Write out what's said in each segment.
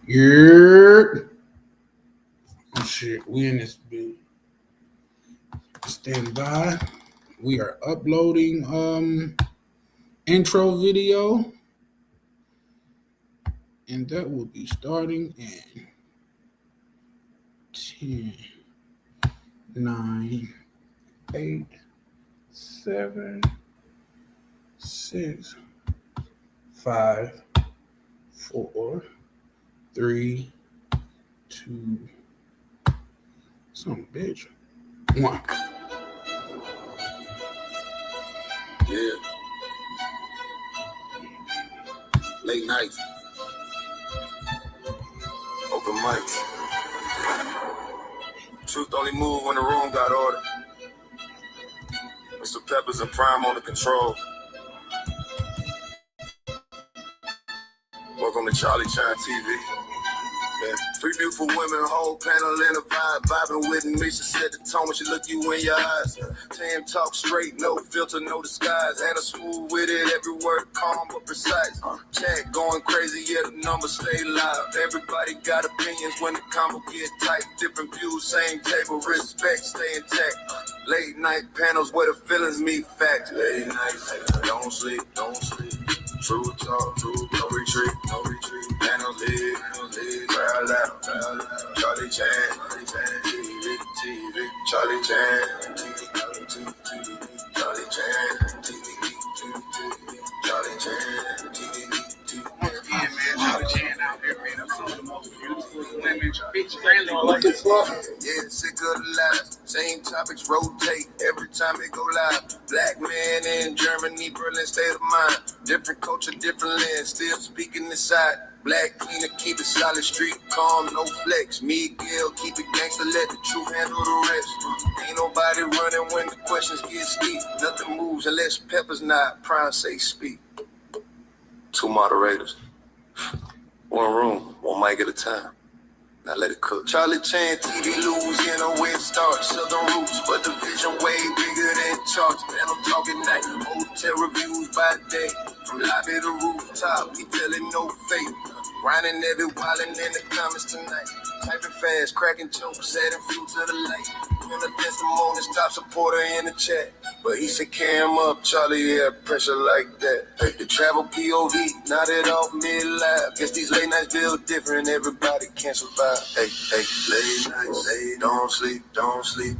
Yeah. Oh shit, we in this bit. Stand by. We are uploading intro video. And that will be starting in 10, 9, 8, 7, 6, 5, 4, 3, 2, some bitch. 1. Yeah. Late nights. Open mics. Truth only move when the room got order. Mr. Peppers and Prime on the control. Welcome to Charlie Chine TV. Yeah. 3 beautiful women, whole panel in a vibe, vibing with me. She set the tone when she look you in your eyes. Tam talk straight, no filter, no disguise. And a smooth with it, every word calm but precise. Chat going crazy, yeah, the numbers stay live. Everybody got opinions when the combo get tight. Different views, same table, respect, stay intact. Late night panels where the feelings meet facts. Late nights, don't sleep, don't sleep. True talk, true, no retreat, no retreat. Panel lead, crowd out, Charlie Chan, TV, Charlie Chan, TV, Charlie Chan, TV, Charlie Chan, TV. Man, Charlie Chan out there, man. I'm some of the most beautiful women, bitch friendly. What the fuck? Yeah, sick of the lies. Same topics rotate every time it go live. Black man in Germany, Berlin, state of mind. Different culture, different lens. Still speaking inside. Black cleaner, keep it solid. Street calm, no flex. Miguel, keep it gangster. Let the truth handle the rest. Ain't nobody running when the questions get steep. Nothing moves unless Pepper's not. Prime say speak. 2 moderators. 1 room, 1 mic at a time. Now let it cook. Charlie Chan, TV Louisiana, where it starts. Southern roots, but the vision way bigger than charts. Man, I'm talking night. Hotel reviews by day. From lobby to rooftop, we telling no fake. Grinding every wildin' in the comments tonight. Typing fast, cracking jokes, adding fuel to the light. When the testimonies, top supporter in the chat. But he said, cam up, Charlie, yeah, pressure like that. Hey, the travel POV, nodded off mid-live. Guess these late nights feel different, everybody can't survive. Hey, late nights, hey, don't sleep, don't sleep.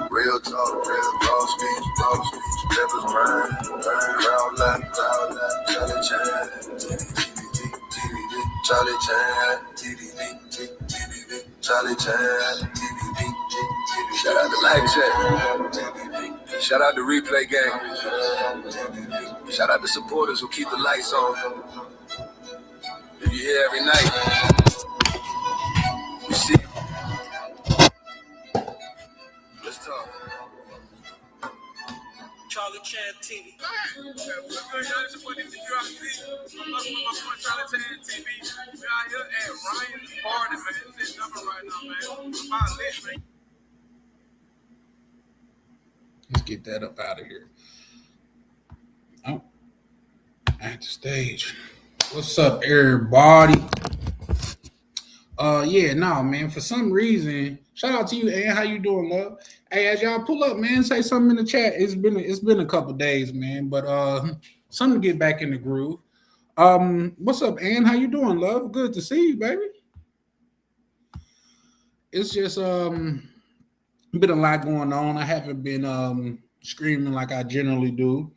Real talk, real raw speech, Peppers grind, crowd loud, Charlie Chan, TV, Charlie Chan, TV, Charlie Chan, TV. Shout out to Live Chat. Shout out to Replay Gang. Shout out to supporters who keep the lights on. If you're here every night, you see. Let's talk. Charlie Chan TV. What's good, y'all? It's your boy, DJ Charlie Chan TV. We out here at Ryan's party, man. It's jumping right now, man. My list, man. Let's get that up out of here. Oh, at the stage. What's up, everybody? Man. For some reason, shout out to you, Ann. How you doing, love? Hey, as y'all pull up, man, say something in the chat. It's been a couple days, man, but something to get back in the groove. What's up, Ann? How you doing, love? Good to see you, baby. It's just been a lot going on. I haven't been screaming like I generally do,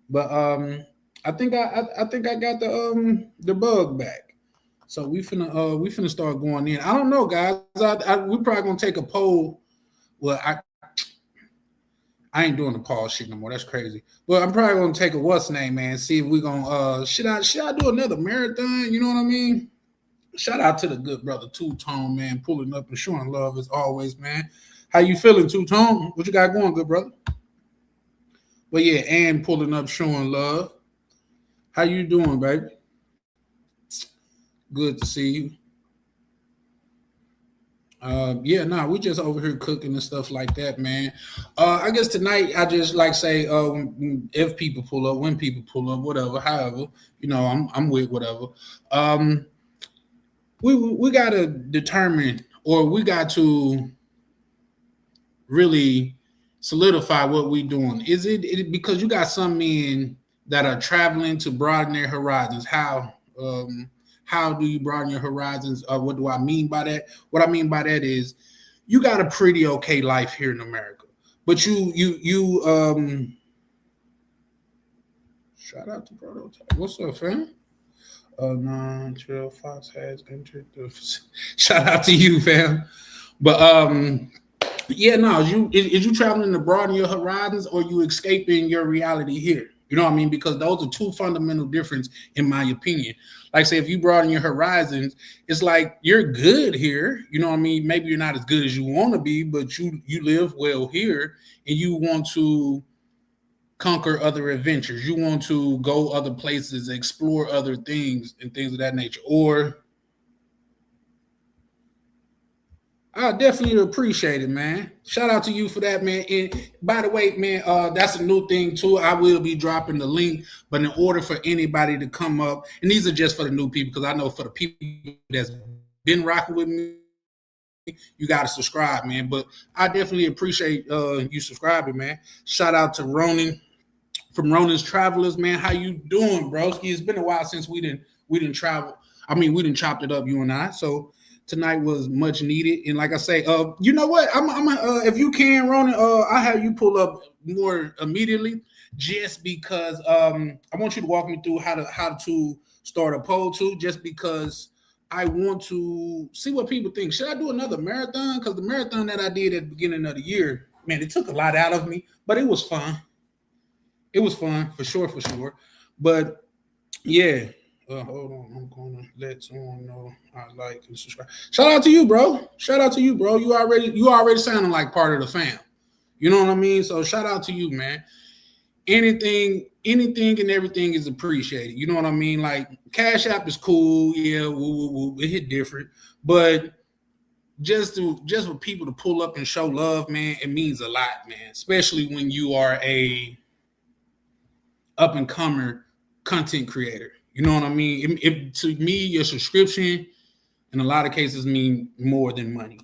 but I think I got the bug back. So we finna start going in. I don't know, guys. We probably gonna take a poll. Well, I ain't doing the pause shit no more. That's crazy. Well, I'm probably gonna take a what's name, man. See if we gonna should I do another marathon? You know what I mean? Shout out to the good brother Two Tone, man, pulling up and showing love as always, man. How you feeling, Two Tone? What you got going, good brother? But yeah, and pulling up, showing love. How you doing, baby? Good to see you. We just over here cooking and stuff like that, man. I guess tonight I just like say if people pull up, when people pull up, whatever, however, you know, I'm with whatever. we got to determine, or we got to really solidify what we doing. Is it because you got some men that are traveling to broaden their horizons? How do you broaden your horizons? What do I mean by that? What I mean by that is you got a pretty okay life here in America, but you shout out to Prototype. What's up, fam? Non-trail Fox has entered the. Shout out to you, fam. But yeah, no, is you traveling to broaden your horizons, or you escaping your reality here? You know what I mean? Because those are two fundamental differences, in my opinion. Like, say, if you broaden your horizons, it's like you're good here. You know what I mean? Maybe you're not as good as you want to be, but you live well here, and you want to conquer other adventures. You want to go other places, explore other things, and things of that nature. Or I definitely appreciate it, man. Shout out to you for that, man. And by the way, man, that's a new thing too. I will be dropping the link, but in order for anybody to come up, and these are just for the new people, because I know for the people that's been rocking with me, you got to subscribe, man. But I definitely appreciate you subscribing, man. Shout out to Ronan from Ronan's Travelers, man. How you doing, broski? It's been a while since we didn't travel. I mean, we didn't chopped it up, you and I. So tonight was much needed. And like I say, you know what? I'm if you can, Ronan, I'll have you pull up more immediately, just because I want you to walk me through how to start a poll too, just because I want to see what people think. Should I do another marathon? Because the marathon that I did at the beginning of the year, man, it took a lot out of me, but it was fun. It was fun for sure, for sure. But yeah, hold on, I'm gonna let someone know I like and subscribe. Shout out to you, bro. Shout out to you, bro. You already sounding like part of the fam. You know what I mean? So shout out to you, man. Anything and everything is appreciated. You know what I mean? Like Cash App is cool, yeah, woo, woo, woo. It hit different, but just for people to pull up and show love, man, it means a lot, man. Especially when you are a up and comer content creator. You know what I mean? To me, your subscription in a lot of cases mean more than money.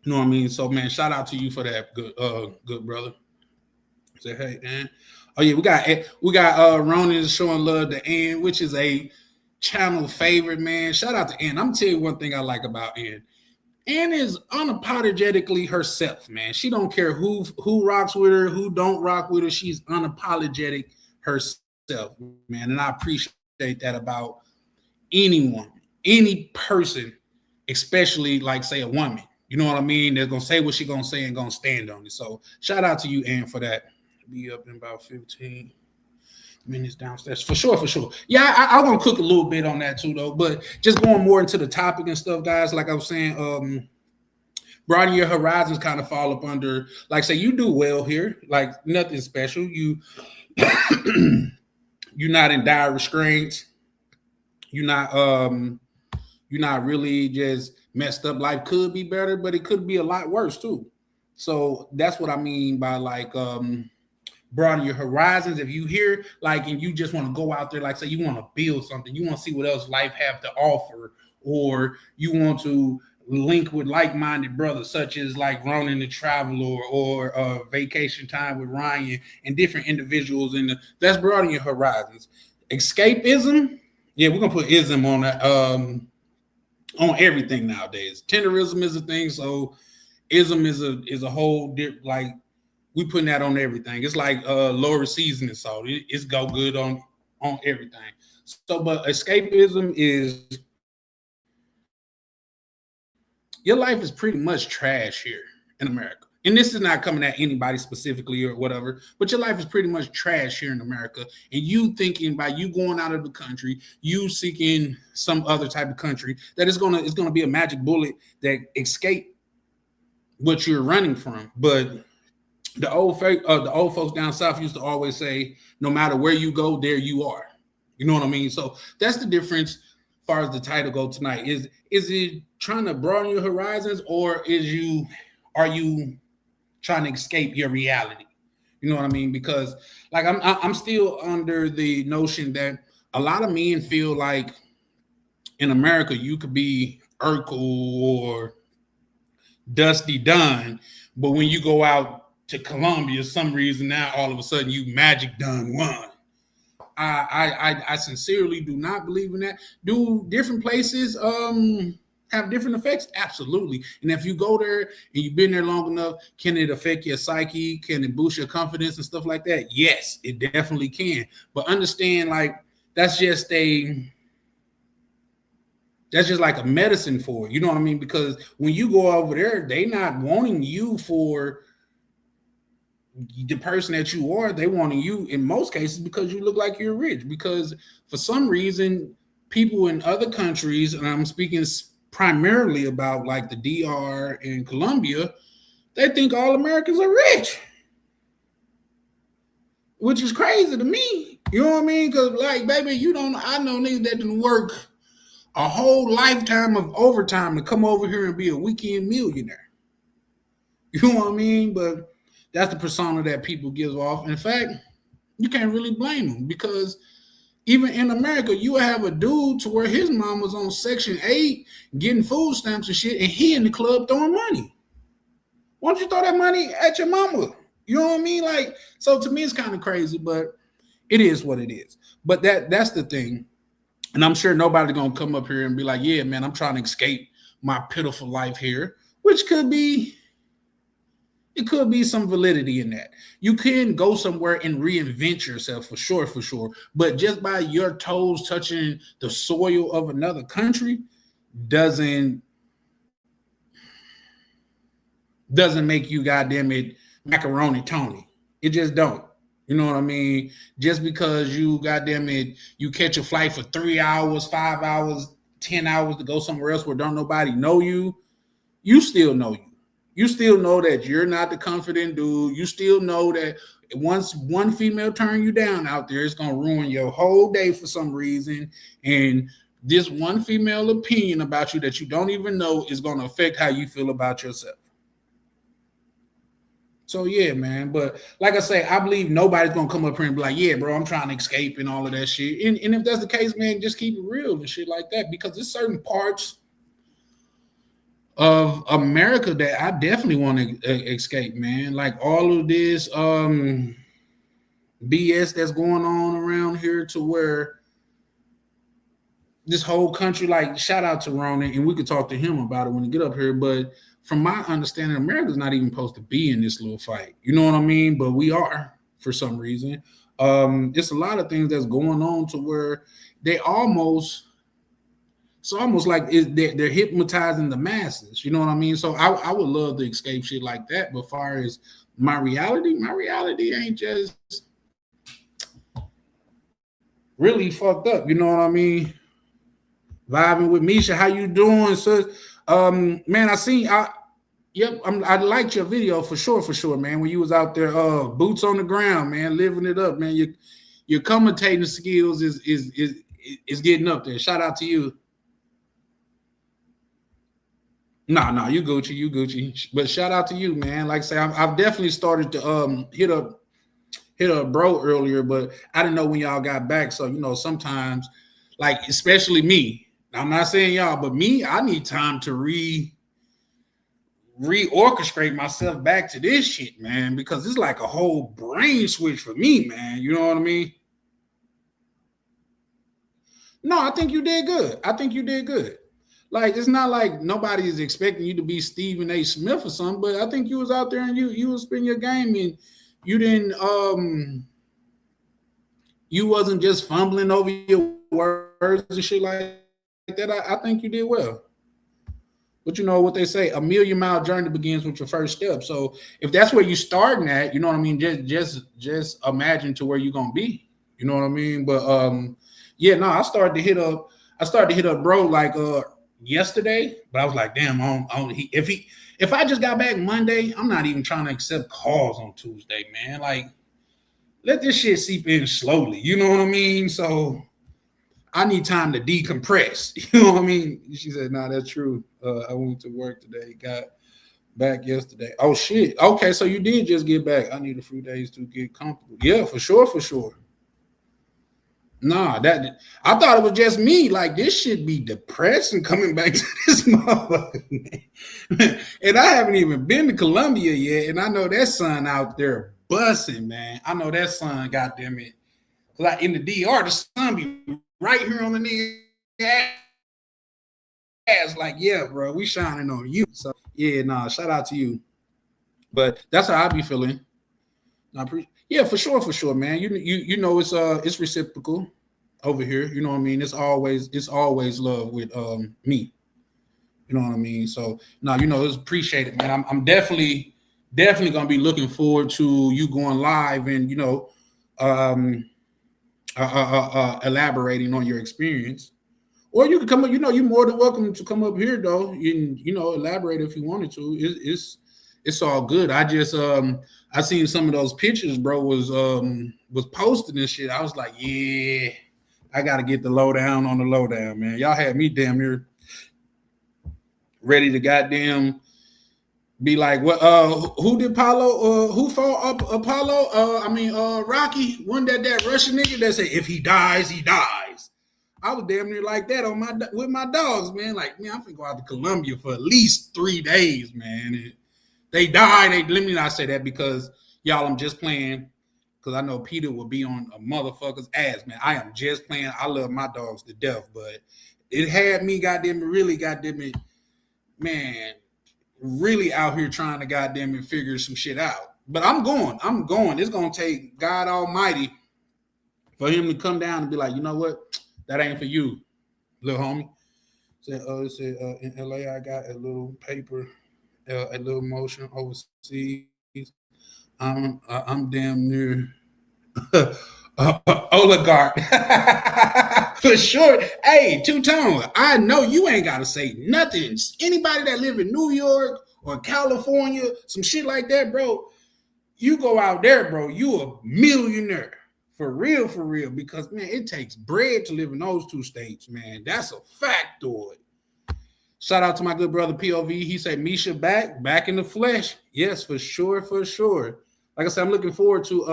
You know what I mean? So man, shout out to you for that, good brother. Say hey, man. Oh yeah, we got Ronan showing love to Ann, which is a channel favorite, man. Shout out to Ann. I'm gonna tell you one thing I like about Ann. Ann is unapologetically herself, man. She don't care who rocks with her, who don't rock with her. She's unapologetic herself, man. And I appreciate that about anyone, any person, especially like say a woman. You know what I mean? They're gonna say what she gonna say and gonna stand on it. So shout out to you, Ann, for that. Be up in about 15 minutes downstairs. For sure, for sure. Yeah, I'm gonna cook a little bit on that too, though. But just going more into the topic and stuff, guys. Like I was saying, broaden your horizons kind of fall up under, like, say you do well here, like nothing special. You're not in dire restraints. You're not you're not really just messed up. Life could be better, but it could be a lot worse too. So that's what I mean by like broaden your horizons. If you hear like and you just want to go out there, like say you want to build something, you want to see what else life have to offer, or you want to link with like-minded brothers such as like Ronan the Traveler or Vacation Time with Ryan and different individuals in the that's broaden your horizons. Escapism, yeah, we're gonna put ism on that on everything nowadays. Tenderism is a thing, so ism is a whole like we putting that on everything. It's like lower seasoning salt. It's go good on everything. So, but escapism is your life is pretty much trash here in America. And this is not coming at anybody specifically or whatever, but your life is pretty much trash here in America. And you thinking by you going out of the country, you seeking some other type of country that is gonna be a magic bullet that escape what you're running from. But the old folks down south used to always say, no matter where you go, there you are. You know what I mean? So that's the difference as far as the title go tonight. Is it trying to broaden your horizons, or are you trying to escape your reality? You know what I mean? Because like I'm still under the notion that a lot of men feel like in America, you could be Urkel or Dusty Dunn, but when you go out to Colombia, some reason now all of a sudden you Magic Dunn won. I sincerely do not believe in that. Do different places have different effects? Absolutely. And if you go there and you've been there long enough, can it affect your psyche? Can it boost your confidence and stuff like that? Yes, it definitely can. But understand, like, that's just like a medicine for it. You know what I mean? Because when you go over there, they not wanting you for the person that you are. They wanting you in most cases because you look like you're rich. Because for some reason, people in other countries, and I'm speaking primarily about like the DR and Colombia, they think all Americans are rich, which is crazy to me. You know what I mean? Because like, baby, I know niggas that didn't work a whole lifetime of overtime to come over here and be a weekend millionaire. You know what I mean? But that's the persona that people give off. In fact, you can't really blame them because even in America, you have a dude to where his mom was on Section 8 getting food stamps and shit, and he in the club throwing money. Why don't you throw that money at your mama? You know what I mean? Like, so to me, it's kind of crazy, but it is what it is. But that's the thing. And I'm sure nobody's going to come up here and be like, yeah, man, I'm trying to escape my pitiful life here, which could be some validity in that. You can go somewhere and reinvent yourself for sure. But just by your toes touching the soil of another country doesn't make you, goddamn it, macaroni Tony. It just don't. You know what I mean? Just because you, goddamn it, you catch a flight for 3 hours, 5 hours, 10 hours to go somewhere else where don't nobody know you, you still know you. You still know that you're not the confident dude. You still know that once one female turn you down out there, it's going to ruin your whole day for some reason. And this one female opinion about you that you don't even know is going to affect how you feel about yourself. So, yeah, man. But like I say, I believe nobody's going to come up here and be like, yeah, bro, I'm trying to escape and all of that shit. And if that's the case, man, just keep it real and shit like that. Because there's certain parts of America that I definitely want to escape, man. Like all of this BS that's going on around here, to where this whole country, like, shout out to Ronan, and we could talk to him about it when we get up here. But from my understanding, America's not even supposed to be in this little fight. You know what I mean? But we are for some reason. It's a lot of things that's going on to where they almost. It's almost like they're hypnotizing the masses. You know what I mean? So I would love to escape shit like that. But as far as my reality ain't just really fucked up. You know what I mean? Vibing with Misha. How you doing, sis? Man, I liked your video for sure, man. When you was out there, boots on the ground, man, living it up, man. Your commentating skills is getting up there. Shout out to you. No, you Gucci. But shout out to you, man. Like I say, I've definitely started to hit up bro earlier, but I didn't know when y'all got back. So, you know, sometimes, like, especially me, I'm not saying y'all, but me, I need time to reorchestrate myself back to this shit, man, because it's like a whole brain switch for me, man. You know what I mean? No, I think you did good. Like, it's not like nobody is expecting you to be Stephen A. Smith or something, but I think you was out there and you was spinning your game, and you didn't you wasn't just fumbling over your words and shit like that. I think you did well. But you know what they say, a 1,000,000-mile journey begins with your first step. So if that's where you're starting at, you know what I mean, just imagine to where you're gonna be. You know what I mean? But yeah, no, I started to hit up bro like yesterday, but I was like, damn, if I just got back Monday, I'm not even trying to accept calls on Tuesday, man. Like, let this shit seep in slowly. You know what I mean? So I need time to decompress. You know what I mean? She said, nah, that's true. I went to work today, got back yesterday. Oh shit. Okay, so you did just get back. I need a few days to get comfortable. Yeah, for sure. Nah, that I thought it was just me. Like this should be depressing coming back to this motherfucker. Man. And I haven't even been to Colombia yet, and I know that sun out there bussing, man. I know that sun, goddamn it. Like in the DR, the sun be right here on the nigga ass. Like, yeah, bro, we shining on you. So yeah, nah, shout out to you. But that's how I be feeling. Yeah, for sure, man. You know it's reciprocal over here. You know what I mean? It's always love with me. You know what I mean? So no, it's appreciated, man. I'm definitely gonna be looking forward to you going live and um elaborating on your experience. Or you could come up, you're more than welcome to come up here though, and elaborate if you wanted to. It's all good. I seen some of those pictures, bro, was posting and shit. I was like, yeah, I gotta get the lowdown on the lowdown, man. Y'all had me damn near ready to goddamn be like, what who did Apollo who fought up Apollo? Rocky, one that Russian nigga that said if he dies, he dies. I was damn near like that with my dogs, man. Like, man, I'm finna go out to Colombia for at least 3 days, man. And they died. Let me not say that because y'all, I'm just playing because I know Peter will be on a motherfucker's ass, man. I am just playing. I love my dogs to death, but it had me goddamn it, man, really out here trying to goddamn it figure some shit out. But I'm going. It's gonna take God Almighty for him to come down and be like, you know what? That ain't for you, little homie. It said in LA, I got a little paper, a little motion overseas. I'm damn near oligarch for sure. Hey, Two Tone, I know you ain't gotta say nothing. Anybody that live in New York or California, some shit like that, bro. You go out there, bro. You a millionaire. For real, because man, it takes bread to live in those two states, man. That's a factoid. Shout out to my good brother POV. He said Misha back in the flesh. Yes, for sure. Like I said, I'm looking forward to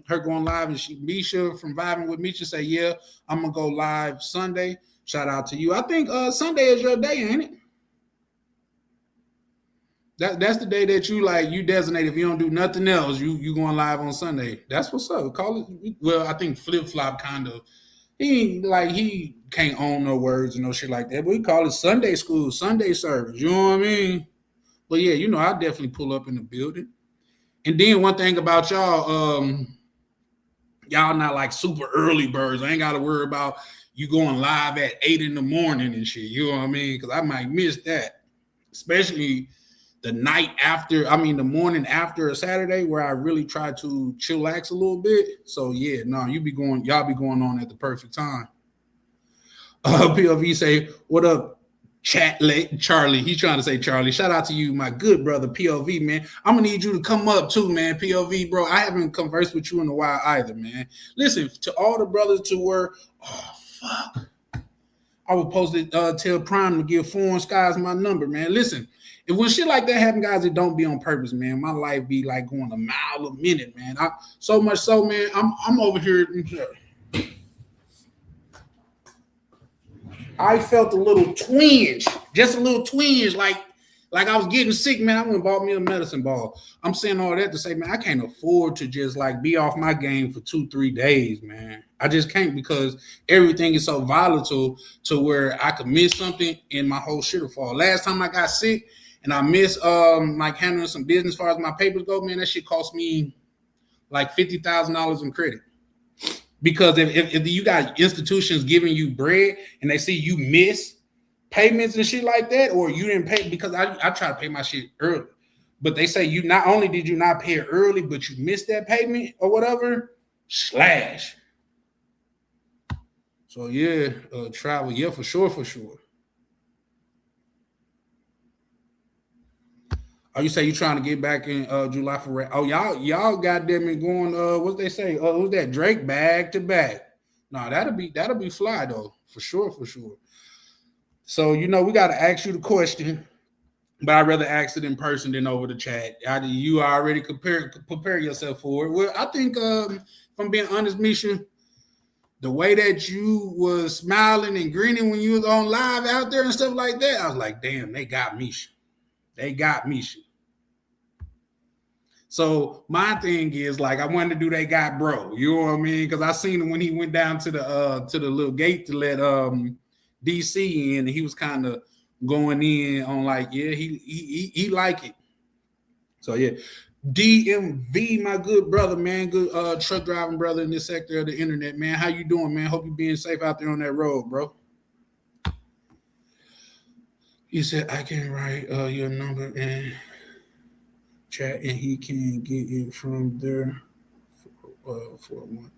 her going live. And Misha from Vibing with Misha say, yeah, I'm gonna go live Sunday. Shout out to you. I think Sunday is your day, ain't it? That's the day that you designate. If you don't do nothing else, you going live on Sunday. That's what's up. Call it. Well, I think Flip Flop kind of he can't own no words and no shit like that. But we call it Sunday school, Sunday service. You know what I mean? But yeah, I definitely pull up in the building. And then one thing about y'all, y'all not like super early birds. I ain't got to worry about you going live at 8 in the morning and shit. You know what I mean? Because I might miss that, especially the the morning after a Saturday where I really try to chillax a little bit. So yeah, no, y'all be going on at the perfect time. POV say, what up, Charlie? He's trying to say Charlie. Shout out to you, my good brother POV, man. I'm gonna need you to come up too, man. POV, bro. I haven't conversed with you in a while either, man. Listen, to all the brothers fuck. I would post it, tell Prime to give Foreign Skies my number, man. Listen, if when shit like that happen, guys, it don't be on purpose, man. My life be like going a mile a minute, man. So much so, man. I'm over here. I felt a little twinge, just a little twinge, like I was getting sick, man. I went and bought me a medicine ball. I'm saying all that to say, man, I can't afford to just like be off my game for 2-3 days, man. I just can't because everything is so volatile to where I could miss something and my whole shit will fall. Last time I got sick and I missed like handling some business as far as my papers go, man, that shit cost me like $50,000 in credit. Because if you got institutions giving you bread and they see you miss payments and shit like that, or you didn't pay, because I try to pay my shit early, but they say you not only did you not pay it early, but you missed that payment or whatever, slash. So yeah, travel, yeah, for sure. Oh, you say you trying to get back in July for y'all goddamn it going what they say? Who's that Drake back to back? No, that'll be fly though, for sure. So we gotta ask you the question, but I'd rather ask it in person than over the chat. You already prepare yourself for it. Well, I think if I'm being honest, Misha, the way that you was smiling and grinning when you was on live out there and stuff like that, I was like, damn, they got me. They got me. So my thing is like I wanted to do they got bro. You know what I mean? Because I seen him when he went down to the little gate to let DC in, and he was kind of going in on like, yeah, he like it. So yeah. DMV, my good brother, man, good truck driving brother in this sector of the internet, man. How you doing, man? Hope you being safe out there on that road, bro. He said I can write your number in chat and he can get it from there for one.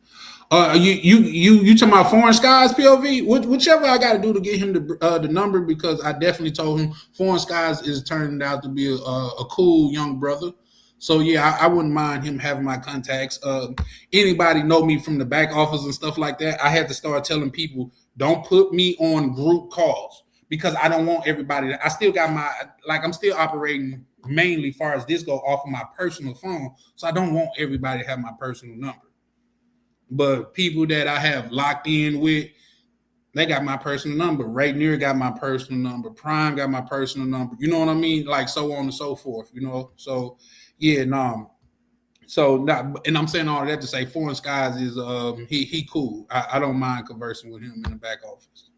You talking about Foreign Skies POV? Whichever I got to do to get him the number, because I definitely told him Foreign Skies is turning out to be a cool young brother. So yeah, I wouldn't mind him having my contacts. Anybody know me from the back office and stuff like that? I had to start telling people don't put me on group calls because I don't want everybody. I still got I'm still operating mainly far as this go off of my personal phone, so I don't want everybody to have my personal number. But people that I have locked in with, they got my personal number. Right near got my personal number. Prime got my personal number. You know what I mean? Like so on and so forth. You know, so yeah, no. So not, and I'm saying all that to say, Foreign Skies is he cool. I don't mind conversing with him in the back office.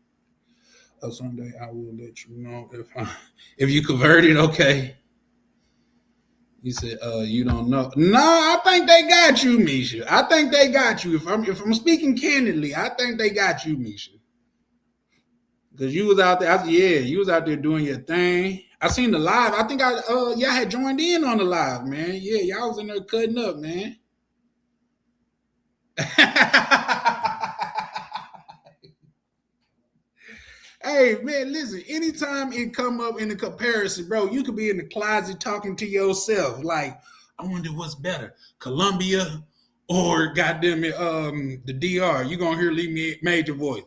Someday I will let you know if you converted. Okay. He said, you don't know. No, I think they got you, Misha. I think they got you. If I'm speaking candidly, I think they got you, Misha. Because you was out there, you was out there doing your thing. I seen the live. I think y'all had joined in on the live, man. Yeah, y'all was in there cutting up, man. Hey, man, listen, anytime it come up in the comparison, bro, you could be in the closet talking to yourself. Like, I wonder what's better, Colombia or goddamn it, the DR. You gonna hear Lee Major voice.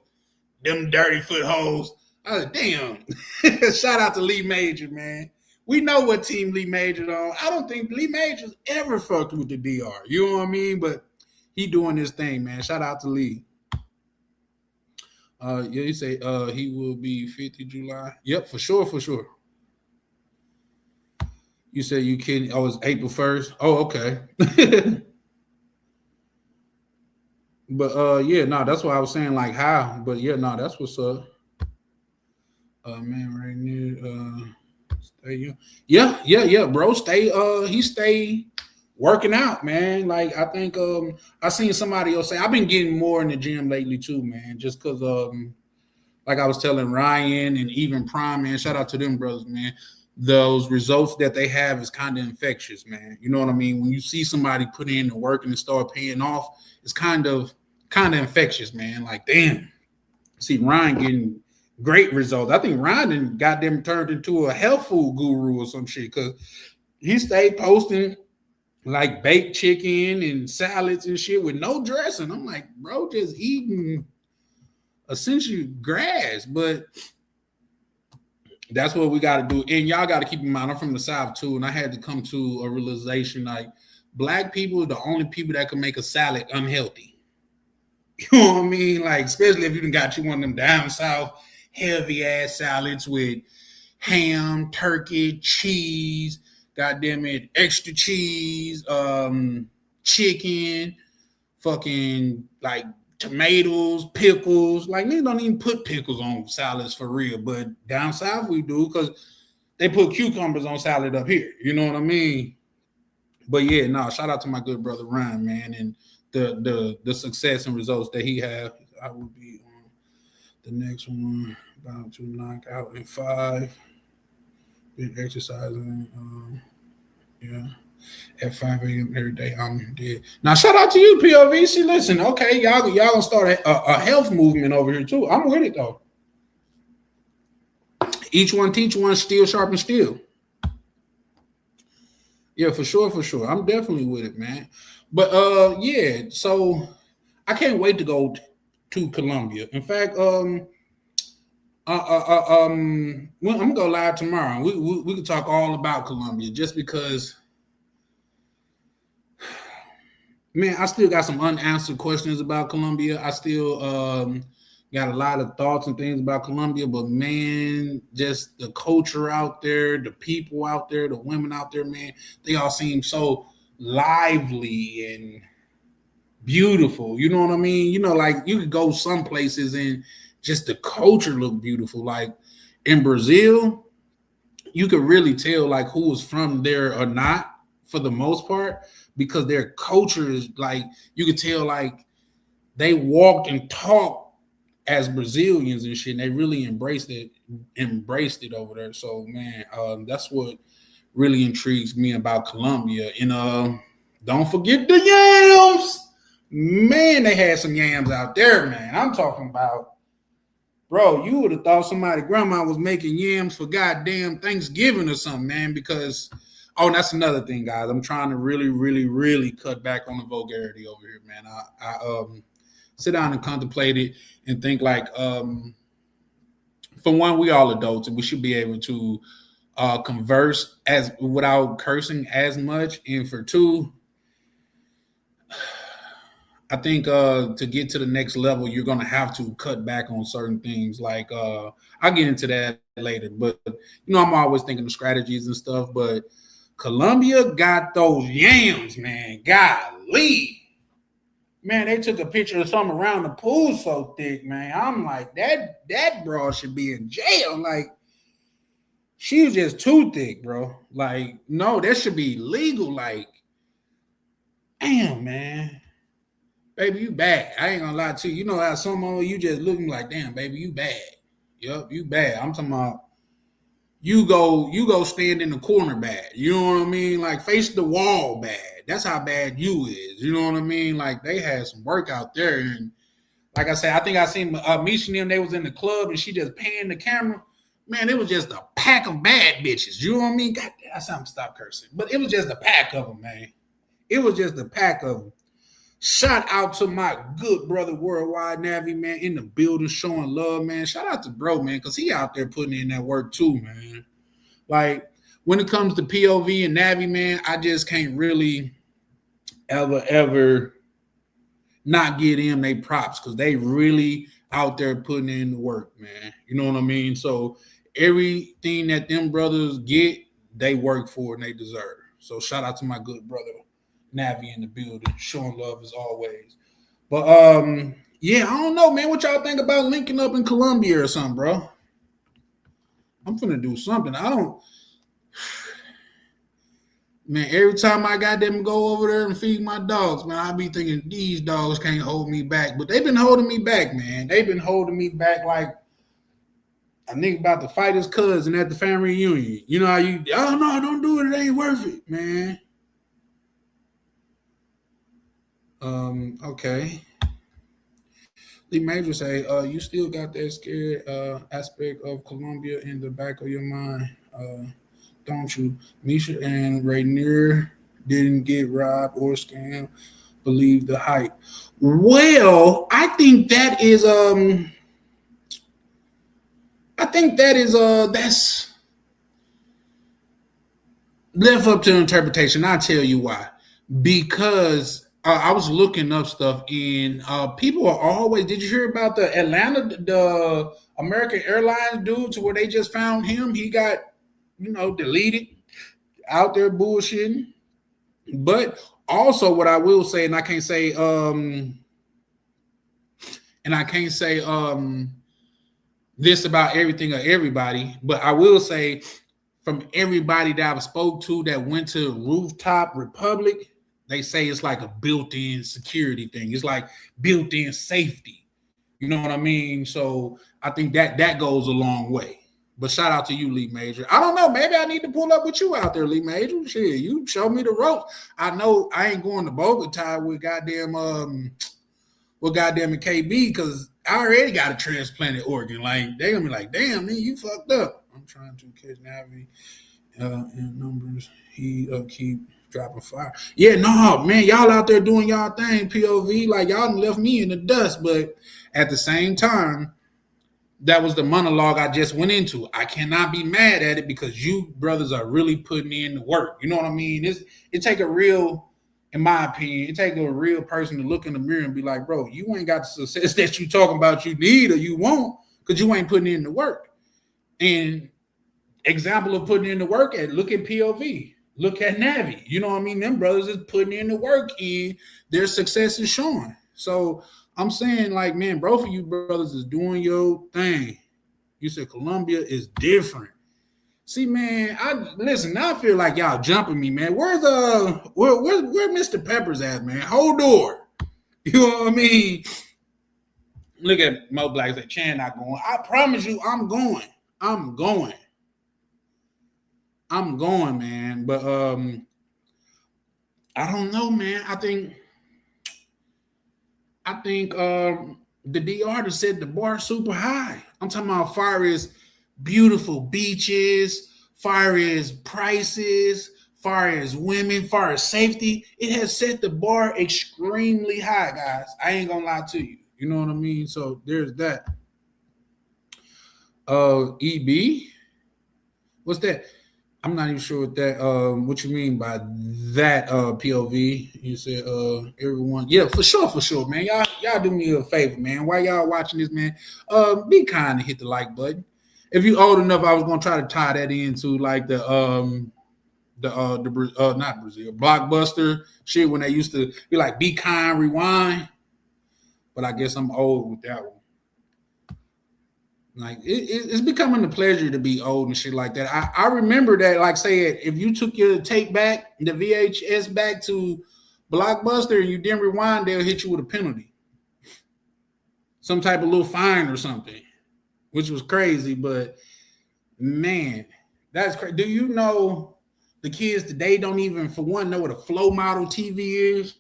Them dirty footholes. I was like, damn. Shout out to Lee Major, man. We know what team Lee Major's on. I don't think Lee Major's ever fucked with the DR. You know what I mean? But he doing his thing, man. Shout out to Lee. Yeah, you say he will be 50 July. Yep, for sure. You say you kidding? Oh, it's April 1st. Oh, okay. But yeah, no, that's what I was saying, like how. But yeah, no, that's what's up. Man, right near stay yeah, bro. He stay working out, man. Like I think I seen somebody else say I've been getting more in the gym lately too, man. Just because like I was telling Ryan and even Prime, man, shout out to them brothers, man. Those results that they have is kind of infectious, man. You know what I mean? When you see somebody put in the work and it start paying off, it's kind of infectious, man. Like, damn. See Ryan getting great results. I think Ryan got them turned into a health food guru or some shit because he stayed posting like baked chicken and salads and shit with no dressing. I'm like, bro, just eating essentially grass, but that's what we got to do. And y'all got to keep in mind, I'm from the South too, and I had to come to a realization like black people are the only people that can make a salad unhealthy. You know what I mean? Like, especially if you done got you one of them down south heavy ass salads with ham, turkey, cheese, goddamn it, extra cheese, chicken, fucking like tomatoes, pickles. Like, niggas don't even put pickles on salads for real, but down south we do because they put cucumbers on salad up here. You know what I mean? But yeah, no, shout out to my good brother Ryan, man, and the success and results that he have. I will be on the next one, about to knock out in 5. Been exercising, yeah. At 5 a.m. every day, I'm dead. Now, shout out to you, POV. See, listen, okay, y'all gonna start a health movement over here too. I'm with it though. Each one teach one, steel sharpen steel. Yeah, for sure. I'm definitely with it, man. But yeah, so I can't wait to go to Colombia. In fact, I'm gonna go live tomorrow. We can talk all about Colombia just because Man, I still got some unanswered questions about Colombia. I still got a lot of thoughts and things about Colombia, but man, just the culture out there, the people out there, the women out there, man, they all seem so lively and beautiful. You know what I mean? You know, like you could go some places and just the culture look beautiful. Like in Brazil, you could really tell like who was from there or not for the most part because their culture is like you could tell like they walked and talked as Brazilians and shit. And they really embraced it over there. So man, that's what really intrigues me about Colombia. And don't forget the yams. Man, they had some yams out there, man. I'm talking about, bro, you would have thought somebody grandma was making yams for goddamn Thanksgiving or something, man, because oh, and that's another thing, guys. I'm trying to really, really, really cut back on the vulgarity over here, man. I sit down and contemplate it and think like for one, we all adults and we should be able to converse as without cursing as much. And for two, I think to get to the next level, you're gonna have to cut back on certain things. Like I'll get into that later, but you know, I'm always thinking of strategies and stuff. But Colombia got those yams, man. Golly, man, they took a picture of something around the pool so thick, man. I'm like, that broad should be in jail. Like, she was just too thick, bro. Like, no, that should be legal. Like, damn, man. Baby, you bad. I ain't gonna lie to you. You know how some of you just looking like, damn, baby, you bad. Yup, you bad. I'm talking about you go stand in the corner bad. You know what I mean? Like face the wall bad. That's how bad you is. You know what I mean? Like they had some work out there. And like I said, I think I seen Misha and them, they was in the club and she just panned the camera. Man, it was just a pack of bad bitches. You know what I mean? God, that's how I'm stop cursing. But it was just a pack of them, man. It was just a pack of them. Shout out to my good brother Worldwide Navy, man, in the building, showing love, man. Shout out to bro, man, because he out there putting in that work too, man. Like, when it comes to POV and Navy, man, I just can't really ever not give them they props because they really out there putting in the work, man. You know what I mean? So everything that them brothers get, they work for and they deserve. So shout out to my good brother Navi in the building, showing love as always. But yeah, I don't know, man. What y'all think about linking up in Colombia or something, bro? I'm finna do something. I don't, man. Every time I got them go over there and feed my dogs, man, I be thinking these dogs can't hold me back, but they've been holding me back, man. They've been holding me back like a nigga about to fight his cousin at the family reunion. You know how you? Oh no, don't do it. It ain't worth it, man. Okay. Lee Major say, you still got that scared aspect of Colombia in the back of your mind, don't you? Misha and Rainier didn't get robbed or scammed. Believe the hype. Well, I think that is that's left up to interpretation. I'll tell you why. Because I was looking up stuff and people are always. Did you hear about the American Airlines dude to where they just found him? He got, deleted out there bullshitting. But also, what I will say, and I can't say, this about everything or everybody, but I will say from everybody that I spoke to that went to Rooftop Republic. They say it's like a built-in security thing. It's like built-in safety. You know what I mean? So I think that goes a long way. But shout out to you, Lee Major. I don't know. Maybe I need to pull up with you out there, Lee Major. Shit, you show me the ropes. I know I ain't going to Bogota with goddamn KB because I already got a transplanted organ. Like they're gonna be like, damn, man, you fucked up. I'm trying to catch Navi in numbers. He keep dropping fire. Yeah, no, man, y'all out there doing y'all thing, POV. Like y'all left me in the dust, but at the same time, that was the monologue I just went into. I cannot be mad at it because you brothers are really putting in the work. You know what I mean? It take a real in my opinion, it takes a real person to look in the mirror and be like, bro, you ain't got the success that you talking about you need or you want because you ain't putting in the work. And example of putting in the work at look at POV, look at Navi. You know what I mean? Them brothers is putting in the work and their success is showing. So I'm saying, like, man, both of you brothers is doing your thing. You said Columbia is different. See, man, listen. Now I feel like y'all jumping me, man. Where Mr. Peppers at, man? Hold door. You know what I mean? Look at Mo Black say Chan not going. I promise you, I'm going. I'm going, man. But I don't know, man. I think the DR to set the bar super high. I'm talking about far as beautiful beaches, far as prices, far as women, far as safety. It has set the bar extremely high, guys. I ain't gonna lie to you. You know what I mean? So there's that. EB, what's that? I'm not even sure what that what you mean by that POV. You said everyone. Yeah, for sure, man. Y'all do me a favor, man. While y'all watching this, man, be kind and hit the like button. If you old enough, I was gonna try to tie that into like the not Brazil Blockbuster shit when they used to be like be kind, rewind. But I guess I'm old with that one. Like it's becoming a pleasure to be old and shit like that. I remember that, like, say if you took your tape back, the VHS back to Blockbuster and you didn't rewind, they'll hit you with a penalty, some type of little fine or something, which was crazy. But man, that's crazy. Do you know the kids today don't even, for one, know what a flow model TV is?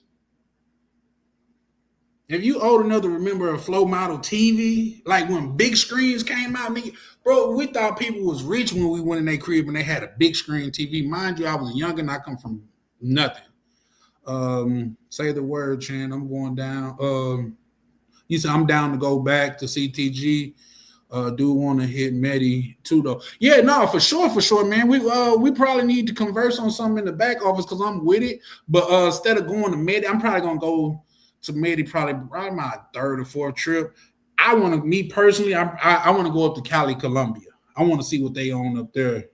If you old enough to remember a flow model TV, like when big screens came out, nigga, bro, we thought people was rich when we went in their crib and they had a big screen TV. Mind you, I was young and I come from nothing. Say the word, Chan. I'm going down. You said I'm down to go back to CTG. Do want to hit Medi too, though. Yeah, no, for sure, man. We probably need to converse on something in the back office because I'm with it. But instead of going to Medi, I'm probably gonna go to Medi probably my third or fourth trip. I want to, me personally, I want to go up to Cali, Colombia. I want to see what they own up there.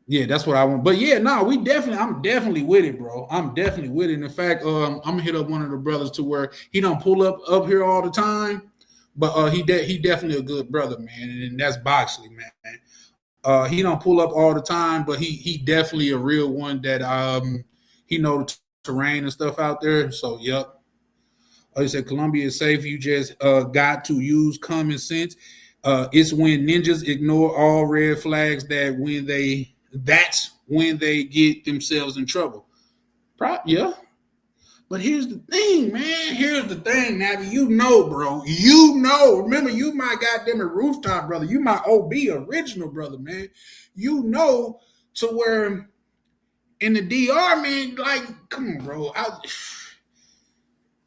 Yeah, that's what I want. But yeah, no, I'm definitely with it, bro. I'm definitely with it. In fact, I'm gonna hit up one of the brothers to where he don't pull up here all the time, but he definitely a good brother, man, and that's Boxley, man. He don't pull up all the time, but he definitely a real one that he know the terrain and stuff out there. So yep. He said Colombia is safe. You just got to use common sense. It's when ninjas ignore all red flags that's when they get themselves in trouble. Yeah. But here's the thing, man. Here's the thing, Navi. You know, bro. You know. Remember, you my goddamn rooftop brother. You my OB original brother, man. You know, to where in the DR, man, like, come on, bro.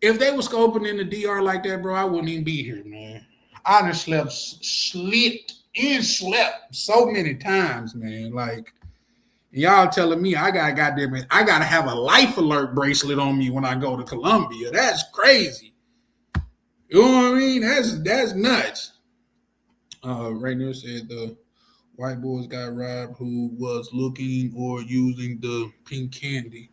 If they were scoping in the DR like that, bro, I wouldn't even be here, man. I done slept so many times, man. Like, y'all telling me I gotta have a life alert bracelet on me when I go to Colombia. That's crazy. You know what I mean? That's nuts. Rainier said the white boys got robbed who was looking or using the pink candy.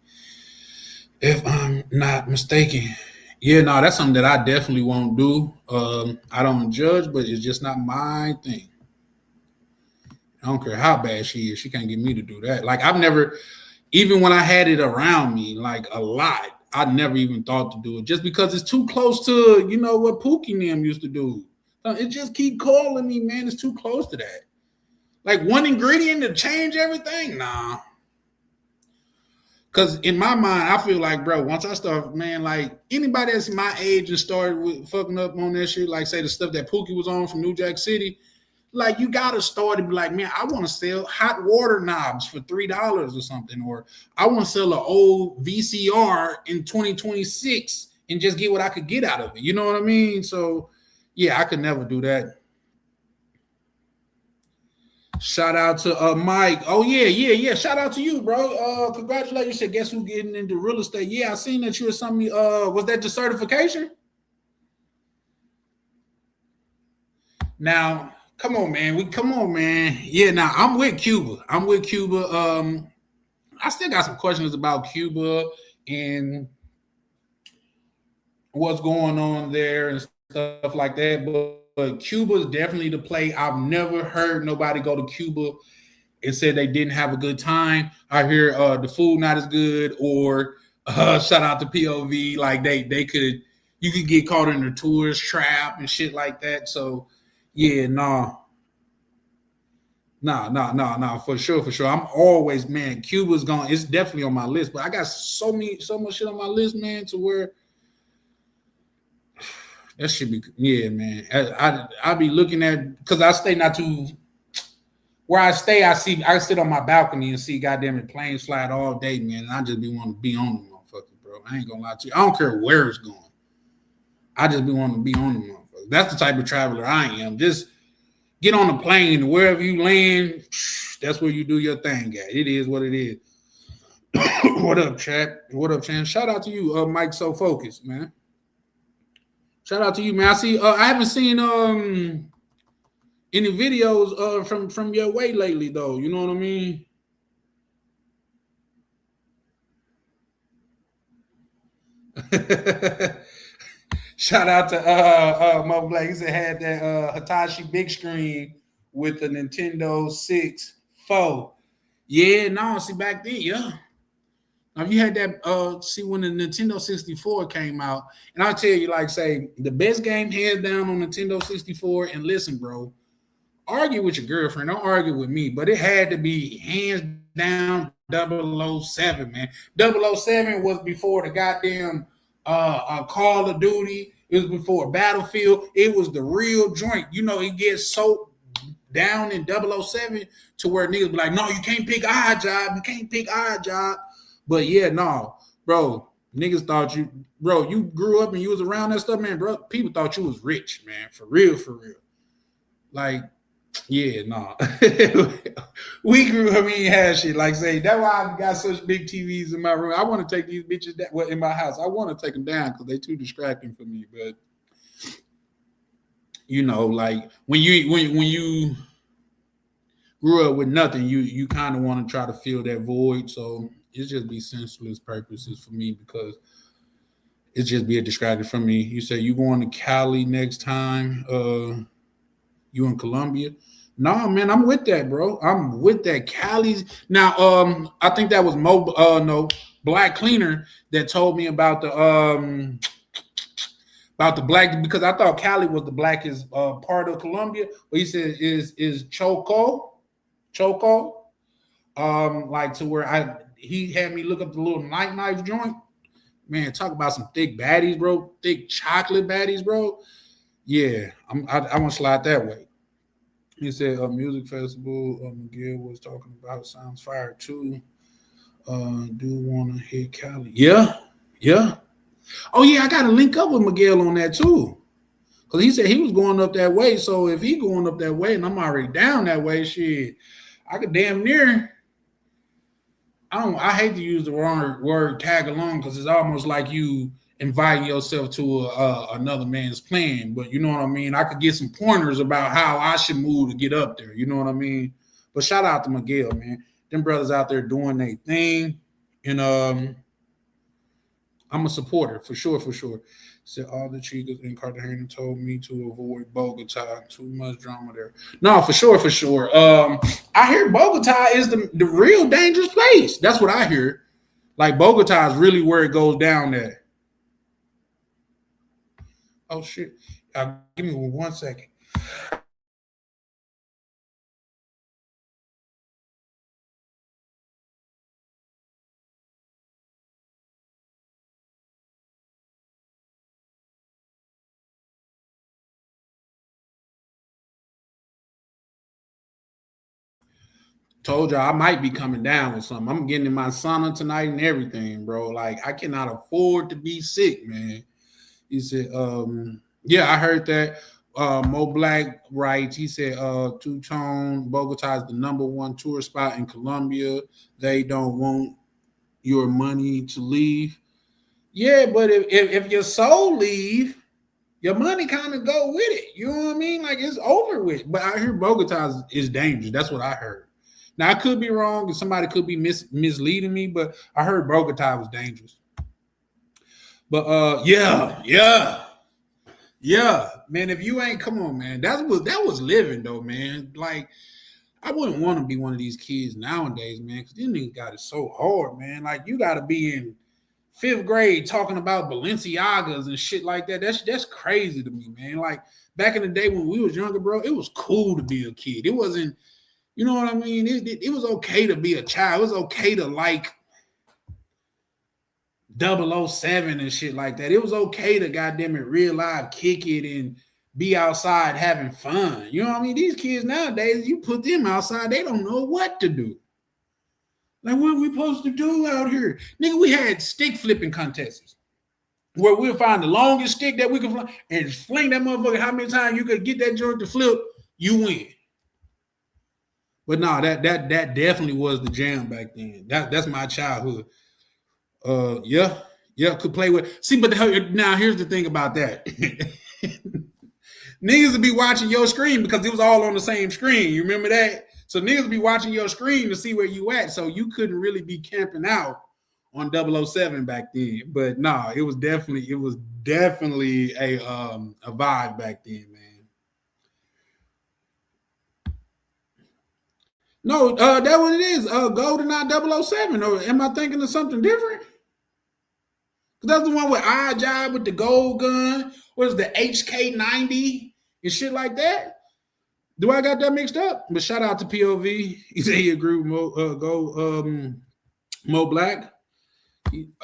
If I'm not mistaken. Yeah, no, that's something that I definitely won't do. I don't judge, but it's just not my thing. I don't care how bad she is. She can't get me to do that. Like, I've never, even when I had it around me, like a lot, I never even thought to do it just because it's too close to, you know, what Pookie and them used to do. It just keep calling me, man. It's too close to that. Like one ingredient to change everything? Nah. Because in my mind, I feel like, bro, once I start, man, like anybody that's my age and started with fucking up on that shit, like say the stuff that Pookie was on from New Jack City, like you got to start to be like, man, I want to sell hot water knobs for $3 or something. Or I want to sell an old VCR in 2026 and just get what I could get out of it. You know what I mean? So, yeah, I could never do that. Shout out to Mike. Oh yeah. Shout out to you, bro. Congratulations. You said guess who getting into real estate? Yeah, I seen that you were something. Was that your certification? Now, come on, man. Come on, man. Yeah, now I'm with Cuba. I'm with Cuba. I still got some questions about Cuba and what's going on there and stuff like that. But Cuba is definitely the play. I've never heard nobody go to Cuba and said they didn't have a good time. I hear the food not as good, or shout out to POV, like they could you could get caught in the tourist trap and shit like that. So yeah, nah, for sure, for sure. I'm always, man. Cuba's gone. It's definitely on my list, but I got so much shit on my list, man, to where that should be, yeah, man. I be looking at, because I stay not too where I stay. I sit on my balcony and see goddamn it planes flying all day, man. And I just be wanting to be on them motherfuckers, bro. I ain't gonna lie to you. I don't care where it's going. I just be wanting to be on them motherfuckers. That's the type of traveler I am. Just get on the plane, wherever you land. That's where you do your thing at. It is what it is. What up, chat? What up, Chan? Shout out to you, Mike. So focused, man. Shout out to you, man. I see. I haven't seen any videos from your way lately, though. You know what I mean? Shout out to Mo Black. He said had that Hitachi big screen with the Nintendo 64. Yeah, no, see back then, yeah. Now you had that see when the Nintendo 64 came out, and I'll tell you, like, say, the best game hands down on Nintendo 64, and listen, bro, argue with your girlfriend, don't argue with me, but it had to be hands down 007, man. 007 was before the goddamn Call of Duty. It was before Battlefield. It was the real joint. You know, it gets so down in 007 to where niggas be like, no, you can't pick our job. You can't pick our job. But yeah, no, bro, niggas thought you, bro, you grew up and you was around that stuff, man, bro. People thought you was rich, man, for real, for real. Like, yeah, no. We grew up, we ain't had shit. Like, say, that's why I got such big TVs in my room. I want to take these bitches that well, in my house. I want to take them down because they too distracting for me. But you know, like when you grew up with nothing, you kind of want to try to fill that void. So it's just be senseless purposes for me because it's just be a distraction from me. You say you going to Cali next time, you in Colombia. No, man, I'm with that, bro. I'm with that. Cali's now. I think that was Black Cleaner that told me about the black, because I thought Cali was the blackest part of Colombia, but he said is Choco, like to where he had me look up the little night knife joint. Man, talk about some thick baddies, bro. Thick chocolate baddies, bro. Yeah, I want to slide that way. He said a music festival Miguel was talking about sounds fire too. Do want to hit Cali? Yeah. Oh yeah, I got to link up with Miguel on that too, because he said he was going up that way. So if he going up that way and I'm already down that way, shit, I could damn near. I hate to use the wrong word tag along because it's almost like you inviting yourself to another man's plan. But you know what I mean? I could get some pointers about how I should move to get up there. You know what I mean? But shout out to Miguel, man. Them brothers out there doing their thing. And I'm a supporter for sure, for sure. Said all the chicas in Cartagena told me to avoid Bogota. Too much drama there. No, for sure, for sure. I hear Bogota is the real dangerous place. That's what I hear. Like Bogota is really where it goes down there. Oh shit! Give me 1 second. Told y'all I might be coming down with something. I'm getting in my sauna tonight and everything, bro. Like I cannot afford to be sick, man. He said, yeah, I heard that. Mo Black writes, he said, Two Tone, Bogota is the #1 tour spot in Colombia. They don't want your money to leave. Yeah, but if your soul leave, your money kind of go with it. You know what I mean? Like it's over with. But I hear Bogota is dangerous. That's what I heard. Now I could be wrong, and somebody could be misleading me, but I heard Bogota was dangerous. But yeah, man. If you ain't, come on, man. That was living though, man. Like I wouldn't want to be one of these kids nowadays, man, because these niggas got it so hard, man. Like you got to be in fifth grade talking about Balenciagas and shit like that. That's crazy to me, man. Like back in the day when we was younger, bro, it was cool to be a kid. It wasn't, you know what I mean? It was okay to be a child. It was okay to like 007 and shit like that. It was okay to goddamn it real life kick it and be outside having fun. You know what I mean? These kids nowadays, you put them outside, they don't know what to do. Like, what are we supposed to do out here? Nigga, we had stick flipping contests where we'll find the longest stick that we can fly and fling that motherfucker. How many times you could get that joint to flip, you win. But no, that definitely was the jam back then. That's my childhood. Yeah, could play with. See, but now here's the thing about that. Niggas would be watching your screen because it was all on the same screen. You remember that? So niggas would be watching your screen to see where you at. So you couldn't really be camping out on 007 back then. But no, it was definitely a vibe back then, man. No, that's what it is. GoldenEye 007. Or am I thinking of something different? That's the one with Eye Job with the gold gun. What is the HK90 and shit like that? Do I got that mixed up? But shout out to POV. He said he agreed with Mo Black.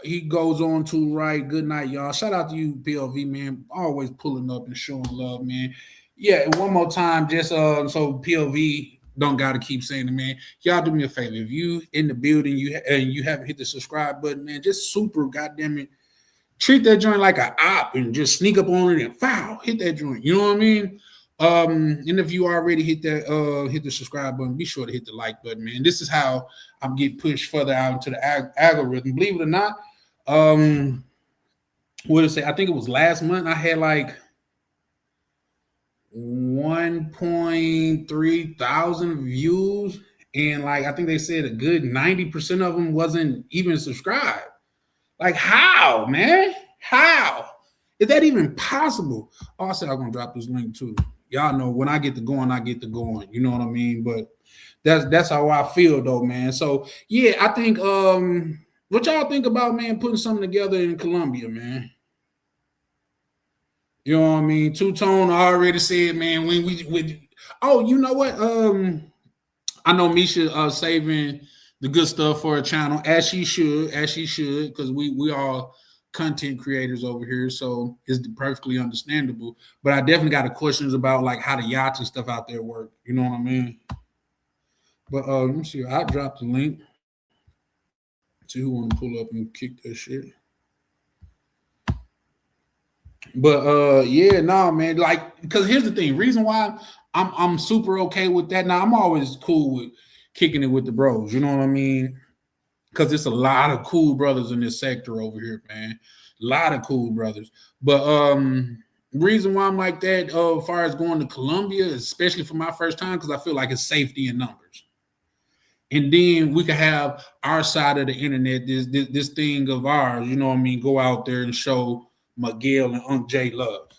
He goes on to write, good night, y'all. Shout out to you, POV, man. Always pulling up and showing love, man. Yeah, one more time, just so POV don't gotta keep saying it, man. Y'all do me a favor. If you in the building, you haven't hit the subscribe button, man, just super goddamn it. Treat that joint like an op and just sneak up on it and foul, hit that joint. You know what I mean? And if you already hit the subscribe button, be sure to hit the like button, man. This is how I'm getting pushed further out into the algorithm. Believe it or not, what did it say? I think it was last month. I had like 1.3 thousand views, and like I think they said a good 90% of them wasn't even subscribed. Like how, man? How is that even possible? Oh, I said I'm gonna drop this link too. Y'all know when I get to going, I get to going. You know what I mean? But that's how I feel though, man. So yeah, I think what y'all think about, man, putting something together in Colombia, man? You know what I mean? Two Tone already said, man, when we oh, you know what? I know Misha saving the good stuff for a channel, as she should, because we all content creators over here, so it's perfectly understandable. But I definitely got questions about like how the yachts and stuff out there work. You know what I mean? But let me see. I dropped the link. See who want to pull up and kick that shit. But yeah, no, man. Like, because here's the thing. Reason why I'm super okay with that. Now I'm always cool with kicking it with the bros, you know what I mean? Because it's a lot of cool brothers in this sector over here, man. A lot of cool brothers. But reason why I'm like that, as far as going to Colombia, especially for my first time, because I feel like it's safety in numbers. And then we could have our side of the internet, this thing of ours, you know what I mean, go out there and show Miguel and Unc J love.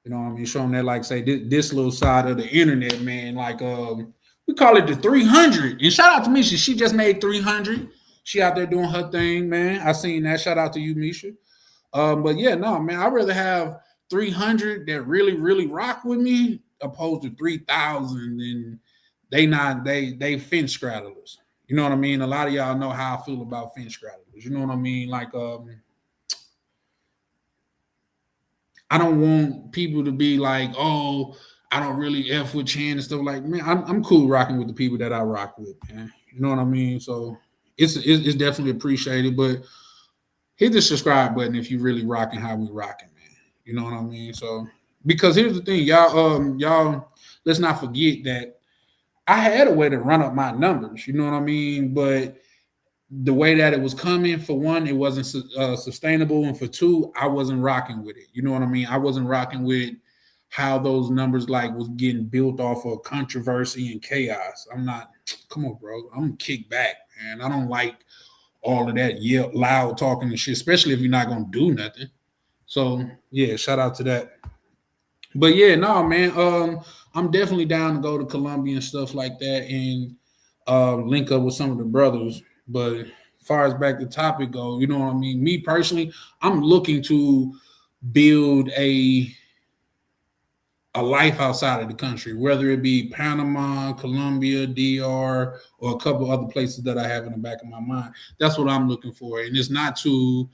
You know what I mean? Show them that, like, say, this little side of the internet, man. Like, we call it the 300. And shout out to Misha. She just made 300. She out there doing her thing, man. I seen that. Shout out to you, Misha. But yeah, no, man. I'd rather have 300 that really, really rock with me opposed to 3,000 and they fin straddlers. You know what I mean? A lot of y'all know how I feel about fin straddlers. You know what I mean? Like, I don't want people to be like, oh, I don't really F with Chan and stuff. Like, man, I'm cool rocking with the people that I rock with, man. You know what I mean? So it's definitely appreciated. But hit the subscribe button if you really rocking how we rocking, man. You know what I mean? So because here's the thing, y'all, let's not forget that I had a way to run up my numbers. You know what I mean? But the way that it was coming, for one, it wasn't sustainable, and for two, I wasn't rocking with it. You know what I mean? I wasn't rocking with how those numbers like was getting built off of controversy and chaos. I'm not. Come on, bro. I'm gonna kick back, man. I don't like all of that yell loud talking and shit, especially if you're not gonna do nothing. So yeah, shout out to that. But yeah, no, man. I'm definitely down to go to Colombia and stuff like that, and link up with some of the brothers. But as far as back to topic go, you know what I mean. Me personally, I'm looking to build a life outside of the country, whether it be Panama, Colombia, DR, or a couple other places that I have in the back of my mind. That's what I'm looking for, and it's not to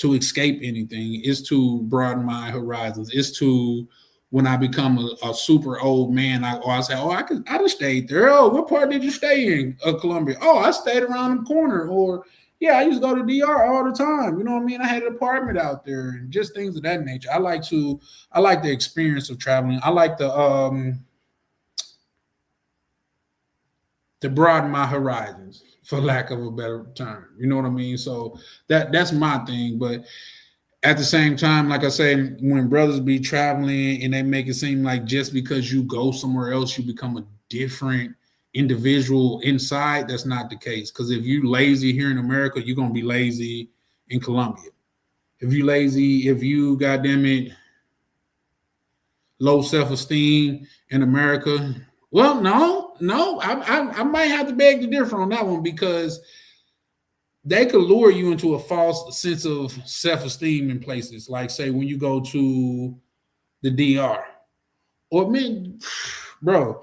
escape anything. It's to broaden my horizons. It's to when I become a super old man, I say, oh, I just stayed there. Oh, what part did you stay in, Colombia? Oh, I stayed around the corner. Or yeah, I used to go to DR all the time. You know what I mean? I had an apartment out there and just things of that nature. I like the experience of traveling. I like to broaden my horizons, for lack of a better term. You know what I mean? So that's my thing. But at the same time, like I say, when brothers be traveling and they make it seem like just because you go somewhere else, you become a different individual inside, that's not the case. Because if you lazy here in America, you're gonna be lazy in Colombia. If you lazy, if you goddamn it, low self-esteem in America, well, no, I might have to beg to differ on that one, because they could lure you into a false sense of self-esteem in places like, say, when you go to the DR. Or man, bro,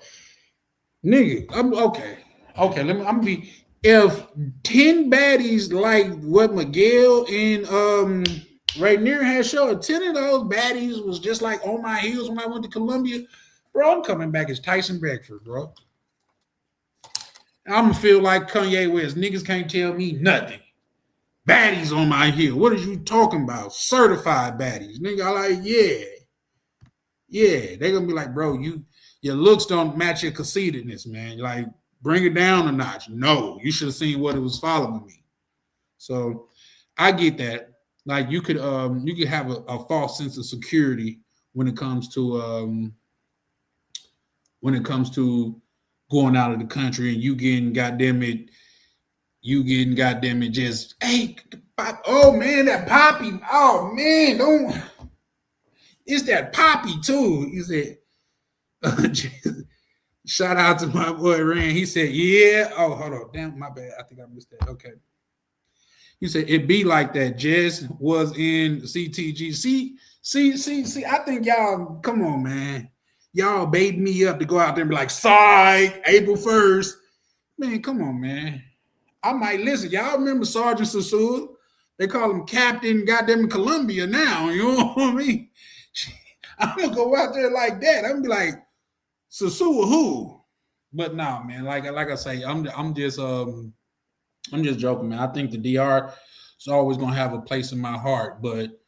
nigga, I'm okay. Okay, I'm gonna be, if 10 baddies like what Miguel and Rainier had showed, 10 of those baddies was just like on my heels when I went to Colombia, bro, I'm coming back as Tyson Beckford, bro. I'm gonna feel like Kanye West. Niggas can't tell me nothing. Baddies on my heel. What are you talking about? Certified baddies. Nigga, I like, yeah. Yeah. They're gonna be like, bro, your looks don't match your conceitedness, man. Like, bring it down a notch. No, you should have seen what it was following me. So I get that. Like, you could have a false sense of security when it comes to going out of the country, and you getting goddamn it just, hey, oh man, that Poppy, oh man, don't, it's that Poppy too. He said, shout out to my boy Rand. He said, yeah, oh, hold on, damn, my bad, I think I missed that. Okay. He said, it be like that. Jess was in CTG. See, I think y'all, come on, man. Y'all baited me up to go out there and be like, sorry, April 1st. Man, come on, man. I might listen. Y'all remember Sergeant Sasua? They call him Captain Goddamn Columbia now. You know what I mean? I'm gonna go out there like that. I'm gonna be like, Sasua who? But no, man. Like I say, I'm just joking, man. I think the DR is always gonna have a place in my heart, but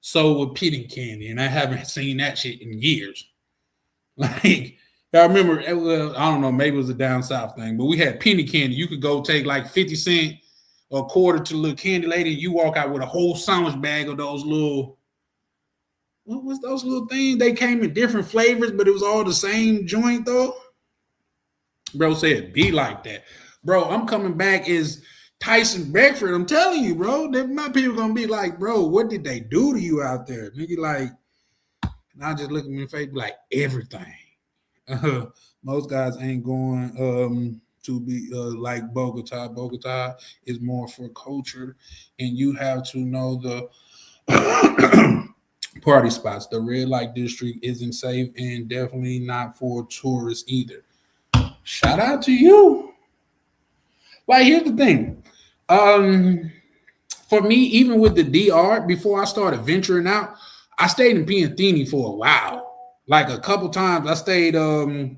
so with Pitting Candy, and I haven't seen that shit in years. Like, I remember, well, I don't know, maybe it was a down south thing, but we had penny candy. You could go take like 50 cents or a quarter to a little candy lady, and you walk out with a whole sandwich bag of those little, what was those little things? They came in different flavors, but it was all the same joint though. Bro said, be like that. Bro, I'm coming back as Tyson Beckford. I'm telling you, bro, that my people gonna be like, bro, what did they do to you out there? Nigga, like, and I just look at me in the face, be like, everything. Most guys ain't going to be like Bogota. Bogota is more for culture, and you have to know the party spots. The red light district isn't safe, and definitely not for tourists either. Shout out to you. Like, here's the thing. For me, even with the DR, before I started venturing out, I stayed in Piantini for a while. Like a couple times, I stayed out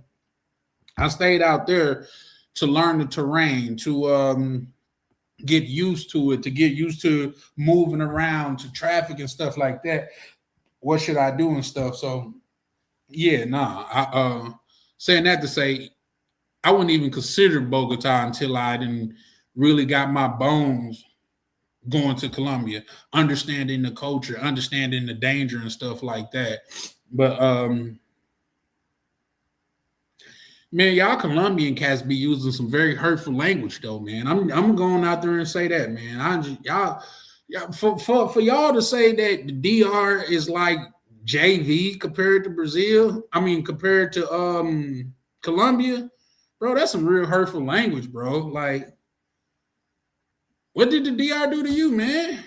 there to learn the terrain, to get used to it, to get used to moving around, to traffic and stuff like that. What should I do and stuff? So yeah, nah. Saying that to say, I wouldn't even consider Bogota until I didn't really got my bones going to Colombia, understanding the culture, understanding the danger and stuff like that. But man, y'all Colombian cats be using some very hurtful language though, man. I'm going out there and say that, man. Y'all for y'all to say that the DR is like JV compared to Brazil, I mean compared to Colombia, bro, that's some real hurtful language, bro. Like, what did the DR do to you, man?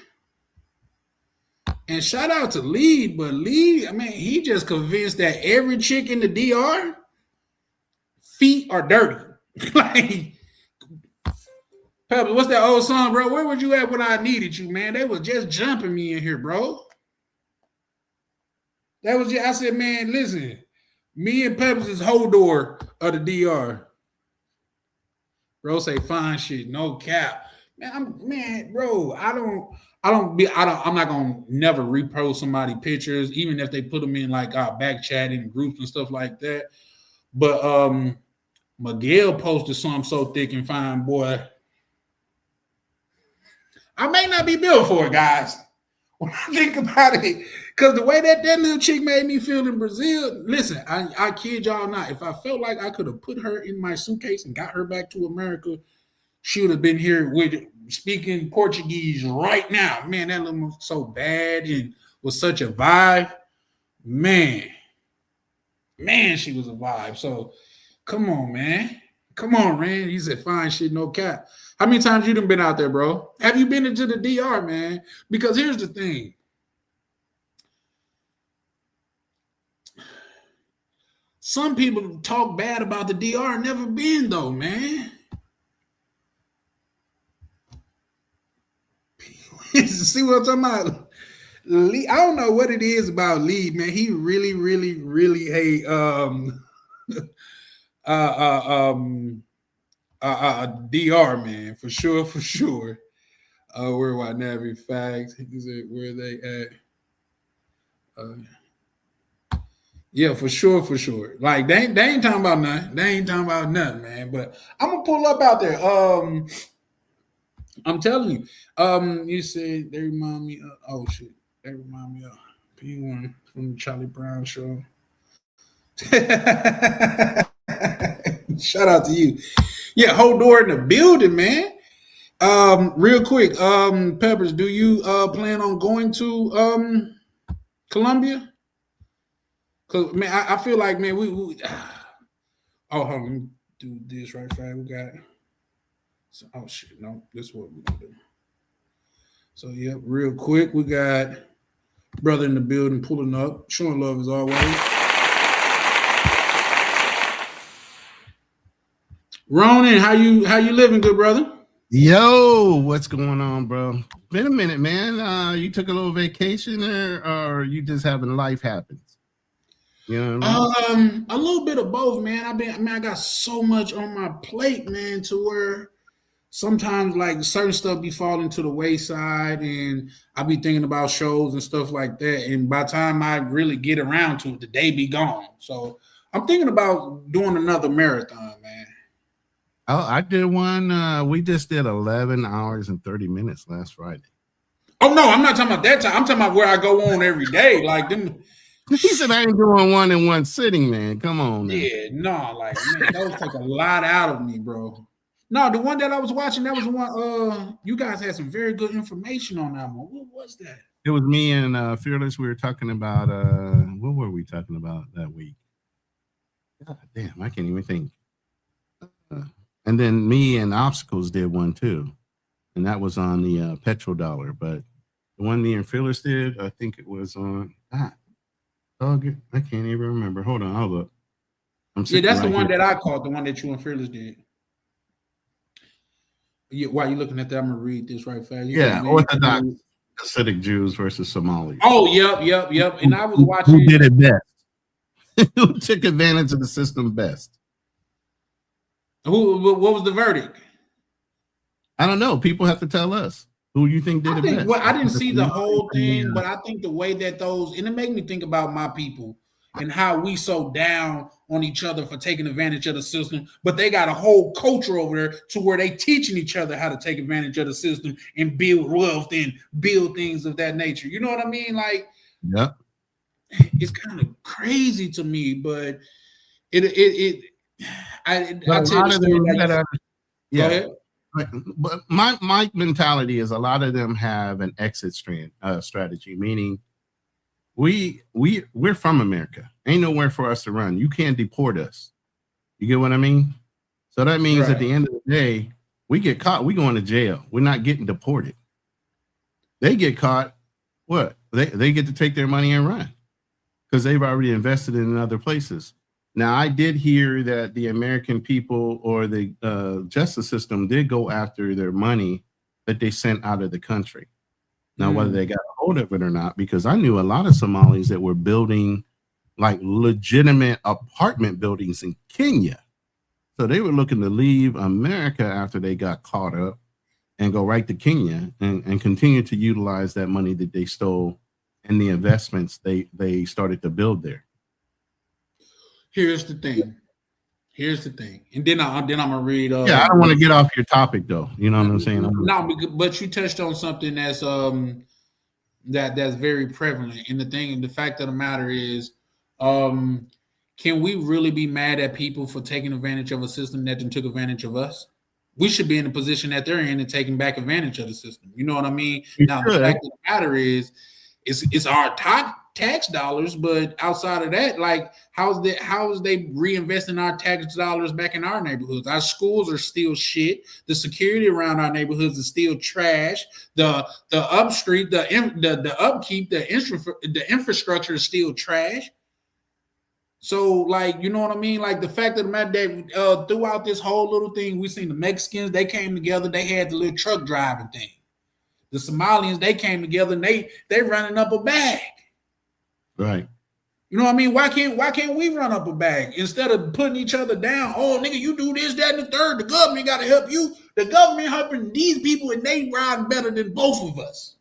And shout out to Lee, but Lee, I mean, he just convinced that every chick in the DR feet are dirty. Like, Pebble, what's that old song, bro? Where was you at when I needed you, man? They was just jumping me in here, bro. That was just, I said, man, listen, me and Pebbles is Hodor of the DR. Bro say fine shit, no cap. Man, bro, I'm not gonna never repost somebody pictures, even if they put them in like back chatting groups and stuff like that. But Miguel posted something so thick and fine, boy. I may not be built for it, guys. When I think about it, because the way that little chick made me feel in Brazil, listen, I kid y'all not. If I felt like I could have put her in my suitcase and got her back to America, she would have been here with speaking Portuguese right now. Man, that little was so bad and was such a vibe. Man, she was a vibe. So come on, man. Come on, man. He said, fine shit, no cap. How many times you done been out there, bro? Have you been into the DR, man? Because here's the thing. Some people talk bad about the DR, never been though, man. See what I'm talking about? Lee, I don't know what it is about Lee, man. He really, really, really hate DR, man, for sure. Where I Navy facts? Is it where they at? Yeah, for sure. Like they ain't talking about nothing. They ain't talking about nothing, man. But I'm gonna pull up out there. I'm telling you. You said they remind me of, oh shit. They remind me of P1 from the Charlie Brown show. Shout out to you. Yeah, Hodor in the building, man. Real quick, Peppers, do you plan on going to Colombia? Cause man, I feel like, man, we oh, hold on, let me do this right fast. We got oh shit, no, this is what we're gonna do. So yeah, real quick, we got brother in the building pulling up, showing love as always. Ronan, how you living, good brother? Yo, what's going on, bro? Been a minute, man. You took a little vacation there, or you just having life happens? You know what I mean? A little bit of both, man. I got so much on my plate, man, to where sometimes like certain stuff be falling to the wayside, and I be thinking about shows and stuff like that. And by the time I really get around to it, the day be gone. So I'm thinking about doing another marathon, man. Oh, I did one. We just did 11 hours and 30 minutes last Friday. Oh no, I'm not talking about that time. I'm talking about where I go on every day, like them. He said I ain't doing one in one sitting, man. Come on, man. Yeah, no, like man, those take a lot out of me, bro. No, the one that I was watching, that was the one. You guys had some very good information on that one. What was that? It was me and Fearless. We were talking about what were we talking about that week? God damn, I can't even think. And then me and Obstacles did one too, and that was on the petrodollar. But the one me and Fearless did, I think it was on. I can't even remember. Hold on, I'll look. Yeah, that's the one that I caught, the one that you and Fearless did. Yeah, while you're looking at that, I'm gonna read this right fast. Yeah, Orthodox Hasidic Jews versus Somalis. Oh, yep. And I was watching. Who did it best? Who took advantage of the system best? What was the verdict? I don't know. People have to tell us who you think did I it think, best. well, I didn't see the whole thing, but I think the way that those, and it made me think about my people and how we so down on each other for taking advantage of the system, but they got a whole culture over there to where they teaching each other how to take advantage of the system and build wealth and build things of that nature. You know what I mean? Like, yeah. it's kind of crazy to me, but I But I a tell you lot the of them, story you like, gotta, go yeah. ahead. But my mentality is a lot of them have an exit strategy, meaning we're from America. Ain't nowhere for us to run. You can't deport us. You get what I mean? So that means at Right. the end of the day, we get caught, we going to jail. We're not getting deported. They get caught, what? They get to take their money and run because they've already invested in other places. Now, I did hear that the American people or the justice system did go after their money that they sent out of the country. Now, whether they got a hold of it or not, because I knew a lot of Somalis that were building like legitimate apartment buildings in Kenya. So they were looking to leave America after they got caught up and go right to Kenya and continue to utilize that money that they stole and the investments they started to build there. Here's the thing. And then I'm gonna read. Yeah, I don't want to get off your topic though. You know what I'm saying? No, but you touched on something that's that's very prevalent. And the fact of the matter is, can we really be mad at people for taking advantage of a system that then took advantage of us? We should be in the position that they're in and taking back advantage of the system. You know what I mean? Now, the fact of the matter is, it's our tax dollars, but outside of that, like how is they reinvesting our tax dollars back in our neighborhoods? Our schools are still shit. The security around our neighborhoods is still trash. The upstreet, the upkeep, the infrastructure is still trash. So, like, you know what I mean? Like, the fact of the matter that throughout this whole little thing, we seen the Mexicans, they came together, they had the little truck driving thing. The Somalians, they came together and they running up a bag. Right. You know what I mean? Why can't we run up a bag instead of putting each other down? Oh, nigga, you do this, that, and the third. The government got to help you. The government helping these people, and they ride better than both of us.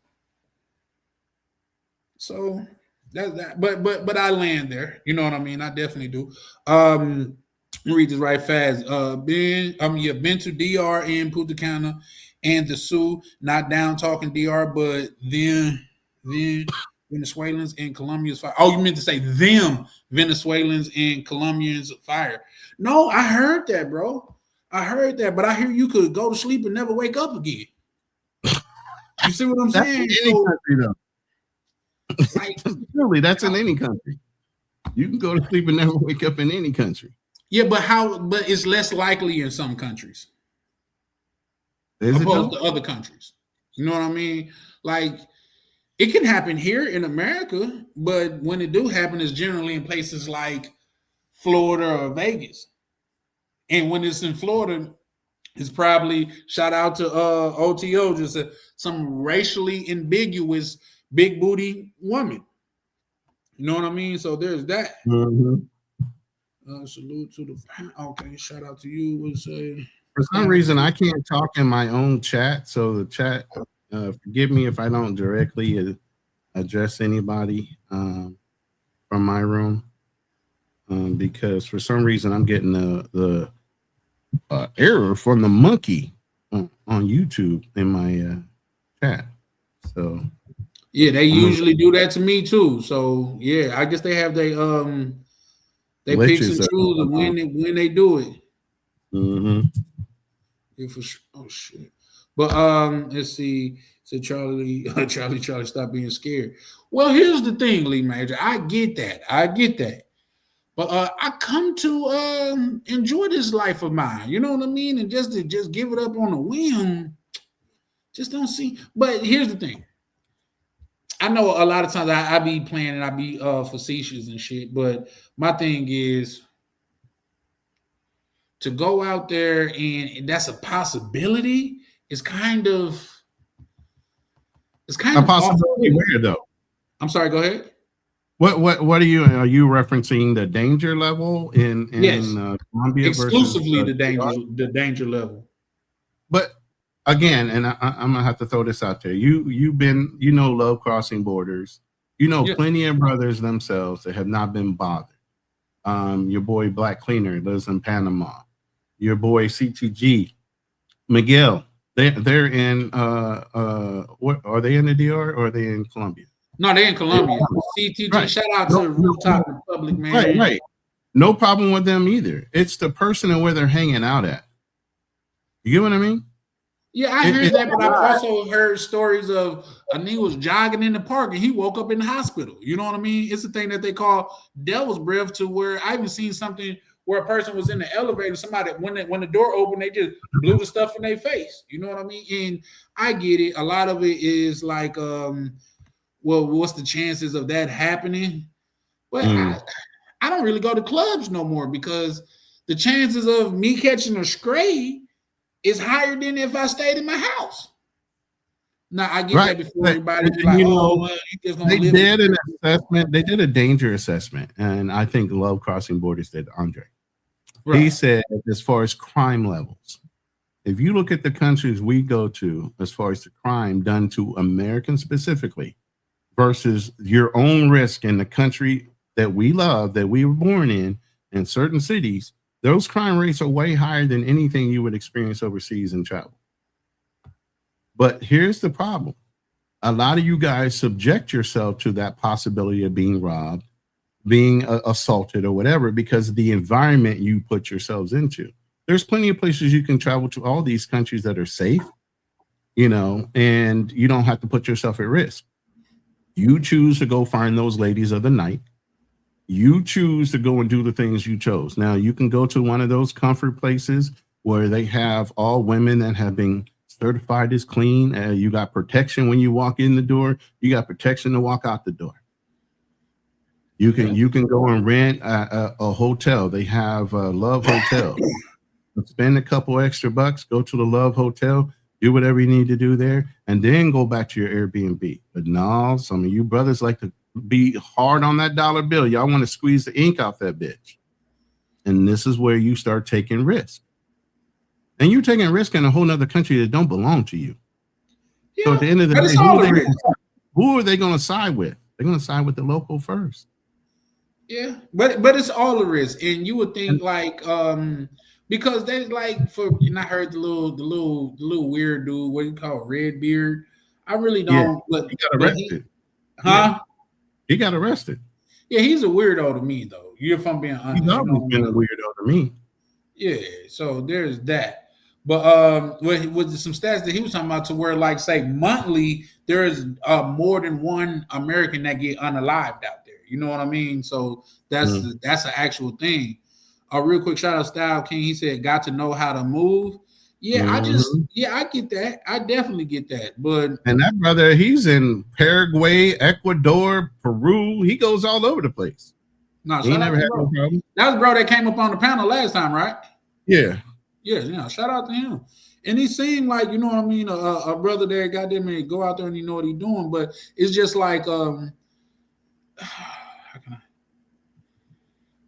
So that's that. But I land there. You know what I mean? I definitely do. Let me read this right fast. Been to DR in Punta Cana and the Sioux. Not down talking DR, but then Venezuelans and Colombians fire. Oh, you meant to say them Venezuelans and Colombians fire. No, I heard that, bro. I heard that, but I hear you could go to sleep and never wake up again. You see what I'm saying? That's in any country, though. Like, really, that's in any country. You can go to sleep and never wake up in any country. Yeah, but it's less likely in some countries opposed to other countries. You know what I mean? Like, it can happen here in America, but when it do happen, it's generally in places like Florida or Vegas. And when it's in Florida, it's probably, shout out to OTO, just some racially ambiguous big booty woman. You know what I mean? So there's that. Mm-hmm. Salute to the okay. Shout out to you. We'll say. For some reason, I can't talk in my own chat, so the chat. Forgive me if I don't directly address anybody from my room, because for some reason I'm getting the error from the monkey on YouTube in my chat. So yeah, they usually do that to me too. So yeah, I guess they have they picks and choose when they do it. Mm-hmm. Yeah, for sure. Oh shit. But let's see. So Charlie, stop being scared. Well, here's the thing, Lee Major. I get that. But I come to enjoy this life of mine. You know what I mean? And just to give it up on a whim, just don't see. But here's the thing. I know a lot of times I be playing and I be facetious and shit. But my thing is to go out there and that's a possibility. It's kind of a possibility where though. I'm sorry. Go ahead. What are you referencing the danger level in yes. Colombia? Exclusively versus, the danger level. But again, and I'm gonna have to throw this out there. You've been, Love Crossing Borders. Yeah. Plenty of brothers themselves that have not been bothered. Your boy Black Cleaner lives in Panama. Your boy CTG, Miguel. They're in what are they in the DR or are they in Colombia? No, they're in Colombia. CTG, right. shout out to Rooftop Republic, man. Right. No problem with them either. It's the person and where they're hanging out at. You get what I mean? Yeah, I heard that, but I've also heard stories of a nigga was jogging in the park and he woke up in the hospital. You know what I mean? It's a thing that they call devil's breath, to where I even seen something where a person was in the elevator, somebody, when the door opened, they just blew the stuff in their face. You know what I mean? And I get it. A lot of it is like, well, what's the chances of that happening? But I don't really go to clubs no more, because the chances of me catching a stray is higher than if I stayed in my house. Now, I get that before everybody be like, well, you just gonna live. Did an assessment. They did a danger assessment, and I think Love Crossing Borders did, Andre. Right. He said, as far as crime levels, if you look at the countries we go to, as far as the crime done to Americans specifically, versus your own risk in the country that we love, that we were born in certain cities, those crime rates are way higher than anything you would experience overseas in travel. But here's the problem. A lot of you guys subject yourself to that possibility of being robbed, being assaulted or whatever, because of the environment you put yourselves into. There's plenty of places you can travel to, all these countries that are safe, and you don't have to put yourself at risk. You choose to go find those ladies of the night. You choose to go and do the things you chose. Now, you can go to one of those comfort places where they have all women that have been certified as clean. You got protection when you walk in the door. You got protection to walk out the door. You can go and rent a hotel. They have a Love Hotel. Spend a couple extra bucks, go to the Love Hotel, do whatever you need to do there, and then go back to your Airbnb. But no, some of you brothers like to be hard on that dollar bill. Y'all want to squeeze the ink off that bitch. And this is where you start taking risk. And you're taking risk in a whole nother country that don't belong to you. Yeah, so at the end of the day, who are they going to side with? They're going to side with the local first. Yeah, but it's all a risk. And you would think because they like, I heard the little weird dude, what do you call it, Redbeard. I really don't. Yeah, he got arrested. He got arrested. Yeah, he's a weirdo to me, though. If I'm being honest, he's always been a weirdo to me. Yeah, so there's that. But with some stats that he was talking about, to where, like, say monthly, there is more than one American that get unalived out there. You know what I mean? So that's an actual thing. A real quick shout out Style King. He said, "Got to know how to move." Yeah, I get that. I definitely get that. And that brother, he's in Paraguay, Ecuador, Peru. He goes all over the place. No, he never had no problem. That was bro that came up on the panel last time, right? Yeah. Yeah. Shout out to him. And he seemed like, you know what I mean, a brother there, goddamn it, go out there and you know what he's doing. But it's just like, how can I?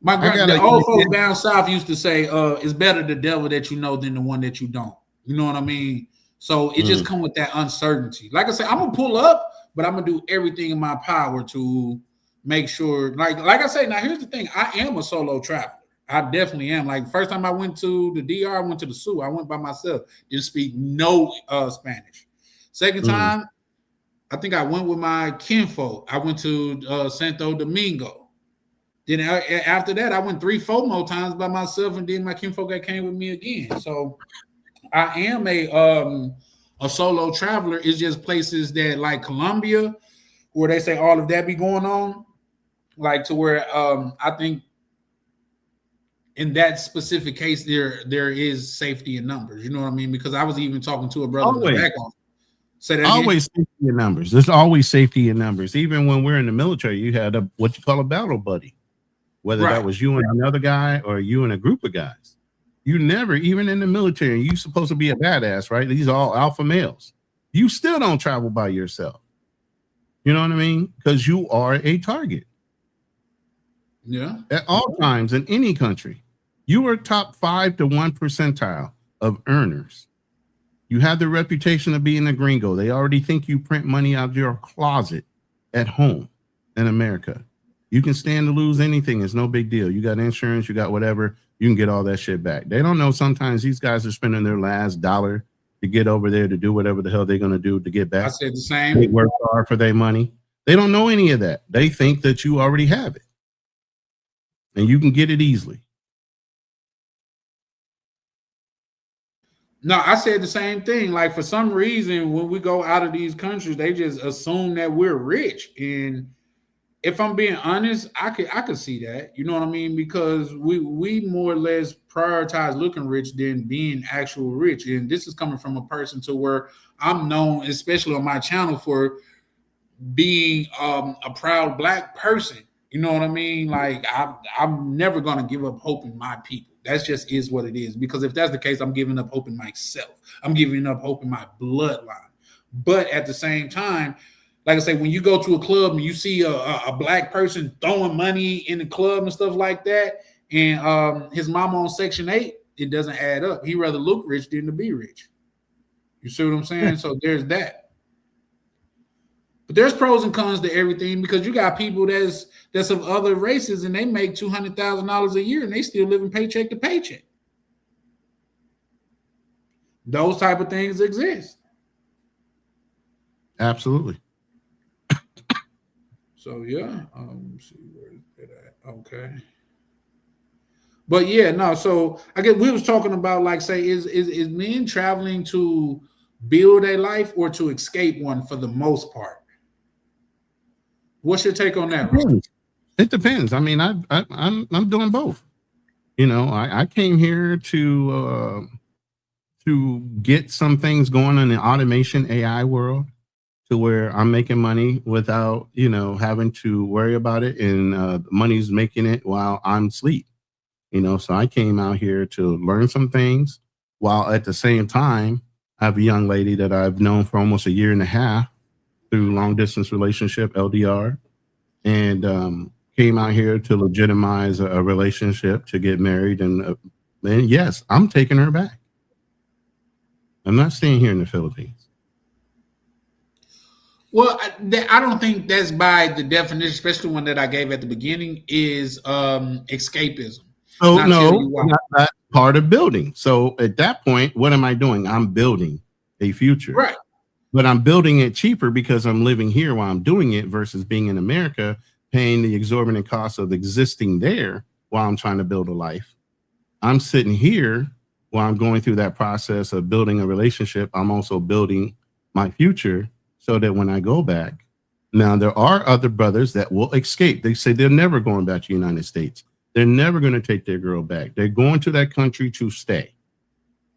The old folks down south used to say, it's better the devil that you know than the one that you don't. You know what I mean? So it just comes with that uncertainty. Like I said, I'm going to pull up, but I'm going to do everything in my power to make sure, like I say, now here's the thing. I am a solo traveler. I definitely am. Like, first time I went to the DR, I went to the SU. I went by myself. Didn't speak no Spanish. Second time, I think I went with my kinfolk. I went to Santo Domingo. Then after that, I went 3-4 more times by myself, and then my kinfolk that came with me again. So I am a solo traveler. It's just places that, like Colombia, where they say all of that be going on, like to where I think in that specific case there is safety in numbers. You know what I mean? Because I was even talking to a brother back on. Say that always again. Safety in numbers. There's always safety in numbers. Even when we're in the military, you had what you call a battle buddy, whether that was you and another guy or you and a group of guys. You never, even in the military, you're supposed to be a badass, right? These are all alpha males. You still don't travel by yourself. You know what I mean? Because you are a target. Yeah. At all times in any country, you are top 5 to 1 percentile of earners. You have the reputation of being a gringo. They already think you print money out of your closet at home in America. You can stand to lose anything. It's no big deal. You got insurance, you got whatever, you can get all that shit back. They don't know sometimes these guys are spending their last dollar to get over there to do whatever the hell they're going to do to get back. I said the They same. work hard for their money. They don't know any of that. They think that you already have it and you can get it easily. No, I said the same thing. Like, for some reason, when we go out of these countries, they just assume that we're rich. And if I'm being honest, I could see that. You know what I mean? Because we more or less prioritize looking rich than being actual rich. And this is coming from a person to where I'm known, especially on my channel, for being a proud Black person. You know what I mean? Like, I'm never gonna give up hope in my people. That's just is what it is. Because if that's the case, I'm giving up hope in myself. I'm giving up hope in my bloodline. But at the same time, like I say, when you go to a club and you see a Black person throwing money in the club and stuff like that, and his mama on Section 8, it doesn't add up. He'd rather look rich than to be rich. You see what I'm saying? So there's that. But there's pros and cons to everything, because you got people that's of other races and they make $200,000 a year and they still living paycheck to paycheck. Those type of things exist. Absolutely. So yeah, let's see where is it at. Okay. But yeah, no. So I guess we was talking about, like, say, is men traveling to build a life or to escape one for the most part? What's your take on that, Ron? It depends. I mean, I'm doing both. You know, I came here to get some things going in the automation AI world, to where I'm making money without, you know, having to worry about it, and money's making it while I'm asleep. You know, so I came out here to learn some things, while at the same time I have a young lady that I've known for almost a year and a half through long distance relationship, LDR, and came out here to legitimize a relationship, to get married, and yes, I'm taking her back. I'm not staying here in the Philippines. Well, I don't think that's by the definition, especially one that I gave at the beginning, is escapism. So Not no, tell you why. that's part of building. So at that point, what am I doing? I'm building a future. Right. But I'm building it cheaper because I'm living here while I'm doing it, versus being in America, paying the exorbitant cost of existing there while I'm trying to build a life. I'm sitting here while I'm going through that process of building a relationship. I'm also building my future, so that when I go back, now there are other brothers that will escape. They say they're never going back to the United States. They're never going to take their girl back. They're going to that country to stay.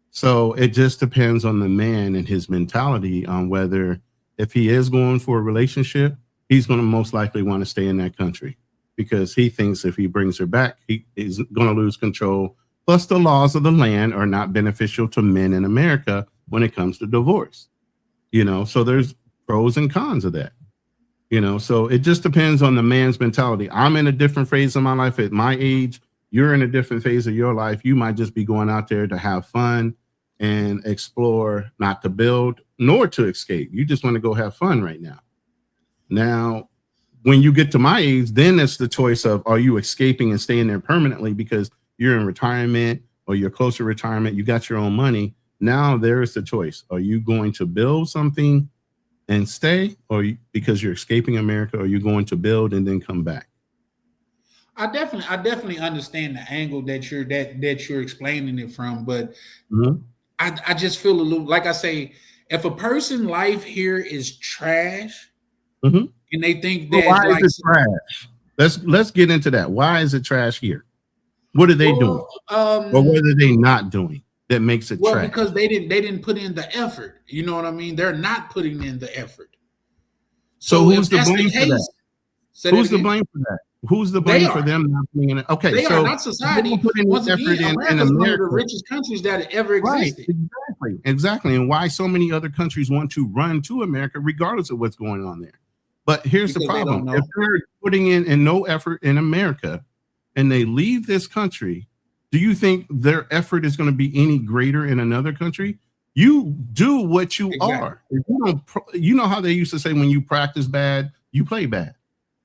So it just depends on the man and his mentality on whether, if he is going for a relationship, he's going to most likely want to stay in that country, because he thinks if he brings her back, he is going to lose control. Plus, the laws of the land are not beneficial to men in America when it comes to divorce. You know, so there's pros and cons of that. You know, so it just depends on the man's mentality. I'm in a different phase of my life at my age. You're in a different phase of your life. You might just be going out there to have fun and explore, not to build nor to escape. You just want to go have fun right now. Now, when you get to my age, then it's the choice of, are you escaping and staying there permanently because you're in retirement or you're close to retirement, you got your own money. Now there is the choice. Are you going to build something and stay, or because you're escaping America, are you going to build and then come back? I definitely understand the angle that you're explaining it from, but I just feel a little, like I say, if a person life here is trash, and they think that, why like, is it trash? Let's get into that. Why is it trash here? What are they doing, or what are they not doing that makes it trash? Because they didn't put in the effort. You know what I mean? They're not putting in the effort. So who's to blame for that? Who's to blame for that? Who's the blame for them not putting in it? Okay, they so are not society. Once again, America is one of the richest countries that ever existed. Right, exactly. And why so many other countries want to run to America, regardless of what's going on there. But here's the problem: if they're putting in no effort in America, and they leave this country, do you think their effort is going to be any greater in another country? You do what you Exactly. are. If you don't, you know how they used to say when you practice bad, you play bad.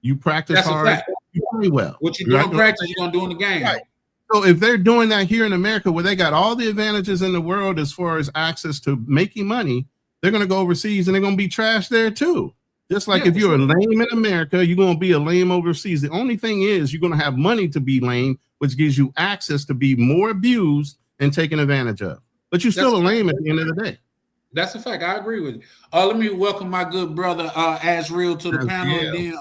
You practice That's a hard, fact. you play well. What you do Right? in practice, you're gonna do in the game. Right. So if they're doing that here in America, where they got all the advantages in the world as far as access to making money, they're going to go overseas and they're going to be trash there too. Just like if you're a lame in America, you're going to be a lame overseas. The only thing is you're going to have money to be lame, which gives you access to be more abused and taken advantage of. But you're still a lame at the end of the day. That's a fact. I agree with you. Let me welcome my good brother Azriel to the panel. And then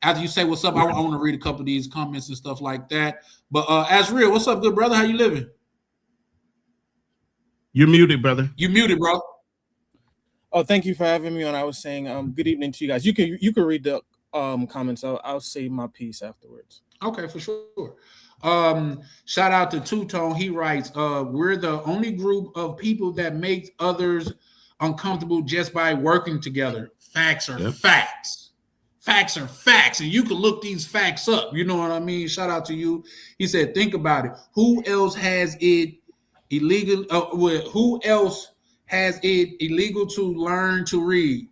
after you say what's up, I want to read a couple of these comments and stuff like that. But Azriel, what's up, good brother? How you living? You're muted, brother. You muted, bro. Oh, thank you for having me on. I was saying good evening to you guys. You can read the comments. I'll say my piece afterwards. Okay, for sure. Shout out to Two Tone. He writes, we're the only group of people that make others uncomfortable just by working together. Facts are facts. Facts are facts, and you can look these facts up. You know what I mean? Shout out to you. He said, think about it. Who else has it illegal? Who else has it illegal to learn to read?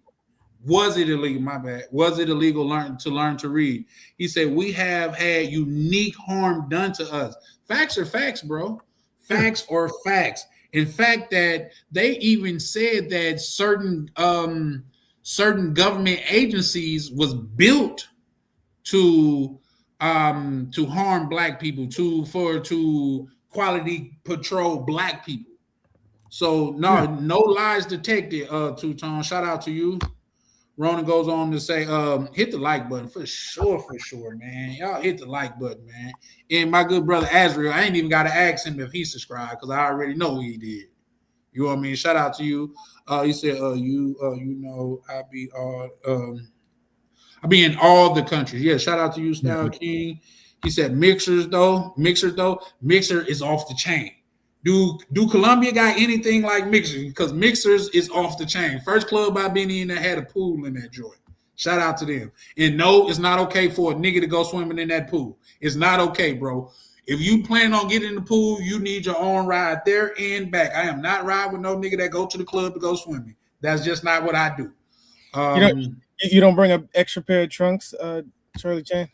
Was it illegal? My bad. Was it illegal to learn to read? He said, we have had unique harm done to us. Facts are facts, bro. Facts are facts. In fact, that they even said that certain government agencies was built to harm black people, to quality patrol black people. So no lies detected. Two Tone. Shout out to you. Ronan goes on to say, hit the like button for sure, man. Y'all hit the like button, man. And my good brother Azriel, I ain't even got to ask him if he subscribed because I already know he did. You know what I mean? Shout out to you. He said, you know, I be in all the countries. Yeah, shout out to you, Style King. He said, Mixer is off the chain. Do Colombia got anything like Mixers? Because Mixers is off the chain. First club I've been in that had a pool in that joint. Shout out to them. And no, it's not okay for a nigga to go swimming in that pool. It's not okay, bro. If you plan on getting in the pool, you need your own ride there and back. I am not riding with no nigga that go to the club to go swimming. That's just not what I do. You don't bring an extra pair of trunks, Charlie Chan?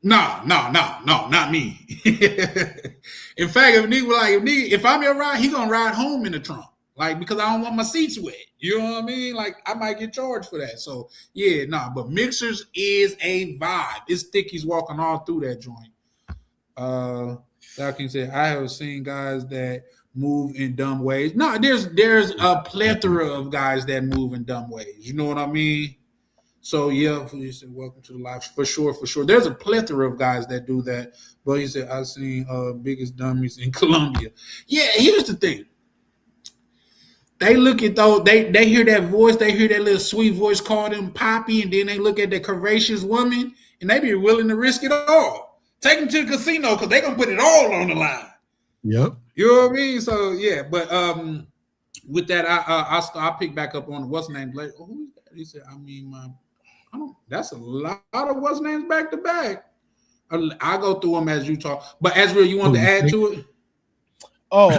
No, not me. In fact, if I'm your ride, he gonna ride home in the trunk, like because I don't want my seats wet. You know what I mean? Like I might get charged for that. So yeah, but Mixers is a vibe. It's thickies walking all through that joint. King said, I have seen guys that move in dumb ways. No, there's a plethora of guys that move in dumb ways. You know what I mean? So yeah, he said, welcome to the live. For sure. There's a plethora of guys that do that. But he said, I've seen biggest dummies in Colombia. Yeah, here's the thing. They look at those, they hear that voice, they hear that little sweet voice call them Poppy, and then they look at the curvaceous woman, and they be willing to risk it all. Take them to the casino because they're gonna put it all on the line. Yep. You know what I mean? So yeah, but with that, I'll pick back up on what's name. Like, who is that? He said, that's a lot of what's names back to back. I'll go through them as you talk. But Azriel, you want to add to it? I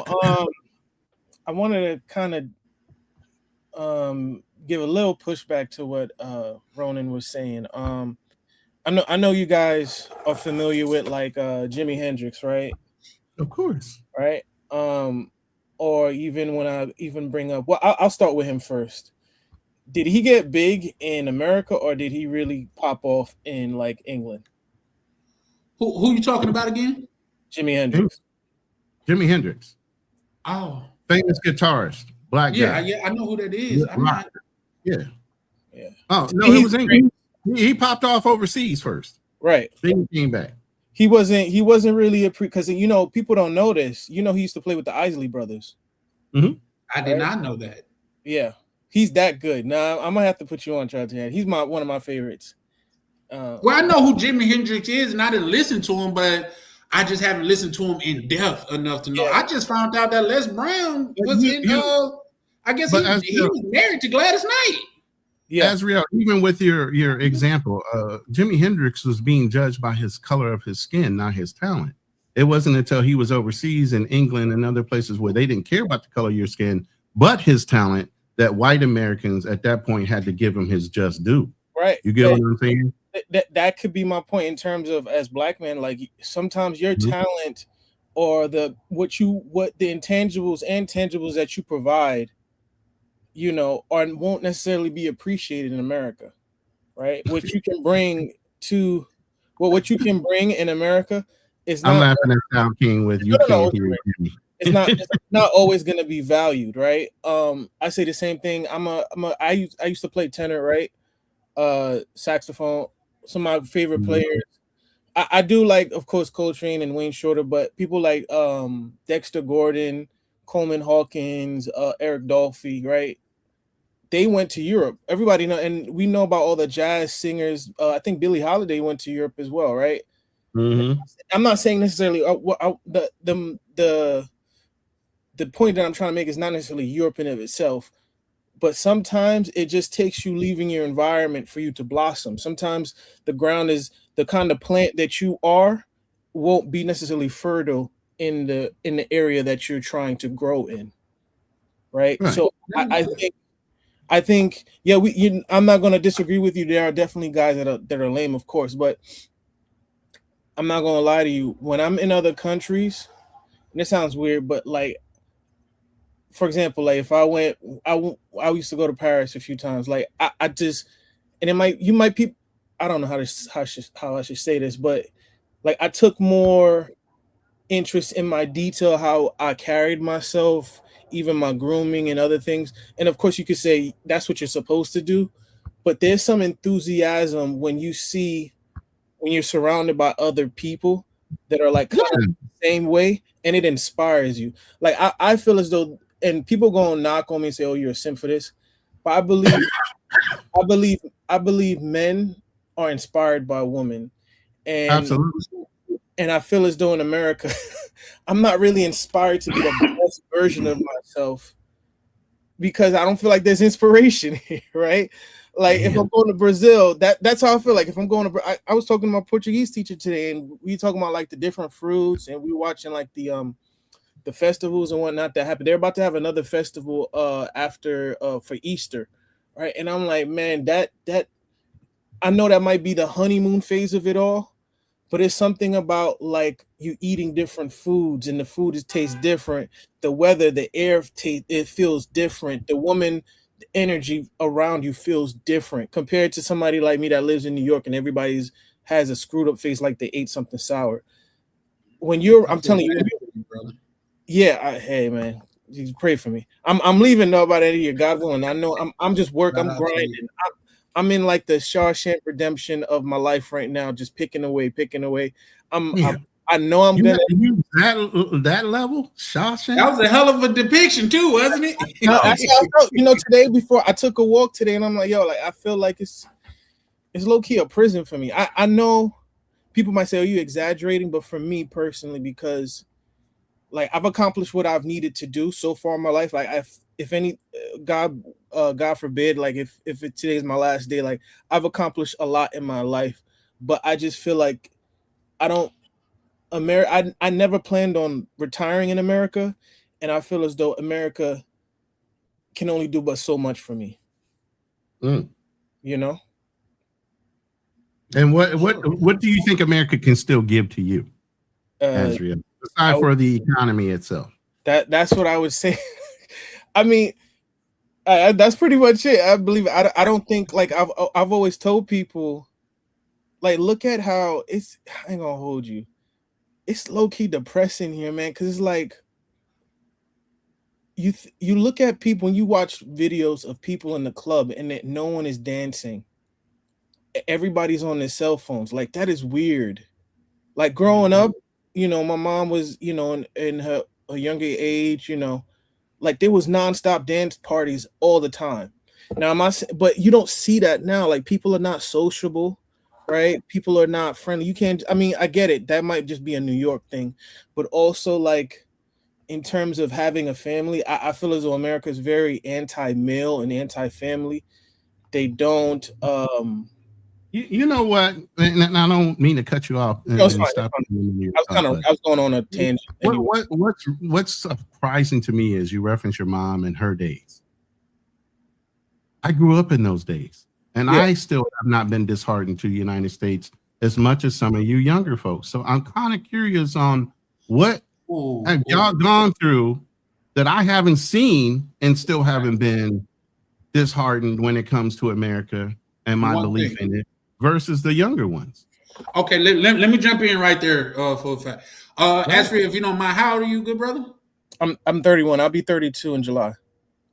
wanted to kind of give a little pushback to what Ronan was saying. I know you guys are familiar with like Jimi Hendrix, right? Of course. Right. Or even when I bring up, well, I'll start with him first. Did he get big in America, or did he really pop off in like England? Who you talking about again? Jimi Hendrix. Jimi Hendrix. Oh, famous guitarist, black guy. Yeah, I know who that is. Yeah. Oh no, it was England. He popped off overseas first, right? Then he came back. He wasn't really because people don't know this. He used to play with the Isley Brothers. Mm-hmm. I did not know that. Yeah. He's that good. Now I'm gonna have to put you on, Charlie. He's one of my favorites. Well, I know who Jimi Hendrix is, and I didn't listen to him, but I just haven't listened to him in depth enough to know. Yeah. I just found out that Les Brown was I guess he was married to Gladys Knight. Yeah, Azriel, even with your example, Jimi Hendrix was being judged by his color of his skin, not his talent. It wasn't until he was overseas in England and other places where they didn't care about the color of your skin, but his talent that white Americans at that point had to give him his just due. Right. You get what I'm saying? That could be my point in terms of, as black men, like sometimes your Mhm. talent or the intangibles and tangibles that you provide, won't necessarily be appreciated in America, right? What you can bring to what you can bring in America is I'm not laughing at Sound King with you can't hear me. it's not always going to be valued, right? I say the same thing. I used to play tenor, right? Saxophone. Some of my favorite players. I do like, of course, Coltrane and Wayne Shorter, but people like Dexter Gordon, Coleman Hawkins, Eric Dolphy, right? They went to Europe. Everybody know, and we know about all the jazz singers. I think Billie Holiday went to Europe as well, right? Mm-hmm. I'm not saying necessarily the point that I'm trying to make is not necessarily Europe in of itself, but sometimes it just takes you leaving your environment for you to blossom. Sometimes the ground is the kind of plant that you are won't be necessarily fertile in the area that you're trying to grow in, right? So I think yeah, I'm not going to disagree with you. There are definitely guys that are lame, of course, but I'm not going to lie to you. When I'm in other countries, and it sounds weird, but like, for example, like if I used to go to Paris a few times. Like I just, and you might people, I don't know how I should say this, but like I took more interest in my detail, how I carried myself, even my grooming and other things. And of course, you could say that's what you're supposed to do, but there's some enthusiasm when you're surrounded by other people that are like kind of the same way, and it inspires you. Like I feel as though, and people gonna knock on me and say, "Oh, you're a simp for this," but I believe men are inspired by women, and Absolutely. and I feel as though in America, I'm not really inspired to be the best version of myself because I don't feel like there's inspiration here, right? Like if I'm going to Brazil, that's how I feel. Like if I'm going to, I was talking to my Portuguese teacher today, and we talking about like the different fruits, and we watching like the festivals and whatnot that happen. They're about to have another festival after for Easter, right? And I'm like, man, that I know that might be the honeymoon phase of it all, but it's something about like you eating different foods and the food tastes different. The weather, the air, it feels different. The woman, the energy around you feels different compared to somebody like me that lives in New York and everybody's has a screwed up face like they ate something sour. I'm telling you, brother. yeah. Hey man, you pray for me. I'm leaving though by the end of the year, God willing. I know I'm just work. I'm Shout out to grinding. you. I'm in like the Shawshank Redemption of my life right now, just picking away, picking away. Yeah. I know I'm gonna. That level, Shawshank. That was a hell of a depiction too, wasn't it? That's how I felt. Today before I took a walk today, and I'm like, yo, like I feel like it's low key a prison for me. I know people might say, "Oh, you exaggerating," but for me personally, because like I've accomplished what I've needed to do so far in my life. Like if any God forbid, like if today's my last day, like I've accomplished a lot in my life, but I just feel like I don't I never planned on retiring in America, and I feel as though America can only do but so much for me. Mm. You know? And what do you think America can still give to you, Azriel, aside for the economy itself? That's what I would say. I mean, that's pretty much it. I believe I don't think like I've always told people, like, look at how it's. I ain't gonna hold you. It's low key depressing here, man. Because it's like you look at people when you watch videos of people in the club and that no one is dancing. Everybody's on their cell phones. Like that is weird. Like growing up, my mom was, in her younger age, like there was nonstop dance parties all the time. Now but you don't see that now. Like people are not sociable, right? People are not friendly. You can't. I mean, I get it. That might just be a New York thing, but also like in terms of having a family, I feel as though America is very anti-male and anti-family. They don't. You know what? And I don't mean to cut you off and, No, it's and fine. stop It's fine. you. I was going on a tangent. Anyway. What's surprising to me is you reference your mom and her days. I grew up in those days, and Yeah. I still have not been disheartened to the United States as much as some of you younger folks. So I'm kind of curious on what have y'all gone through that I haven't seen and still haven't been disheartened when it comes to America and my belief in it versus the younger ones. Okay, let me jump in right there for a fact. Ashley, if you don't mind, how old are you, good brother? I'm 31. I'll be 32 in July.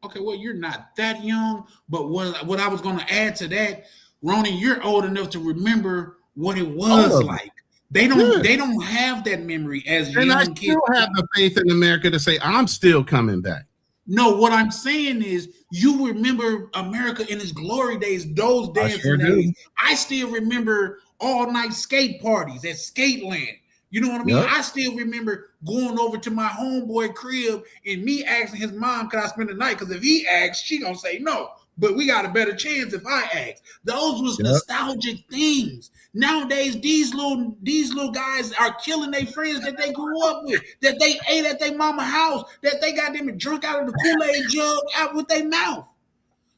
Okay, well, you're not that young, but what I was going to add to that, Ronnie, you're old enough to remember what it was like. They don't have that memory as and young I kids. still have the faith in America to say I'm still coming back. No, what I'm saying is you remember America in its glory days, those dancing days. I still remember all night skate parties at Skateland. You know what I mean? Yep. I still remember going over to my homeboy crib and me asking his mom, "Could I spend the night?" Because if he asks, she gonna say no. But we got a better chance if I ask. Those was nostalgic things. Nowadays, these little guys are killing their friends that they grew up with, that they ate at their mama house, that they got them drunk out of the Kool-Aid jug out with their mouth.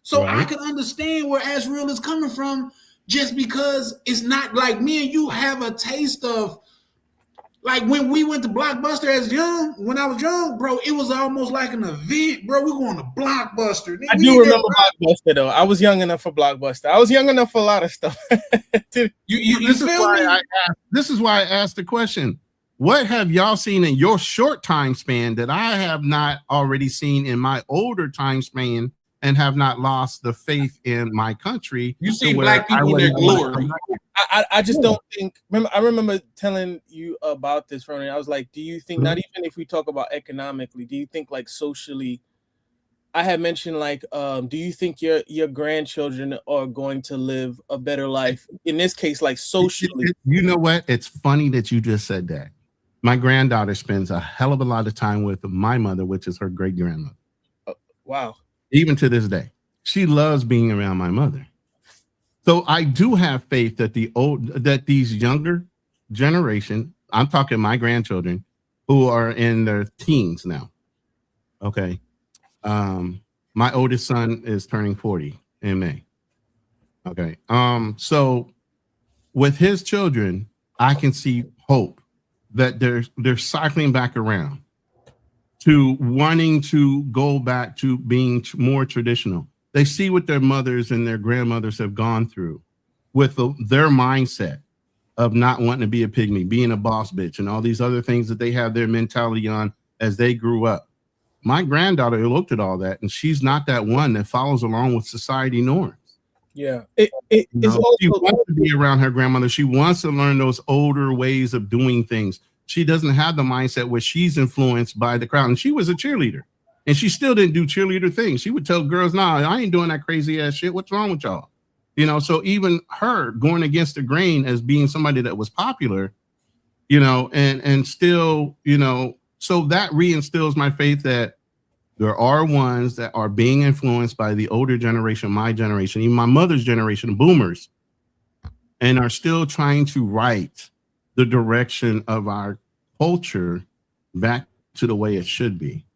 So I can understand where Asriel is coming from, just because it's not like me and you have a taste of. Like when we went to Blockbuster when I was young, bro, it was almost like an event, bro. We're going to Blockbuster. I do remember Blockbuster though. I was young enough for Blockbuster. I was young enough for a lot of stuff. This is why I asked the question. What have y'all seen in your short time span that I have not already seen in my older time span and have not lost the faith in my country? You see black people in their glory. I just don't think. I remember telling you about this, Ronan. I was like, do you think, not even if we talk about economically, do you think like socially? I had mentioned like, do you think your grandchildren are going to live a better life? In this case, like socially. You know what? It's funny that you just said that. My granddaughter spends a hell of a lot of time with my mother, which is her great grandmother. Wow. Even to this day, she loves being around my mother. So I do have faith that these younger generation, I'm talking my grandchildren who are in their teens now. Okay. My oldest son is turning 40 in May. Okay. So with his children, I can see hope that they're cycling back around to wanting to go back to being more traditional. They see what their mothers and their grandmothers have gone through with their mindset of not wanting to be a pygmy, being a boss bitch, and all these other things that they have their mentality on as they grew up. My granddaughter looked at all that, and she's not that one that follows along with society norms. Yeah, she wants to be around her grandmother. She wants to learn those older ways of doing things. She doesn't have the mindset where she's influenced by the crowd. And she was a cheerleader, and she still didn't do cheerleader things. She would tell girls, "Nah, I ain't doing that crazy ass shit. What's wrong with y'all?" So even her going against the grain as being somebody that was popular, and still, so that reinstills my faith that there are ones that are being influenced by the older generation, my generation, even my mother's generation, boomers, and are still trying to right the direction of our culture back to the way it should be.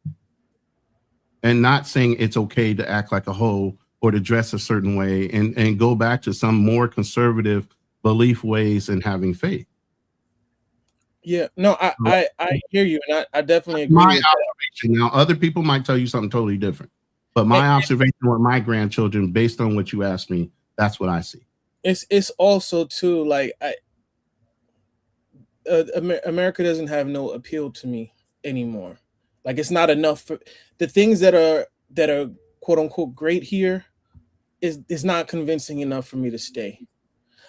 And not saying it's okay to act like a hoe or to dress a certain way and go back to some more conservative belief ways and having faith. Yeah, no, I hear you, and I definitely agree. My observation. Now, other people might tell you something totally different, but my observation with my grandchildren, based on what you asked me, that's what I see. It's also too like America doesn't have no appeal to me anymore. Like it's not enough for the things that are quote unquote great here is not convincing enough for me to stay.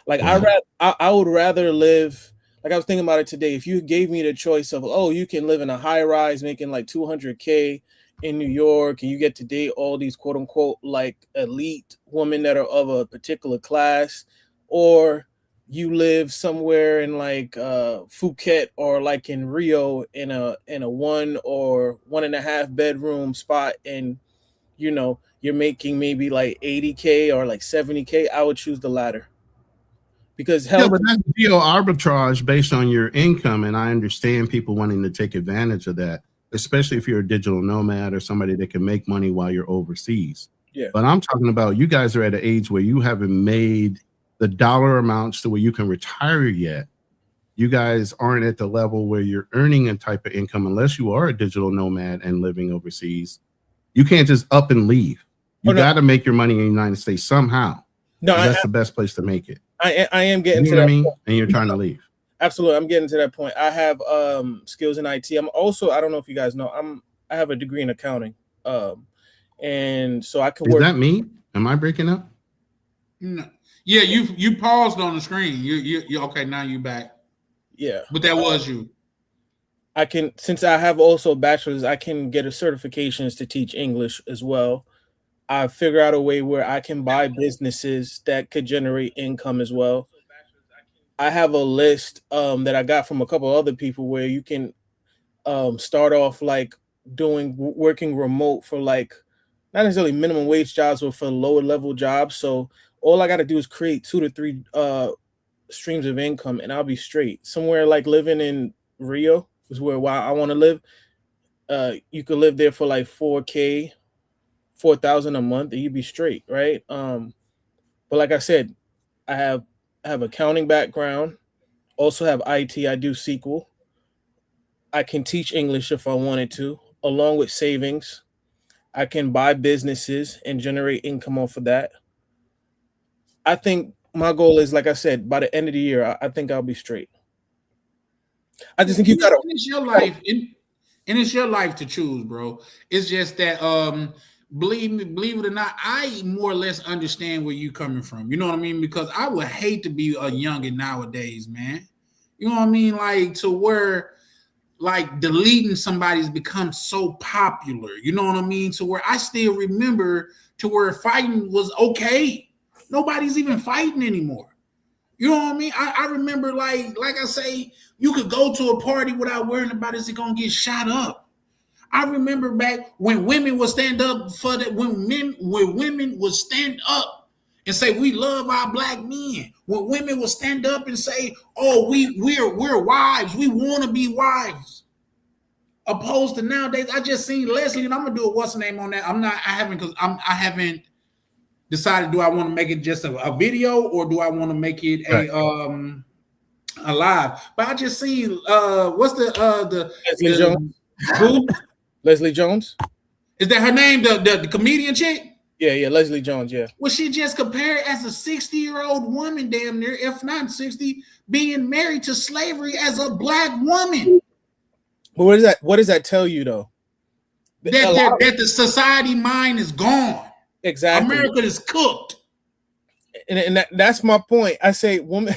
Like I would rather live. Like I was thinking about it today. If you gave me the choice of, you can live in a high rise making like $200K in New York, and you get to date all these quote unquote like elite women that are of a particular class, or you live somewhere in like Phuket or like in Rio in a 1 or 1.5 bedroom spot, and you're making maybe like 80K or like 70K, I would choose the latter. because Yeah, health. but that's geo arbitrage based on your income, and I understand people wanting to take advantage of that, especially if you're a digital nomad or somebody that can make money while you're overseas. Yeah. But I'm talking about you guys are at an age where you haven't made the dollar amounts to where you can retire yet. You guys aren't at the level where you're earning a type of income unless you are a digital nomad and living overseas. You can't just up and leave. You got to make your money in the United States somehow. No, that's the best place to make it. I am getting You know to what I that mean? point. And you're trying to leave. Absolutely, I'm getting to that point. I have skills in IT. I'm also, I don't know if you guys know, I have a degree in accounting, and so I can work. Is that me? Am I breaking up? No. Yeah, you paused on the screen. You okay? Now you back. Yeah, but that was you. I can, since I have also a bachelor's, I can get a certifications to teach English as well. I figure out a way where I can buy businesses that could generate income as well. I have a list that I got from a couple other people where you can start off like working remote for like not necessarily minimum wage jobs, but for lower level jobs. So all I got to do is create 2 to 3 streams of income, and I'll be straight. Somewhere like living in Rio is where I want to live. You could live there for like 4K, 4,000 a month, and you'd be straight, right? But like I said, I have accounting background, also have IT. I do SQL. I can teach English if I wanted to, along with savings. I can buy businesses and generate income off of that. I think my goal is, like I said, by the end of the year, I think I'll be straight. I just think you gotta. It's your life, and it's your life to choose, bro. It's just that, believe it or not, I more or less understand where you coming from. You know what I mean? Because I would hate to be a youngin nowadays, man. You know what I mean? Like to where, like deleting somebody's become so popular. You know what I mean? To where I still remember to where fighting was okay. Nobody's even fighting anymore. You know what I mean? I remember, like I say, you could go to a party without worrying about is it gonna get shot up. I remember back when women would stand up for that, when women would stand up and say we love our black men. When women would stand up and say, "Oh, we're wives. We want to be wives." Opposed to nowadays, I just seen Leslie, and I'm gonna do a what's the name on that. I haven't decided, do I want to make it just a video or do I want to make it a live? But I just seen what's the Leslie Jones? Who? Leslie Jones? Is that her name? The comedian chick? Yeah, Leslie Jones, yeah. Well, she just compared as a 60-year-old woman, damn near, if not 60, being married to slavery as a black woman. But what does that tell you though? That the society mind is gone. Exactly. America is cooked. And that's my point. I say women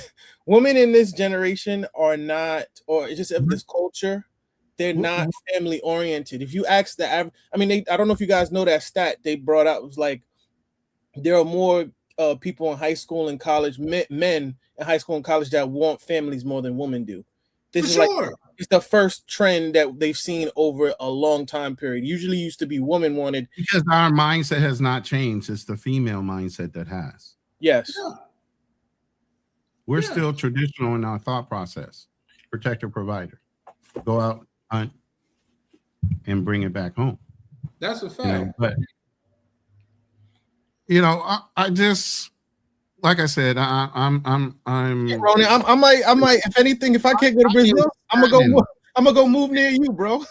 in this generation are not, or just of this culture, they're not family oriented. If you ask I don't know if you guys know that stat they brought out. It was like there are more people in high school and college, men in high school and college that want families more than women do. This is like it's the first trend that they've seen over a long time period. Usually used to be women wanted. Because our mindset has not changed. It's the female mindset that has. Yes. Yeah. We're still traditional in our thought process. Protector, provider. Go out, hunt, and bring it back home. That's a fact. But I just, like I said, I'm Ronan, I might, if anything, if I can't go to Brazil, I'm gonna go move near you, bro.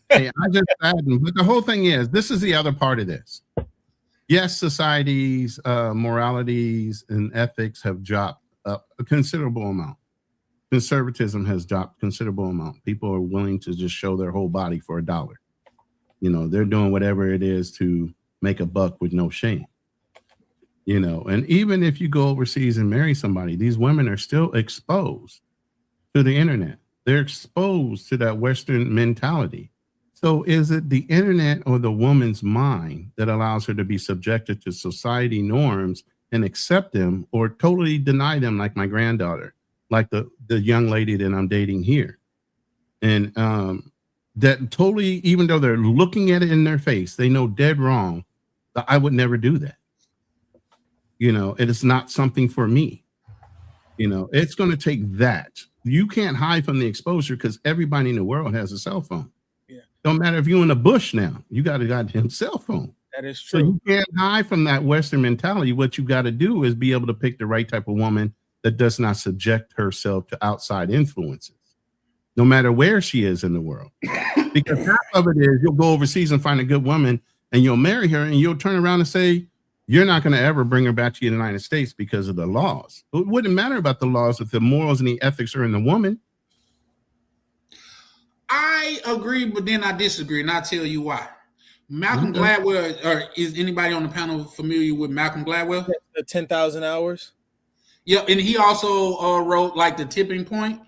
Hey, I just saddened. But the whole thing is, this is the other part of this. Yes, society's moralities and ethics have dropped a considerable amount. Conservatism has dropped a considerable amount. People are willing to just show their whole body for $1. They're doing whatever it is to make a buck with no shame. And even if you go overseas and marry somebody, these women are still exposed to the internet. They're exposed to that Western mentality. So is it the internet or the woman's mind that allows her to be subjected to society norms and accept them, or totally deny them, like my granddaughter, like the young lady that I'm dating here? And that totally, even though they're looking at it in their face, they know dead wrong that I would never do that. It is not something for me. You know, it's going to take that. You can't hide from the exposure because everybody in the world has a cell phone. Yeah. Don't matter if you're in the bush now, you got a goddamn cell phone. That is So true. you can't hide from that Western mentality. What you got to do is be able to pick the right type of woman that does not subject herself to outside influences, no matter where she is in the world. Because half of it is you'll go overseas and find a good woman and you'll marry her and you'll turn around and say, you're not going to ever bring her back to the United States because of the laws. It wouldn't matter about the laws if the morals and the ethics are in the woman. I agree, but then I disagree, and I'll tell you why. Malcolm Gladwell, or is anybody on the panel familiar with Malcolm Gladwell? The 10,000 hours. Yeah, and he also wrote like The Tipping Point.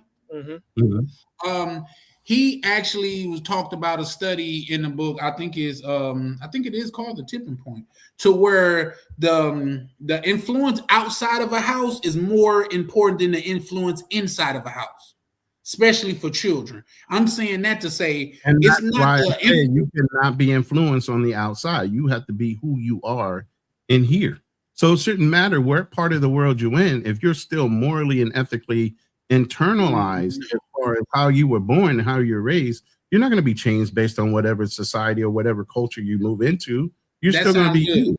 He actually was talked about a study in the book. I think it is called The Tipping Point, to where the influence outside of a house is more important than the influence inside of a house, especially for children. I'm saying that to say, and it's that's not why you cannot be influenced on the outside. You have to be who you are in here. So it shouldn't matter what part of the world you're in. If you're still morally and ethically internalized as far as how you were born and how you're raised, you're not going to be changed based on whatever society or whatever culture you move into. You're still going to be good. you.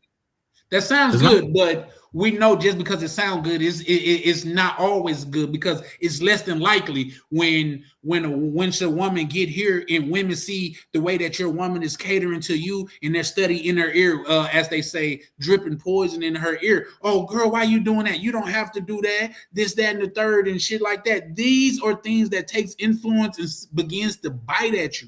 That sounds good, but we know just because it sounds good, it's not always good, because it's less than likely when a woman get here and women see the way that your woman is catering to you and they're studying in her ear, as they say, dripping poison in her ear. Oh, girl, why you doing that? You don't have to do that. This, that, and the third, and shit like that. These are things that takes influence and begins to bite at you.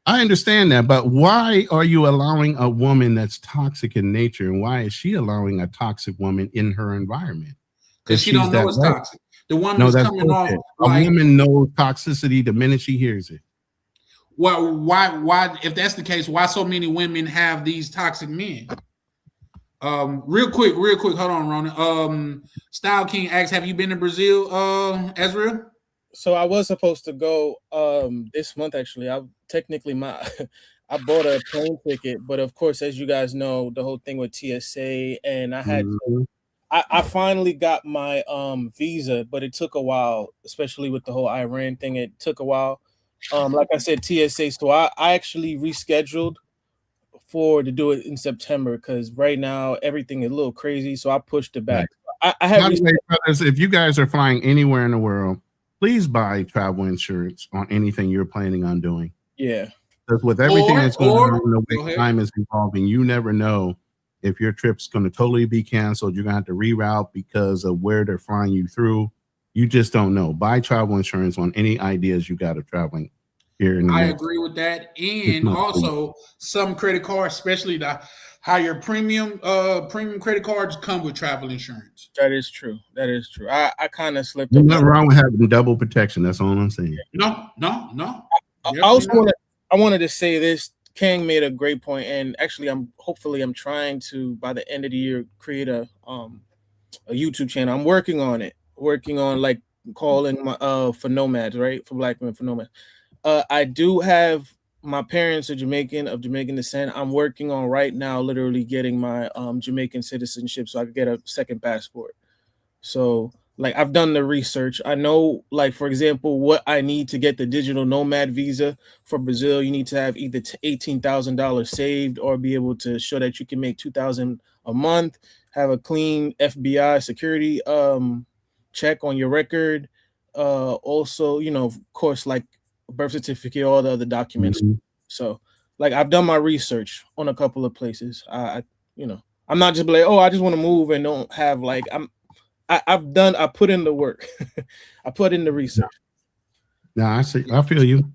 I understand that, but why are you allowing a woman that's toxic in nature, and why is she allowing a toxic woman in her environment? Because she don't know it's toxic. The woman is coming off like, a woman knows toxicity the minute she hears it. Well, why? If that's the case, why so many women have these toxic men? Real quick, hold on, Ronan. Style King asks, have you been to Brazil, Ezra? So I was supposed to go this month, actually. I bought a plane ticket, but of course, as you guys know, the whole thing with TSA, and I finally got my visa, but it took a while, especially with the whole Iran thing. It took a while. Like I said, TSA. So I actually rescheduled to do it in September, because right now everything is a little crazy. So I pushed it back. Right. I have. By the way, brothers, if you guys are flying anywhere in the world, please buy travel insurance on anything you're planning on doing. Yeah. Because with everything that's going on, the way time is evolving, you never know if your trip's going to totally be canceled. You're going to have to reroute because of where they're flying you through. You just don't know. Buy travel insurance on any ideas you got of traveling here in the I agree with that. And also some credit cards, especially the higher premium credit cards, come with travel insurance. That is true. I kind of slipped. There's nothing wrong with having double protection. That's all I'm saying. No. I wanted to say this. Kang made a great point, and actually, I'm trying to, by the end of the year, create a YouTube channel. I'm working on it. Like calling for nomads, right? For Black women, for nomads. I do have, my parents are Jamaican, of Jamaican descent. I'm working on right now, literally getting my Jamaican citizenship so I could get a second passport. So, like, I've done the research. I know, like, for example, what I need to get the digital nomad visa for Brazil. You need to have either $18,000 saved or be able to show that you can make $2,000 a month, have a clean FBI security check on your record. Also, of course, like birth certificate, all the other documents. Mm-hmm. So, like, I've done my research on a couple of places. I'm not just like, oh, I just want to move and don't have, like, I put in the work. I put in the research. No, I see. I feel you.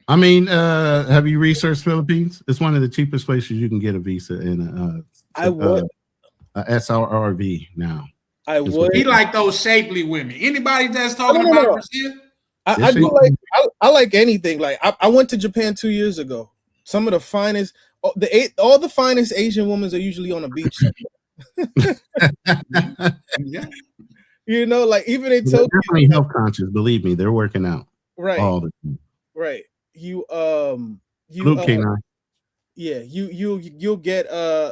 I mean, have you researched Philippines? It's one of the cheapest places you can get a visa in a SRRV now. I would. He like those shapely women. Anybody that's talking about Brazil? I do like. I like anything. Like, I went to Japan 2 years ago. Some of the finest, all the finest Asian women are usually on a beach. Yeah. Like, even in Tokyo, they're definitely health conscious. Believe me, they're working out. Right. All the time. Right. Yeah, you'll get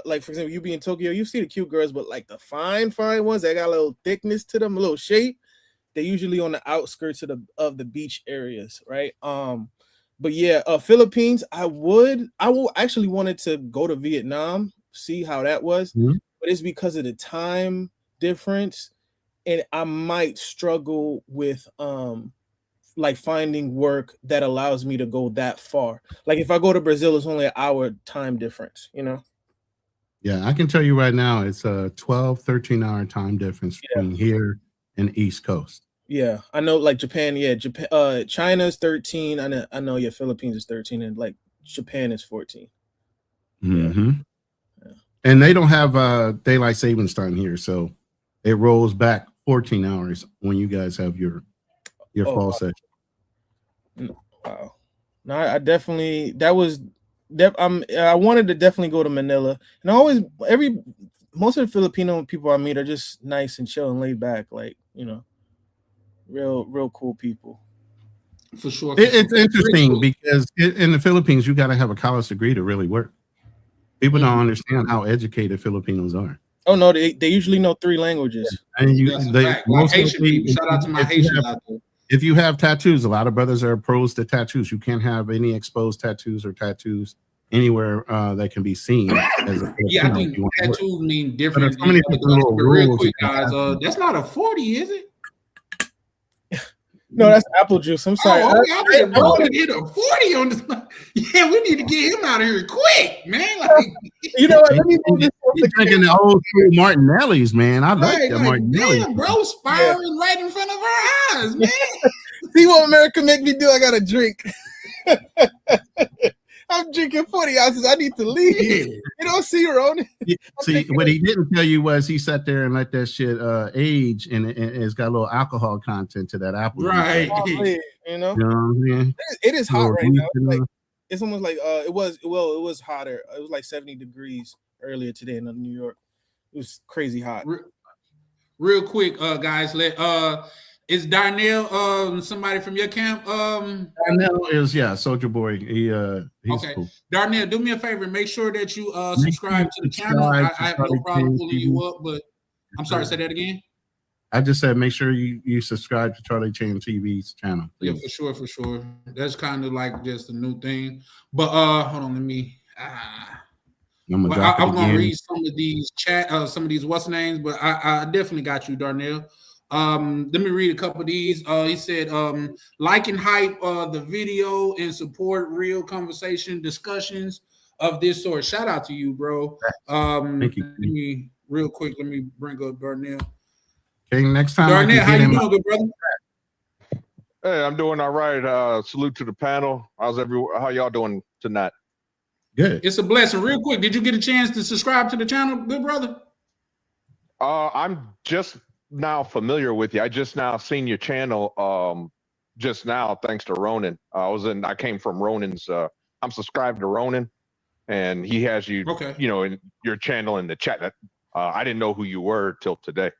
like, for example, you be in Tokyo, you see the cute girls, but like the fine ones that got a little thickness to them, a little shape, they're usually on the outskirts of the beach areas, right? But yeah, Philippines, I will actually wanted to go to Vietnam, see how that was, Mhm. but it's because of the time difference, and I might struggle with like finding work that allows me to go that far. Like if I go to Brazil, it's only an hour time difference, you know? Yeah, I can tell you right now, it's a 12, 13-hour time difference Yeah. between here and East Coast. Yeah. I know like Japan, Japan, China's 13. I know, yeah, Philippines is 13, and like Japan is 14. Mm-hmm. Yeah. And they don't have daylight savings time here, so it rolls back 14 hours when you guys have your fall wow. session. Wow. No, I definitely I wanted to definitely go to Manila, and most of the Filipino people I meet are just nice and chill and laid back, like, you know, real cool people. For sure. It's interesting because in the Philippines, you got to have a college degree to really work. People don't understand how educated Filipinos are. Oh no, they usually know 3 languages. Yeah. And like Haitian people. Shout out to my Haitians out there. If you have tattoos, a lot of brothers are opposed to tattoos. You can't have any exposed tattoos or tattoos anywhere that can be seen. As a yeah, I think tattoos mean different. But real quick, guys, that's not a 40, is it? No, that's apple juice. I'm sorry. I wanted to hit a 40 on this. Yeah, we need to get him out of here quick, man. Like, you know what? He's drinking the old school Martinelli's, man. I like that Martinelli. Damn, bro, spiraling right in front of our eyes, man. See what America make me do? I gotta drink. I'm drinking 40 ounces. I need to leave. Yeah. You don't see Ronan. See, what he didn't tell you was he sat there and let that shit age, and it's got a little alcohol content to that apple. Right. You know what I mean? It is hot right now. Like, it's almost like it was hotter. It was like 70 degrees earlier today in New York. It was crazy hot. Real quick, guys, is Darnell somebody from your camp? Darnell is Soldier Boy. He's okay. Cool. Darnell, do me a favor. Make sure that you subscribe to the channel. I have no problem pulling you up, but I'm sorry. Say that again. I just said make sure you subscribe to Charlie Chan TV's channel. Please. Yeah, for sure. That's kind of like just a new thing. But hold on, let me. I'm gonna read some of these some of these what's names, but I definitely got you, Darnell. Let me read a couple of these. He said, like and hype the video and support real conversation discussions of this sort. Shout out to you, bro. Thank you. Let me real quick. Let me bring up Darnell. Okay, next time. Darnell, how you doing, good brother? Hey, I'm doing all right. Salute to the panel. How y'all doing tonight? Good. It's a blessing. Real quick, did you get a chance to subscribe to the channel, good brother? I'm just now familiar with you. I just now seen your channel just now, thanks to Ronan. I came from Ronan's. I'm subscribed to Ronan, and he has you, in your channel in the chat. I didn't know who you were till today.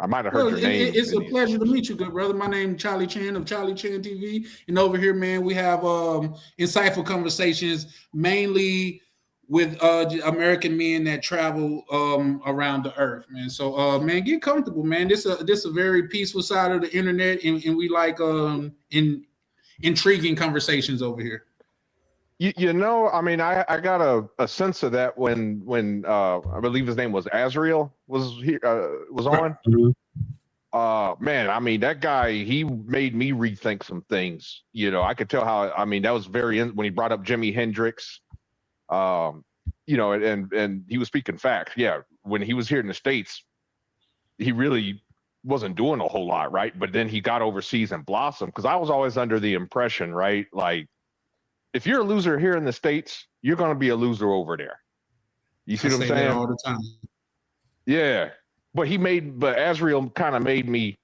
I might have heard your name. It's a pleasure to meet you, good brother. My name is Charlie Chan of Charlie Chan TV. And over here, man, we have insightful conversations, mainly with American men that travel around the earth, man. So, man, get comfortable, man. This a very peaceful side of the internet, and we like intriguing conversations over here. You know, I mean, I got a sense of that when I believe his name was Azriel was on. Mm-hmm. Man, I mean, that guy, he made me rethink some things. You know, I could tell how. I mean, that was when he brought up Jimi Hendrix. And he was speaking facts. Yeah, when he was here in the States, he really wasn't doing a whole lot, right? But then he got overseas and blossomed. Because I was always under the impression, right, like, if you're a loser here in the States, you're going to be a loser over there. You see what I'm saying? All the time. Yeah. But Azriel kind of made me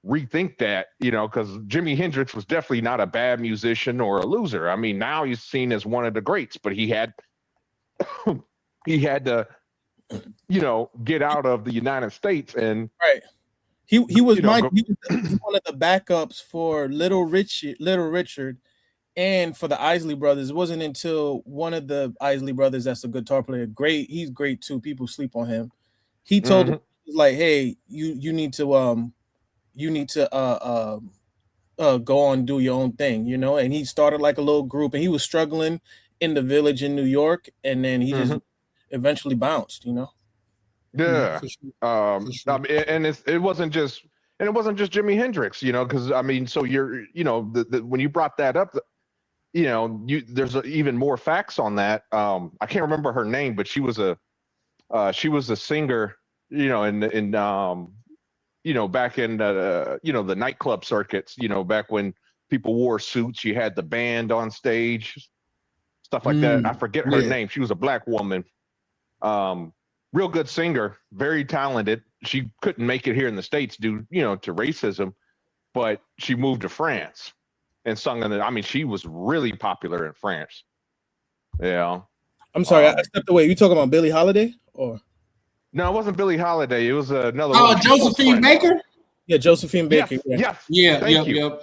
rethink that, because Jimi Hendrix was definitely not a bad musician or a loser. I mean, now he's seen as one of the greats, but he had to, get out of the United States and right. He was one of the backups for Little Richard. And for the Isley Brothers. It wasn't until one of the Isley Brothers, that's a guitar player, he's great too. People sleep on him. He told him, like, hey, you need to you need to go on and do your own thing, you know. And he started like a little group, and he was struggling in the village in New York, and then he just eventually bounced, you know. Yeah. For sure. I sure. mean, and it wasn't just Jimi Hendrix, you know, because I mean, so you're, you know, when you brought that up, you know, there's even more facts on that. I can't remember her name, but she was a singer, you know, in you know, back in you know, the nightclub circuits, you know, back when people wore suits, you had the band on stage, stuff like that. I forget her Yeah. name. She was a black woman. Real good singer, very talented. She couldn't make it here in the States due, you know, to racism, but she moved to France and sung in I mean, she was really popular in France. Yeah. I'm sorry, I stepped away. You talking about Billie Holiday or? No, it wasn't Billie Holiday. It was another Oh, woman. Josephine Baker? Yeah, Josephine Baker. Yes. Yeah, Thank you. yep.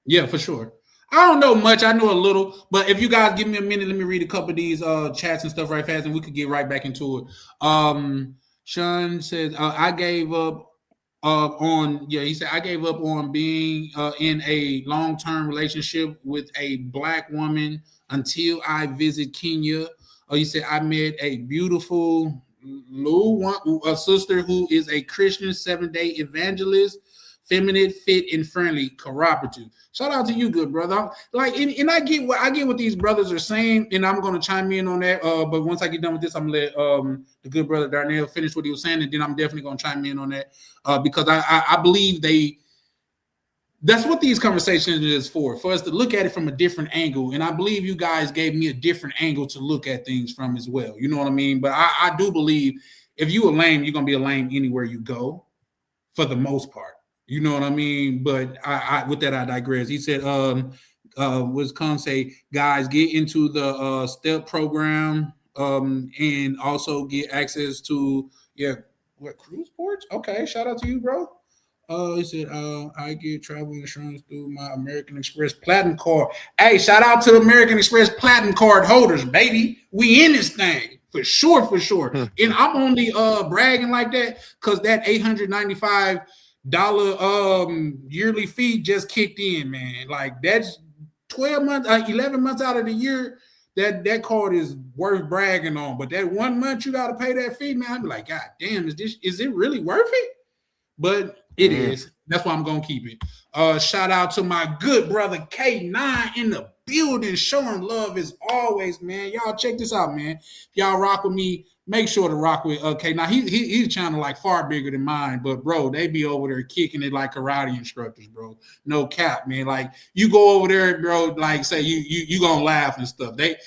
Yeah, for sure. I don't know much. I know a little, but if you guys give me a minute, let me read a couple of these chats and stuff right fast, and we could get right back into it. Sean says I gave up on he said I gave up on being in a long-term relationship with a black woman until I visit Kenya. He said I met a beautiful a sister who is a Christian 7-day evangelist, feminine, fit, and friendly, cooperative. Shout out to you, good brother. Like, and I get what these brothers are saying, and I'm gonna chime in on that. But once I get done with this, I'm gonna let the good brother Darnell finish what he was saying, and then I'm definitely gonna chime in on that because I believe that's what these conversations is for us to look at it from a different angle. And I believe you guys gave me a different angle to look at things from as well. You know what I mean? But I do believe if you a lame, you're gonna be a lame anywhere you go, for the most part. You know what I mean? But I with that I digress. He said, what's Con say, guys, get into the step program and also get access to cruise ports. Okay, shout out to you, bro. He said, I get travel insurance through my American Express Platinum card. Hey, shout out to American Express Platinum card holders, baby. We in this thing. For sure. And I'm only bragging like that because that $895 yearly fee just kicked in, man. Like that's 12 months, 11 months out of the year. That card is worth bragging on. But that 1 month you gotta pay that fee, man. I'd be like, God damn, is it really worth it? But it is. That's why I'm gonna keep it. Shout out to my good brother K9 in the building, showing love as always, man. Y'all check this out, man. If y'all rock with me, make sure to rock with K9. He's channel like far bigger than mine, but bro, they be over there kicking it like karate instructors, bro. No cap, man. Like you go over there, bro. Like say you gonna laugh and stuff. They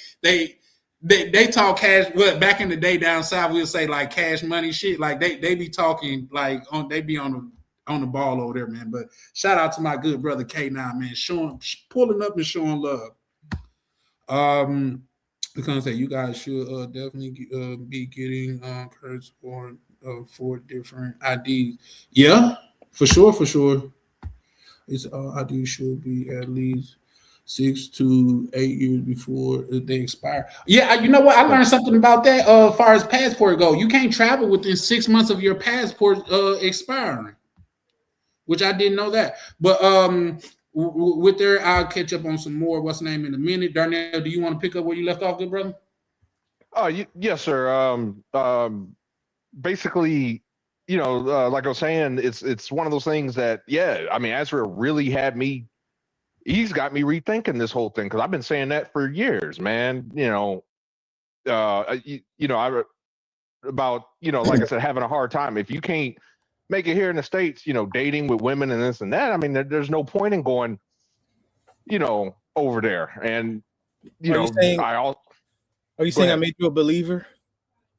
talk cash. Well, back in the day down south, we'll say like cash money shit. Like they be talking like they be on the ball over there, man. But shout out to my good brother K9, man, pulling up and showing love. Because say you guys should definitely be getting credit support for different IDs. Yeah, for sure. It's ID should be at least 6 to 8 years before they expire. Yeah, you know what? I learned something about that. As far as passport go, you can't travel within 6 months of your passport expiring, which I didn't know that. But with there, I'll catch up on some more. What's the name in a minute? Darnell, do you want to pick up where you left off, good brother? Oh, yes, sir. Basically, you know, like I was saying, it's one of those things that, yeah, I mean, Ezra really had me. He's got me rethinking this whole thing because I've been saying that for years, man. You know, about, you know, like I said, having a hard time. If you can't make it here in the States, you know, dating with women and this and that, I mean, there's no point in going, you know, over there. And, you know, are you saying I made you a believer?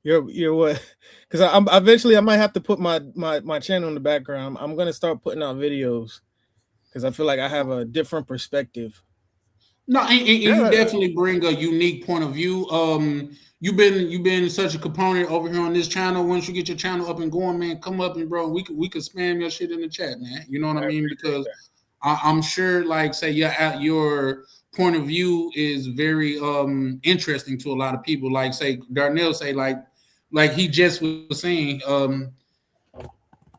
You're what? Because I eventually I might have to put my channel in the background. I'm gonna start putting out videos because I feel like I have a different perspective. No, and you definitely bring a unique point of view. You've been such a component over here on this channel. Once you get your channel up and going, man, come up and bro, we could spam your shit in the chat, man. You know what I mean? Because I'm sure, like, say, your point of view is very interesting to a lot of people. Like, say, Darnell say, like he just was saying,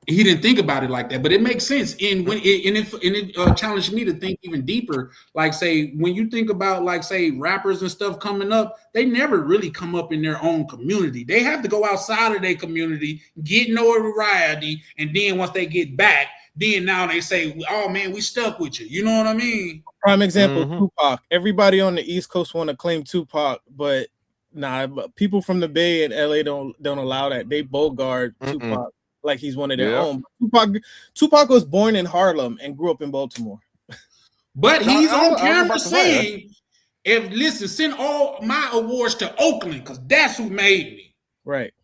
he didn't think about it like that, but it makes sense. And when it challenged me to think even deeper. Like, say, when you think about, like, say, rappers and stuff coming up, they never really come up in their own community. They have to go outside of their community, get notoriety, and then once they get back, then now they say, "Oh man, we stuck with you." You know what I mean? Prime example, Tupac. Everybody on the East Coast want to claim Tupac, but nah, people from the Bay and LA don't allow that. They bogart Tupac like he's one of their own. Tupac was born in Harlem and grew up in Baltimore. But he's on camera saying, send all my awards to Oakland because that's who made me. Right.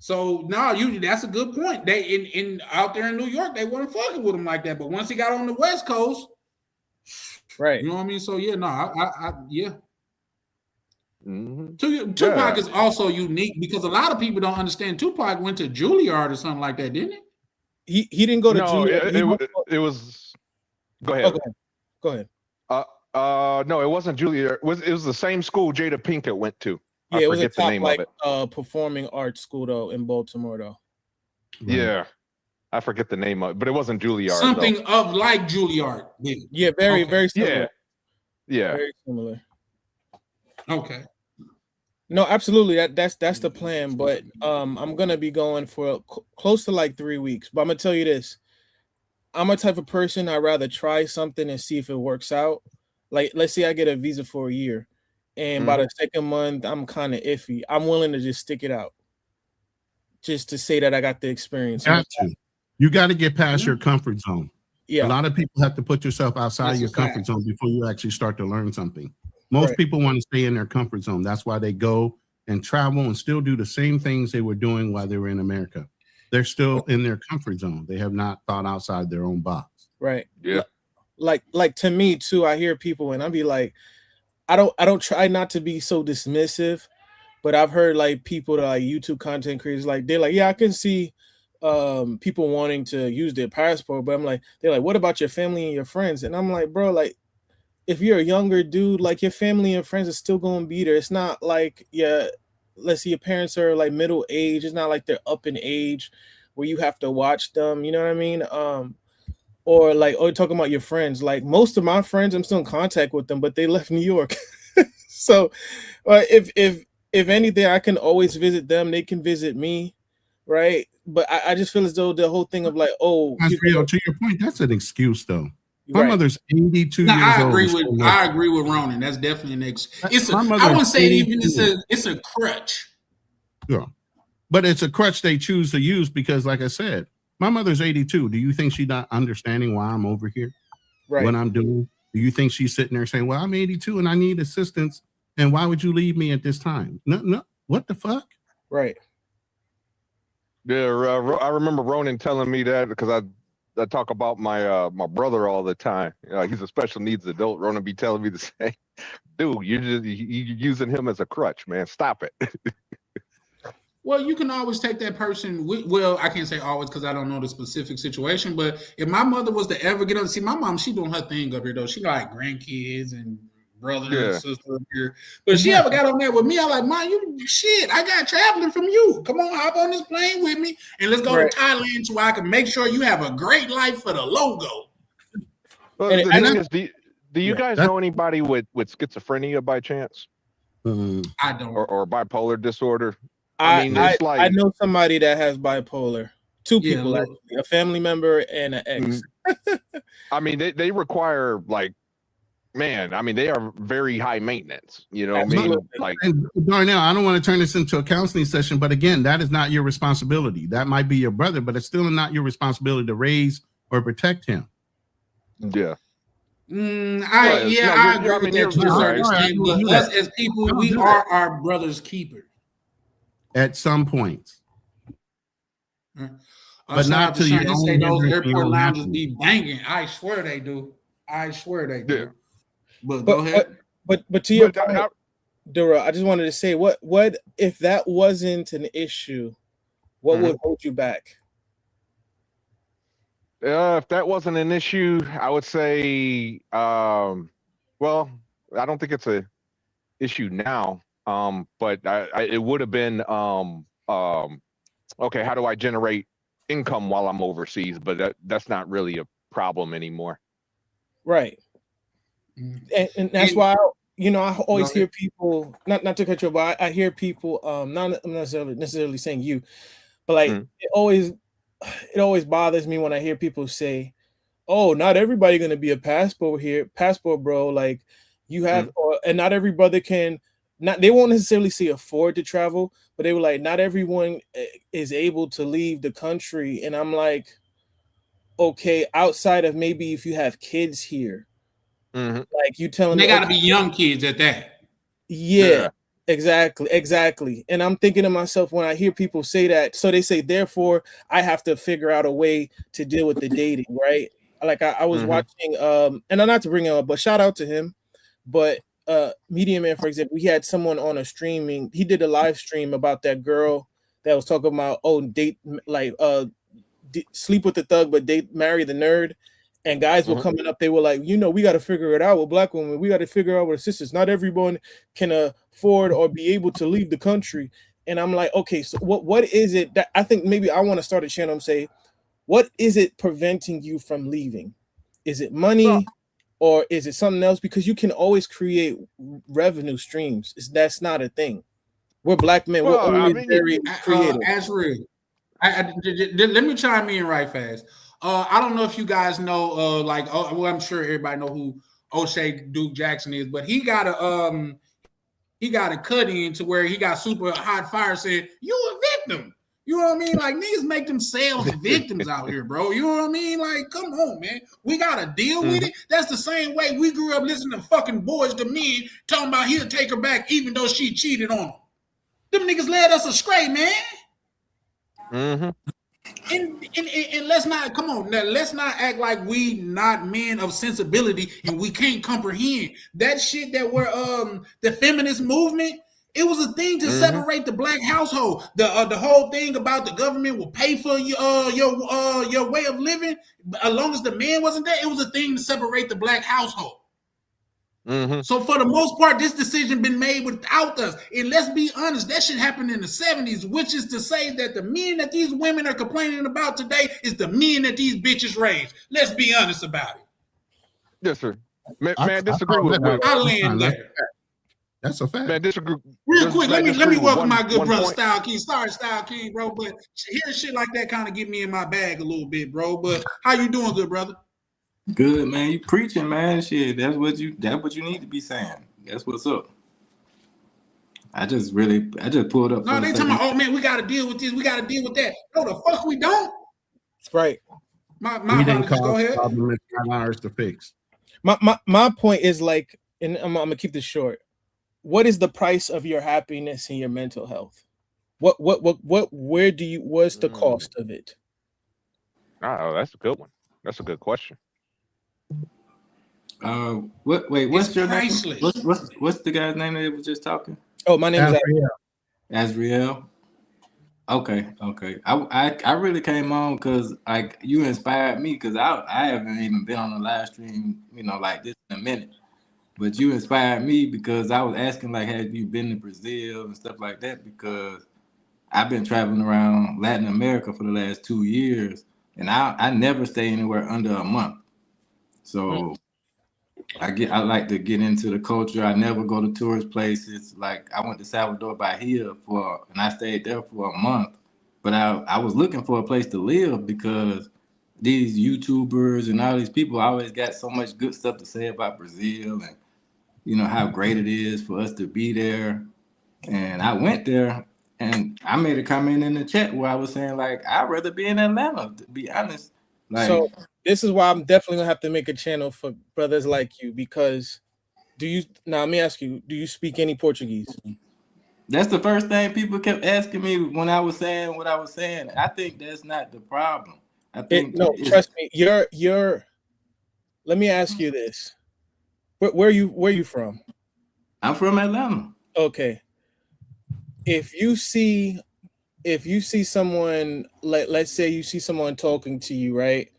So no, that's a good point. They in out there in New York, they weren't fucking with him like that. But once he got on the West Coast, right? You know what I mean? So yeah, no, yeah. Tupac is also unique because a lot of people don't understand. Tupac went to Juilliard or something like that, didn't he? He didn't go to Juilliard. It was. Go ahead. Go ahead. No, it wasn't Juilliard. It was the same school Jada Pinkett went to. Yeah, it was a top performing arts school though in Baltimore though. Right. Yeah, I forget the name of it, but it wasn't Juilliard. Something of like Juilliard. Yeah, very similar. Yeah, very similar. Okay. No, absolutely. That's the plan. But I'm gonna be going for close to like 3 weeks. But I'm gonna tell you this: I'm a type of person I'd rather try something and see if it works out. Like, let's say I get a visa for a year. And by the second month, I'm kind of iffy. I'm willing to just stick it out, just to say that I got the experience. You got to get past your comfort zone. Yeah, a lot of people have to put yourself outside of your comfort zone before you actually start to learn something. Most people want to stay in their comfort zone. That's why they go and travel and still do the same things they were doing while they were in America. They're still in their comfort zone. They have not thought outside their own box. Right. Yeah. Like to me too. I hear people and I'll be like, I don't try not to be so dismissive, but I've heard like people that like YouTube content creators, like they're like, yeah, I can see people wanting to use their passport, but I'm like, they're like, what about your family and your friends? And I'm like, bro, like if you're a younger dude, like your family and friends are still going to be there. It's not like, let's see, your parents are like middle age. It's not like they're up in age where you have to watch them. You know what I mean? Or talking about your friends, like most of my friends, I'm still in contact with them, but they left New York. So if anything, I can always visit them. They can visit me. Right. But I just feel as though the whole thing of like, to your point, that's an excuse though. My mother's 82 years old. I agree with Ronan. That's definitely an excuse. I wouldn't say even it's a crutch. Yeah. But it's a crutch they choose to use because, like I said, my mother's 82. Do you think she's not understanding why I'm over here? Right. What I'm doing? Do you think she's sitting there saying, well, I'm 82 and I need assistance. And why would you leave me at this time? No. What the fuck? Right. Yeah. I remember Ronan telling me that because I talk about my brother all the time. He's a special needs adult. Ronan be telling me the same. Dude, you're using him as a crutch, man. Stop it. Well, you can always take that person. Well, I can't say always because I don't know the specific situation. But if my mother was to ever get on, see, my mom, she doing her thing up here though. She got like grandkids and brother and sister up here. But if she ever got on there with me, I'm like, Mom, I got traveling from you. Come on, hop on this plane with me and let's go to Thailand so I can make sure you have a great life for the logo. Well, the thing is, do you guys know anybody with schizophrenia by chance? I don't. Or bipolar disorder? I know somebody that has bipolar. Two people, actually, a family member and an ex. I mean, they require like, man. I mean, they are very high maintenance. You know what I mean? Like, and Darnell, I don't want to turn this into a counseling session, but again, that is not your responsibility. That might be your brother, but it's still not your responsibility to raise or protect him. Yeah. I agree with that to a certain extent. But us as people, we are our brother's keepers. At some points. But not to your own. Say those airport lounges be banging. I swear they do. Yeah. But go ahead. But to your point, Dura, I just wanted to say, what if that wasn't an issue, what would hold you back? If that wasn't an issue, I would say, well, I don't think it's a issue now. But it would have been, okay, how do I generate income while I'm overseas, but that's not really a problem anymore. Right. And that's why I always hear people, not to cut you off, but I hear people not necessarily saying you, but like it always bothers me when I hear people say, oh, not everybody gonna be a passport bro, like you have and not every brother can, not, they won't necessarily say afford to travel, but they were like, not everyone is able to leave the country. And I'm like, okay, outside of maybe if you have kids here, like you telling they me got to be young kids at that. Yeah, exactly. And I'm thinking to myself when I hear people say that, so they say, therefore, I have to figure out a way to deal with the dating, right? Like I was watching, and I'm not to bring him up, but shout out to him. But Medium Man, for example, he had someone on a streaming, he did a live stream about that girl that was talking about, date, like sleep with the thug, but date marry the nerd. And guys were coming up, they were like, we got to figure it out with black women. We got to figure out with sisters. Not everyone can afford or be able to leave the country. And I'm like, okay, so what is it that I think maybe I want to start a channel and say, what is it preventing you from leaving? Is it money or is it something else? Because you can always create revenue streams. That's not a thing. We're black men. We're always very creative. Azrael, let me chime in right fast. I don't know if you guys know, I'm sure everybody know who O'Shea Duke Jackson is, but he got a cut in to where he got super hot fire saying, you a victim. You know what I mean? Like, niggas make themselves victims out here, bro. You know what I mean? Like, come on, man. We got to deal with it. That's the same way we grew up listening to fucking Boys to Men talking about he'll take her back even though she cheated on him. Them niggas led us astray, man. And let's not, come on, now, let's not act like we not men of sensibility and we can't comprehend that shit that we're the feminist movement. It was a thing to separate the black household. The whole thing about the government will pay for your way of living as long as the man wasn't there. It was a thing to separate the black household. So for the most part, this decision been made without us. And let's be honest, that shit happened in the 70s, which is to say that the men that these women are complaining about today is the men that these bitches raised. Let's be honest about it. Yes, sir. Man, I disagree with I'll land there. That's a fact. Man, disagree. Real quick, let me welcome my good brother Style King. Sorry, Style King, bro, but hearing shit like that kind of get me in my bag a little bit, bro. But how you doing, good brother? Good, man. You preaching, man. Shit, that's what you need to be saying. That's what's up. I just pulled up. No, they talking about, oh man, we got to deal with this. We got to deal with that. No, the fuck we don't. Right. My apologies. Go ahead. Ours to fix. My point is, like, and I'm gonna keep this short. What is the price of your happiness and your mental health? What's the cost of it? Oh, that's a good one. That's a good question. What's your name? What's the guy's name that was just talking? Oh, my name is Azriel. Okay. I really came on because like you inspired me because I haven't even been on a live stream, like this in a minute. But you inspired me because I was asking like, have you been to Brazil and stuff like that? Because I've been traveling around Latin America for the last 2 years, and I never stay anywhere under a month. So I like to get into the culture. I never go to tourist places. Like I went to Salvador Bahia and I stayed there for a month. But I was looking for a place to live because these YouTubers and all these people always got so much good stuff to say about Brazil and how great it is for us to be there. And I went there and I made a comment in the chat where I was saying like I'd rather be in Atlanta, to be honest. Like, so this is why I'm definitely gonna have to make a channel for brothers like you, because let me ask you, do you speak any Portuguese? That's the first thing people kept asking me when I was saying what I was saying. I think that's not the problem. I think trust me, you're let me ask you this. Where are you from? I'm from Atlanta. Okay. If you see someone, let's say you see someone talking to you, right?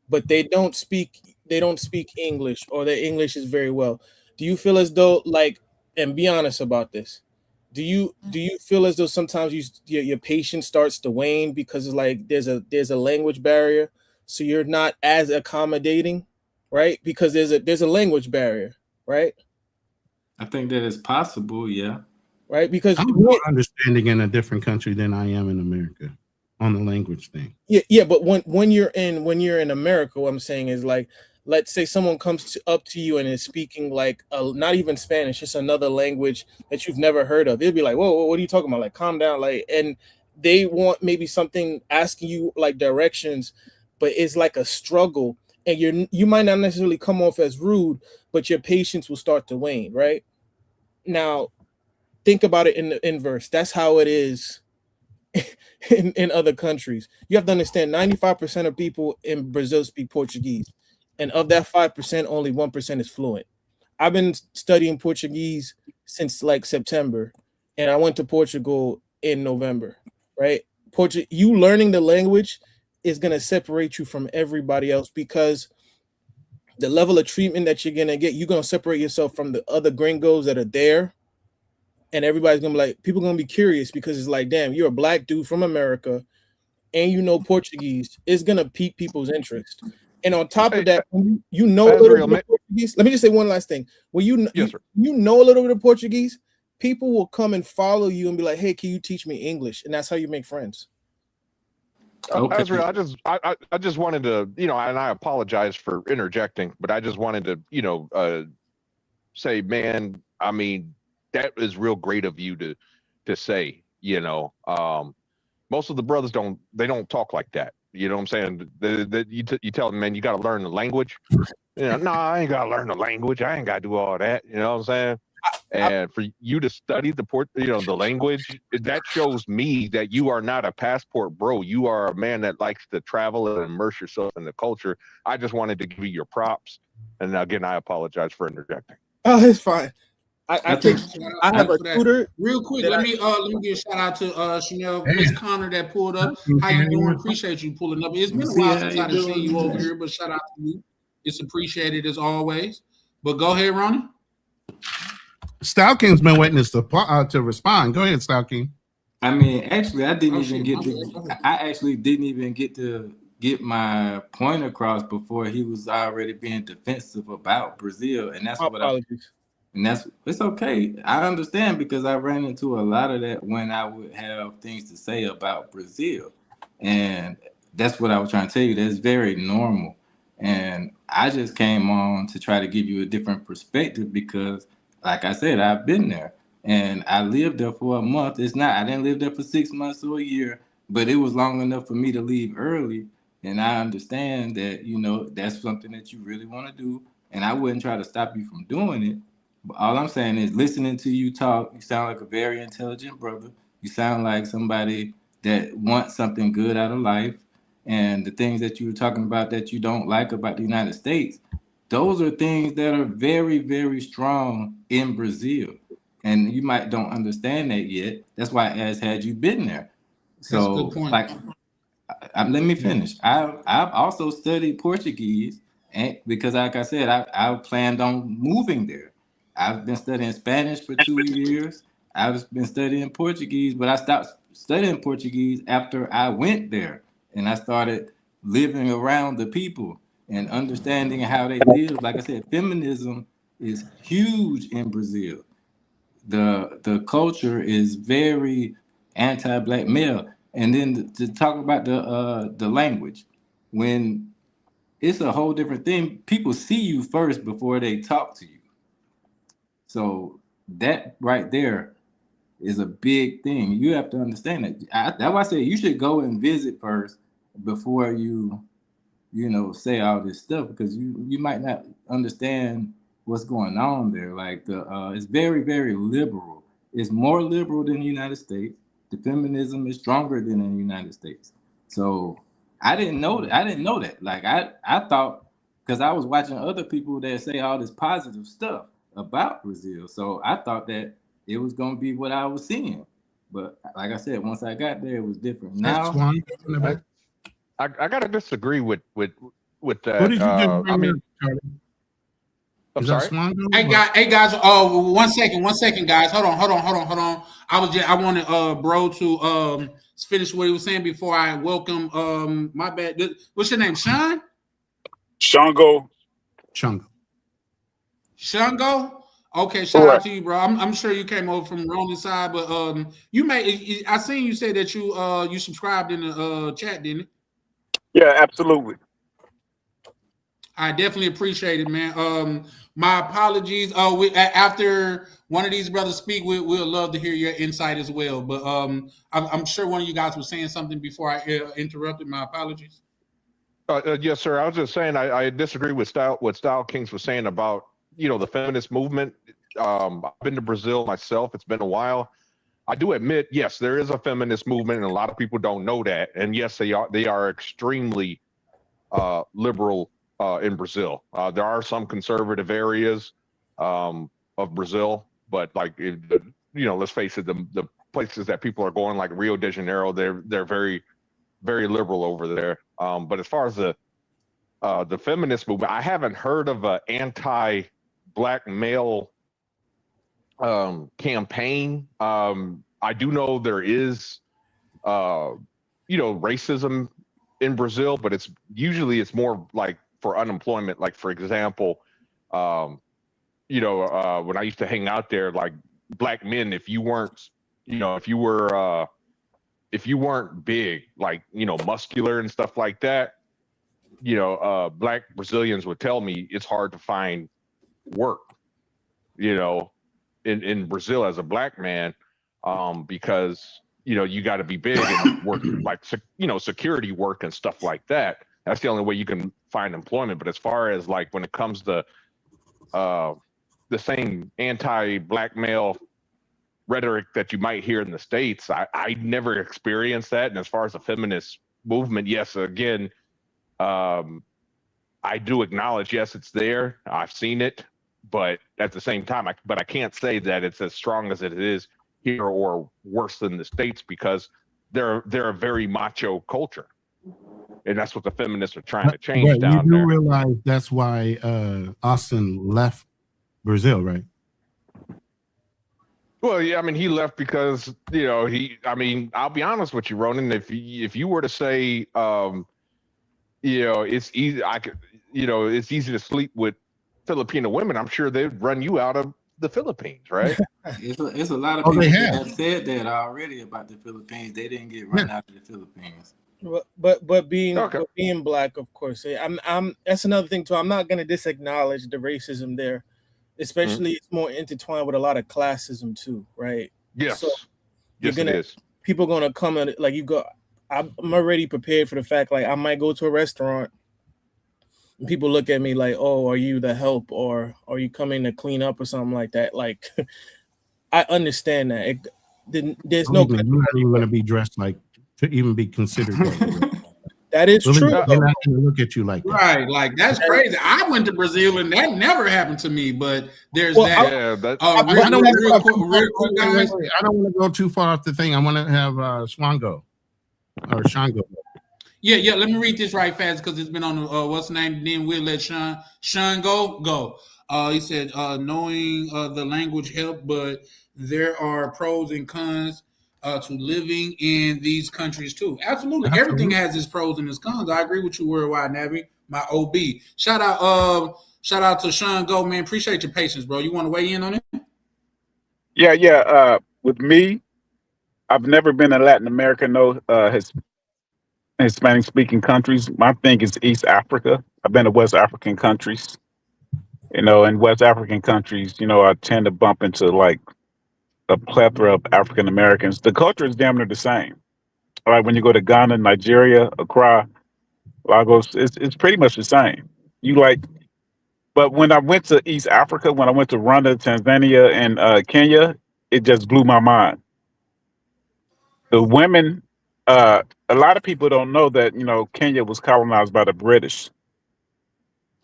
But they don't speak English, or their English is very well. Do you feel as though, like, and be honest about this, Do you feel as though sometimes your patience starts to wane because it's like there's a language barrier, so you're not as accommodating, right? Because there's a language barrier, right? I think that is possible. Yeah. Right? Because I'm more understanding in a different country than I am in America on the language thing. yeah, but when you're in America, what I'm saying is like, let's say someone comes up to you and is speaking like not even Spanish, just another language that you've never heard of. They'll be like, "Whoa, what are you talking about? Like, calm down!" Like, and they want maybe something asking you like directions, but it's like a struggle, and you might not necessarily come off as rude, but your patience will start to wane. Right now, think about it in the inverse. That's how it is in other countries. You have to understand 95% of people in Brazil speak Portuguese. And of that 5%, only 1% is fluent. I've been studying Portuguese since like September, and I went to Portugal in November, right? You learning the language is going to separate you from everybody else because the level of treatment that you're going to get, you're going to separate yourself from the other gringos that are there. And everybody's going to be like, people going to be curious because it's like, damn, you're a black dude from America and you know Portuguese, it's gonna pique people's interest. And on top of that, when you know a little bit of Portuguese. Let me just say one last thing. When you know a little bit of Portuguese, people will come and follow you and be like, "Hey, can you teach me English?" And that's how you make friends. Okay. Ezra, I just wanted to, and I apologize for interjecting, but I just wanted to, say, man, I mean, that is real great of you to say, most of the brothers don't talk like that. You know what I'm saying? You tell them, man, you got to learn the language. No, I ain't got to learn the language. I ain't got to do all that. You know what I'm saying? And for you to study the language, that shows me that you are not a passport bro. You are a man that likes to travel and immerse yourself in the culture. I just wanted to give you your props. And again, I apologize for interjecting. Oh, it's fine. I have a tutor. Real quick, let me give a shout out to Chanel, Miss Connor that pulled up. How you doing? Appreciate you pulling up. It's been a while since I've seen you over here, but shout out to you. It's appreciated as always. But go ahead, Ronnie. Stalking's been waiting to respond. Go ahead, Stalking. I mean, actually, I actually didn't even get to get my point across before he was already being defensive about Brazil, and that's it's okay. I understand because I ran into a lot of that when I would have things to say about Brazil, and that's what I was trying to tell you. That's very normal, and I just came on to try to give you a different perspective because, like I said, I've been there. And I lived there for a month. I didn't live there for 6 months or a year, but it was long enough for me to leave early. And I understand that, that's something that you really want to do. And I wouldn't try to stop you from doing it. But all I'm saying is listening to you talk, you sound like a very intelligent brother. You sound like somebody that wants something good out of life. And the things that you were talking about that you don't like about the United States, those are things that are very, very strong in Brazil. And you might don't understand that yet. That's why I asked, had you been there? So, that's a good point. Like, let me finish. I've also studied Portuguese, and because, like I said, I planned on moving there. I've been studying Spanish for 2 years. I've been studying Portuguese, but I stopped studying Portuguese after I went there, and I started living around the people and understanding how they live. Like I said, feminism is huge in Brazil. The culture is very anti-black male, and then to talk about the language, when it's a whole different thing. People see you first before they talk to you. So that right there is a big thing. You have to understand that. That's why I say you should go and visit first before you say all this stuff, because you might not understand what's going on there. Like it's very, very liberal. It's more liberal than the United States. The feminism is stronger than in the United States. So I didn't know that. Like I thought, because I was watching other people that say all this positive stuff about Brazil. So I thought that it was gonna be what I was seeing. But like I said, once I got there, it was different. Now I gotta disagree with that. What did you do? I'm Is that sorry. Swango? Hey guys. Oh, 1 second, guys. Hold on. I wanted bro to finish what he was saying before I welcome my bad. What's your name, Sean? Shango. Chungo. Shango? Okay, shout out Correct. to you, bro. I'm sure you came over from Ronan's side, but you may I seen you say that you subscribed in the chat, didn't it? Yeah, absolutely. I definitely appreciate it, man. My apologies. After one of these brothers speak, we'll love to hear your insight as well. But I'm sure one of you guys was saying something before I interrupted. My apologies. Yes, sir. I was just saying I disagree with what Style Kings was saying about the feminist movement. I've been to Brazil myself. It's been a while. I do admit, yes, there is a feminist movement, and a lot of people don't know that. And yes, they are extremely liberal in Brazil. There are some conservative areas of Brazil, but like let's face it, the places that people are going, like Rio de Janeiro, they're very, very liberal over there. But as far as the feminist movement, I haven't heard of an anti-black male campaign. I do know there is racism in Brazil, but it's more like for unemployment. Like, for example, when I used to hang out there, like black men, if you weren't big, like, muscular and stuff like that, black Brazilians would tell me it's hard to find work, in Brazil as a black man, because, you got to be big and work like, security work and stuff like that. That's the only way you can find employment. But as far as like, when it comes to the same anti-black male rhetoric that you might hear in the States, I never experienced that. And as far as the feminist movement, yes, again, I do acknowledge, yes, it's there. I've seen it, but at the same time, I can't say that it's as strong as it is here or worse than the States, because they're a very macho culture, and that's what the feminists are trying to change But down you do there. realize that's why Austin left Brazil, right? Well, yeah, I mean, he left because I'll be honest with you, Ronan. If you were to say, it's easy, it's easy to sleep with Filipino women, I'm sure they'd run you out of the Philippines, right? It's a lot of Oh, people they that have. have said that already about the Philippines. They didn't get run out of the Philippines. But being Okay. but being black, of course, I'm that's another thing too. I'm not gonna disacknowledge the racism there, especially it's more intertwined with a lot of classism too, right? Yes. So Yes, it is. people gonna come and like you go. I'm already prepared for the fact, like I might go to a restaurant and people look at me like, oh, are you the help, or are you coming to clean up or something like that? Like I understand that. There's no Believe me, you're not even going to be dressed like to even be considered that. that is Believe true. me, though. they're not going to look at you like that. Right, like that's crazy. I went to Brazil and that never happened to me. But there's Well, that. Yeah, that, I don't Real quick, guys. I don't want to go too far off the thing. I want to have Swango or Shango. Yeah. Let me read this right fast because it's been on the what's the name? Then we'll let Sean go. He said knowing the language help, but there are pros and cons to living in these countries too. Absolutely. Everything has its pros and its cons. I agree with you, Worldwide Navy, my OB. Shout out to Sean Go, man. Appreciate your patience, bro. You want to weigh in on it? Yeah. With me, I've never been in Latin America, no Hispanic speaking countries. My thing is East Africa. I've been to West African countries. In West African countries, I tend to bump into like a plethora of African Americans. The culture is damn near the same. All right, when you go to Ghana, Nigeria, Accra, Lagos, it's pretty much the same. But when I went to East Africa, when I went to Rwanda, Tanzania, and Kenya, it just blew my mind. The women, a lot of people don't know that Kenya was colonized by the British.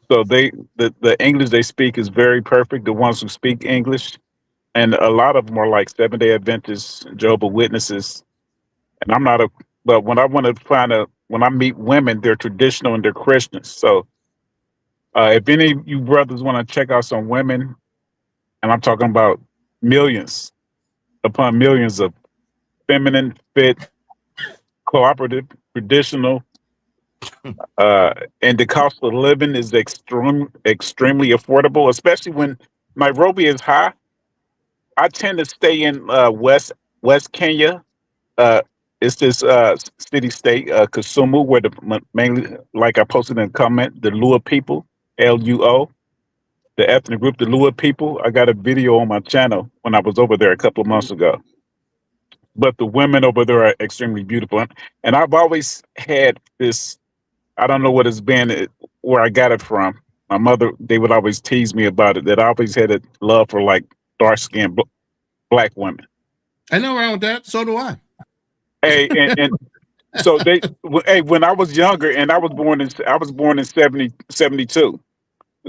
So the English they speak is very perfect. The ones who speak English, and a lot of them are like Seventh-day Adventists, Jehovah's Witnesses. And I'm not but when I meet women, they're traditional and they're Christians. So If any of you brothers want to check out some women, and I'm talking about millions upon millions of feminine, fit, cooperative, traditional, and the cost of living is extremely affordable, especially when Nairobi is high. I tend to stay in West Kenya. Uh, it's this city state, Kisumu, where mainly, like I posted in a comment, the Lua people, LUO, the ethnic group, the Lua people. I got a video on my channel when I was over there a couple of months ago. But the women over there are extremely beautiful, and I've always had this. I don't know what it's been, where I got it from. My mother, they would always tease me about it. That I always had a love for like dark skinned black women. I know around with that. So do I. Hey, and so hey, when I was younger, and I was born in 72.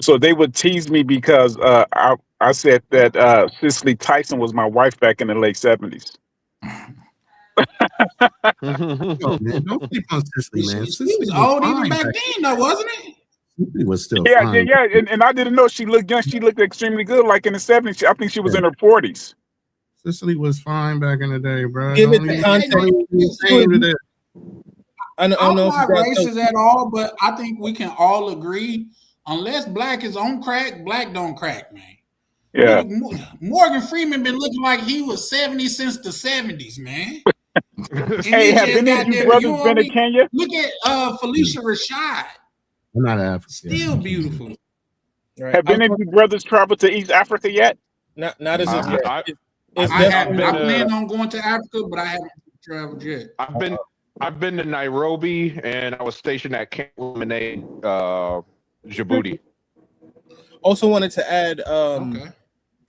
So they would tease me because I said that Cicely Tyson was my wife back in the late 70s. Oh, man, don't sleep on Cicely, man. She was old even back then, though, wasn't it? Cicely was still Yeah, fine. yeah, and I didn't know she looked young. She looked extremely good, like in the 70s. I think she was in her 40s. Cicely was fine back in the day, bro. Give it the context. I'm not racist at all, but I think we can all agree, unless black is on crack, black don't crack, man. Yeah. Morgan Freeman been looking like he was 70 since the 70s, man. Hey, have any of you brothers been to Kenya? Look at Felicia Rashad. I'm not African. Still beautiful. Right. Have any of you brothers traveled to East Africa yet? Not as of yet. I plan on going to Africa, but I haven't traveled yet. I've been to Nairobi, and I was stationed at Camp Lemonade, Djibouti. Also wanted to add,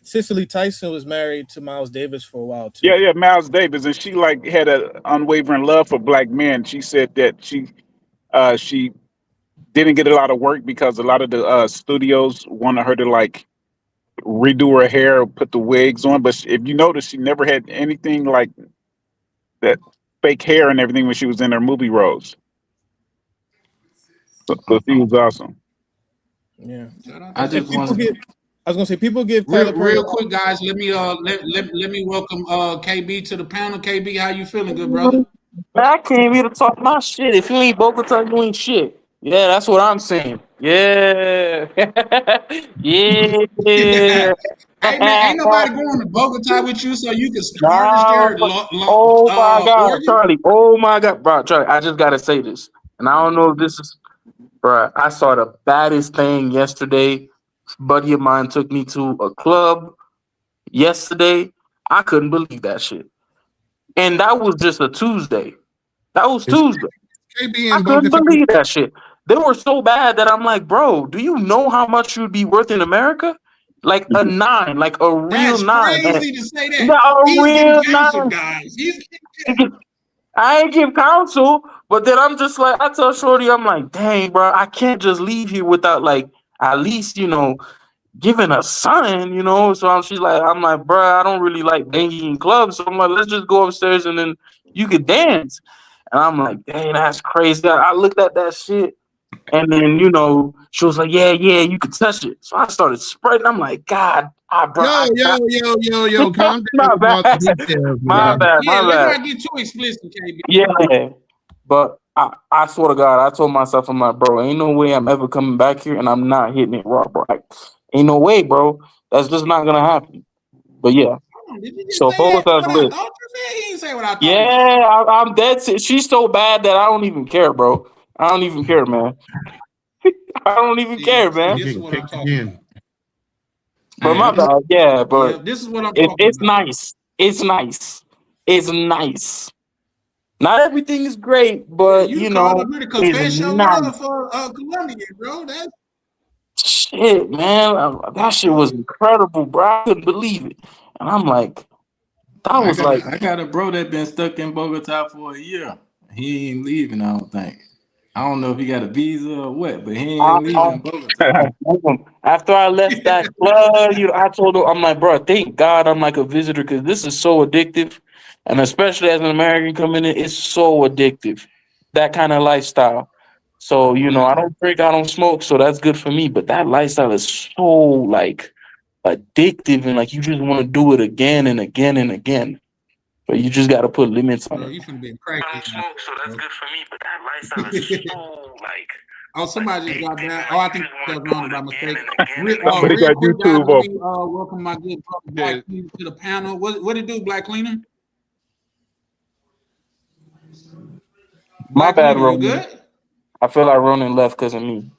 Cicely Tyson was married to Miles Davis for a while too. Yeah, Miles Davis, and she like had an unwavering love for black men. She said that she didn't get a lot of work because a lot of the studios wanted her to like redo her hair, put the wigs on. But if you notice, she never had anything like that fake hair and everything when she was in her movie roles. So she was awesome. Yeah, I was gonna say people give real quick, guys. Let me welcome KB to the panel. KB, how you feeling, good brother? I came here to talk my shit. If you ain't Bogota, you ain't shit. Yeah, that's what I'm saying. Yeah. Yeah. Hey man, ain't nobody going to Bogota with you so you can harvest their oh my God, organs? Charlie. Oh my God, bro. Charlie, I just gotta say this. And I don't know if this is, bro. I saw the baddest thing yesterday. Buddy of mine took me to a club yesterday. I couldn't believe that shit. And that was just a Tuesday. That was Tuesday. I couldn't believe that shit. They were so bad that I'm like, bro, do you know how much you'd be worth in America? Like a 9, like a real 9. That's crazy to say that. No, He's real getting counsel, 9. guys. I ain't give counsel, but then I'm just like, I tell Shorty, I'm like, dang, bro, I can't just leave here without like at least, giving a son, So she's like, I'm like, bro, I don't really like banging in clubs. So I'm like, let's just go upstairs and then you could dance. And I'm like, dang, that's crazy. I looked at that shit. And then, she was like, yeah, you could touch it. So I started spreading. I'm like, God, bro. Yo, calm down. My bad. My bad. Let's not get too explicit, KB. Yeah. But I swear to God, I told myself, I'm like, bro, ain't no way I'm ever coming back here and I'm not hitting it raw, bro. Like, ain't no way, bro. That's just not going to happen. But yeah. So Bogota's lit. He didn't say what I thought. Yeah, I'm dead. She's so bad that I don't even care, bro. I don't even care, man. I don't even care, man. This is what I'm talking about. But my bad, yeah, but this is what I'm talking it's about. nice. It's nice. It's nice. Not everything is great, but you called up here to confess your love for Colombia, bro. That's shit, man. That shit was incredible, bro. I couldn't believe it. And I'm like, I got a bro that been stuck in Bogota for a year. He ain't leaving, I don't think. I don't know if he got a visa or what, but he ain't leaving Bogota. After I left that club, I told him, I'm like, bro, thank God I'm like a visitor because this is so addictive. And especially as an American coming in, it's so addictive. That kind of lifestyle. So, I don't drink, I don't smoke, so that's good for me. But that lifestyle is so like addictive, and like you just want to do it again and again and again. But you just gotta put limits on Bro, it. you finna be a I crackhead. don't smoke, so that's good for me. But that lifestyle is so like Oh, somebody just got addictive, that. and Oh, like I you think just that want was to do Ronnie it by again mistake. and again Real, and again. Somebody real got quick, guys, YouTube let open. me welcome my good brother Black Cleaner to the panel. What it do, Black Cleaner? My Black bad, Cleaner, you Ronan. good? I feel like Ronan left because of me.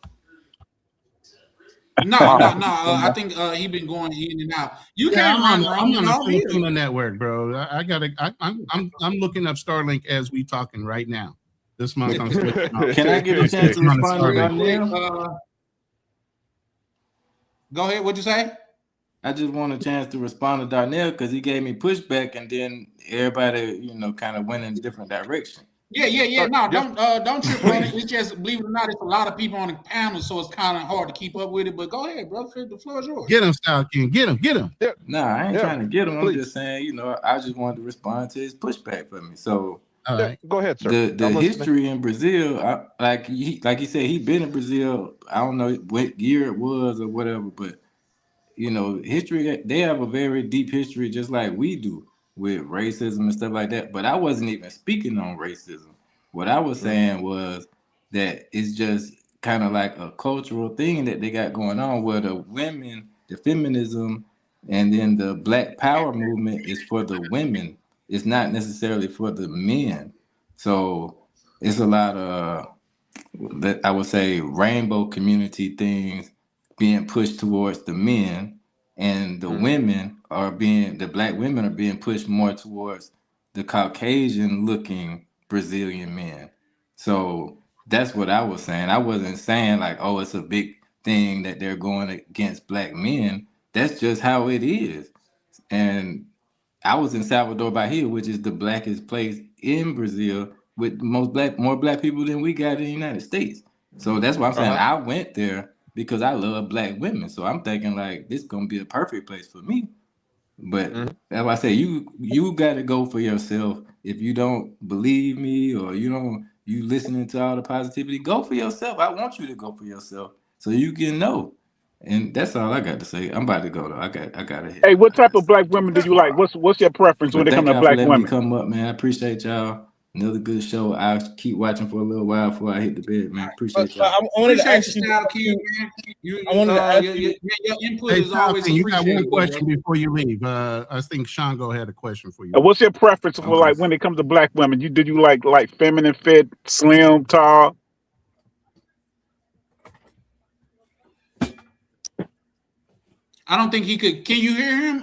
No, My no, bad. no. I think he been going in and out. You Yeah, can't run, I'm Roman. on the No, here. Tuna network, bro. I'm looking up Starlink as we talking right now. This month I'm switching off. Can I get a chance to I'm on the respond to Real Starlink. quick, Darnell? go ahead. What'd you say? I just want a chance to respond to Darnell because he gave me pushback, and then everybody, kind of went in a different direction. Yeah. No, Just don't trip on it. It's just, believe it or not, it's a lot of people on the panel, so it's kind of hard to keep up with it. But go ahead, bro. The floor is yours. Get him, Style King. Get him. yeah, Nah, I ain't yeah. trying to get him. I'm Please, just saying, I just wanted to respond to his pushback for me. So All yeah. right. Go ahead, sir. the I'm listening. history in Brazil, like he said, he been in Brazil. I don't know what year it was or whatever, but history, they have a very deep history just like we do with racism and stuff like that. But I wasn't even speaking on racism. What I was Mhm, saying was that it's just kind of like a cultural thing that they got going on where the women, the feminism, and then the Black Power movement is for the women. It's not necessarily for the men. So it's a lot of that I would say rainbow community things being pushed towards the men, and mhm, the black women are being pushed more towards the Caucasian looking Brazilian men. So that's what I was saying. I wasn't saying like, oh, it's a big thing that they're going against black men. That's just how it is. And I was in Salvador Bahia, which is the blackest place in Brazil, with more black people than we got in the United States. So that's why I'm saying uh-huh. I went there because I love black women. So I'm thinking like this gonna be a perfect place for me. But Mhm. that's why I say you got to go for yourself. If you don't believe me or you listening to all the positivity, go for yourself. I want you to go for yourself so you can know. And that's all I got to say. I'm about to go though. I gotta hit. Hey, what type of black women do you like? What's your preference when But it thank comes to y'all for black letting me women? come up, man. I appreciate y'all. Another good show. I'll keep watching for a little while before I hit the bed, man. Appreciate y'all. I wanted to Appreciate ask the you. style, King, man. I wanted to ask Your, you. your input Hey, is Style always King, you got one appreciated, good question brother. before you leave. I think Shango had a question for you. What's your preference for Okay. like when it comes to black women? Do you like feminine fit, slim, tall? I don't think he could. Can you hear him,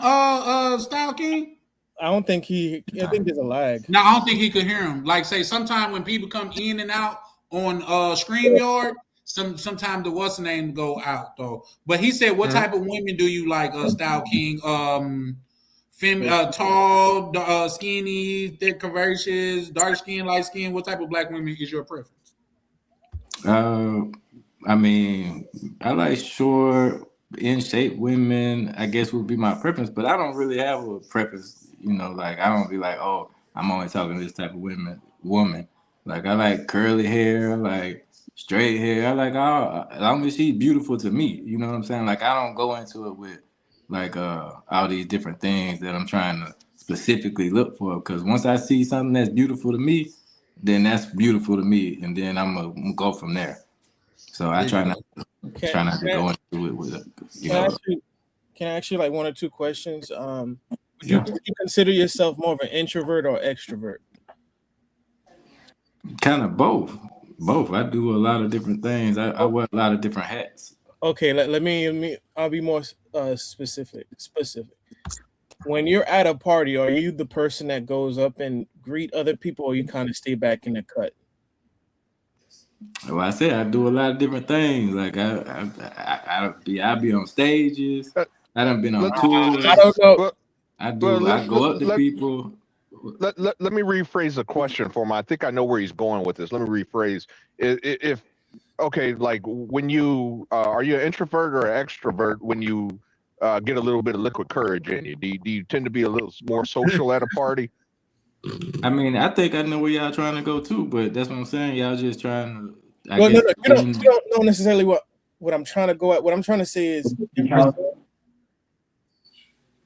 Style King? I don't think I think there's a lag. No, I don't think he could hear him. Like say, sometime when people come in and out on StreamYard, sometimes the what's the name go out though. But he said, what Mhm. type of women do you like, Style King? Tall, skinny, thick, curvaceous, dark skin, light skin. What type of black women is your preference? Uh, I mean, I like short, in shape women. I guess would be my preference, but I don't really have a preference. Like I don't be like, oh, I'm only talking to this type of woman. Like I like curly hair, like straight hair. I like all as long as she's beautiful to me. You know what I'm saying? Like I don't go into it with like all these different things that I'm trying to specifically look for. Because once I see something that's beautiful to me, then that's beautiful to me, and then I'm gonna go from there. So I There you try not go. Can, try not to can, go into it with can I ask you? Can I ask you like one or two questions? yeah, Would you consider yourself more of an introvert or extrovert? kind of both. Both. I do a lot of different things. I wear a lot of different hats. Okay, let me. I'll be more specific. When you're at a party, are you the person that goes up and greet other people, or you kind of stay back in the cut? Well, I said I do a lot of different things. Like I be on stages. Uh, I done been on let, I don't tours. know. well, well, I go up to people. let me rephrase the question for him. I think I know where he's going with this. Let me rephrase. If okay, like when you are you an introvert or an extrovert when you get a little bit of liquid courage in you? Do you tend to be a little more social at a party? I mean, I think I know where y'all trying to go too, but that's what I'm saying. Y'all just trying to I Well, no, guess no, you don't know necessarily what I'm trying to go at. What I'm trying to say is, in Brazil,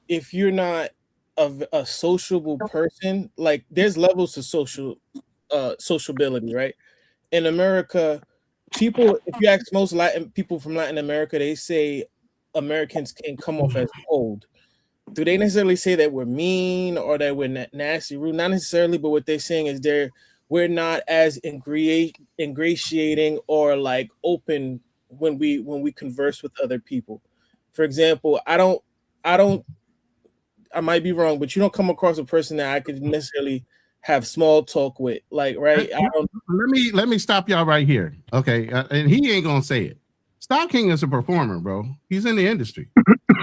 if you're not a sociable person, like there's levels to sociability, right? In America, people, if you ask most Latin people from Latin America, they say Americans can come off as cold. Do they necessarily say that we're mean or that we're nasty, rude? Not necessarily, but what they're saying is we're not as ingratiating or like open when we converse with other people. For example, I might be wrong, but you don't come across a person that I could necessarily have small talk with. Like, right? Let me stop y'all right here. Okay. And he ain't gonna say it. Stock King is a performer, bro. He's in the industry.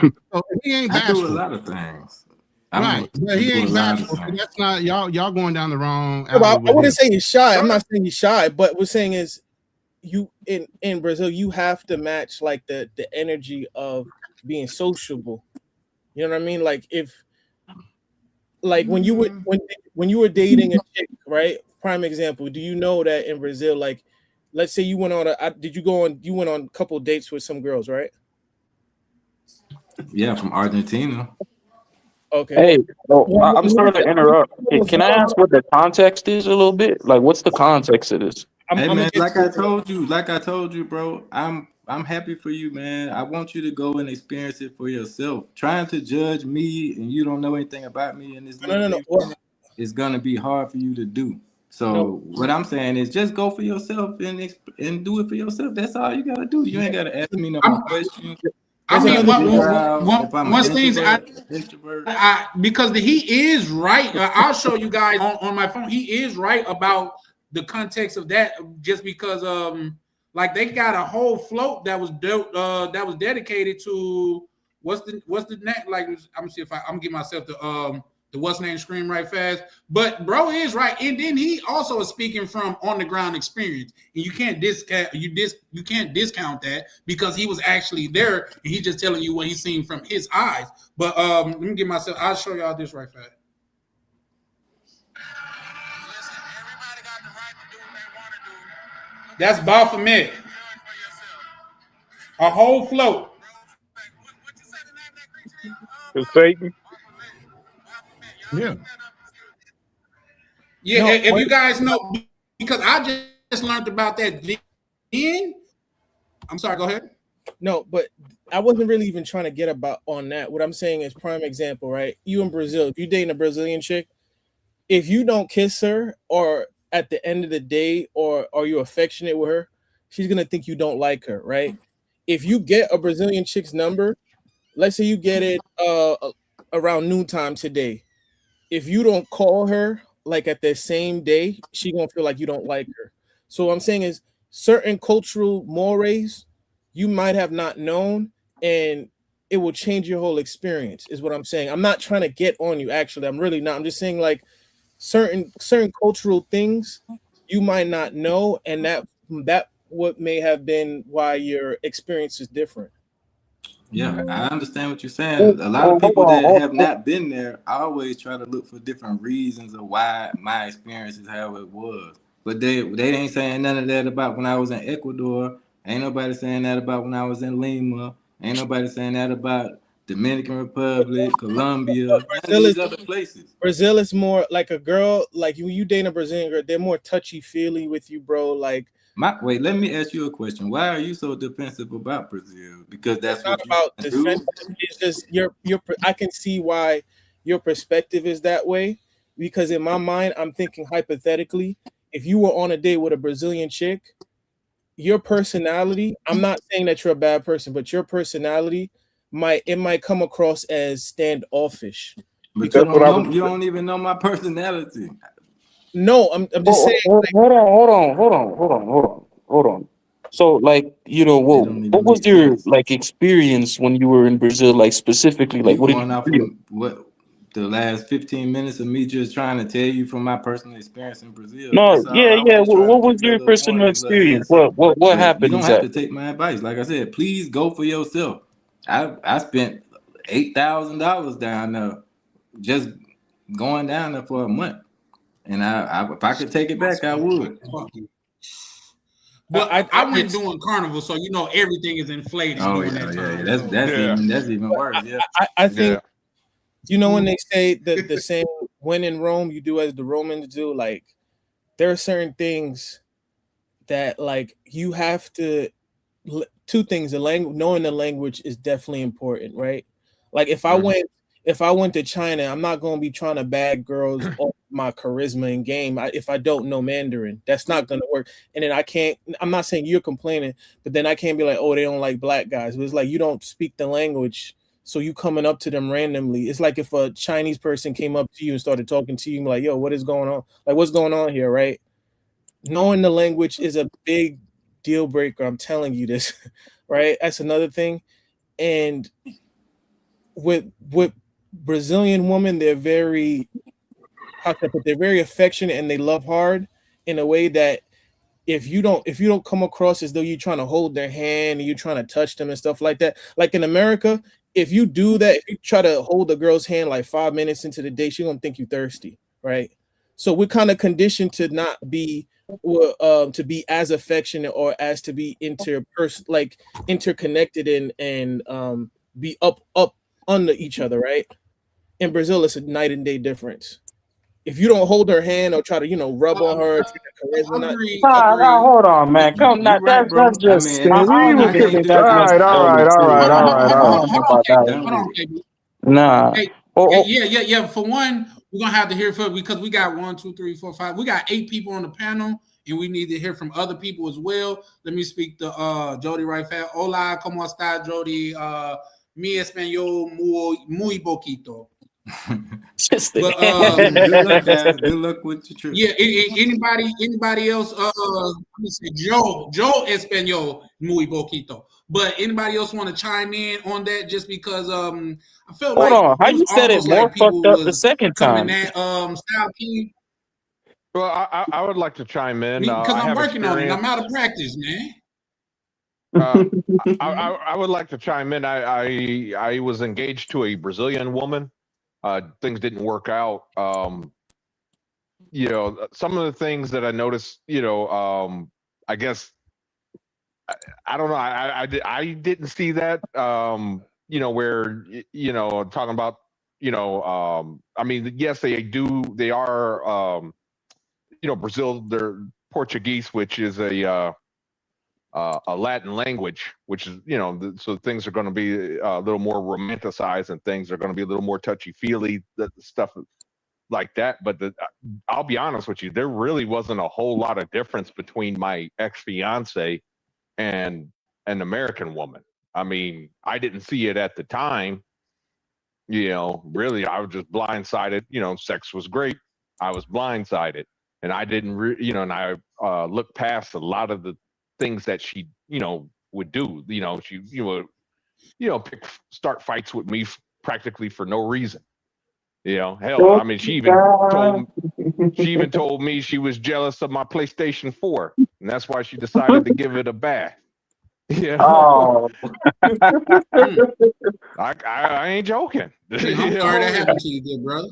So he ain't bashful. I do a lot of things. Right. But he ain't bashful. That's not y'all going down the wrong alley. I wouldn't say he's shy. I'm not saying he's shy, but what we're saying is you in Brazil, you have to match like the energy of being sociable. You know what I mean? Like when you were dating a chick, right? Prime example. Do you know that in Brazil, like, let's say you went on you went on a couple dates with some girls, right? Yeah, from Argentina. Okay. Hey, I'm sorry to interrupt. Can I ask what the context is a little bit? Like, what's the context of this? Hey man, like I told you, bro. I'm happy for you, man. I want you to go and experience it for yourself. Trying to judge me and you don't know anything about me and this it's gonna be hard for you to do. So what I'm saying is just go for yourself and do it for yourself. That's all you gotta do. You ain't gotta ask me no more questions. I mean, one thing because he is right. I'll show you guys on my phone. He is right about the context of that. Just because, like they got a whole float that was dedicated to what's the name? Like I'm gonna see if I'm giving myself the what's name scream right fast. But bro is right, and then he also is speaking from on the ground experience, and you can't discount that because he was actually there and he's just telling you what he's seen from his eyes. But let me get myself. I'll show y'all this right fast. That's Baphomet. A whole float. It's Satan. Yeah. Yeah, if you guys know, because I just learned about that then. I'm sorry, go ahead. No, but I wasn't really even trying to get about on that. What I'm saying is prime example, right? You in Brazil, if you dating a Brazilian chick, if you don't kiss her or at the end of the day or are you affectionate with her, she's gonna think you don't like her, right? If you get a Brazilian chick's number, let's say you get it around noontime today. If you don't call her like at the same day, she gonna feel like you don't like her. So what I'm saying is certain cultural mores you might have not known, and it will change your whole experience, is what I'm saying. I'm not trying to get on you, actually. I'm really not. I'm just saying like certain cultural things you might not know, and that what may have been why your experience is different. Yeah, I understand what you're saying. A lot of people that have not been there always try to look for different reasons of why my experience is how it was. But they ain't saying none of that about when I was in Ecuador. Ain't nobody saying that about when I was in Lima. Ain't nobody saying that about Dominican Republic, Colombia, none of these other places. Brazil is more like a girl, like you date a Brazilian girl, they're more touchy-feely with you, bro. Like wait, let me ask you a question. Why are you so defensive about Brazil? Because that's not what about you do. It's just your I can see why your perspective is that way, because in my mind, I'm thinking hypothetically, if you were on a date with a Brazilian chick, your personality, I'm not saying that you're a bad person, but your personality might come across as standoffish. But you don't even know my personality. No, I'm just saying. Hold on. So, like, what was your like experience when you were in Brazil? Like specifically, like what going off from what the last 15 minutes of me just trying to tell you from my personal experience in Brazil. No, yeah. What was your personal experience? What happened? You don't have to take my advice. Like I said, please go for yourself. I spent $8,000 down there just going down there for a month. And if I could take it back, I would. But I I went could- during carnival, so you know everything is inflated Oh during yeah, that yeah, time. yeah. So. That's even worse. Yeah. I think Yeah. when they say the saying when in Rome you do as the Romans do, like there are certain things that like you have to two things, the language, knowing the language is definitely important, right? Like if I went to China, I'm not going to be trying to bag girls off my charisma and game if I don't know Mandarin. That's not going to work. And then I'm not saying you're complaining, but then I can't be like, oh, they don't like black guys. But it's like you don't speak the language, so you coming up to them randomly. It's like if a Chinese person came up to you and started talking to you, like, yo, what is going on? Like, what's going on here, right? Knowing the language is a big deal breaker. I'm telling you this, right? That's another thing. And with Brazilian women, they're very they're very affectionate and they love hard in a way that if you don't come across as though you're trying to hold their hand and you're trying to touch them and stuff like that, like in America, if you do that, if you try to hold a girl's hand like 5 minutes into the day, she's gonna think you're thirsty, right? So we're kind of conditioned to not be to be as affectionate or as to be interconnected and be up under each other, right? In Brazil, it's a night and day difference. If you don't hold her hand or try to, rub on her, Agree. Nah, hold on, man. Come, You right, bro. that's I just. mean, I don't I even can't think do that's that. All necessarily right, all true, right, all man. right, I all don't right. know about that. Done Hold with on, it. KB. Nah. Hey, Oh, yeah. For one, we're gonna have to hear from because we got 1, 2, 3, 4, 5. We got 8 people on the panel, and we need to hear from other people as well. Let me speak to Jody right fast. Hola, ¿cómo está, Jody? Mi español muy poquito. But Good luck, guys. Good luck with your trip. yeah, anybody else? Let me see. Joe español muy poquito. But anybody else want to chime in on that? Just because I felt hold like on. How it was you said it almost more like people fucked up the was second coming time? at Style King Well, I would like to chime in. because I I'm have working on it. I'm experience. out of practice, man. I would like to chime in. I was engaged to a Brazilian woman. Things didn't work out. Some of the things that I noticed, I guess I don't know. I didn't see that. Where talking about, I mean, yes, they are, Brazil, they're Portuguese, which is a Latin language, which is, so things are going to be a little more romanticized and things are going to be a little more touchy feely, stuff like that. But I'll be honest with you, there really wasn't a whole lot of difference between my ex fiance and an American woman. I mean, I didn't see it at the time. Really, I was just blindsided. Sex was great. I was blindsided, and I didn't, and I looked past a lot of the things that she, would do. She would, start fights with me practically for no reason. Hell, I mean, she even told me she was jealous of my PlayStation 4, and that's why she decided to give it a bath. Oh. I ain't joking. I'm sorry that happened to you, good brother.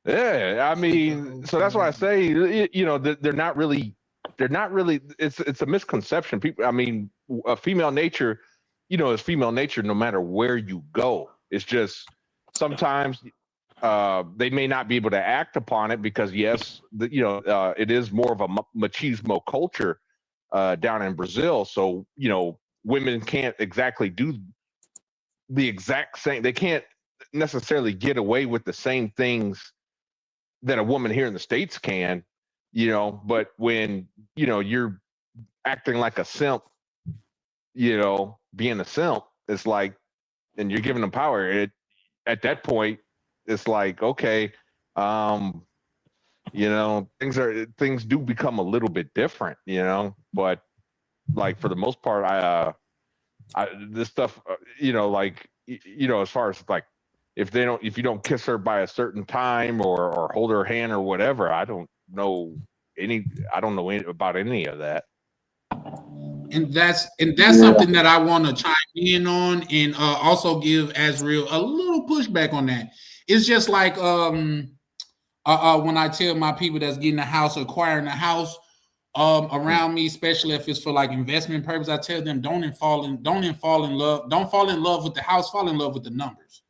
Yeah, I mean, so that's why I say, they're not really. It's a misconception. People, I mean, female nature, is female nature no matter where you go. It's just sometimes they may not be able to act upon it because yes, it is more of a machismo culture down in Brazil. So women can't exactly do the exact same. They can't necessarily get away with the same things that a woman here in the States can. But when you're acting like a simp, being a simp, it's like, and you're giving them power. At that point, it's like, okay, things do become a little bit different, but like for the most part, this stuff, as far as like, if you don't kiss her by a certain time or hold her hand or whatever, I don't know about any of that. And that's something that I want to chime in on and also give Azriel a little pushback on that. It's just like when I tell my people that's getting a house, acquiring a house, around me, especially if it's for like investment purpose, I tell them don't fall in love with the house, fall in love with the numbers.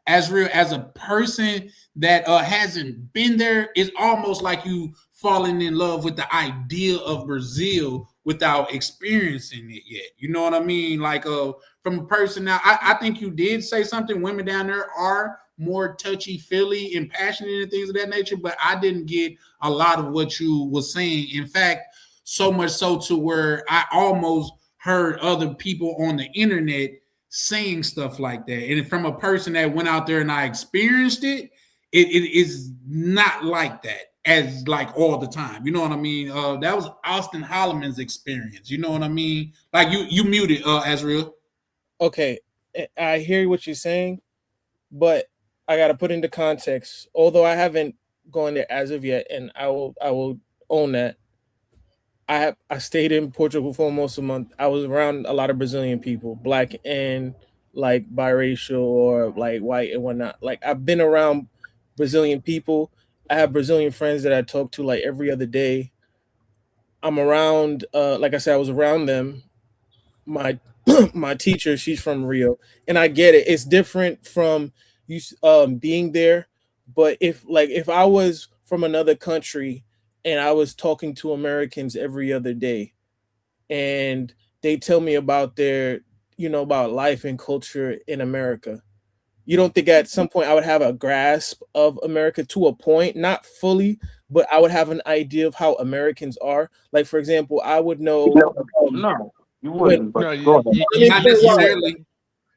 As real as a person that hasn't been there, it's almost like you falling in love with the idea of Brazil without experiencing it yet. You know what I mean? Like from a person now, I think you did say something. Women down there are more touchy feely and passionate and things of that nature, but I didn't get a lot of what you were saying. In fact, so much so to where I almost heard other people on the internet saying stuff like that. And from a person that went out there and I experienced it, it is not like that as like all the time. You know what I mean? That was Austin Holloman's experience. You know what I mean? Like you muted, Azriel. Okay, I hear what you're saying, but I got to put into context. Although I haven't gone there as of yet, and I will own that. I stayed in Portugal for almost a month. I was around a lot of Brazilian people, black and like biracial or like white and whatnot. Like I've been around Brazilian people. I have Brazilian friends that I talk to like every other day. I'm around, like I said, I was around them. My my teacher, she's from Rio, and I get it. It's different from you being there, but if I was from another country and I was talking to Americans every other day, and they tell me about their, about life and culture in America. You don't think at some point I would have a grasp of America to a point, not fully, but I would have an idea of how Americans are. Like, for example, I would know No, you when wouldn't. But No, go ahead. Not necessarily.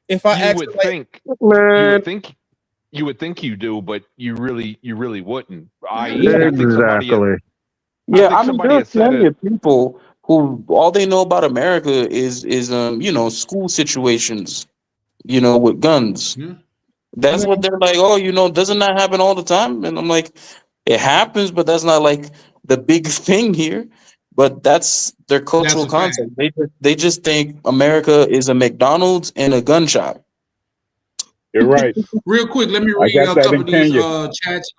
if I you ask would like, think Man, you would think you do, but you really wouldn't. I.e., exactly. I Yeah, think I mean, somebody there's had said plenty it. of people who all they know about America is school situations, with guns. Yeah. That's what they're like. Oh, doesn't that happen all the time? And I'm like, it happens, but that's not like the big thing here. But that's their That's cultural a fact. concept. They just think America is a McDonald's and a gun shop. You're right. Real quick, let me I read got a that couple in of these Kenya. chats.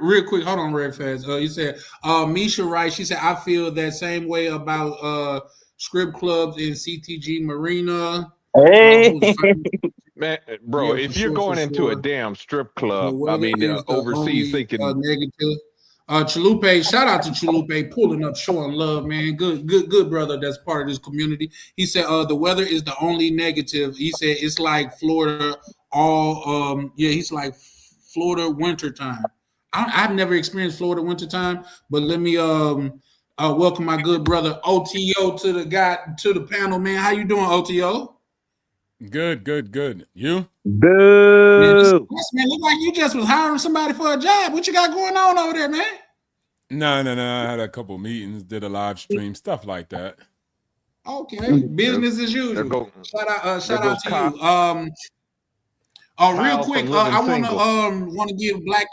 Real quick, hold on, Red Fast. You said Misha Wright. She said I feel that same way about script clubs in CTG Marina. Hey, Who's the Man, bro, yeah, for if you're sure, for going into a sure. damn strip The club, I weather mean, is the overseas only thinking, negative. Chalupe, shout out to Chalupe, pulling up, showing love, man. Good brother. That's part of this community. He said, the weather is the only negative. He said it's like Florida. He's like Florida wintertime. I've never experienced Florida wintertime, but let me welcome my good brother OTO to the panel, man. How you doing, OTO? Good. You? Man, Boo. this man look like you just was hiring somebody for a job. What you got going on over there, man? No. I had a couple meetings, did a live stream, stuff like that. Okay, there, business as there usual. go there Shout go out to you. Real Kyle quick, from Living I wanna Single. wanna give Black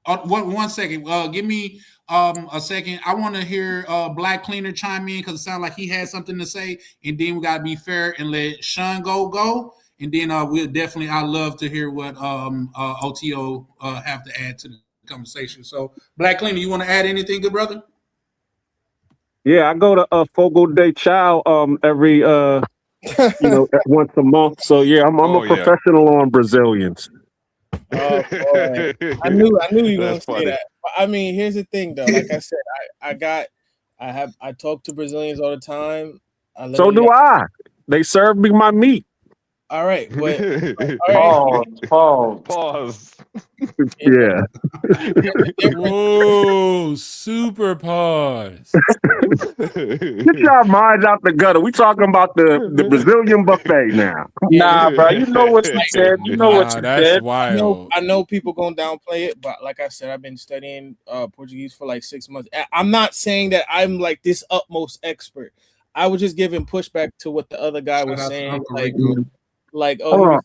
one second. Give me a second. I want to hear Black Cleaner chime in because it sounds like he had something to say, and then we gotta be fair and let Sean go, and then we'll definitely. I love to hear what OTO have to add to the conversation. So, Black Cleaner, you want to add anything, good brother? Yeah, I go to Fogo de Chao every once a month. So yeah, I'm a Oh yeah. professional on Brazilians. oh boy, I knew you were gonna That's say funny. that. But I mean, here's the thing though. Like I said, I talk to Brazilians all the time. I So literally do got, I. They serve me my meat. all right, but all right, pause. Pause. you know, Yeah. there's a difference. Whoa, super pause. Get your minds out the gutter. We talking about the Brazilian buffet now. Yeah, Nah, bro. You know what you like said. You know what Nah, you that's said. wild. I know people gonna downplay it, but like I said, I've been studying Portuguese for like 6 months. I'm not saying that I'm like this utmost expert. I was just giving pushback to what the other guy Shout was out to saying, Uncle Rico. he Hold was on.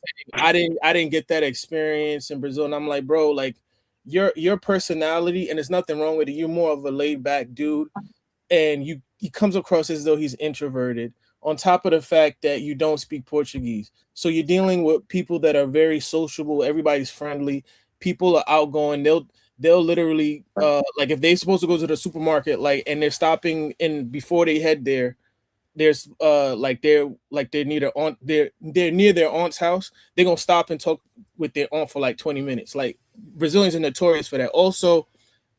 saying I didn't get that experience in Brazil, and I'm like, bro, like your personality, and there's nothing wrong with it. You're more of a laid back dude, and he comes across as though he's introverted. On top of the fact that you don't speak Portuguese, so you're dealing with people that are very sociable. Everybody's friendly. People are outgoing. they'll literally like if they're supposed to go to the supermarket, like, and they're stopping and before they head there, there's like they're near their aunt, they're near their aunt's house, they're gonna stop and talk with their aunt for like 20 minutes. Like Brazilians are notorious for that. Also,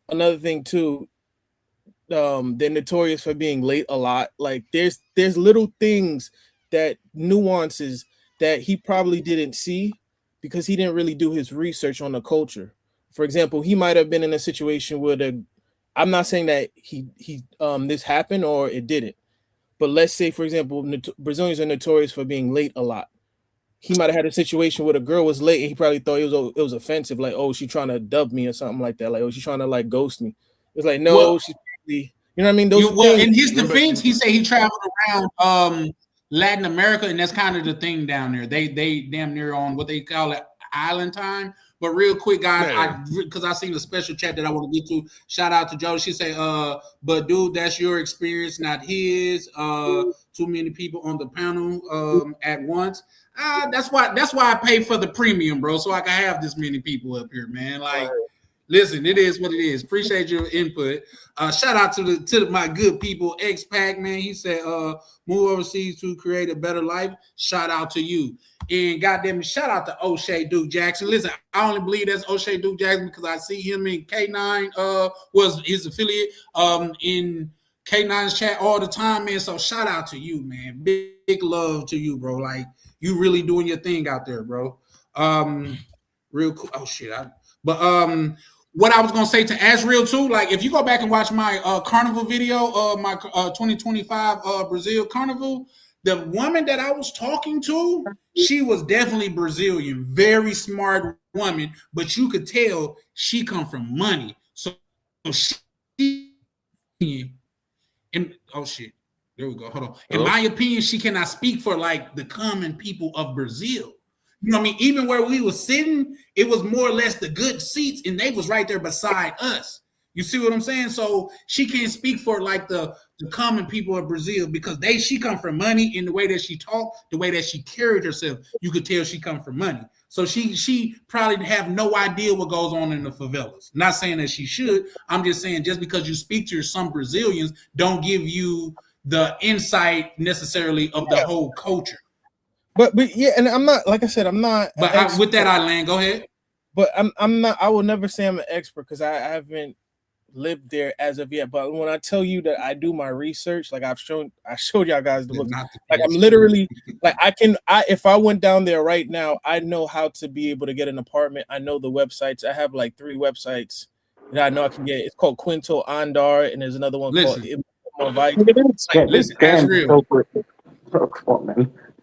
another thing too, they're notorious for being late a lot. Like there's little things, that nuances that he probably didn't see because he didn't really do his research on the culture. For example, he might have been in a situation where I'm not saying that he this happened or it didn't, but let's say, for example, Brazilians are notorious for being late a lot. He might have had a situation where the girl was late and he probably thought it was offensive, like, oh, she's trying to dub me or something like that, like, oh, she's trying to like ghost me. It's like, no, Well, she's probably, you know what I mean? Those well, things. in his defense, he said he traveled around Latin America, and that's kind of the thing down there. They damn near on what they call it island time. But real quick, guys, because I seen a special chat that I want to get to. Shout out to Joe. She say, but dude, that's your experience, not his. Too many people on the panel at once. That's why I pay for the premium, bro, so I can have this many people up here, man. Like, listen, it is what it is. Appreciate your input. Shout out to my good people, X-Pac, man. He said, move overseas to create a better life. Shout out to you. And goddamn it, shout out to O'Shea Duke Jackson. Listen, I only believe that's O'Shea Duke Jackson because I see him in K9, was his affiliate in K9's chat all the time, man. So shout out to you, man. Big love to you, bro. Like, you really doing your thing out there, bro. Real cool. Oh shit. What I was gonna say to Azriel too, like if you go back and watch my carnival video, my 2025 Brazil carnival, the woman that I was talking to, she was definitely Brazilian, very smart woman, but you could tell she come from money. So she, and oh shit, there we go. Hold on. In my opinion, she cannot speak for like the common people of Brazil. You know what I mean? Even where we was sitting, it was more or less the good seats, and they was right there beside us. You see what I'm saying? So she can't speak for like the common people of Brazil because she come from money in the way that she talked, the way that she carried herself. You could tell she come from money. So she probably have no idea what goes on in the favelas. Not saying that she should. I'm just saying just because you speak to some Brazilians don't give you the insight necessarily of the whole culture. But yeah, and I'm not, like I said, I'm not. But with that, Eileen, go ahead. But I'm not. I will never say I'm an expert because I haven't lived there as of yet. But when I tell you that I do my research, like I showed y'all guys the book. Like I'm literally like if I went down there right now, I know how to be able to get an apartment. I know the websites. I have like 3 websites that I know I can get. It's called Quinto Andar, and there's another one called Listen, as real.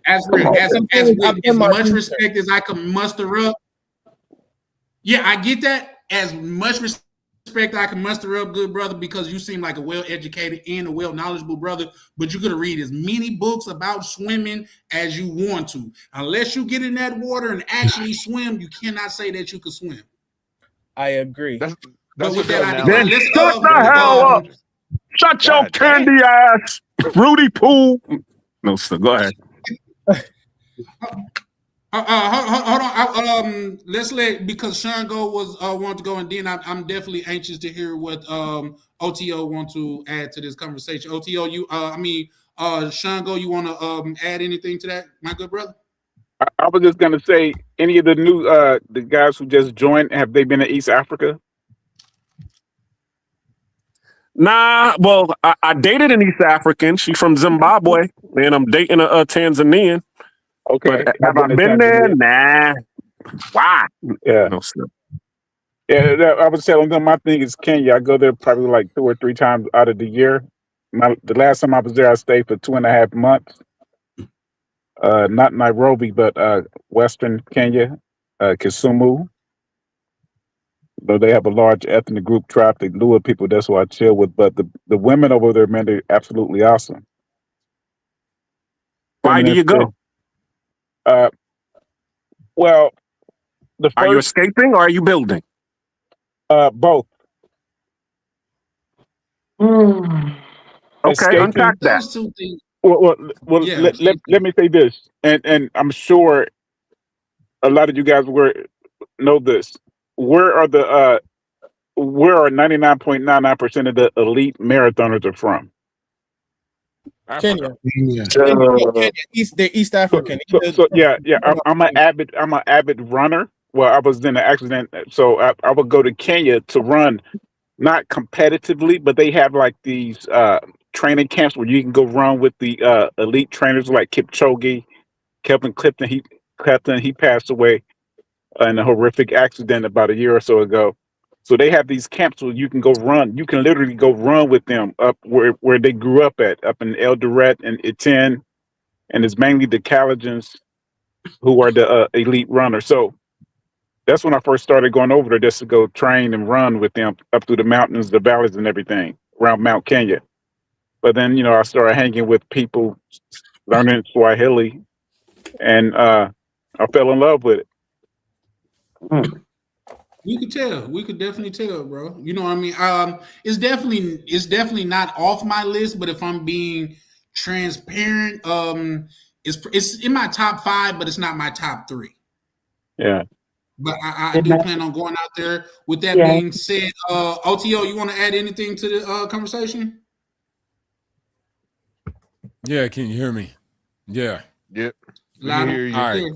As much respect as I can muster up. Yeah, I get that. As much respect I can muster up, good brother, because you seem like a well-educated and a well-knowledgeable brother, but you could read as many books about swimming as you want to. Unless you get in that water and actually swim, you cannot say that you can swim. I agree. Then shut the hell up. Shut your candy ass, Rudy Poo. No, so go ahead. Hold on. Let's because Shango was wanted to go, and then I'm definitely anxious to hear what OTO want to add to this conversation. OTO, Shango, you want to add anything to that, my good brother? I was just gonna say, any of the new the guys who just joined, have they been to East Africa? Nah, well, I dated an East African. She's from Zimbabwe, and I'm dating a Tanzanian. Okay, but have I been there? Nah. Why? Yeah. No, sir. Yeah, I was telling them my thing is Kenya. I go there probably like 2 or 3 times out of the year. The last time I was there, I stayed for 2.5 months. Not Nairobi, but Western Kenya, Kisumu. Though they have a large ethnic group, tribe, the Lua people. That's who I chill with. But the women over there, man, they're absolutely awesome. Why do you go? Well, are you escaping or are you building? Both. Okay, unpack that. Those 2 things. Well, yeah, let me say this, and I'm sure a lot of you guys know this. Where are the where are 99.99% of the elite marathoners are from? Kenya. Yeah. Kenya, they're East African. Yeah. I'm an avid runner. Well, I was in an accident, so I would go to Kenya to run, not competitively, but they have like these training camps where you can go run with the elite trainers like Kipchoge, Kelvin Clifton. He passed away in a horrific accident about a year or so ago. So they have these camps where you can go run. You can literally go run with them up where they grew up up in Eldoret and Etienne, and it's mainly the Caledons who are the elite runners. So that's when I first started going over there just to go train and run with them up through the mountains, the valleys, and everything around Mount Kenya. But then, I started hanging with people, learning Swahili, and I fell in love with it. We could tell. We could definitely tell, bro. You know what I mean? It's definitely not off my list, but if I'm being transparent, it's in my top 5, but it's not my top 3. Yeah. But I do plan on going out there. With that being said, OTO, you want to add anything to the conversation? Yeah, can you hear me? Yeah. Yep. Loud hear you. All right.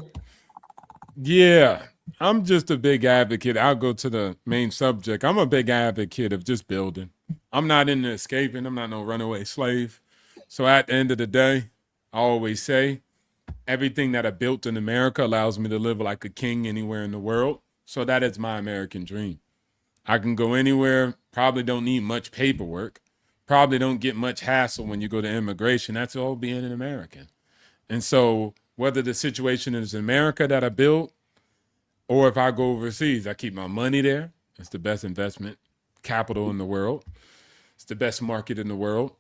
Yeah. I'm just a big advocate. I'll go to the main subject. I'm a big advocate of just building. I'm not into escaping. I'm not no runaway slave. So at the end of the day, I always say everything that I built in America allows me to live like a king anywhere in the world. So that is my American dream. I can go anywhere, probably don't need much paperwork, probably don't get much hassle when you go to immigration. That's all being an American. And so whether the situation is America that I built, or if I go overseas, I keep my money there. It's the best investment capital in the world. It's the best market in the world.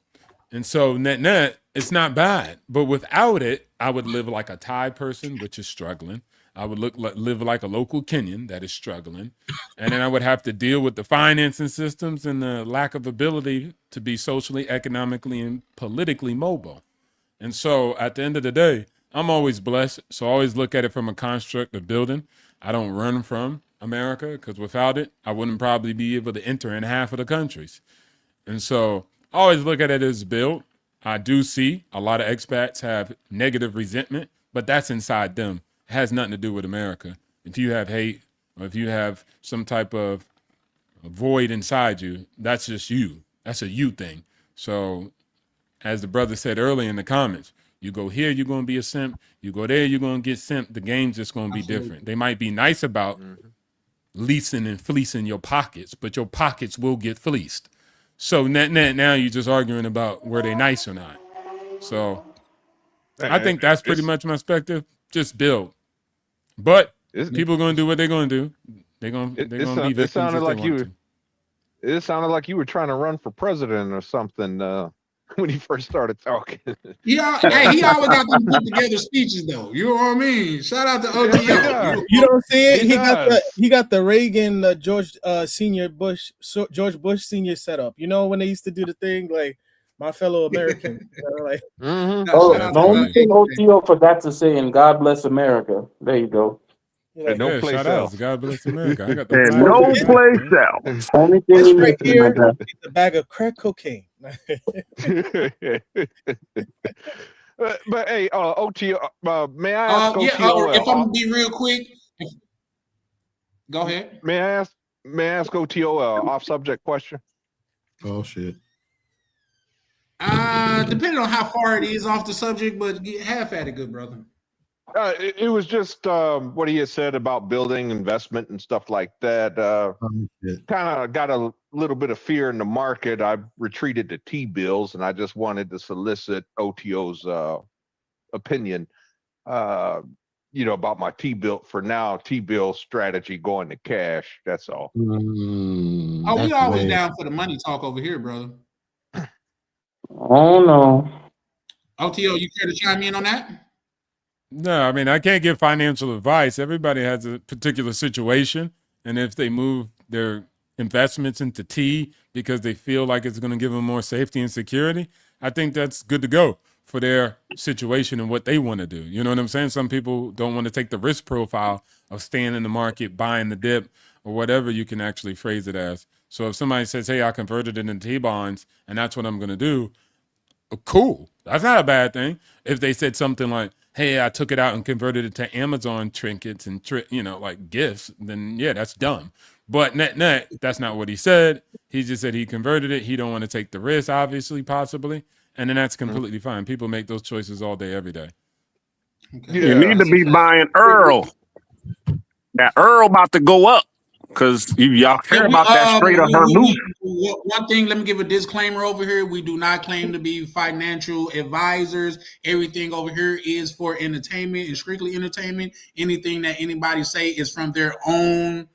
And so net, it's not bad. But without it, I would live like a Thai person, which is struggling. I would live like a local Kenyan that is struggling. And then I would have to deal with the financing systems and the lack of ability to be socially, economically, and politically mobile. And so at the end of the day, I'm always blessed. So I always look at it from a construct of building. I don't run from America because without it, I wouldn't probably be able to enter in half of the countries. And so I always look at it as built. I do see a lot of expats have negative resentment, but that's inside them. It has nothing to do with America. If you have hate or if you have some type of void inside you, that's just you. That's a you thing. So as the brother said earlier in the comments, you go here, you're going to be a simp. You go there, you're going to get simp. The game's just going to be different. They might be nice about leasing and fleecing your pockets, but your pockets will get fleeced. So net, now you're just arguing about were they nice or not. So I think that's pretty much my perspective. Just build. But people are going to do what they're going to do. They're going to be victims if they want to. It sounded like you were trying to run for president or something when he first started talking. Yeah, hey, he always got them put together speeches though. You know what I mean? Shout out to OTO. Yeah. You don't see it? He got the Reagan George Bush Senior setup. You know when they used to do the thing like my fellow American. Like, the only thing OTO forgot to say, and God bless America. There you go. Like, no place shout else. Out. God bless America. I got the and no place else. Only thing this right here is a bag of crack cocaine. But hey, OTO, may I ask OTO? If I'm gonna be real quick, go ahead. May I ask OTO off-subject question? Oh shit. Depending on how far it is off the subject, but half at it, good brother. It was just what he had said about building investment and stuff like that. Kind of got a little bit of fear in the market. I retreated to T-bills, and I just wanted to solicit OTO's opinion, about my T-bill for now. T-bill strategy going to cash. That's all. We always down for the money talk over here, brother. Oh no. OTO, you care to chime in on that? No, I mean, I can't give financial advice. Everybody has a particular situation. And if they move their investments into T because they feel like it's going to give them more safety and security, I think that's good to go for their situation and what they want to do. You know what I'm saying? Some people don't want to take the risk profile of staying in the market, buying the dip, or whatever you can actually phrase it as. So if somebody says, hey, I converted it into T-bonds and that's what I'm going to do, cool. That's not a bad thing. If they said something like, hey, I took it out and converted it to Amazon trinkets and, like gifts, then yeah, that's dumb. But net, that's not what he said. He just said he converted it. He don't want to take the risk, obviously, possibly. And then that's completely fine. People make those choices all day, every day. Okay. You need to be buying Earl. That Earl about to go up because y'all care about that straight up her move. One thing, let me give a disclaimer over here. We do not claim to be financial advisors. Everything over here is for entertainment and strictly entertainment. Anything that anybody say is from their own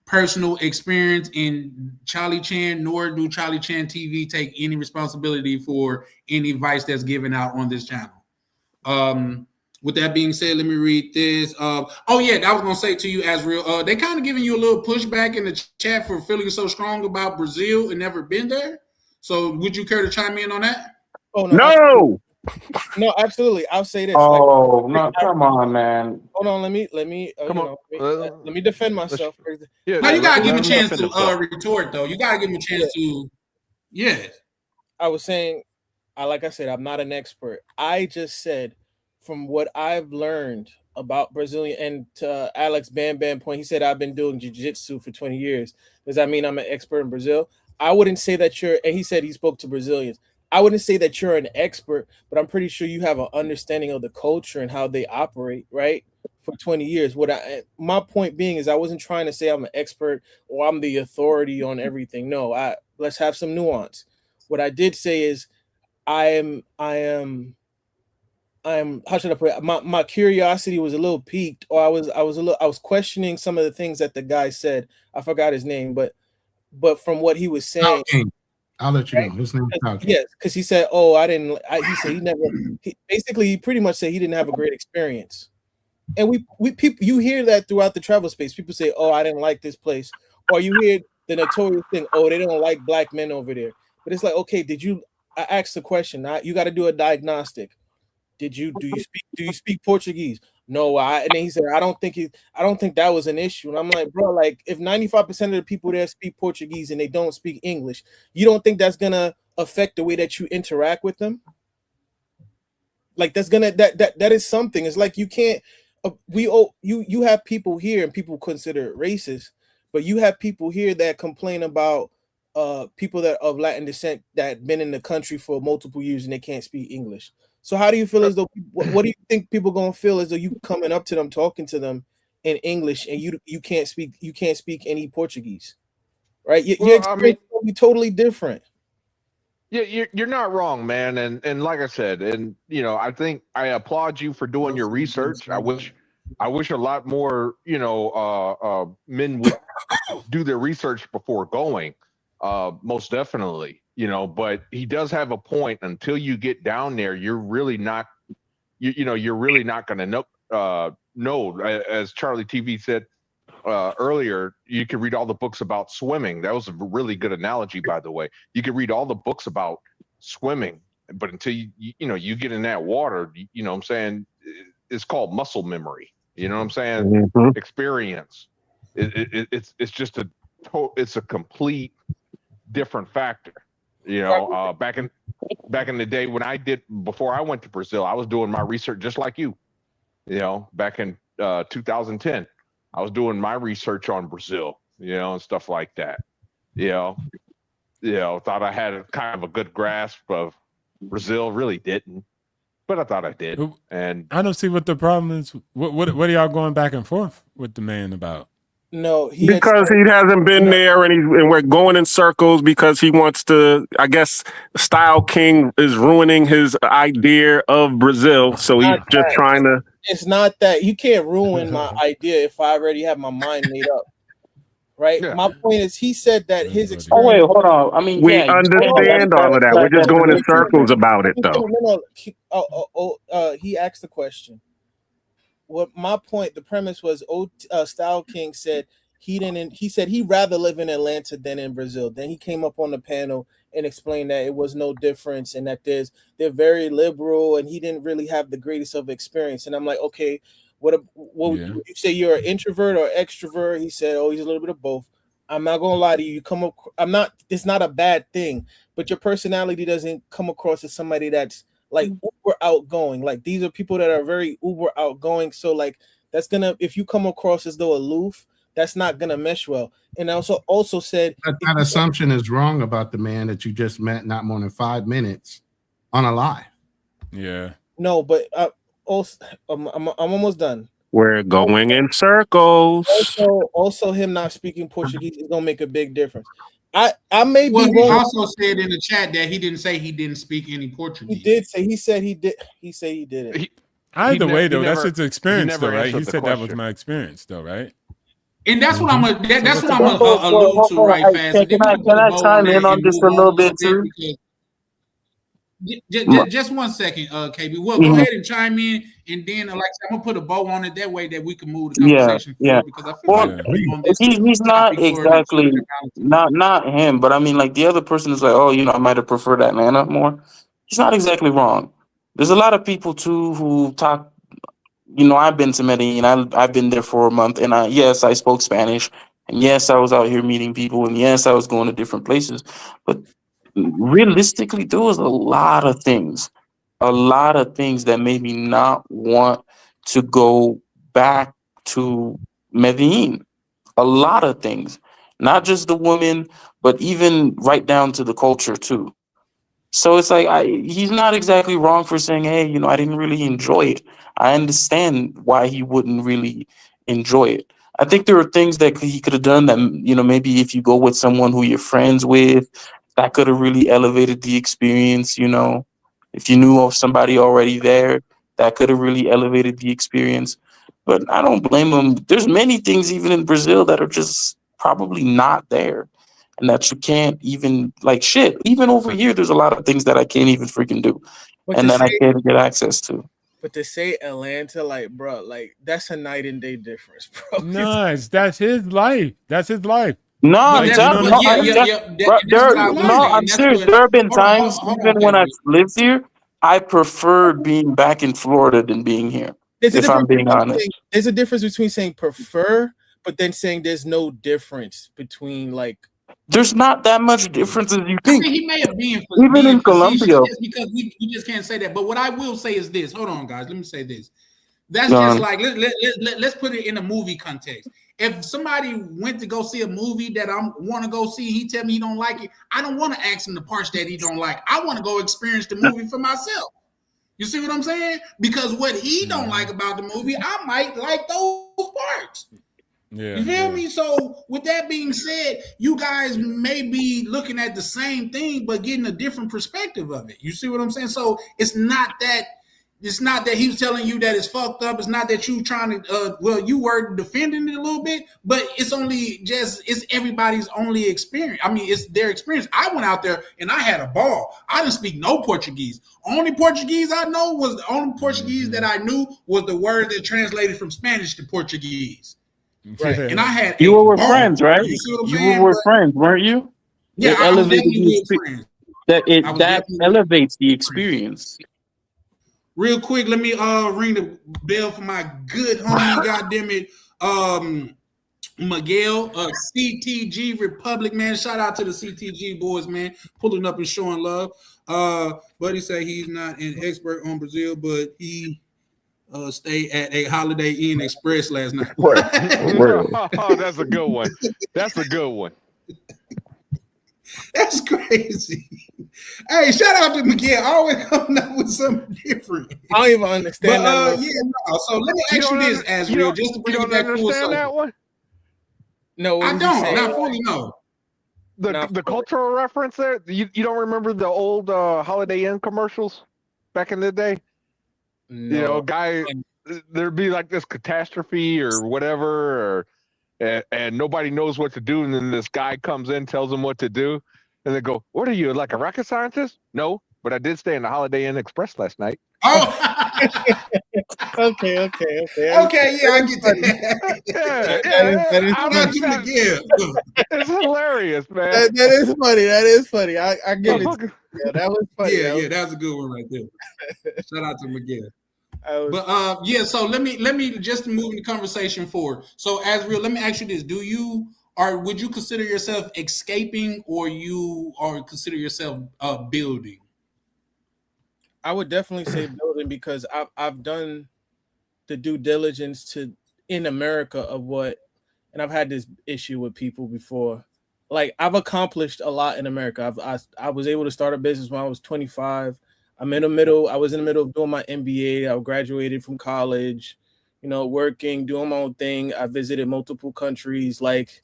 personal experience. And Charlie Chan, nor do Charlie Chan TV take any responsibility for any advice that's given out on this channel. With that being said, let me read this. I was gonna say to you, Azriel, they kind of giving you a little pushback in the chat for feeling so strong about Brazil and never been there. So would you care to chime in on that? Oh No. No, absolutely. I'll say this. Oh no! Come on, man. Hold on. Let me. Let me defend myself. No, you gotta give him a chance to retort, though. You gotta give him a chance to. Yes. I was saying, like I said, I'm not an expert. I just said, from what I've learned about Brazilian, and to Alex Bam Bam point, he said I've been doing jiu-jitsu for 20 years. Does that mean I'm an expert in Brazil? I wouldn't say that you're, and he said he spoke to Brazilians. I wouldn't say that you're an expert, but I'm pretty sure you have an understanding of the culture and how they operate, right? For 20 years. My point being is I wasn't trying to say I'm an expert or I'm the authority on everything. No, let's have some nuance. What I did say is I am how should I put it? My curiosity was a little piqued, or I was questioning some of the things that the guy said. I forgot his name, but from what he was saying, I'll let you know. His name is Talking. Yes, because he said, he said he never. He pretty much said he didn't have a great experience, and we people, you hear that throughout the travel space. People say, "Oh, I didn't like this place," or you hear the notorious thing, "Oh, they don't like black men over there." But it's like, okay, I asked the question. You got to do a diagnostic. Do you speak Portuguese? No, and then he said, I don't think that was an issue. And I'm like, bro, like if 95% of the people there speak Portuguese and they don't speak English, you don't think that's gonna affect the way that you interact with them? Like that is something. It's like you can't you have people here and people consider it racist, but you have people here that complain about people that of Latin descent that been in the country for multiple years and they can't speak English. So how do you feel as though what do you think people gonna feel as though you coming up to them, talking to them in English, and you can't speak any Portuguese, right? Your experience will be totally different. Yeah, you're not wrong, man. And like I said, and I think I applaud you for doing your research. I wish a lot more men would do their research before going. Most definitely. But he does have a point. Until you get down there, you're really not you're really not going to know. As Charlie TV said earlier, you can read all the books about swimming. That was a really good analogy, by the way. You can read all the books about swimming, but until you get in that water, what I'm saying, it's called muscle memory. You know what I'm saying? Mm-hmm. Experience. It's just it's a complete different factor. Back in the day before I went to Brazil, I was doing my research just like you. Back in 2010, I was doing my research on Brazil, and stuff like that. Thought I had kind of a good grasp of Brazil. Really didn't, but I thought I did. And I don't see what the problem is. What are y'all going back and forth with the man about? No, because he hasn't been there, and we're going in circles because he wants to. I guess Style King is ruining his idea of Brazil, so he's just trying to. It's not that you can't ruin my idea if I already have my mind made up, right? Yeah. My point is, he said that his experience. Oh wait, hold on. I mean, we understand all of that. We're just going in circles about it, though. No. He asked the question. What my point, the premise was, Style King said he said he'd rather live in Atlanta than in Brazil. Then he came up on the panel and explained that it was no difference and that they're very liberal and he didn't really have the greatest of experience. And I'm like, okay, What Yeah. would you say you're an introvert or extrovert? He said, oh, he's a little bit of both. I'm not gonna lie to you. You come up. I'm not. It's not a bad thing, but your personality doesn't come across as somebody that's like uber outgoing. Like these are people that are very uber outgoing. So like that's gonna if you come across as though aloof, that's not gonna mesh well. And I also said That assumption is wrong about the man that you just met not more than 5 minutes on a live. Yeah. no, but also I'm almost done. We're going in circles. Also, him not speaking Portuguese is gonna make a big difference. I may Well, be he wrong. also said in the chat that he didn't say he didn't speak any Portuguese. He did say he said he did. He said he did it. Either way, though, that's never- his experience, never though, right? answered He the said that was question. my experience, though, right? And that's what I'm gonna that's what I'm Hold gonna allude to right Hey, fast. And then can I we put a bow chime on in that on and this move a on little a little bit bit too? because just 1 second, KB. Well, Mhm. go ahead and chime in, and then like I'm gonna put a bow on it that way that we can move the Yeah, conversation yeah. forward because I feel Well, like we've been on this he's not topic for an exactly extended amount of time. not him, but I mean, like the other person is like, oh, I might have preferred Atlanta more. He's not exactly wrong. There's a lot of people too who talk. I've been to Medellin. I've been there for a month, and yes, I spoke Spanish, and yes, I was out here meeting people, and yes, I was going to different places. But realistically, there was a lot of things that made me not want to go back to Medellin. A lot of things, not just the women, but even right down to the culture too. So it's like he's not exactly wrong for saying, "Hey, I didn't really enjoy it." I understand why he wouldn't really enjoy it. I think there are things that he could have done that maybe if you go with someone who you're friends with, that could have really elevated the experience. If you knew of somebody already there, that could have really elevated the experience. But I don't blame him. There's many things even in Brazil that are just probably not there and that you can't even like shit. Even over here, there's a lot of things that I can't even freaking do, But and to that I say, can't get access to. but to say Atlanta, like, bro, like that's a night and day difference, bro. Nice. That's his life. That's his life. No, But I'm Like, that's you know telling what no, I'm saying? bro, that's what I His will life. say, I'm and that's serious. what. There have been Hold on, times, hold on, even when KB. I've lived here, I preferred being back in Florida than being here. There's a If I'm difference being between saying, honest, there's a difference between saying prefer, but then saying there's no difference between like. there's not that much difference as you I think. think he may have been Even being in facetious Colombia, just because we just can't say that. But what I will say is this. Hold on, guys. Let me say this. That's just John, like let's put it in a movie context. If somebody went to go see a movie that I want to go see, he tell me he don't like it. I don't want to ask him the parts that he don't like. I want to go experience the movie for myself. You see what I'm saying? Because what he don't like about the movie, I might like those parts. Yeah. You feel me? So with that being said, you guys may be looking at the same thing, but getting a different perspective of it. You see what I'm saying? So it's not that he's telling you that it's fucked up. It's not that you trying to you were defending it a little bit, but it's everybody's only experience. I mean, it's their experience. I went out there and I had a ball. I didn't speak no Portuguese. Only Portuguese I know was the only Portuguese that I knew was the word that translated from Spanish to Portuguese. Right. And I had you were with ball. friends, right? You see what I'm You saying? were with friends, weren't you? Yeah, It I was elevated definitely the with experience. friends. That elevates the experience. Real quick, let me ring the bell for my good homie, goddamn it, Miguel, CTG Republic, man. Shout out to the CTG boys, man, pulling up and showing love. Buddy say he's not an expert on Brazil, but he stayed at a Holiday Inn Express last night. Oh, that's a good one. That's a good one. That's crazy. Hey, shout out to Miguel. Always coming up with something different. I don't even understand that. So let me ask you this, Azriel, just to bring it back full circle. That one? No, I don't. Not fully, no. The cultural reference there. You don't remember the old Holiday Inn commercials back in the day? No. You know, guy, there'd be like this catastrophe or whatever, and nobody knows what to do, and then this guy comes in, tells them what to do, and they go, "What are you, like a rocket scientist?" No, but I did stay in the Holiday Inn Express last night. Oh, okay. Okay, yeah, I get that. That is funny. It's hilarious, man. That is funny. I give it. Yeah, that was funny. Yeah, that was a good one right there. Shout out to Miguel. But yeah, so let me just move the conversation forward. So as real, let me ask you this: would you consider yourself escaping, or consider yourself building? I would definitely say building because I've done the due diligence in America of what, and I've had this issue with people before. Like I've accomplished a lot in America. I was able to start a business when I was 25. I was in the middle of doing my MBA. I graduated from college, working, doing my own thing. I visited multiple countries. Like,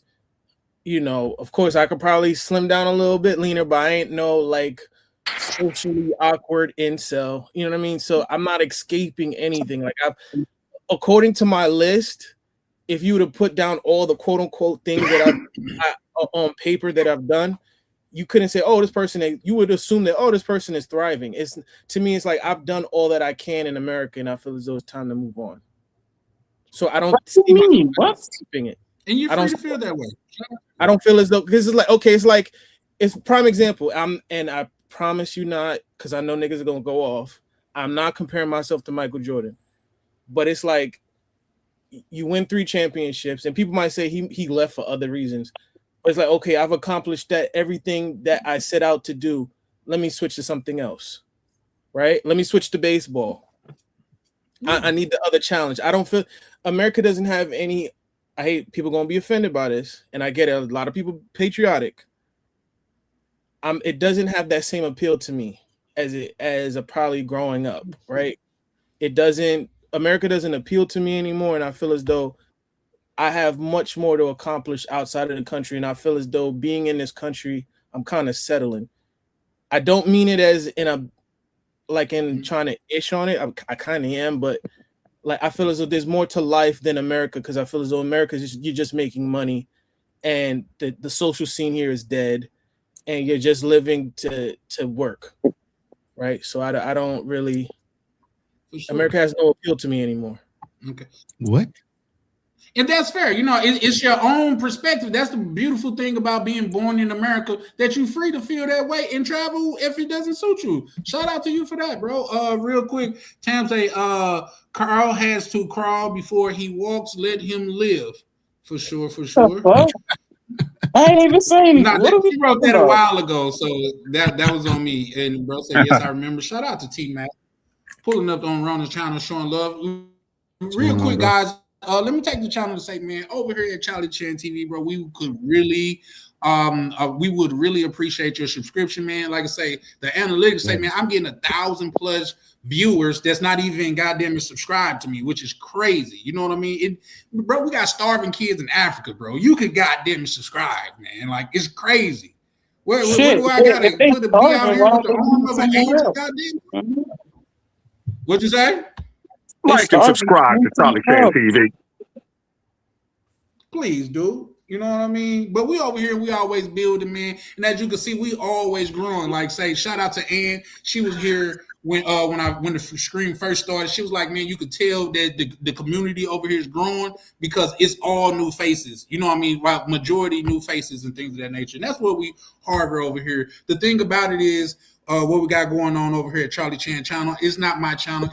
of course I could probably slim down a little bit leaner, but I ain't no like socially awkward incel. You know what I mean? So I'm not escaping anything. Like according to my list, if you would have put down all the quote unquote things that on paper that I've done, you couldn't say, oh, this person, you would assume that, oh, this person is thriving. To me, it's like I've done all that I can in America and I feel as though it's time to move on. So I don't see myself escaping it. And you're free to feel that way. I don't feel as though, because it's like, okay, it's a prime example. And I promise you not, because I know niggas are going to go off. I'm not comparing myself to Michael Jordan, but it's like, you win 3 championships, and people might say he left for other reasons. But it's like, okay, I've accomplished everything that I set out to do. Let me switch to something else, right? Let me switch to baseball. I need the other challenge. I don't feel America doesn't have any. I hate people going to be offended by this, and I get it. A lot of people patriotic. It doesn't have that same appeal to me as a probably growing up, right? It doesn't. America doesn't appeal to me anymore, and I feel as though I have much more to accomplish outside of the country, and I feel as though being in this country, I'm kind of settling. I don't mean it as in trying to ish on it. I kind of am, but like I feel as though there's more to life than America, because I feel as though America you're just making money, and the social scene here is dead, and you're just living to work, right? So I don't really. Sure. America has no appeal to me anymore. Okay. What? And that's fair. It's your own perspective. That's the beautiful thing about being born in America, that you're free to feel that way and travel if it doesn't suit you. Shout out to you for that, bro. Real quick, Tam say, Carl has to crawl before he walks. Let him live. For sure. I ain't even saying anything. He wrote that a while ago, so that was on me. And bro said, yes, I remember. Shout out to T-Mac. Pulling up on Ronald's channel, showing love. Real quick, guys. Let me take the channel to say, man, over here at Charlie Chan TV, bro, we would really appreciate your subscription, man. Like I say, the analytics say, man, I'm getting 1,000+ viewers that's not even goddamn subscribed to me, which is crazy. You know what I mean? Bro, we got starving kids in Africa, bro. You could goddamn subscribe, man. Like, it's crazy. Where do I gotta put a be out here with the arm of an angel? Goddamn. What'd you say? Like and subscribe to Charlie Chan TV. Please do. You know what I mean? But we over here, we always building, man. And as you can see, we always growing. Like, say, shout out to Ann. She was here when the stream first started. She was like, man, you could tell that the community over here is growing because it's all new faces. You know what I mean? Well, majority new faces and things of that nature. And that's what we harbor over here. The thing about it is, what we got going on over here at Charlie Chan channel is not my channel.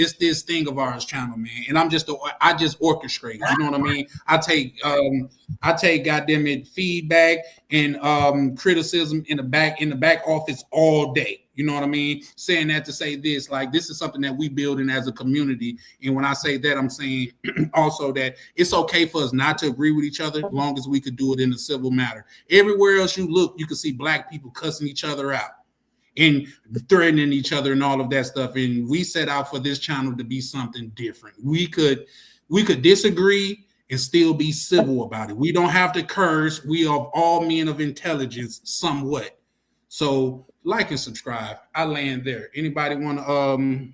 It's this thing of ours channel, man. And I just orchestrate. You know what I mean? I take goddamn it feedback and criticism in the back office all day. You know what I mean? Saying that to say this, like, this is something that we building as a community. And when I say that, I'm saying also that it's okay for us not to agree with each other, as long as we could do it in a civil manner. Everywhere else you look, you can see black people cussing each other out and threatening each other and all of that stuff. And we set out for this channel to be something different. We could disagree and still be civil about it. We don't have to curse. We are all men of intelligence somewhat. So like and subscribe. I land there. Anybody want to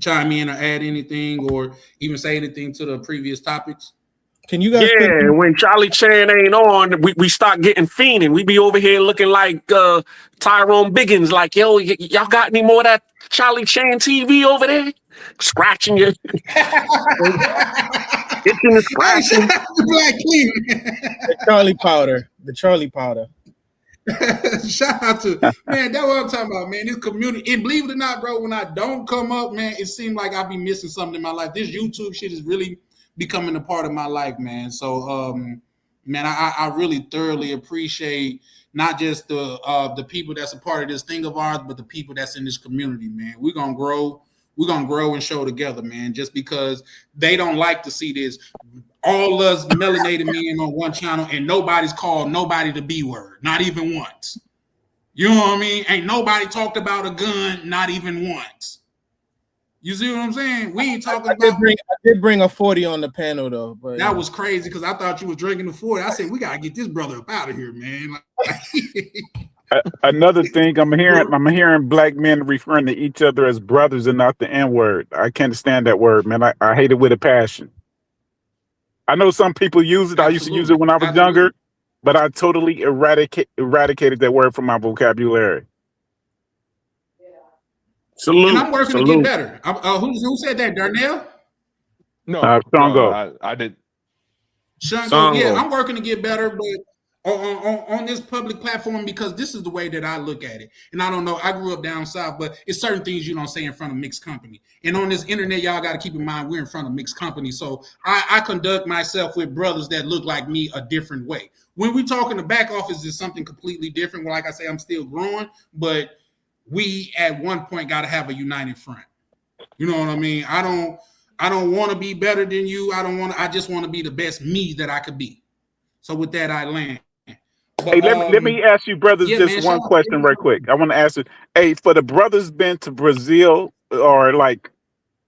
chime in or add anything or even say anything to the previous topics? Can you guys? Yeah, when Charlie Chan ain't on, we start getting fiending. We be over here looking like Tyrone Biggins, like, yo, y'all got any more of that Charlie Chan TV over there? Scratching you. Itching and scratching. The Black King. The Charlie powder. Shout out to man, that's what I'm talking about, man. This community, and believe it or not, bro, when I don't come up, man, it seems like I be missing something in my life. This YouTube shit is really becoming a part of my life, man. So, man, I really thoroughly appreciate not just the people that's a part of this thing of ours, but the people that's in this community, man. We're gonna grow. We're gonna grow and show together, man. Just because they don't like to see this, all us melanated men on one channel, and nobody's called nobody the B word, not even once. You know what I mean? Ain't nobody talked about a gun, not even once. You see what I'm saying? We ain't talking about. I did bring a 40 on the panel though, but that was crazy because I thought you was drinking the 40. I said we gotta get this brother up out of here, man. Another thing I'm hearing black men referring to each other as brothers and not the N word. I can't stand that word, man. I hate it with a passion. I know some people use it. I used to use it when I was younger, but I totally eradicated that word from my vocabulary. Salute. And I'm working to get better. who said that? Darnell? No, I did. Shango, yeah, I'm working to get better, but on this public platform, because this is the way that I look at it. And I don't know, I grew up down south, but it's certain things you don't say in front of mixed company. And on this internet, y'all got to keep in mind we're in front of mixed company. So I conduct myself with brothers that look like me a different way. When we talk in the back office, is something completely different. Well, like I say, I'm still growing, but we at one point got to have a united front. You know what I mean? I don't want to be better than you. I just want to be the best me that I could be. So with that, I land. But, hey, let me ask you, brothers, just one question right quick. I want to ask it. Hey, for the brothers been to Brazil or like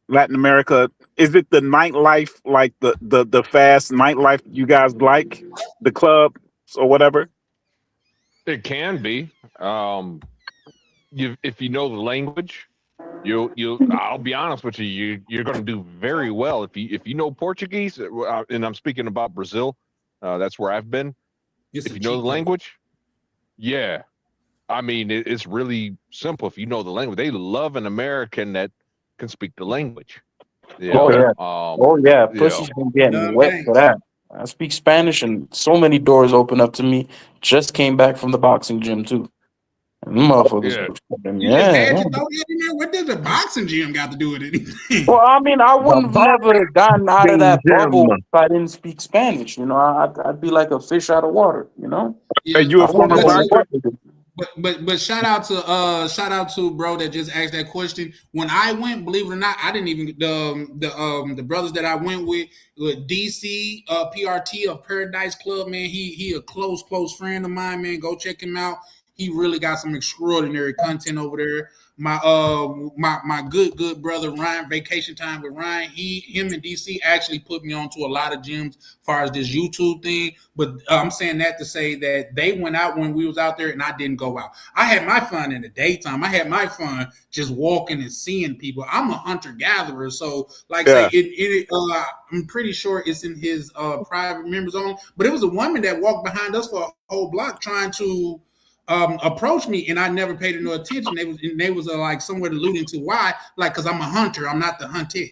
Latin America, is it the nightlife, like the fast nightlife you guys like, the clubs or whatever? It can be. If you know the language, I'll be honest with you, you're going to do very well if you know Portuguese, and I'm speaking about Brazil. That's where I've been. If you know the language, yeah. I mean, it's really simple. If you know the language, they love an American that can speak the language. Yeah. Pussy's been getting wet for that. I speak Spanish, and so many doors open up to me. Just came back from the boxing gym too. Motherfuckers. What does the boxing gym got to do with anything? Well, I mean, I wouldn't have never gotten out of that bubble if I didn't speak Spanish. You know, I'd be like a fish out of water. You know. Yeah, you a former boxer? But shout out to bro that just asked that question. When I went, believe it or not, I didn't even the brothers that I went with DC PRT of Paradise Club, man. He a close friend of mine, man. Go check him out. He really got some extraordinary content over there. My good brother Ryan, Vacation Time with Ryan. Him and DC actually put me onto a lot of gyms as far as this YouTube thing. But I'm saying that to say that they went out when we was out there, and I didn't go out. I had my fun in the daytime. I had my fun just walking and seeing people. I'm a hunter gatherer, so I'm pretty sure it's in his private members only. But it was a woman that walked behind us for a whole block trying to approached me, and I never paid her no attention. They was like somewhere alluding to why, like, because I'm a hunter, I'm not the hunted.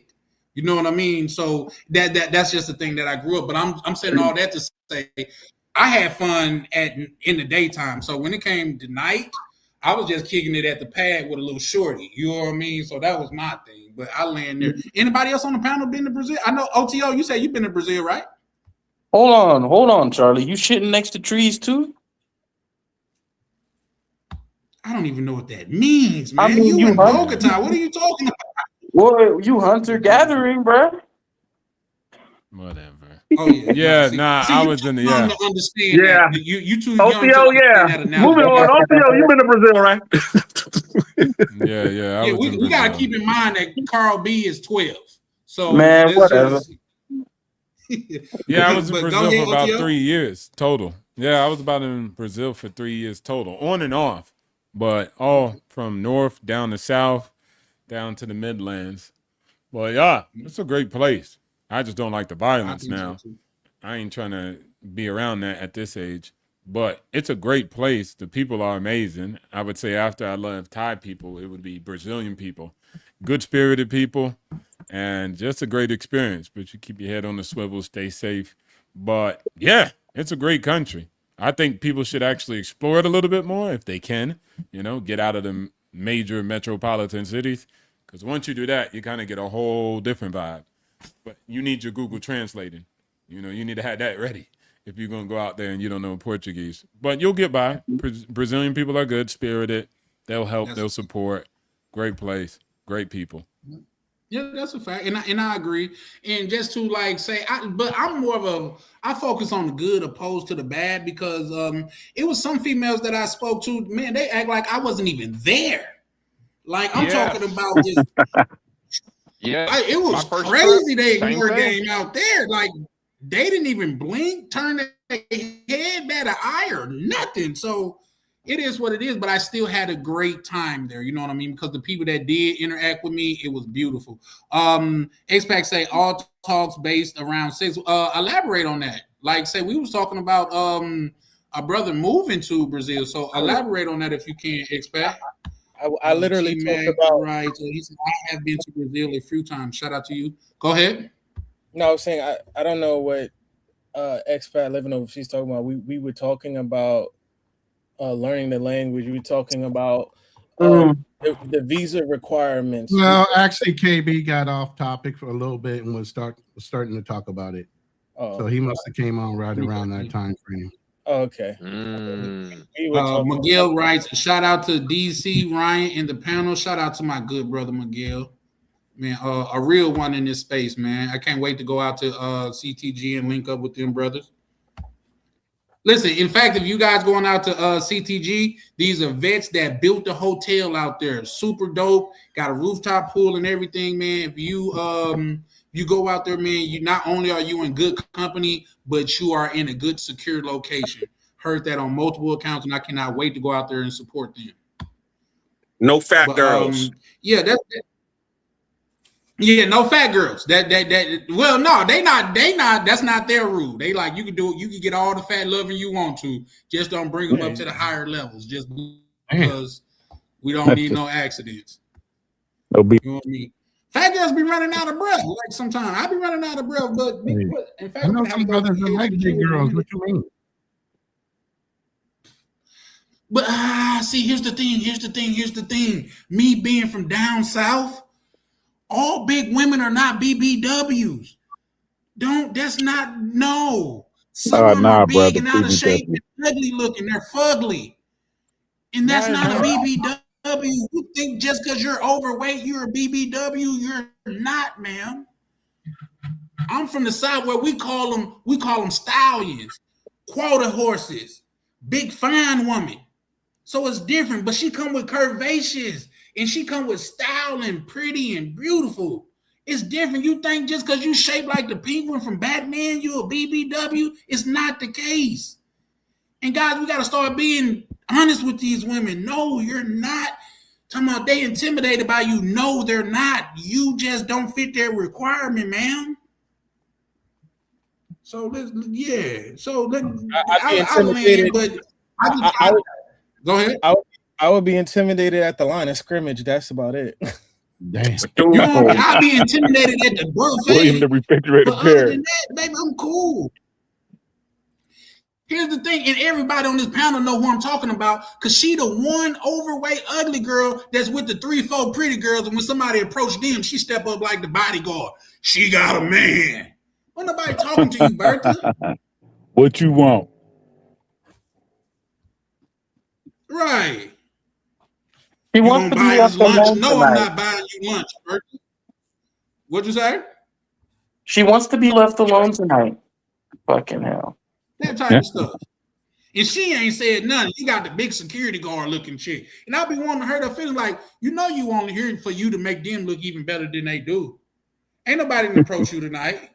You know what I mean? So that's just the thing that I grew up. But I'm saying all that to say I had fun in the daytime. So when it came to night, I was just kicking it at the pad with a little shorty. You know what I mean? So that was my thing. But I land there. Anybody else on the panel been to Brazil? I know OTO. You say you've been to Brazil, right? Hold on, Charlie. You shitting next to trees too? I don't even know what that means, man. I mean, you in Bogota. What are you talking about? Well, you hunter gathering, bro. Whatever. Oh yeah. Yeah, I was in the to understand that. You too young. OTO, yeah. Moving on. OTO, you been to Brazil, right? Yeah. We gotta keep in mind that Carl B is 12. So man, whatever. Yeah, I was in Brazil for about 3 years total. Yeah, I was about in Brazil for 3 years total, on and off. But all from north down to south, down to the Midlands. Well, yeah, it's a great place. I just don't like the violence now. So I ain't trying to be around that at this age. But it's a great place. The people are amazing. I would say after I love Thai people, it would be Brazilian people. Good-spirited people, and just a great experience. But you keep your head on the swivel, stay safe. But, yeah, it's a great country. I think people should actually explore it a little bit more if they can, get out of the major metropolitan cities. Because once you do that, you kind of get a whole different vibe. But you need your Google translating. You need to have that ready if you're going to go out there and you don't know Portuguese. But you'll get by. Brazilian people are good, spirited. They'll help. They'll support. Great place. Great people. Yeah, that's a fact, and I agree. And just to say, but I'm more of I focus on the good opposed to the bad because it was some females that I spoke to, man, they act like I wasn't even there. Like I'm talking about just, it was crazy. They ignored game out there. Like they didn't even blink, turn their head, bat an eye or nothing. So. It is what it is, but I still had a great time there. You know what I mean? Because the people that did interact with me, it was beautiful. X-Pac say all talks based around sex. Elaborate on that. Like say we was talking about a brother moving to Brazil. So elaborate on that if you can, X-Pac. I literally talked about right. So he said I have been to Brazil a few times. Shout out to you. Go ahead. No, I was saying I don't know what X-Pac living over she's talking about. We were talking about learning the language. We were talking about the visa requirements. Well, actually, KB got off topic for a little bit and was starting to talk about it. So he must have came on right around that time frame. Okay. Miguel writes, shout out to DC, Ryan, in the panel. Shout out to my good brother, Miguel. Man, a real one in this space, man. I can't wait to go out to CTG and link up with them brothers. Listen, in fact, if you guys going out to CTG, these are vets that built the hotel out there. Super dope. Got a rooftop pool and everything, man. If you go out there, man, you not only are you in good company, but you are in a good, secure location. Heard that on multiple accounts, and I cannot wait to go out there and support them. No fat girls. Yeah, that's it. Yeah, no fat girls. Well, no, they not. That's not their rule. They like you can get all the fat loving you want to. Just don't bring them up to the higher levels. Just because we don't need no accidents. You know what I mean? Fat girls be running out of breath. Like sometimes I be running out of breath, but in fact, I know some brothers that like big girls. What you mean? But see, here's the thing. Me being from down south. All big women are not BBWs. That's not, no. Some of them are big and out of shape and ugly looking. They're fugly. And that's not a BBW. You think just because you're overweight, you're a BBW. You're not, ma'am. I'm from the South where we call them stallions, quarter horses, big fine woman. So it's different, but she come with curvaceous. And she come with style and pretty and beautiful. It's different. You think just because you shaped like the penguin from Batman, you a BBW? It's not the case. And guys, we got to start being honest with these women. No, you're not. Talking about they intimidated by you. No, they're not. You just don't fit their requirement, ma'am. So let's, yeah. So I'll land, but go ahead. I would be intimidated at the line of scrimmage. That's about it. Damn. I'll be intimidated at the buffet. William the refrigerator but other than that, baby, I'm cool. Here's the thing, and everybody on this panel know who I'm talking about, because she the one overweight, ugly girl that's with the 3-4 pretty girls, and when somebody approach them, she step up like the bodyguard. She got a man. When nobody talking to you, Bertha. What you want? Right. He wants to be left alone. No, I'm not buying you lunch, Bertha. What'd you say? She wants to be left alone tonight. Fucking hell. That type of stuff. And she ain't said nothing. You got the big security guard looking chick. And I'll be wanting to hurt her feelings like, you only here for you to make them look even better than they do. Ain't nobody gonna approach you tonight.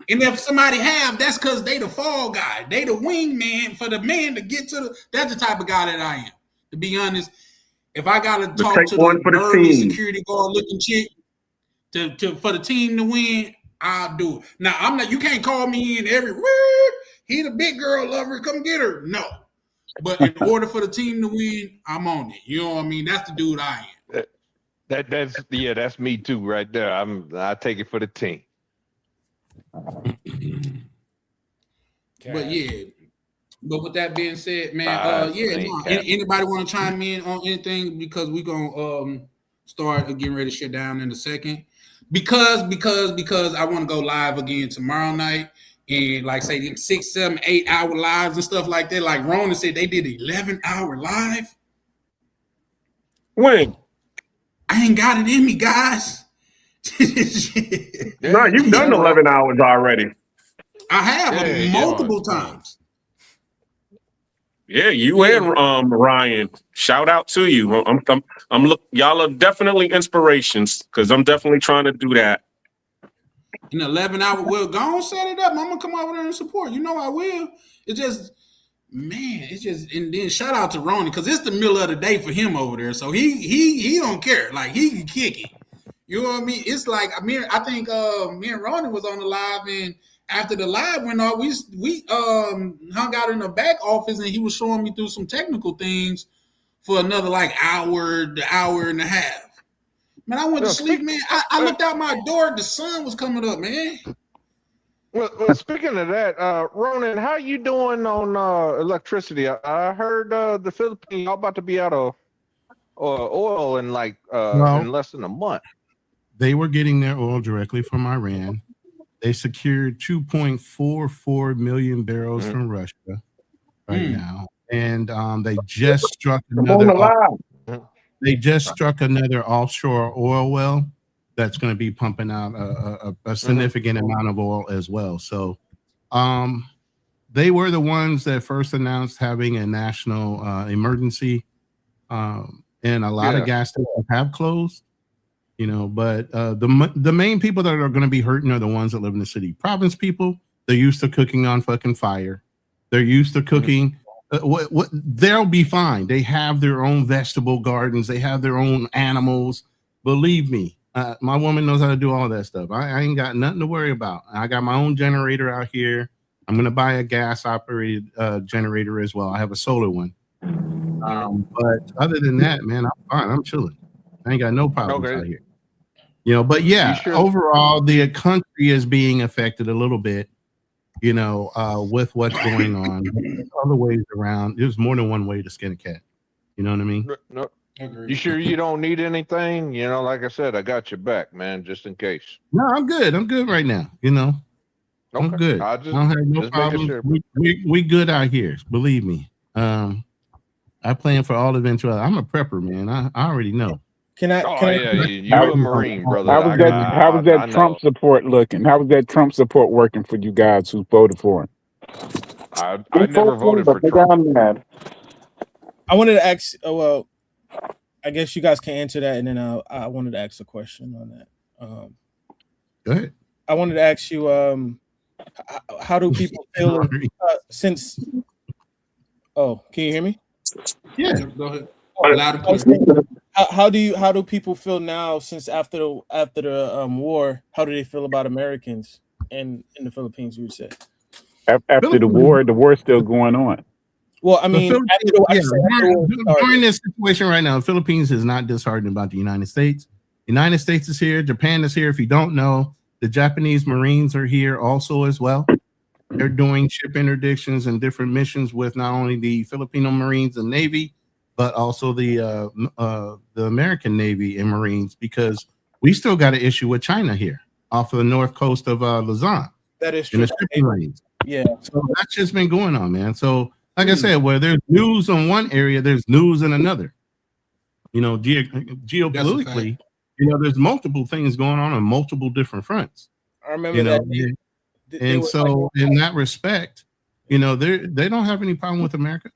And if somebody have, that's because they the fall guy. They the wingman for the man to get to that's the type of guy that I am. To be honest, if I gotta talk to the nervous security guard looking chick for the team to win, I'll do it. Now I'm not. You can't call me in every. He the big girl lover. Come get her. No, but in order for the team to win, I'm on it. You know what I mean? That's the dude I am. That's me too, right there. I take it for the team. But yeah, But with that being said, man, I yeah, ain't no, capping. anybody want to chime in on anything because we gonna start getting ready to shut down in a second. Because I want to go live again tomorrow night and like say them 6, 7, 8 hour lives and stuff like that. Like Ronan said, they did 11-hour live. When? I ain't got it in me, guys. No, Yeah, you've done yeah, bro. 11 hours already. I have Yeah. multiple Pause. times. Yeah, you Yeah. and Ryan. Shout out to you. I'm look. Y'all are definitely inspirations because I'm definitely trying to do that. In 11 hour, well, go on, set it up. I'm gonna come over there and support. You know I will. It's just, man, it's just, and then shout out to Ronnie because it's the middle of the day for him over there, so he don't care. Like he can kick it. You know what I mean? It's like I think me and Ronnie was on the live, and after the live went off, we hung out in the back office, and he was showing me through some technical things for another like hour and a half. Man, I went to sleep, man. I looked out my door, the sun was coming up, man. Well, speaking of that, Ronan, how you doing on electricity? I heard the Philippines y'all about to be out of oil in like Well, in less than a month. they were getting their oil directly from Iran. They secured 2.44 million barrels from Russia right now, and they just struck another. They just struck another offshore oil well that's going to be pumping out a significant amount of oil as well. So, they were the ones that first announced having a national emergency, and a lot of gas stations have closed. You know, but the main people that are going to be hurting are the ones that live in the city. Province people, they're used to cooking on fucking fire. They're used to cooking. They'll be fine. They have their own vegetable gardens. They have their own animals. Believe me, my woman knows how to do all that stuff. I ain't got nothing to worry about. I got my own generator out here. I'm going to buy a gas operated generator as well. I have a solar one. But other than that, man, I'm fine. I'm chilling. I ain't got no problems out here. You know, but yeah, overall, the country is being affected a little bit, you know, with what's going on. There's other ways around. There's more than one way to skin a cat. You know what I mean? No. You sure you don't need anything? You know, like I said, I got your back, man, just in case. No, I'm good. I'm good right now. You know, I'm good. I don't have no problems. Sure. We good out here. Believe me. I plan for all eventuality. I'm a prepper, man. I already know. You're a Marine, brother. How was that Trump support looking? How was that Trump support working for you guys who voted for him? I never voted for Trump. I wanted to ask. Well, I guess you guys can answer that, and then I wanted to ask a question on that. Go ahead. I wanted to ask you, how do people feel since? Oh, can you hear me? Yeah, go ahead. Loud and clear. How do people feel now since after the war? How do they feel about Americans in the Philippines? You would say after the war's still going on. Well, I mean, during this situation right now, the Philippines is not disheartened about the United States. The United States is here. Japan is here. If you don't know, the Japanese Marines are here also as well. They're doing ship interdictions and different missions with not only the Filipino Marines and Navy, but also the American Navy and Marines, because we still got an issue with China here off of the north coast of Luzon. That is true. Yeah. So that's just been going on, man. So like I said, where there's news on one area, there's news in another. You know, geopolitically, you know, there's multiple things going on multiple different fronts. I remember that. And so in that respect, you know, they don't have any problem with America.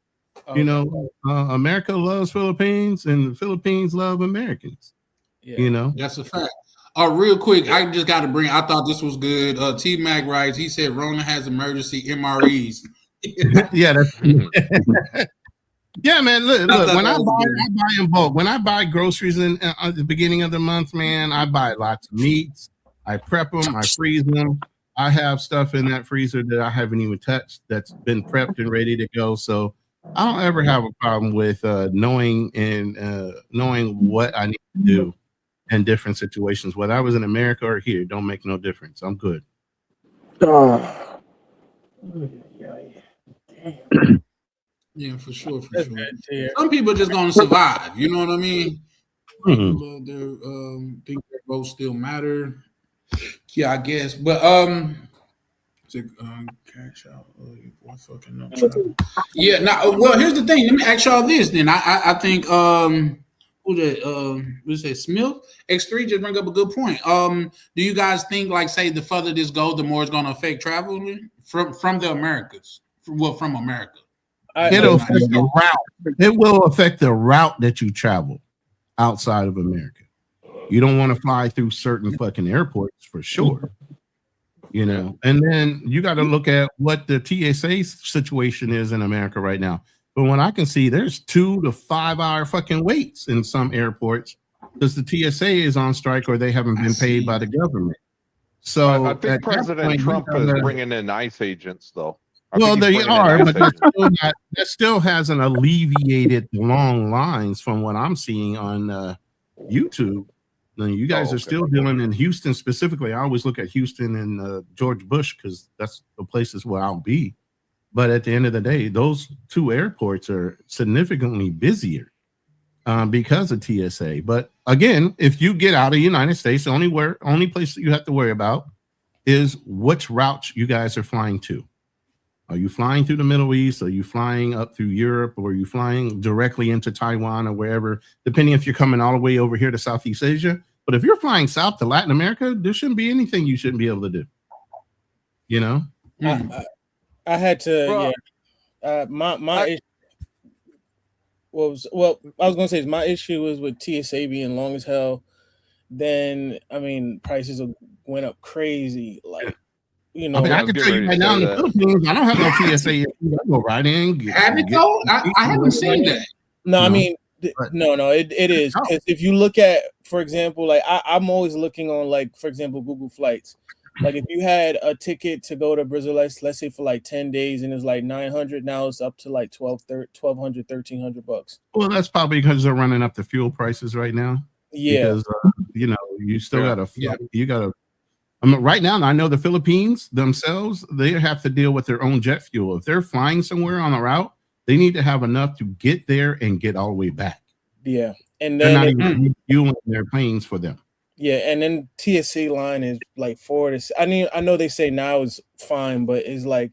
Okay. You know, America loves Philippines and the Philippines love Americans. Yeah. You know, that's a fact. Real quick, I just got to bring. I thought this was good. T Mac writes. He said Rona has emergency MREs. Yeah, that's. Yeah, man. Look. When I buy in bulk. When I buy groceries at the beginning of the month, man, I buy lots of meats. I prep them. I freeze them. I have stuff in that freezer that I haven't even touched that's been prepped and ready to go. So I don't ever have a problem with knowing what I need to do in different situations. Whether I was in America or here, don't make no difference. I'm good. Yeah, for sure, for That's sure. good to hear. Some people are just gonna survive. You know what I mean? Mhm. People think their votes still matter. Yeah, I guess. But cash out. Boy, fucking no travel. Yeah. Now, well, here's the thing. Let me ask y'all this. Then I think who that what say Smith X3 just bring up a good point. Do you guys think like say the further this goes, the more it's going to affect travel from the Americas? From America. It'll affect the route. It will affect the route that you travel outside of America. You don't want to fly through certain fucking airports for sure. You know, and then you got to look at what the TSA situation is in America right now. But when I can see, there's 2 to 5 hour fucking waits in some airports because the TSA is on strike or they haven't been paid by the government. So I think President Trump is bringing in ICE agents, though. Well, they are, but that still hasn't alleviated the long lines from what I'm seeing on YouTube. Now, you guys are still dealing in Houston specifically. I always look at Houston and George Bush because that's the places where I'll be. But at the end of the day, those 2 airports are significantly busier because of TSA. But again, if you get out of the United States, the only place that you have to worry about is which routes you guys are flying to. Are you flying through the Middle East? Are you flying up through Europe? Or are you flying directly into Taiwan or wherever, depending if you're coming all the way over here to Southeast Asia? But if you're flying south to Latin America, there shouldn't be anything you shouldn't be able to do. You know? I had to, my issue was, well, I was going to say is my issue was with TSA being long as hell. Then, I mean, prices went up crazy. Like, you know, I mean, I can tell you right now in the Philippines, I don't have no TSA. I go right in. I haven't seen that. No, I mean, no, it is. Because if you look at, for example, like I'm always looking on, like, for example, Google Flights. Like if you had a ticket to go to Brazil, let's say for like 10 days and it's like 900, now it's up to like 1,200, 1,300 bucks. Well, that's probably because they're running up the fuel prices right now. Yeah. Because, you know, you still got to, you got to, I mean, right now, I know the Philippines themselves, they have to deal with their own jet fuel. If they're flying somewhere on a route, they need to have enough to get there and get all the way back. Yeah. And they're then not even fueling their planes for them. Yeah, and then TSA line is like 4 to. I mean, I know they say now is fine, but it's like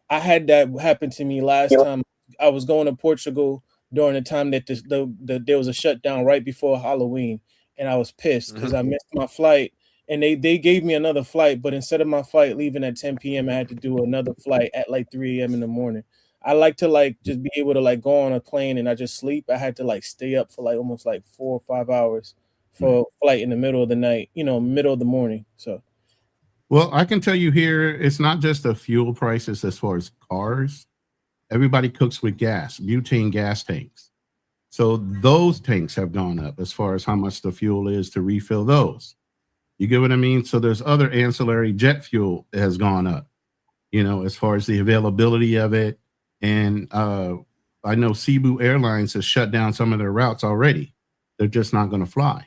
I had that happen to me last time. I was going to Portugal during the time that there was a shutdown right before Halloween, and I was pissed because I missed my flight. And they gave me another flight, but instead of my flight leaving at 10 p.m., I had to do another flight at like 3 a.m. in the morning. I like to like just be able to like go on a plane and I just sleep. I had to like stay up for like almost like 4 or 5 hours for a flight in the middle of the night, you know, middle of the morning. So, well, I can tell you here, it's not just the fuel prices as far as cars. Everybody cooks with gas, butane gas tanks. So those tanks have gone up as far as how much the fuel is to refill those. You get what I mean? So there's other ancillary jet fuel that has gone up, you know, as far as the availability of it. And I know Cebu Airlines has shut down some of their routes already. They're just not going to fly.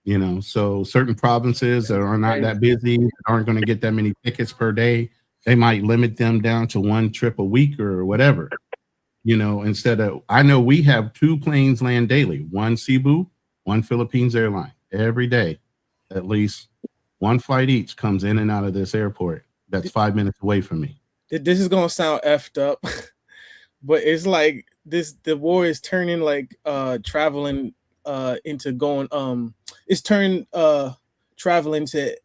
You know, so certain provinces that are not that busy, aren't going to get that many tickets per day. They might limit them down to 1 trip a week or whatever, you know, instead of, I know we have 2 planes land daily, 1 Cebu, 1 Philippines airline every day. At least 1 flight each comes in and out of this airport. That's 5 minutes away from me. This is going to sound effed up, but it's like the war is turning like traveling into going it's turned traveling to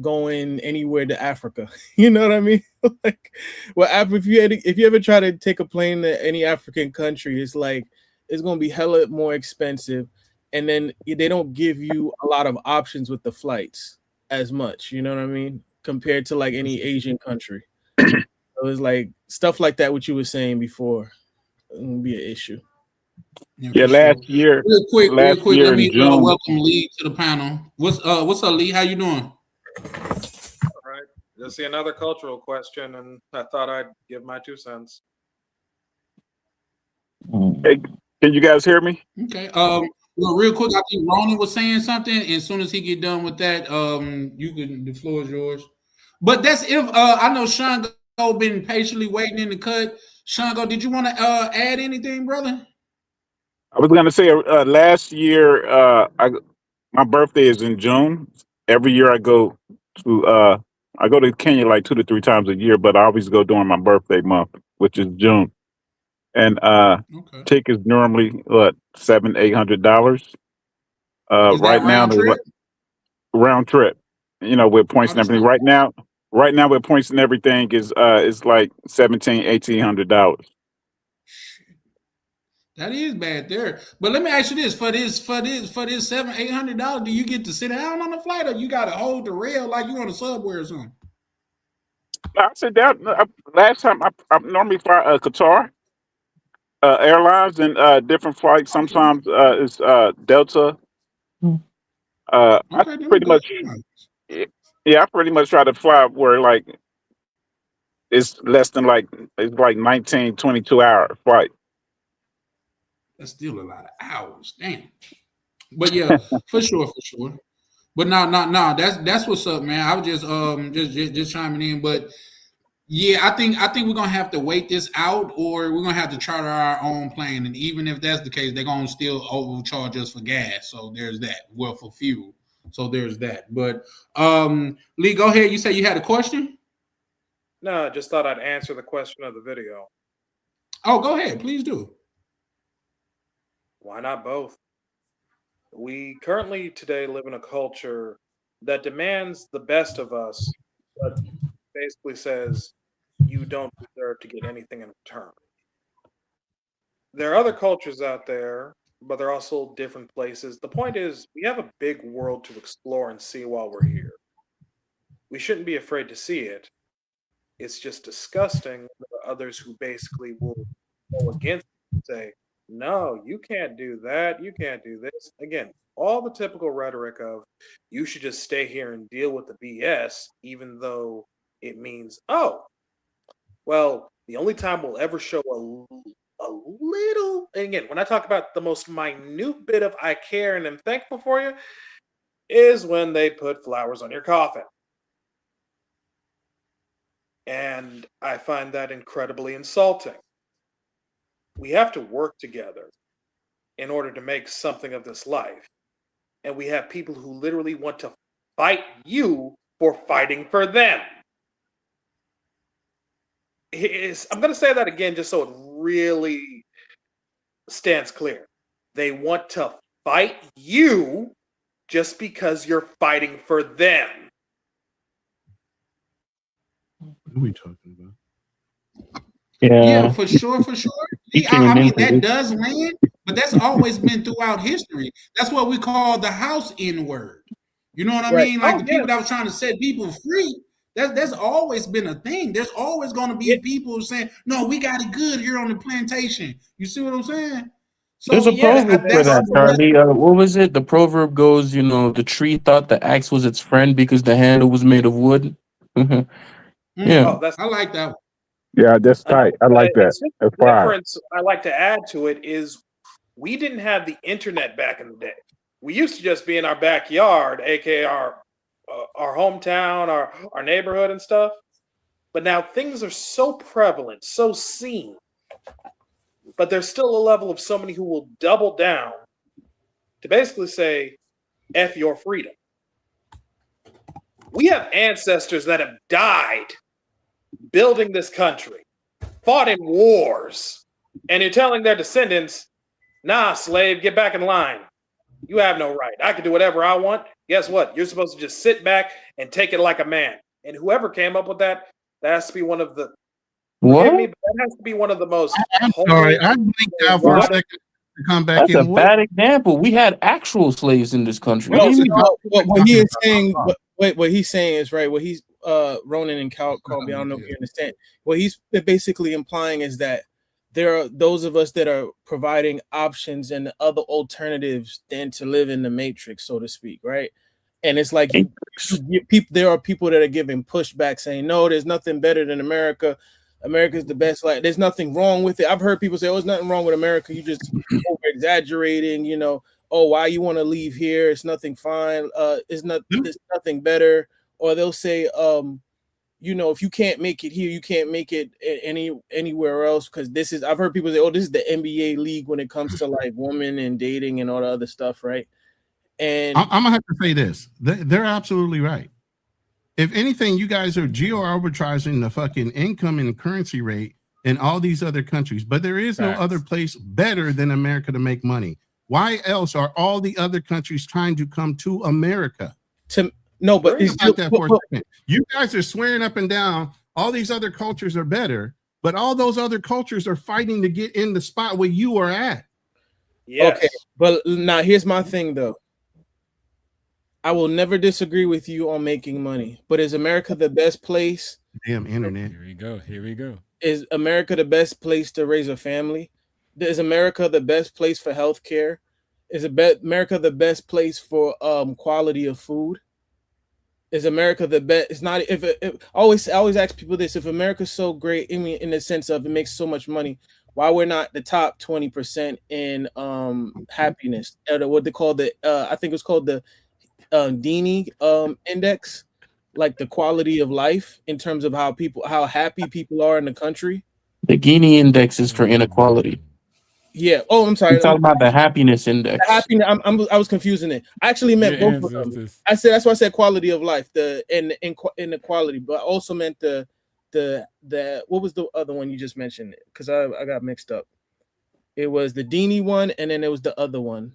going anywhere to Africa. You know what I mean? Like, well, if you ever try to take a plane to any African country, it's like it's gonna be hella more expensive, and then they don't give you a lot of options with the flights as much. You know what I mean? Compared to like any Asian country. So it's like stuff like that. What you were saying before, it would be an issue. Yeah, last year. Real quick, let me June, welcome Lee to the panel. What's up, Lee? How you doing? All right. Just see another cultural question, and I thought I'd give my 2 cents. Hey, can you guys hear me? Okay. Well, real quick, I think Ronan was saying something. And as soon as he get done with that, the floor is yours. But that's if I know Sean been patiently waiting in the cut. Shango, did you want to add anything, brother? I was gonna say last year, my birthday is in June. Every year I go to Kenya like 2 to 3 times a year, but I always go during my birthday month, which is June. And Okay. tickets normally what $700-800. Is that Right now round they're trip? like round trip. With points Oh, and that's everything. not Right now with points and everything is it's like $1,700-1,800. that is bad there. But let me ask you this: for this $700-800, do you get to sit down on the flight, or you got to hold the rail like you on a subway or something? I said that last time I normally fly Qatar Airlines and different flights. Okay. Sometimes it's Delta. I Okay, them pretty good. much yeah, I pretty much try to fly where like it's less than like it's like 19-22 hour flight. That's still a lot of hours. Damn. But yeah, for sure, for sure. But no. That's what's up, man. I was just chiming in. But yeah, I think we're gonna have to wait this out, or we're gonna have to charter our own plane. And even if that's the case, they're gonna still overcharge us for gas. So there's that. Well, for fuel. So there's that. But Lee, go ahead. You say you had a question? No, I just thought I'd answer the question of the video. Oh, go ahead. Please do. Why not both? We currently today live in a culture that demands the best of us, but basically says you don't deserve to get anything in return. There are other cultures out there, but they're also different places. The point is, we have a big world to explore and see while we're here. We shouldn't be afraid to see it. It's just disgusting. There are others who basically will go against it and say, no, you can't do that. You can't do this. Again, all the typical rhetoric of you should just stay here and deal with the BS, even though it means, oh, well, the only time we'll ever show a little, and again, when I talk about the most minute bit of I care and am thankful for you, is when they put flowers on your coffin. And I find that incredibly insulting. We have to work together in order to make something of this life. And we have people who literally want to fight you for fighting for them. I'm going to say that again just so it really stands clear. They want to fight you just because you're fighting for them. What are we talking about? Yeah, Yeah, for sure, for sure. he Yeah, I came mean into that this. does land, but that's always been throughout history. That's what we call the house N word. You know what I Right. mean? Like Oh, the yeah. people that was trying to set people free. That's always been a thing. There's always going to Yeah. be people saying, "No, we got it good here on the plantation." You see what I'm saying? There's a So Yes. proverb And for that's that, also, that's Charlie. What was it? The proverb goes, the tree thought the axe was its friend because the handle was made of wood. Yeah. oh, that's I like that one. Yeah, that's tight. I like that. it's just That's the fire. difference I like to add to it is we didn't have the internet back in the day. We used to just be in our backyard, aka our hometown, our neighborhood and stuff. But now things are so prevalent, so seen, but there's still a level of somebody who will double down to basically say, F your freedom. We have ancestors that have died building this country, fought in wars, and you're telling their descendants, nah, slave, get back in line. You have no right. I can do whatever I want. Guess what? You're supposed to just sit back and take it like a man. And whoever came up with that, that has to be one of the, forgive me, What? but that has to be one of the most I'm sorry. homely, I blinked out for a robotic. second to come back That's a in. What? bad example. We had actual slaves in this country. What do No, you mean? no, What he is saying, what he's saying is right. What he's Ronan and Colby, I don't know if you understand. What he's basically implying is that there are those of us that are providing options and other alternatives than to live in the matrix, so to speak, right? And it's like you people. There are people that are giving pushback, saying, "No, there's nothing better than America. America's the best. Like, there's nothing wrong with it." I've heard people say, "Oh, there's nothing wrong with America. You just over exaggerating." Oh, why you want to leave here? It's nothing fine. It's nothing better. Or they'll say, if you can't make it here, you can't make it anywhere else, because I've heard people say, oh, this is the NBA league when it comes to like women and dating and all the other stuff, right? And I'm gonna have to say this. They're absolutely right. If anything, you guys are geo-arbitraging the fucking income and currency rate in all these other countries, but there is no other place better than America to make money. Why else are all the other countries trying to come to America? No, but think about that for a second. You guys are swearing up and down all these other cultures are better, but all those other cultures are fighting to get in the spot where you are at. Yes. Okay, but now here's my thing though. I will never disagree with you on making money, but is America the best place? Damn internet. Here we go. Here we go. Is America the best place to raise a family? Is America the best place for healthcare? Is America the best place for quality of food? Is America the best? It's not. If I always ask people this: if America's so great, I mean, in the sense of it makes so much money, why we're not the top 20% in happiness? What they call I think it's called the Gini index, like the quality of life in terms of how happy people are in the country. The Gini index is for inequality. Yeah. Oh, I'm sorry. You're talking about the happiness index. The happiness. I was confusing it. I actually meant both of them. I said that's why I said quality of life. The inequality, but I also meant the what was the other one you just mentioned? Because I got mixed up. It was the Dini one, and then it was the other one.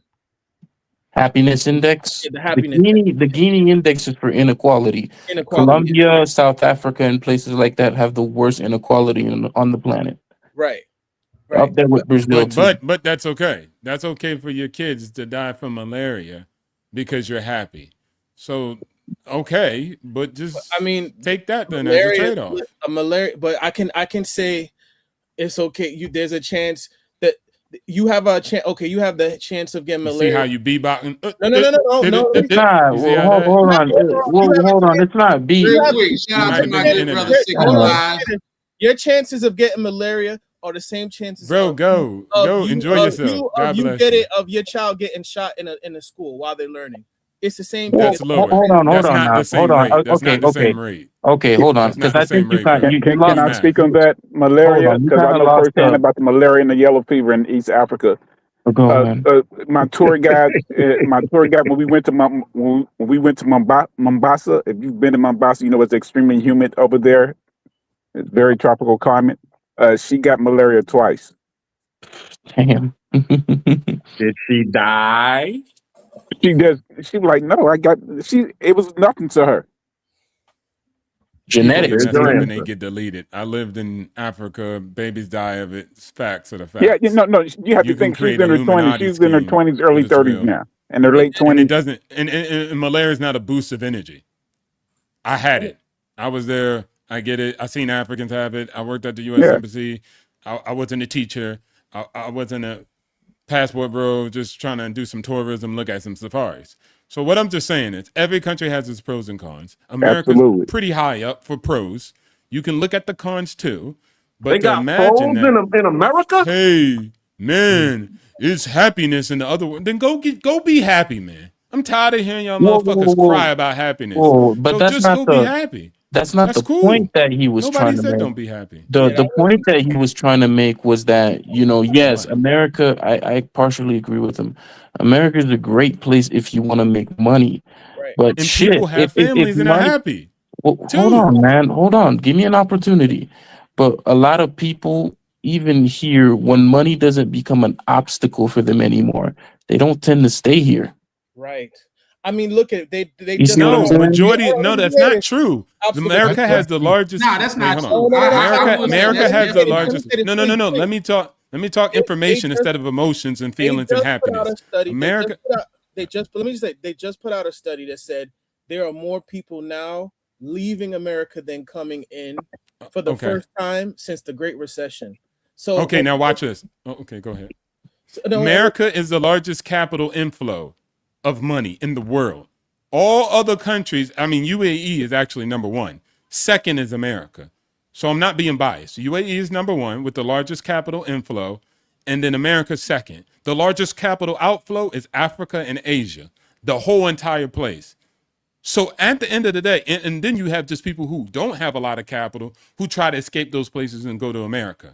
Happiness index. Yeah, the happiness. The Gini index is for inequality. Colombia, South Africa, and places like that have the worst inequality on the planet. Right. Up there with Brazil too. But that's okay. That's okay for your kids to die from malaria because you're happy. So okay, but just take that then as a trade-off. Malaria, but I can say it's okay. There's a chance that you have a chance. Okay, you have the chance of getting malaria. See how you bebopping? No. Hold on. It's not B. Your chances of getting malaria are the same chances. Bro, go enjoy yourself. God bless you. Of your child getting shot in a school while they're learning. It's the same. That's lower. Hold on. That's not the same rate. Okay, hold on. Because I think you can I speak on that malaria? Because I know firsthand about the malaria and the yellow fever in East Africa. My tour guide, when we went to Mombasa. If you've been to Mombasa, you know it's extremely humid over there. It's very tropical climate. She got malaria twice. Damn. Did she die? She was like, no, it was nothing to her. Genetics. And they get deleted. I lived in Africa. Babies die of it. It's facts of the facts. Yeah, no. You have to think she's in her 20s. She's in her 20s, early 30s now. In her late 20s. And it doesn't. And malaria is not a boost of energy. I had it. I was there. I get it. I seen Africans have it. I worked at the U.S. Embassy. I wasn't a teacher. I wasn't a passport bro, just trying to do some tourism, look at some safaris. So what I'm just saying is every country has its pros and cons. America's pretty high up for pros. You can look at the cons too. But they got imagine that in America? Hey, man, it's happiness in the other one. Then go be happy, man. I'm tired of hearing y'all motherfuckers cry about happiness. But so that's just not go be happy. That's not the point that he was trying to make. Don't be happy. The point that he was trying to make was that, yes, America, I partially agree with him. America is a great place if you want to make money. Right. But and people have families and are happy. Well, hold on, man. Hold on. Give me an opportunity. But a lot of people, even here, when money doesn't become an obstacle for them anymore, they don't tend to stay here. Right. I mean, look at they just majority. No, that's not true. America has the largest. Nah, that's not true. America has the largest. No. Let me talk information instead of emotions and feelings and happiness. America. They just put out a study that said there are more people now leaving America than coming in for the first time since the Great Recession. So okay, now watch this. Okay, go ahead. America is the largest capital inflow of money in the world. All other countries, I mean, UAE is actually number one. Second is America. So I'm not being biased. UAE is number one with the largest capital inflow, and then America's second. The largest capital outflow is Africa and Asia, the whole entire place. So at the end of the day, and then you have just people who don't have a lot of capital who try to escape those places and go to America.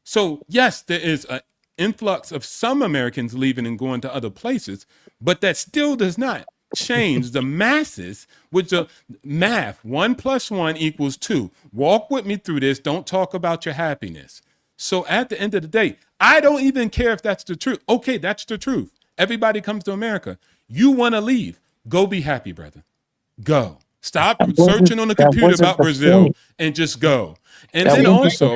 So yes, there is an influx of some Americans leaving and going to other places, but that still does not change the masses with the math. 1 + 1 = 2. Walk with me through this. Don't talk about your happiness. So at the end of the day, I don't even care if that's the truth. Okay, that's the truth. Everybody comes to America. You want to leave. Go be happy, brother. Go. Stop searching on the computer about Brazil and just go. And then also,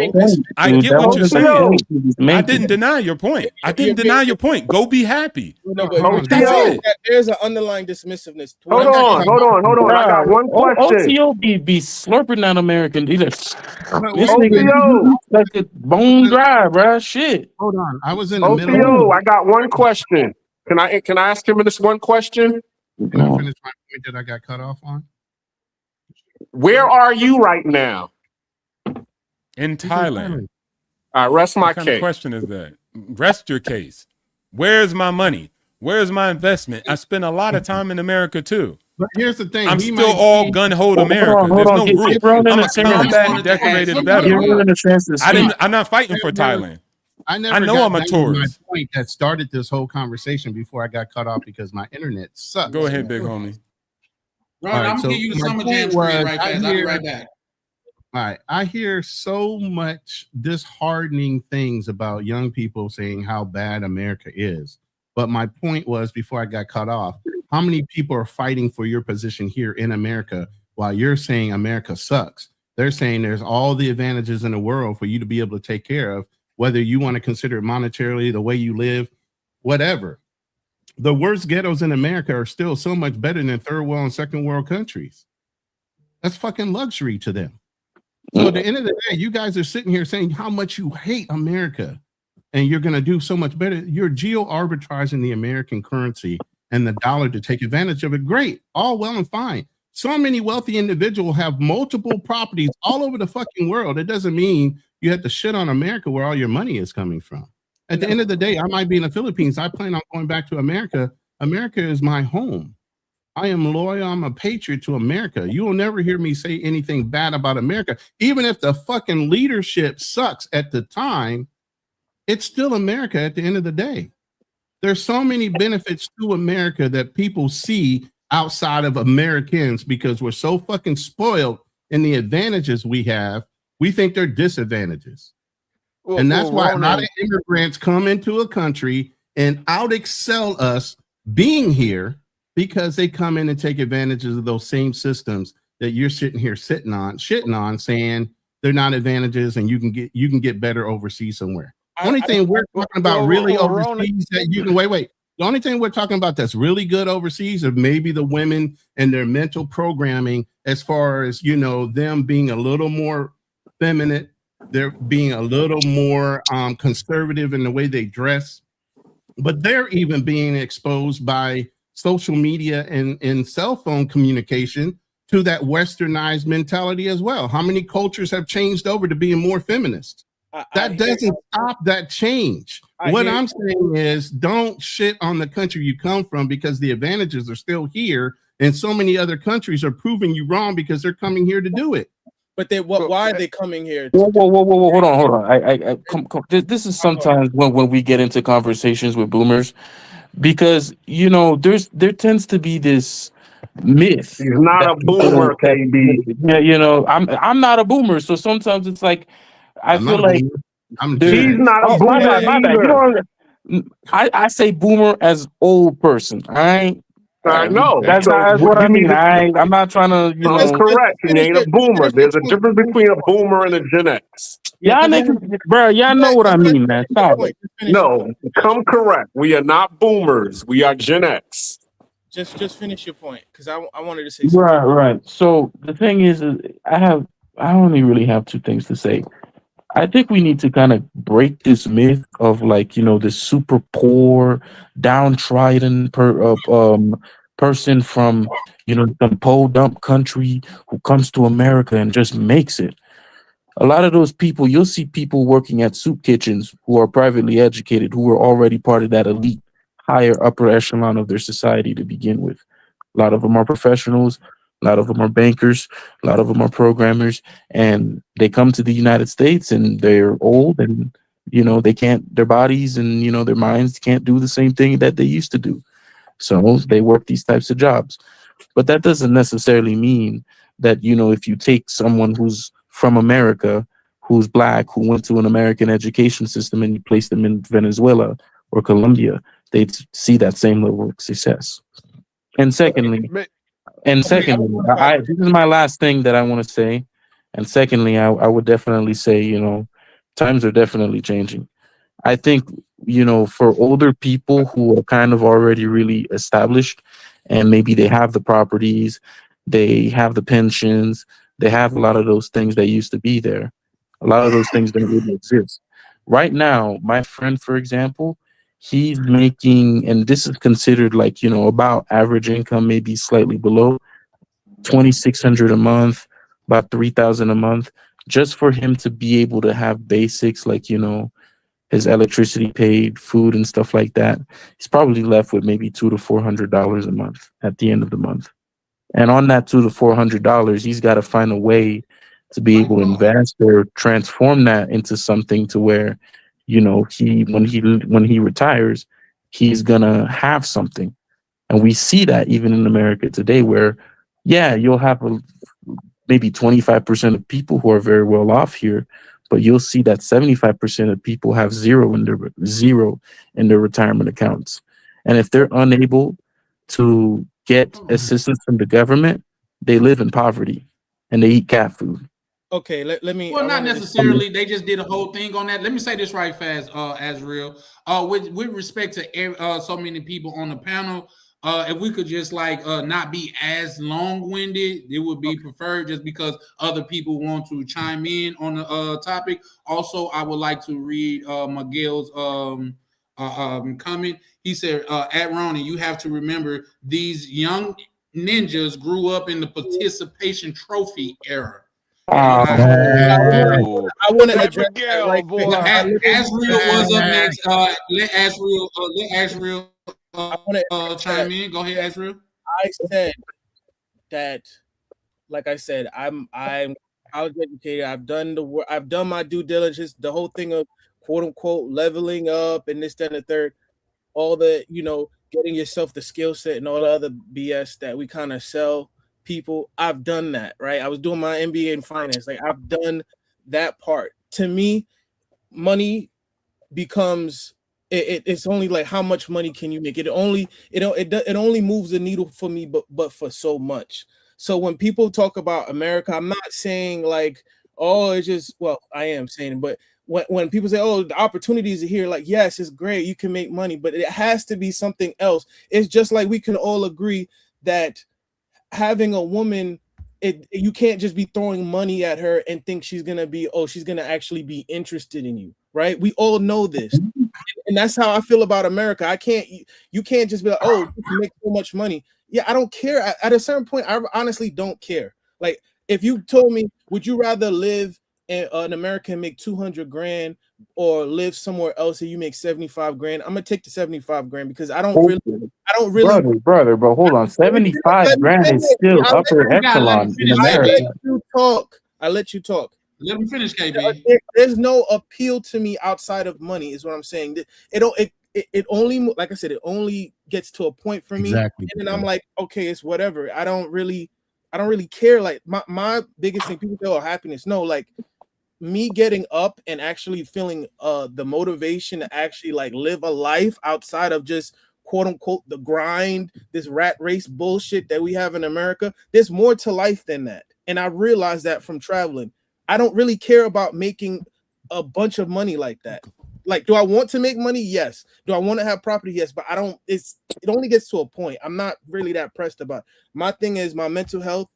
I get what you're saying. I didn't deny your point. I didn't deny your point. Go be happy. No, but That's it. there's an underlying dismissiveness. Hold on. I got one question. OTO be slurping that American. He just, this OTO. nigga like it bone dry, bro. Shit. Hold on. I was in the middle. OTO, I got one question. Can I ask him this one question? Can I finish my point that I got cut off on? Where are you right now? In Thailand. All right, rest my What kind of case. question is that? Rest your case. Where's my money? Where's my investment? I spend a lot of time in America too. But here's the thing. I'm still all gun ho to America. There's no root. I'm a combat and decorated veteran. I'm not fighting for Thailand. I know I'm a tourist. My point that started this whole conversation before I got cut off because my internet sucks. Go ahead, big homie. Ron, I'm gonna give you the summer jam screen right fast. I'll be right back. All right. I hear so much disheartening things about young people saying how bad America is. But my point was, before I got cut off, how many people are fighting for your position here in America while you're saying America sucks? They're saying there's all the advantages in the world for you to be able to take care of, whether you want to consider it monetarily, the way you live, whatever. The worst ghettos in America are still so much better than third world and second world countries. That's fucking luxury to them. So at the end of the day, you guys are sitting here saying how much you hate America and you're going to do so much better. You're geo-arbitraging the American currency and the dollar to take advantage of it. Great. All well and fine. So many wealthy individuals have multiple properties all over the fucking world. It doesn't mean you have to shit on America where all your money is coming from. At the end of the day, I might be in the Philippines. I plan on going back to America. America is my home. I am loyal. I'm a patriot to America. You will never hear me say anything bad about America. Even if the fucking leadership sucks at the time, it's still America at the end of the day. There's so many benefits to America that people see outside of Americans because we're so fucking spoiled in the advantages we have. We think they're disadvantages. And that's why a lot of immigrants come into a country and out excel us being here because they come in and take advantages of those same systems that you're sitting here shitting on, saying they're not advantages and you can get better overseas somewhere. The only thing we're talking about really overseas that you can wait. The only thing we're talking about that's really good overseas is maybe the women and their mental programming as far as, them being a little more feminine. They're being a little more conservative in the way they dress, but they're even being exposed by social media and cell phone communication to that westernized mentality as well. How many cultures have changed over to being more feminist? That doesn't stop that change. What I'm saying is don't shit on the country you come from because the advantages are still here and so many other countries are proving you wrong because they're coming here to do it. But why are they coming here? Whoa, hold on. I come. This is sometimes when we get into conversations with boomers, because there tends to be this myth. He's not a boomer, KB. Yeah, I'm not a boomer, so sometimes it's like I feel like he's not a boomer. My bad. I say boomer as old person. All right. I know. That's what I mean. I'm not trying to, That's correct. He ain't a boomer. There's a difference between a boomer and a Gen X. Y'all niggas, bro, y'all know what I mean, man. Stop it. No, come correct. We are not boomers. We are Gen X. Just finish your point, because I wanted to say something. Right. So the thing is I only really have two things to say. I think we need to kind of break this myth of this super poor, downtrodden person from some pole dump country who comes to America and just makes it. A lot of those people, you'll see people working at soup kitchens who are privately educated, who are already part of that elite, higher upper echelon of their society to begin with. A lot of them are professionals. A lot of them are bankers. A lot of them are programmers, and they come to the United States and they're old, and they can't. Their bodies and their minds can't do the same thing that they used to do. So they work these types of jobs. But that doesn't necessarily mean that, if you take someone who's from America, who's black, who went to an American education system, and you place them in Venezuela or Colombia, they'd see that same level of success. And secondly, and secondly, this is my last thing that I want to say. And secondly, I would definitely say, times are definitely changing. I think, for older people who are kind of already really established, and maybe they have the properties, they have the pensions, they have a lot of those things that used to be there. A lot of those things don't really exist. Right now, my friend, for example, he's making, and this is considered like, about average income, maybe slightly below 2,600 a month, about 3,000 a month, just for him to be able to have basics like, his electricity paid, food and stuff like that. He's probably left with maybe $200 to $400 a month at the end of the month. And on that $200 to $400, he's got to find a way to be able to invest or transform that into something to where, he when he retires, he's gonna have something. And we see that even in America today, where yeah, you'll have maybe 25% of people who are very well off here, but you'll see that 75% of people have zero in their retirement accounts. And if they're unable to get assistance from the government, they live in poverty and they eat cat food. Okay, let me. Well, not necessarily. They just did a whole thing on that. Let me say this right fast, Azriel. With respect to so many people on the panel, if we could just like not be as long-winded, it would be preferred, just because other people want to chime in on the topic. Also, I would like to read Miguel's comment. He said, "At Ronnie, you have to remember these young ninjas grew up in the participation trophy era." I want to address Miguel, that right boy. quick. Asriel was up next. Let Asriel chime in. Go ahead, Asriel. I said that, like I said, I'm college educated. I've done the work. I've done my due diligence. The whole thing of quote unquote leveling up and this, that, and the third. All the getting yourself the skill set and all the other BS that we kind of sell people. I've done that, right? I was doing my MBA in finance. Like I've done that part. To me, money becomes it's only like how much money can you make. It only moves the needle for me, but for so much. So when people talk about America, I'm not saying like, oh, it's just, well, I am saying it, but when people say, oh, the opportunities are here, like, yes, it's great, you can make money, but it has to be something else. It's just like we can all agree that having a woman, you can't just be throwing money at her and think she's gonna actually be interested in you, right? We all know this. And that's how I feel about America. You can't just be like, oh, you can make so much money. Yeah, I don't care. At a certain point, I honestly don't care. Like, if you told me, would you rather live in America and make 200 grand or live somewhere else and you make 75 grand? I'm gonna take the 75 grand because I don't really. Brother, but hold on. 75 grand is still upper echelon in America. I let you talk. Let me finish, KB. There's no appeal to me outside of money, is what I'm saying. It only, like I said, it only gets to a point for me, and then I'm like, okay, it's whatever. I don't really care. Like my biggest thing, people say, oh, happiness. No, like me getting up and actually feeling the motivation to actually like live a life outside of just quote unquote the grind, this rat race bullshit that we have in America. There's more to life than that, and I realized that from traveling. I don't really care about making a bunch of money like that. Like, do I want to make money? Yes. Do I want to have property? Yes. But I don't. It only gets to a point. I'm not really that pressed about it. My thing is my mental health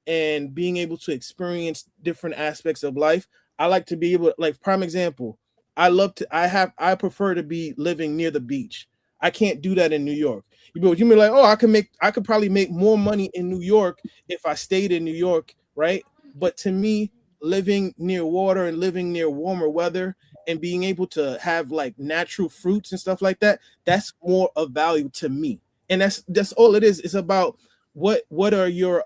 and being able to experience different aspects of life. I like to be able, like, prime example. I prefer to be living near the beach. I can't do that in New York. You be like, oh, I could probably make more money in New York if I stayed in New York, right? But to me, living near water and living near warmer weather and being able to have like natural fruits and stuff like that, that's more of value to me. And that's all it is. It's about what are your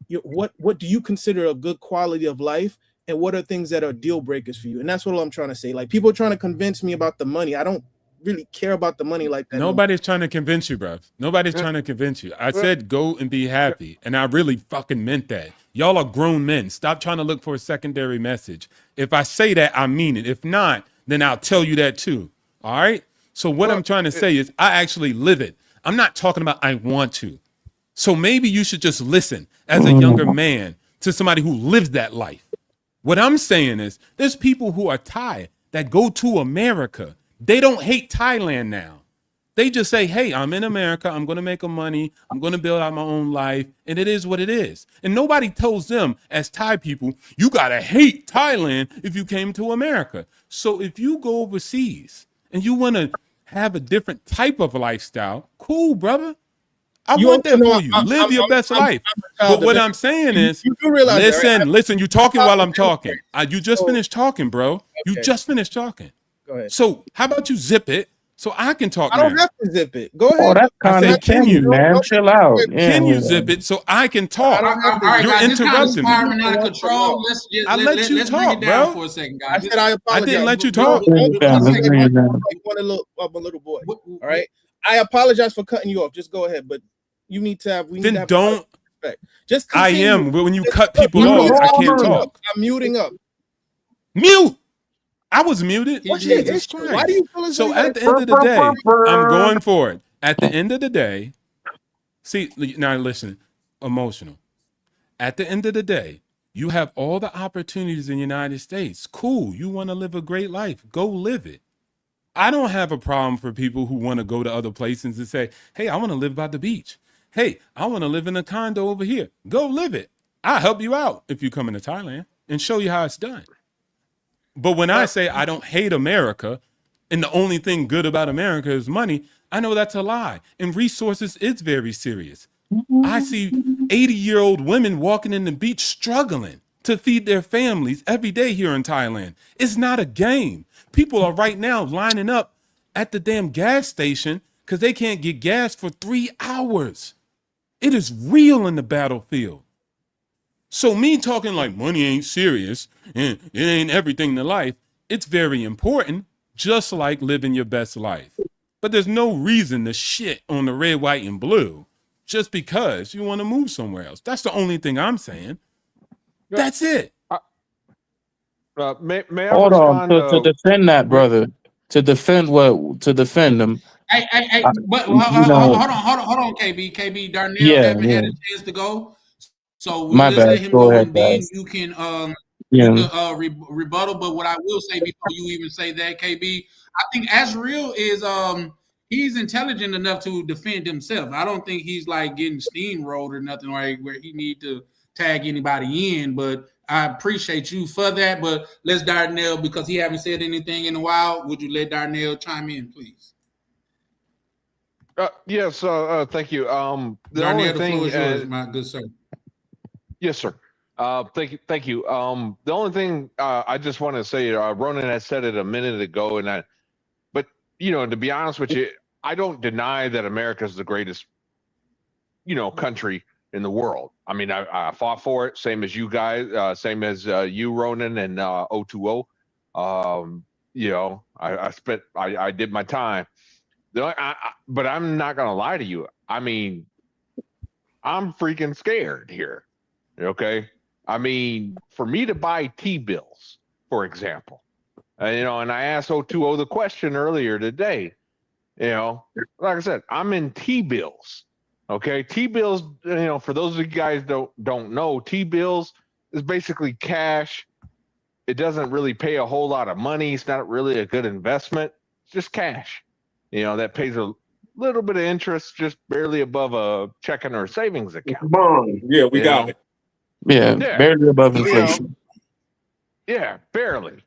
what do you consider a good quality of life, and what are things that are deal breakers for you? And that's what I'm trying to say. Like, people are trying to convince me about the money. I don't really care about the money like that. Nobody's trying to convince you, bro. Nobody's trying to convince you. I said go and be happy, and I really fucking meant that. Y'all are grown men. Stop trying to look for a secondary message. If I say that, I mean it. If not, then I'll tell you that too. All right? So what I'm trying to say is I actually live it. I'm not talking about I want to. So maybe you should just listen as a younger man to somebody who lives that life. What I'm saying is there's people who are Thai that go to America. They don't hate Thailand now. They just say, hey, I'm in America. I'm going to make money. I'm going to build out my own life. And it is what it is. And nobody tells them as Thai people, you got to hate Thailand if you came to America. So if you go overseas and you want to have a different type of lifestyle, cool, brother. I want that for you. Live your best life. But what I'm saying is, listen, you're talking while I'm talking. You just finished talking, bro. You just finished talking. Go ahead. So how about you zip it so I can talk I don't now? have to zip it. Go ahead. that's I kind said, of can you? man? Chill out. Can you zip it so I can talk? All right, You're guys, this kind of interrupting me. spiraling out of control. Let's just, I let you let's bring talk, it down bro. for a second, I guys. said I apologize. I didn't let you Bro, talk. hold on a Let's second. bring it down. You want a little boy. All right. I apologize for cutting you off. Just go ahead. But you need to have. We need Then to have don't. respect. Just I continue. am. But when you Just cut people off, I can't talk. I'm muting up. Mute. I was muted. What's your Jesus issue? Christ. Why do you feel as though So you at the end of the day, I'm going for it. At the end of the day, see, now listen, emotional. At the end of the day, you have all the opportunities in the United States. Cool. You want to live a great life. Go live it. I don't have a problem for people who want to go to other places and say, hey, I want to live by the beach. Hey, I want to live in a condo over here. Go live it. I'll help you out if you come into Thailand and show you how it's done. But when I say I don't hate America and the only thing good about America is money, I know that's a lie. And resources is very serious. I see 80-year-old women walking in the beach struggling to feed their families every day here in Thailand. It's not a game. People are right now lining up at the damn gas station because they can't get gas for 3 hours. It is real in the battlefield. So me talking like money ain't serious and it ain't everything to life, it's very important, just like living your best life. But there's no reason to shit on the red, white, and blue just because you want to move somewhere else. That's the only thing I'm saying. That's it. May I Hold on respond? to defend that, brother. To defend them. Hey, but You know, hold on, KB. Darnell yeah, haven't had yeah. a chance to go, so My let's let bad. him Go go, ahead, and then guys. you can Yeah. rebuttal. But what I will say before you even say that, KB, I think Azriel is he's intelligent enough to defend himself. I don't think he's like getting steamrolled or nothing like where he need to tag anybody in. But I appreciate you for that. But let's Darnell, because he haven't said anything in a while. Would you let Darnell chime in, please? Yes. Thank you. The Darnell, only the thing, floor is yours, my good sir. yes, sir. Thank you. Thank you. The only thing I just want to say, Ronan had said it a minute ago, but to be honest with you, I don't deny that America is the greatest, country in the world. I mean, I fought for it, same as you guys, same as you, Ronan, and 020. I did my time. But I'm not gonna lie to you. I mean, I'm freaking scared here. Okay. I mean, for me to buy T-bills, for example, and I asked 020 the question earlier today, like I said, I'm in T-bills. Okay. T-bills, for those of you guys don't know, T-bills is basically cash. It doesn't really pay a whole lot of money. It's not really a good investment. It's just cash. That pays a little bit of interest, just barely above a checking or savings account. Yeah, we got it. Yeah, barely above inflation. Yeah, barely.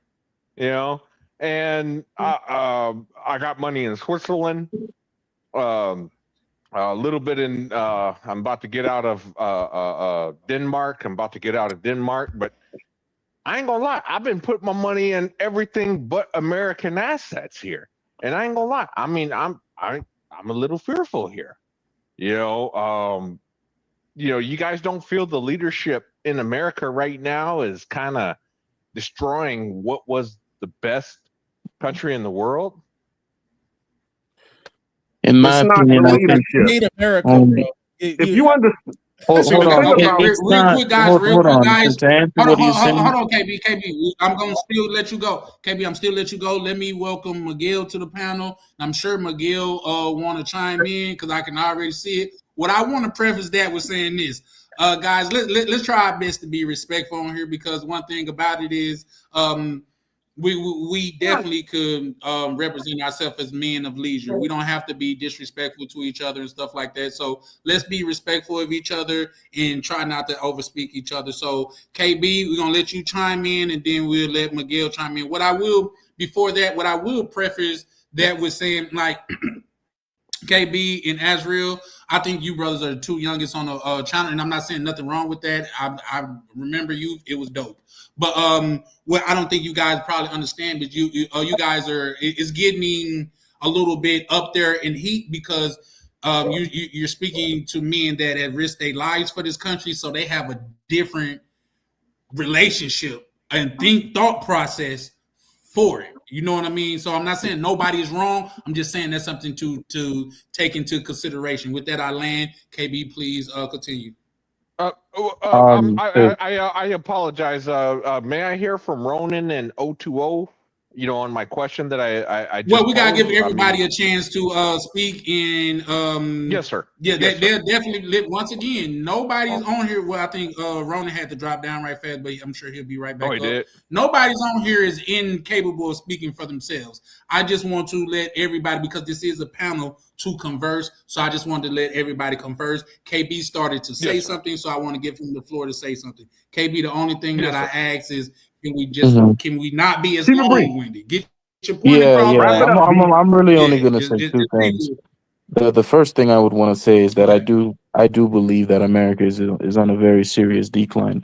And I got money in Switzerland. A little bit in. I'm about to get out of Denmark. I'm about to get out of Denmark, but I ain't gonna lie. I've been putting my money in everything but American assets here. And I ain't gonna lie. I mean, I'm a little fearful here. you guys don't feel the leadership in America right now is kind of destroying what was the best country in the world? In my It's not the opinion, I think leadership. Made America, only. bro. If you understand, Hold, see hold the on. thing Okay, about It's real not. quick, guys. Real Hold quick, on. guys. To answer Hold on, what you're saying, hold on, KB. I'm gonna still let you go. KB, I'm still let you go. Let me welcome Miguel to the panel. I'm sure Miguel want to chime in because I can already see it. What I want to preface that with saying this, guys, let's try our best to be respectful on here because one thing about it is, we definitely could represent ourselves as men of leisure. We don't have to be disrespectful to each other and stuff like that. So let's be respectful of each other and try not to overspeak each other. So KB, we're gonna let you chime in, and then we'll let Miguel chime in. What I will preface that with saying, like, KB and Azriel, I think you brothers are the two youngest on the channel, and I'm not saying nothing wrong with that. I remember you; it was dope. But what I don't think you guys probably understand is you guys are it's getting a little bit up there in heat because you're speaking to men that have risked their lives for this country, so they have a different relationship and thought process for it. You know what I mean? So I'm not saying nobody is wrong. I'm just saying that's something to take into consideration. With that, I land. KB, please continue. I apologize. May I hear from Ronan and O2O? On my question that I just Well, we gotta give posed? everybody a chance to speak. And Yes, sir. yeah, Yes, they're definitely once again. Nobody's on here. Well, I think Ronan had to drop down right fast, but I'm sure he'll be right Oh, back he up. did. Nobody's on here is incapable of speaking for themselves. I just want to let everybody, because this is a panel, to converse. So I just wanted to let everybody converse. KB started to say Yes, sir. something, so I want to give him the floor to say something. KB, the only thing that Yes, I sir. ask is, Mhm. can we not be as keep it brief. long-winded? Get your point Yeah, across, Wrap yeah. it but up, B. I'm really yeah, only gonna say two just be things. good. The first thing I would want to say is that Okay. I do believe that America is on a very serious decline.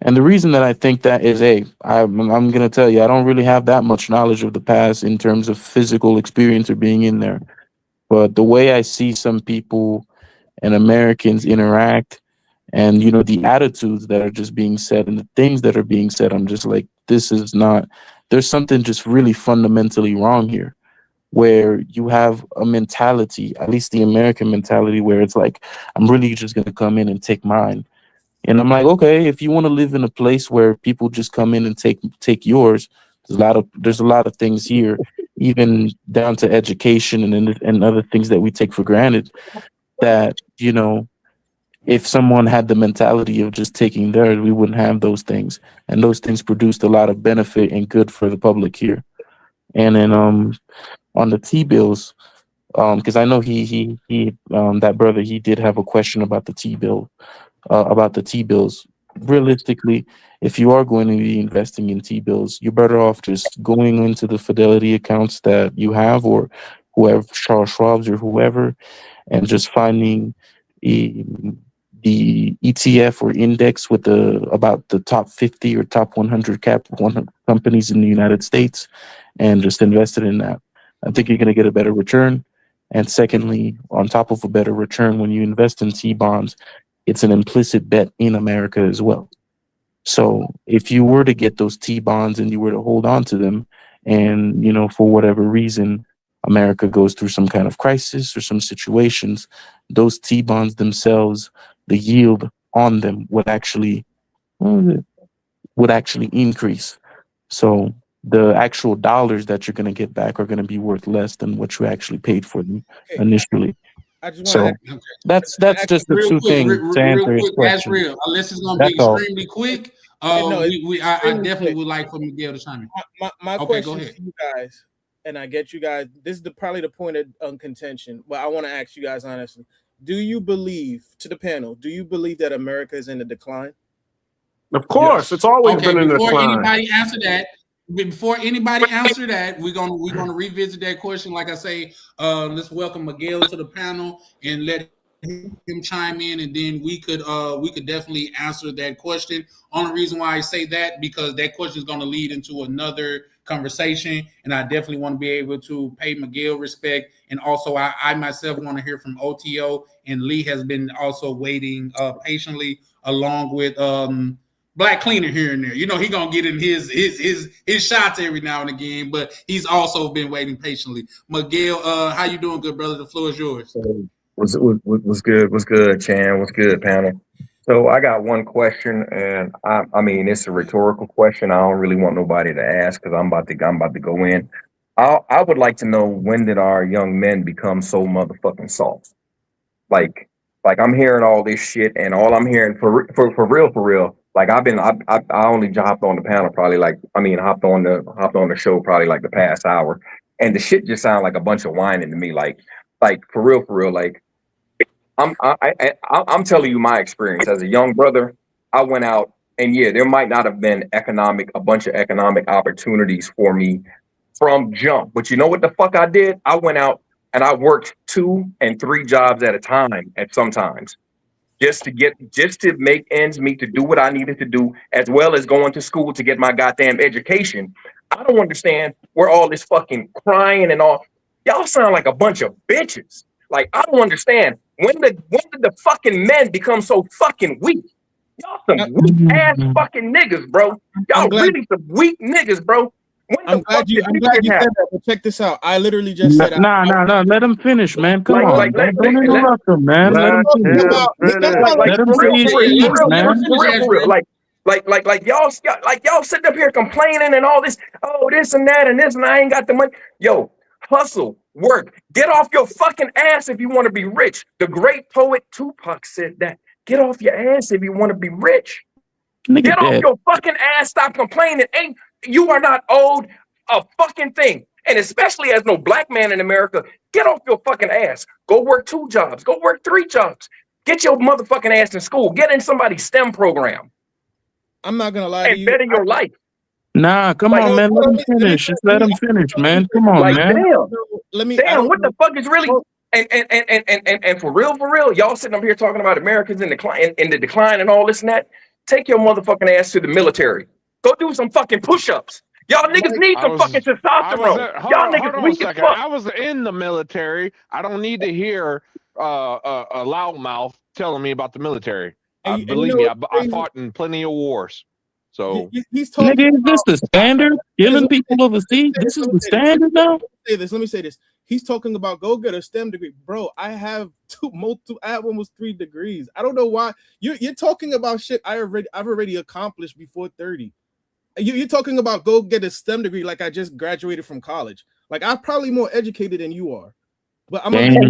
And the reason that I think that is, I'm gonna tell you, I don't really have that much knowledge of the past in terms of physical experience or being in there. But the way I see some people and Americans interact, and the attitudes that are just being said and the things that are being said, I'm just like, this is not. There's something just really fundamentally wrong here, where you have a mentality, at least the American mentality, where it's like, I'm really just gonna come in and take mine. And I'm like, okay, if you want to live in a place where people just come in and take yours, there's a lot of things here, even down to education and other things that we take for granted. That if someone had the mentality of just taking theirs, we wouldn't have those things, and those things produced a lot of benefit and good for the public here. And then on the T bills, because I know he that brother, he did have a question about the T bill, about the T bills. Realistically, if you are going to be investing in T bills, you're better off just going into the Fidelity accounts that you have, or whoever, Charles Schwab's or whoever, and just finding the, the ETF or index with about the top 50 or top 100 cap 100 companies in the United States, and just invest it in that. I think you're going to get a better return. And secondly, on top of a better return, when you invest in T bonds, it's an implicit bet in America as well. So if you were to get those T bonds and you were to hold on to them, and for whatever reason America goes through some kind of crisis or some situations, those T bonds themselves, the yield on them would actually increase. So the actual dollars that you're going to get back are going to be worth less than what you actually paid for them Okay, initially. I just want to So Okay. that's just the Real two quick, things to real answer his quick, as question. real. Unless it's gonna be That's all. extremely quick. no, it's I extremely definitely quick. would like for Miguel to chime in. My Okay, go question ahead. to you guys, and I get you guys. This is probably the point of contention, but I want to ask you guys honestly: do you believe, to the panel, do you believe that America is in a decline? Of course, it's Yes. always Okay, been in decline. before anybody answer that, we're gonna revisit that question. Like I say, let's welcome Miguel to the panel and let him chime in, and then we could definitely answer that question. Only reason why I say that, because that question is going to lead into another conversation, and I definitely want to be able to pay Miguel respect. And also, I myself want to hear from OTO, and Lee has been also waiting patiently along with Black Cleaner here and there. You know, he gonna get in his shots every now and again, but he's also been waiting patiently. Miguel, how you doing, good brother? The floor is yours. What's good? What's good, Chan? What's good, panel? So I got one question, and I mean it's a rhetorical question. I don't really want nobody to ask because I'm about to go in. I would like to know, when did our young men become so motherfucking soft? Like I'm hearing all this shit, and all I'm hearing for real. Like I only hopped on the panel probably hopped on the show probably like the past hour, and the shit just sounds like a bunch of whining to me. Like for real. Like I'm telling you my experience as a young brother. I went out, and yeah, there might not have been a bunch of economic opportunities for me from jump, but you know what the fuck I did? I went out and I worked 2 and 3 jobs at a time at sometimes, just to make ends meet, to do what I needed to do, as well as going to school to get my goddamn education. I don't understand where all this fucking crying and all. Y'all sound like a bunch of bitches. Like, I don't understand. When did the fucking men become so fucking weak? Y'all some weak ass fucking niggas, bro. Y'all really some weak niggas, bro. I'm glad you said that. But check this out. I literally just said, Nah. Let him finish, man. Come on, don't interrupt him, man. Let him finish. Let him say his piece, man. Like y'all sitting up here complaining and all this, this and that and this, and I ain't got the money. Yo, hustle, work, get off your fucking ass if you want to be rich. The great poet Tupac said that. Get off your ass if you want to be rich. Get off your fucking ass. Stop complaining. You are not owed a fucking thing. And especially as no black man in America, get off your fucking ass. Go work 2 jobs. Go work 3 jobs. Get your motherfucking ass in school. Get in somebody's STEM program. I'm not gonna lie to you. And better your life. Nah, come on, man. Let him finish. Just let him finish, man. Come on, man. Damn, what the fuck is really? And for real, y'all sitting up here talking about Americans in the decline and all this and that. Take your motherfucking ass to the military. Go do some fucking push-ups. Y'all niggas need some fucking testosterone. Y'all niggas weak as fuck. I was in the military. I don't need to hear a loudmouth telling me about the military. Believe me, I fought in plenty of wars. So he's talking. Nigga, is this the standard? Killing people overseas? This is the standard now? Let me say this. He's talking about go get a STEM degree, bro. I have I have almost 3 degrees. I don't know why you're talking about shit I've already accomplished before 30. You're talking about go get a STEM degree like I just graduated from college. Like I'm probably more educated than you are. But I'm and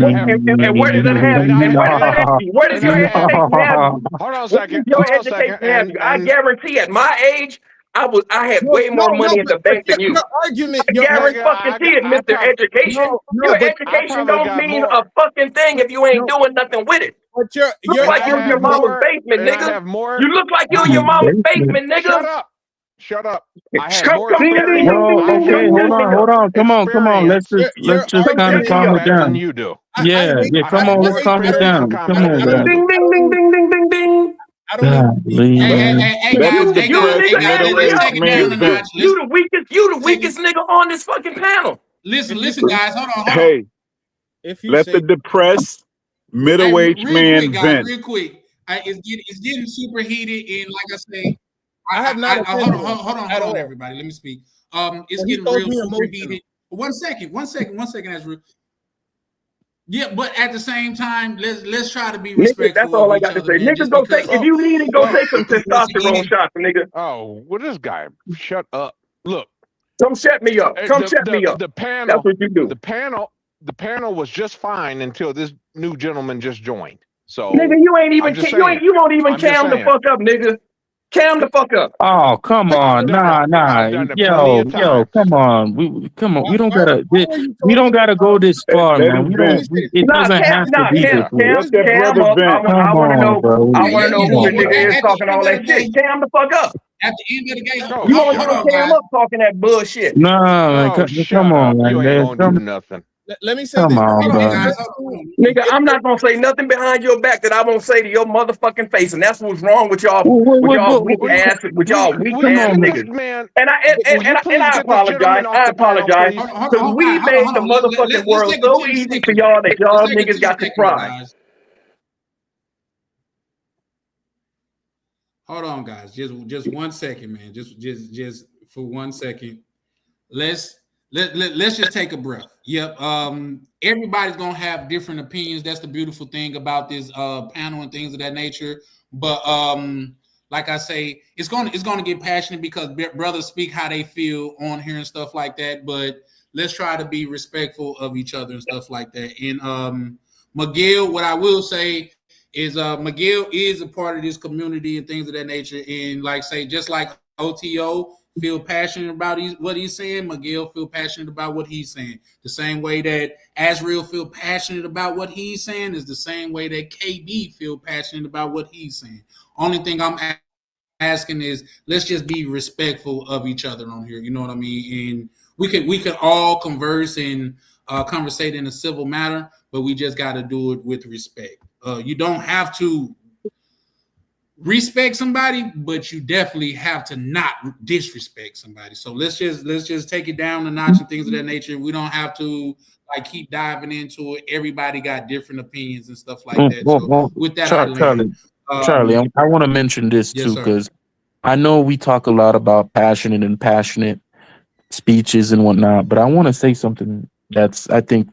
where does that have you? Where does your education have you? Hold on a second. Your education have you? I guarantee at my age, I had way more money in the bank than you. I guarantee it, Mr. Education. Your education don't mean a fucking thing if you ain't doing nothing with it. But you look like you're in your mama's basement, nigga. You look like you're in your mama's basement, nigga. Shut up. I had more okay, hold on. Come on. Let's just kind of calm it down. You do. Yeah, come on, let's calm it down. Come on, guys. Ding, ding, ding, ding, ding, ding, ding. I don't know. Hey, guys, you the weakest nigga on this fucking panel. Listen, guys, hold on. Hey, let the depressed middle-aged man vent. Real quick. It's getting super heated, and like I say, I have not. Hold on, everybody. Let me speak. It's getting real super heated. One second, Ezra. Yeah, but at the same time, let's try to be respectful. That's all I got to say. Niggas go take if you need it, go take some testosterone shots, nigga. Oh, well, this guy, shut up. Look, come shut me up. Shut me up. The panel. That's what you do. The panel was just fine until this new gentleman just joined. So, nigga, you won't even cam the fuck up, nigga. Cam the fuck up. Oh, come on. Nah. Yo, come on. We don't gotta go this far, man. It doesn't have to be this way. Cam up. I wanna know who the nigga is talking all that shit. Cam the fuck up. At the end of the game, you want to Cam up talking that bullshit. Nah, come on, man. You ain't gonna do nothing. Let me say Come this. on, Hold on, bro. guys. Hold on. Nigga, I'm not gonna say nothing behind your back that I won't say to your motherfucking face, and that's what's wrong with y'all weak Will ass weak will you ass please, niggas. man? And Will you please I get this apologize. gentleman off the panel, please? Because we made Hold the on. motherfucking Let's world take a so 10 easy for second. y'all that Let's y'all take a niggas 10 got to second, cry. guys. Hold on, guys. Just 1 second, man. Just for 1 second. Let's let's just take a breath. Yep. Everybody's gonna have different opinions. That's the beautiful thing about this panel and things of that nature. But like I say, it's gonna get passionate because brothers speak how they feel on here and stuff like that. But let's try to be respectful of each other and stuff like that. And Miguel, what I will say is Miguel is a part of this community and things of that nature. And like say, just like OTO feel passionate about what he's saying, Miguel feel passionate about what he's saying. The same way that Azriel feel passionate about what he's saying is the same way that KB feel passionate about what he's saying. Only thing I'm asking is let's just be respectful of each other on here. You know what I mean? And we could all converse and conversate in a civil manner, but we just got to do it with respect. You don't have to respect somebody, but you definitely have to not disrespect somebody. So let's just take it down a notch and things of that nature. We don't have to like keep diving into it. Everybody got different opinions and stuff like that. So with that, I land. Charlie, I want to mention this Yes, too, sir. because I know we talk a lot about passionate speeches and whatnot, but I want to say something that's, I think,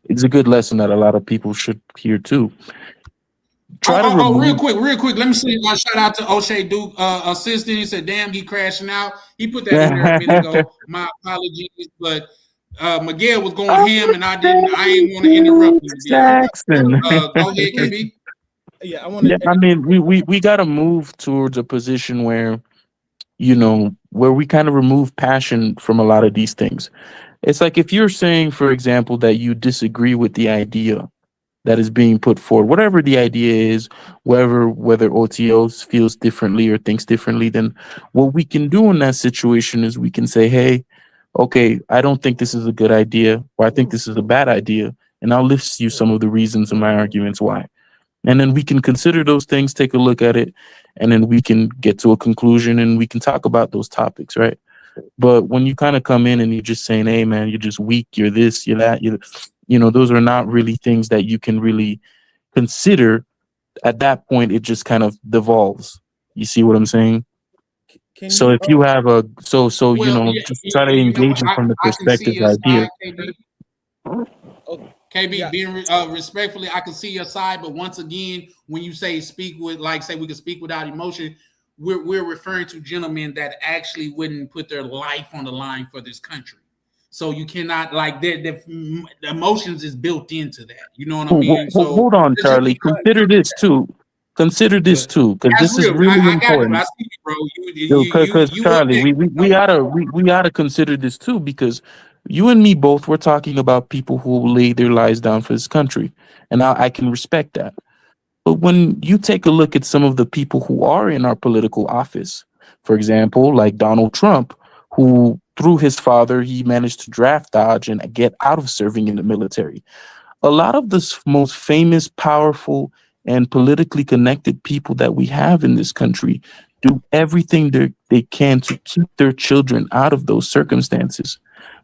it's a good lesson that a lot of people should hear too. Try to Real remove. quick. Let me see. Shout out to O'Shea Duke, assistant. He said, "Damn, he crashing out." He put that in there a minute ago. My apologies, but Miguel was going ham, and I ain't want to interrupt him. Yeah. Saxon. Go ahead, KB. Yeah, I want Yeah, to. I mean, we got to move towards a position where, where we kind of remove passion from a lot of these things. It's like if you're saying, for example, that you disagree with the idea that is being put forward, whatever the idea is, whether OTOs feels differently or thinks differently, then what we can do in that situation is we can say, hey, okay, I don't think this is a good idea, or I think this is a bad idea, and I'll list you some of the reasons and my arguments why. And then we can consider those things, take a look at it, and then we can get to a conclusion and we can talk about those topics, right? But when you kind of come in and you're just saying, hey, man, you're just weak, you're this, you're that, those are not really things that you can really consider. At that point, it just kind of devolves. You see what I'm saying? Can So you? if you have Well, yeah, just try to you know engage what? it from the I can see perspective your idea. side, KB. Yeah. Being respectfully, I can see your side, but once again, when you say speak with, like, say we can speak without emotion, we're referring to gentlemen that actually wouldn't put their life on the line for this country. So you cannot like the emotions is built into that. You know what I mean? So Hold on, let's just be Charlie. Consider this too. Consider this too, because that's this is real. really I got you. I important. see you, bro. Because You up Charlie, next. we oughta consider this too, because you and me both, we're talking about people who lay their lives down for this country, and I can respect that. But when you take a look at some of the people who are in our political office, for example, like Donald Trump, who through his father he managed to draft dodge and get out of serving in the military. A lot of the most famous, powerful, and politically connected people that we have in this country do everything they can to keep their children out of those circumstances.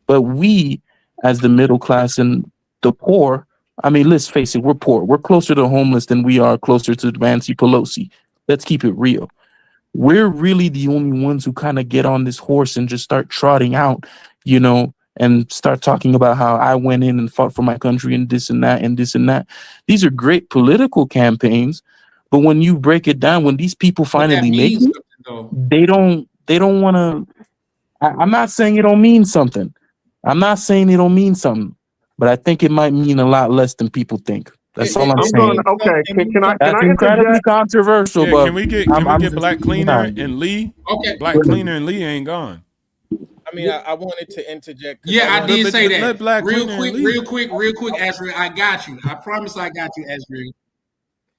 But we, as the middle class and the poor, I mean, let's face it, we're poor. We're closer to homeless than we are closer to Nancy Pelosi. Let's keep it real. We're really the only ones who kind of get on this horse and just start trotting out, and start talking about how I went in and fought for my country and this and that and this and that. These are great political campaigns, but when you break it down, when these people But that finally make means it, something, though. they don't want to. I'm not saying it don't mean something. I'm not saying it don't mean something, but I think it might mean a lot less than people think. That's all I'm It saying. means something. It means something. That's incredibly controversial, Yeah, but can we get Black Cleaner and Lee? Okay. Black Cleaner and Lee ain't gone. I mean, I wanted to interject. Yeah, I did say let that. Black Cleaner and Real Lee. quick, Azrael. I got you. I promise I got you, Azrael.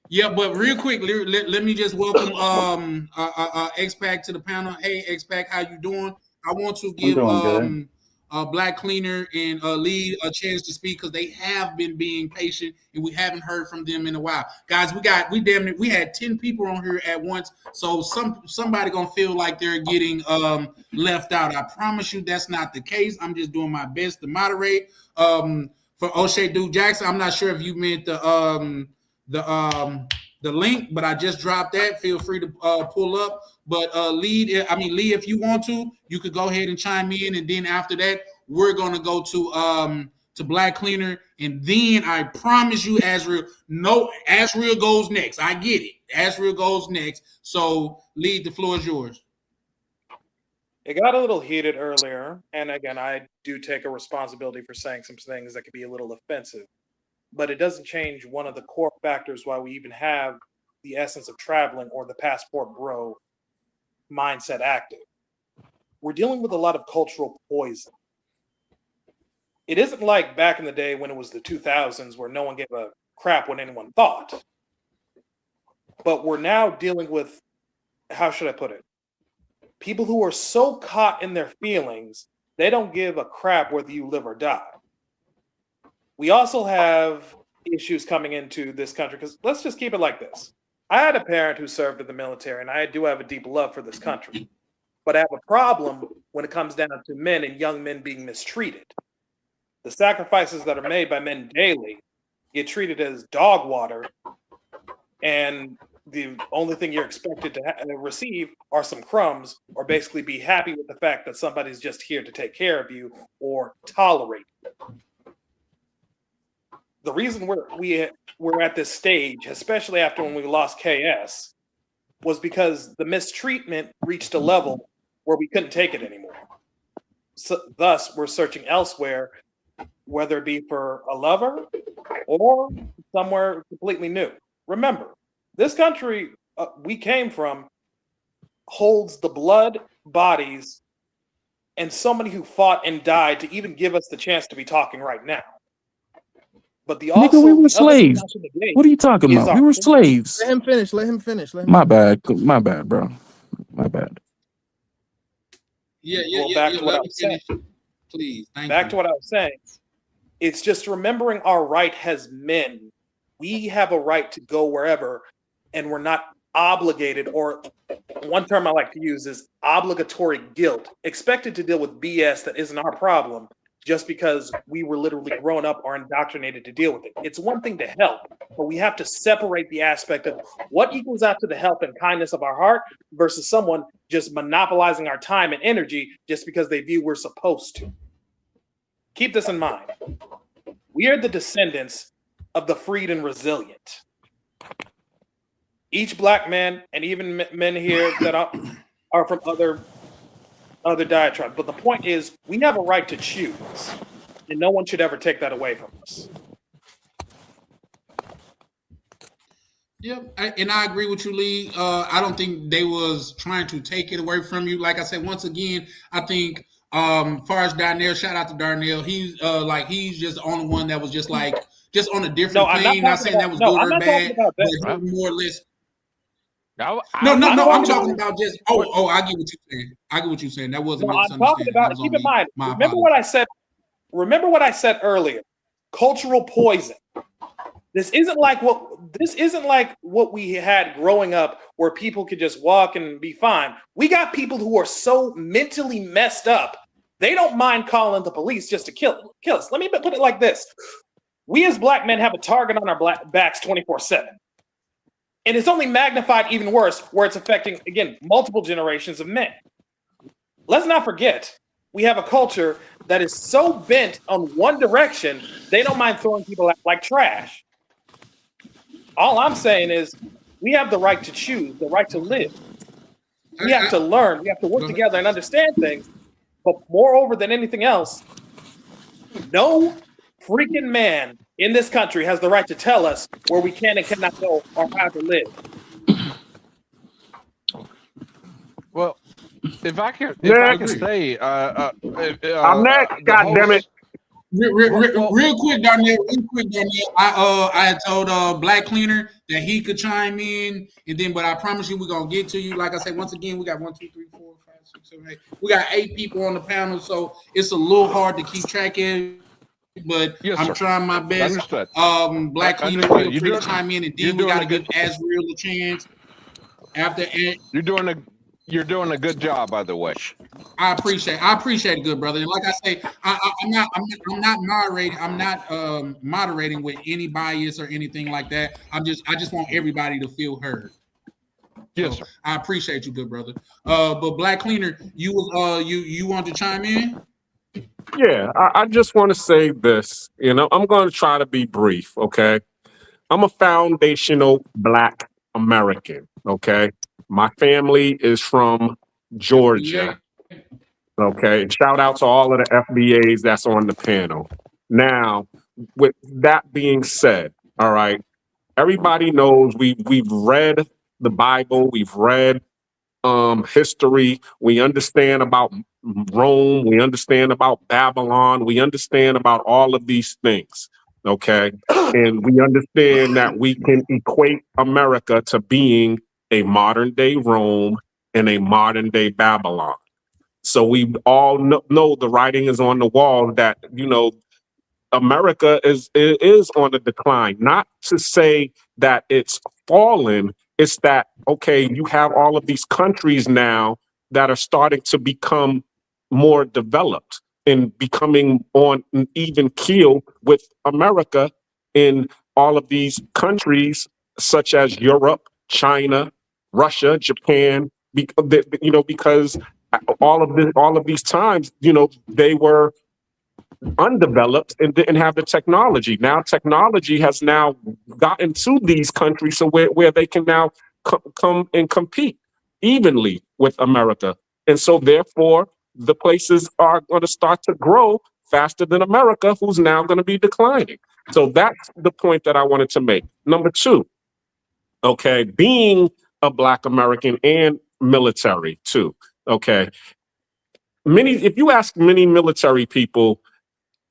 Yeah, but real quick, let me just welcome X-Pac to the panel. Hey, X-Pac, how you doing? I want to I'm give doing good. Black Cleaner and Lead a chance to speak because they have been being patient and we haven't heard from them in a while. Guys, we had 10 people on here at once, so somebody gonna feel like they're getting left out. I promise you that's not the case. I'm just doing my best to moderate. For O'Shea Duke Jackson, I'm not sure if you meant the link, but I just dropped that. Feel free to pull up. But Lee, if you want to, you could go ahead and chime in, and then after that, we're gonna go to Black Cleaner, and then I promise you, Azriel goes next. I get it. Azriel goes next. So, Lee, the floor is yours. It got a little heated earlier, and again, I do take a responsibility for saying some things that could be a little offensive. But it doesn't change one of the core factors why we even have the essence of traveling or the passport bro mindset active. We're dealing with a lot of cultural poison. It isn't like back in the day when it was the 2000s where no one gave a crap what anyone thought. But we're now dealing with, how should I put it? People who are so caught in their feelings, they don't give a crap whether you live or die. We also have issues coming into this country because let's just keep it like this. I had a parent who served in the military, and I do have a deep love for this country. But I have a problem when it comes down to men and young men being mistreated. The sacrifices that are made by men daily get treated as dog water, and the only thing you're expected to receive are some crumbs, or basically be happy with the fact that somebody's just here to take care of you or tolerate you. The reason we're at this stage, especially after when we lost KS, was because the mistreatment reached a level where we couldn't take it anymore. So, thus, we're searching elsewhere, whether it be for a lover or somewhere completely new. Remember, this country we came from holds the blood, bodies, and so many who fought and died to even give us the chance to be talking right now. But Nigga, we were slaves. What are you talking about? We were slaves. Let him finish. Let him finish. My bad, bro. My bad. Back to what I was saying. Please, back to what I was saying. It's just remembering our right as men. We have a right to go wherever, and we're not obligated, or one term I like to use is obligatory guilt, expected to deal with BS that isn't our problem just because we were literally grown up or indoctrinated to deal with it. It's one thing to help, but we have to separate the aspect of what equals out to the help and kindness of our heart versus someone just monopolizing our time and energy just because they view we're supposed to. Keep this in mind. We are the descendants of the freed and resilient. Each black man, and even men here that are from other diatribes. But the point is, we have a right to choose, and no one should ever take that away from us. Yep, and I agree with you, Lee. I don't think they was trying to take it away from you. Like I said, once again, I think far as Darnell, shout out to Darnell. He's just the only one that was just on a different plane. Not saying that was good or bad, but more or less. I'm talking about just. I get what you're saying. That wasn't. I'm talking about. Keep in mind. Remember what I said. Remember what I said earlier. Cultural poison. This isn't like what we had growing up, where people could just walk and be fine. We got people who are so mentally messed up, they don't mind calling the police just to kill us. Let me put it like this: we as black men have a target on our backs 24/7. And it's only magnified even worse, where it's affecting, again, multiple generations of men. Let's not forget, we have a culture that is so bent on one direction, they don't mind throwing people out like trash. All I'm saying is, we have the right to choose, the right to live. We have to learn, we have to work together and understand things. But moreover than anything else, no freaking man in this country has the right to tell us where we can and cannot go or how to live. Well, if I can say, I'm next. God damn it! Real quick, Darnell. I had told Black Cleaner that he could chime in, and then, but I promise you, we're gonna get to you. Like I said, once again, we got 1, 2, 3, 4, 5, 6, 7, 8. We got 8 people on the panel, so it's a little hard to keep track of. But Yes, I'm sir. trying my best. Understood. Black Cleaner, Understood. feel free to chime in, and You're then we doing got a to give good. Azriel a chance. After You're doing a good job, by the way. I appreciate it, good brother. And like I say, I'm not moderating. I'm not moderating with any bias or anything like that. I just want everybody to feel heard. Yes, So sir. I appreciate you, good brother. But Black Cleaner, you want to chime in? Yeah, I just want to say this. I'm going to try to be brief, okay? I'm a foundational Black American, okay? My family is from Georgia, okay? Shout out to all of the FBAs that's on the panel. Now, with that being said, all right, everybody knows we've read the Bible, we've read history, we understand about Rome, we understand about Babylon, we understand about all of these things, okay? And we understand that we can equate America to being a modern day Rome and a modern day Babylon. So we all know the writing is on the wall that, America is on the decline. Not to say that it's fallen, it's that okay, you have all of these countries now that are starting to become more developed and becoming on an even keel with America in all of these countries such as Europe, China, Russia, Japan, because all of these times, they were undeveloped and didn't have the technology. Now technology has now gotten to these countries so where they can now come and compete evenly with America. And so therefore the places are going to start to grow faster than America, who's now going to be declining. So that's the point that I wanted to make. Number 2, okay, being a Black American and military too, okay. If you ask many military people,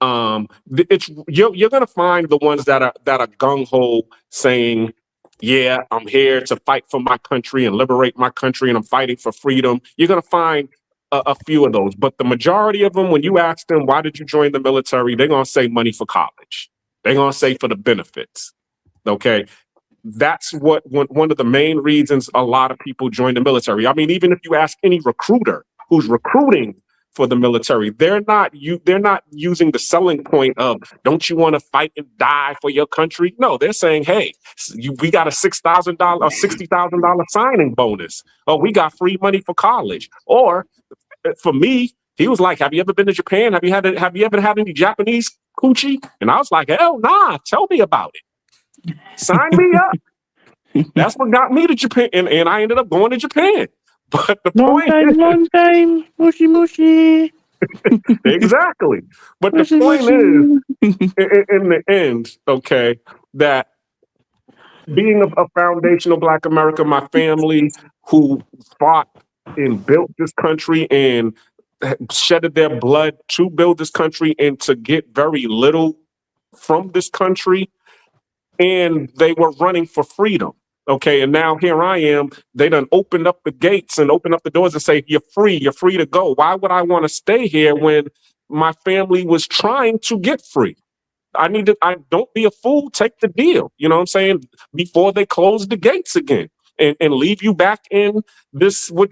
it's you're gonna find the ones that are gung-ho saying, yeah, I'm here to fight for my country and liberate my country and I'm fighting for freedom. You're gonna find a few of those, but the majority of them, when you ask them why did you join the military, they're gonna say money for college. They're gonna say for the benefits. Okay, that's one of the main reasons a lot of people join the military. I mean, even if you ask any recruiter who's recruiting for the military, they're not using the selling point of don't you want to fight and die for your country? No, they're saying, hey, we got a $6,000 or $60,000 signing bonus. Oh, we got free money for college. Or for me, he was like, have you ever been to Japan? Have you ever had any Japanese coochie? And I was like, hell nah, tell me about it. Sign me up. That's what got me to Japan, and I ended up going to Japan. But the long time, mushy mushy. Exactly. But the point is, in the end, okay, that being a foundational Black American, my family who fought and built this country and shedded their blood to build this country and to get very little from this country, and they were running for freedom. Okay, and now here I am. They done opened up the gates and opened up the doors and say, you're free to go. Why would I want to stay here when my family was trying to get free? I don't be a fool, take the deal. You know what I'm saying? Before they close the gates again and leave you back in this, what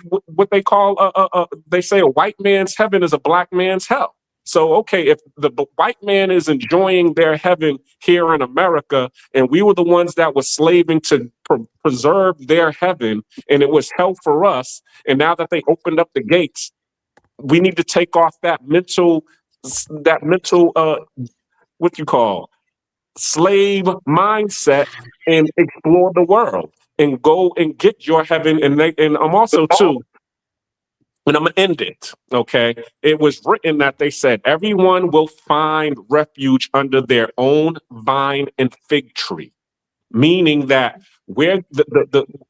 they call, they say a white man's heaven is a Black man's hell. So, okay, if the white man is enjoying their heaven here in America, and we were the ones that were slaving to preserve their heaven, and it was hell for us, and now that they opened up the gates, we need to take off that mental, what you call, slave mindset and explore the world and go and get your heaven. And I'm also too, and I'm gonna end it. Okay, it was written that they said everyone will find refuge under their own vine and fig tree, meaning that we're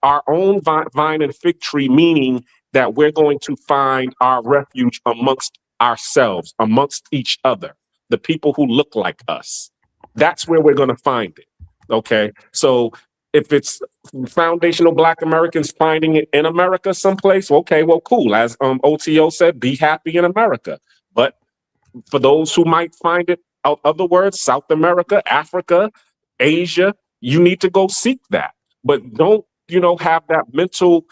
our own vine and fig tree, meaning that we're going to find our refuge amongst ourselves, amongst each other, the people who look like us. That's where we're going to find it. Okay, so If it's foundational Black Americans finding it in America someplace, okay, well, cool. As OTO said, be happy in America. But for those who might find it out other words, South America, Africa, Asia, you need to go seek that. But don't, have that mental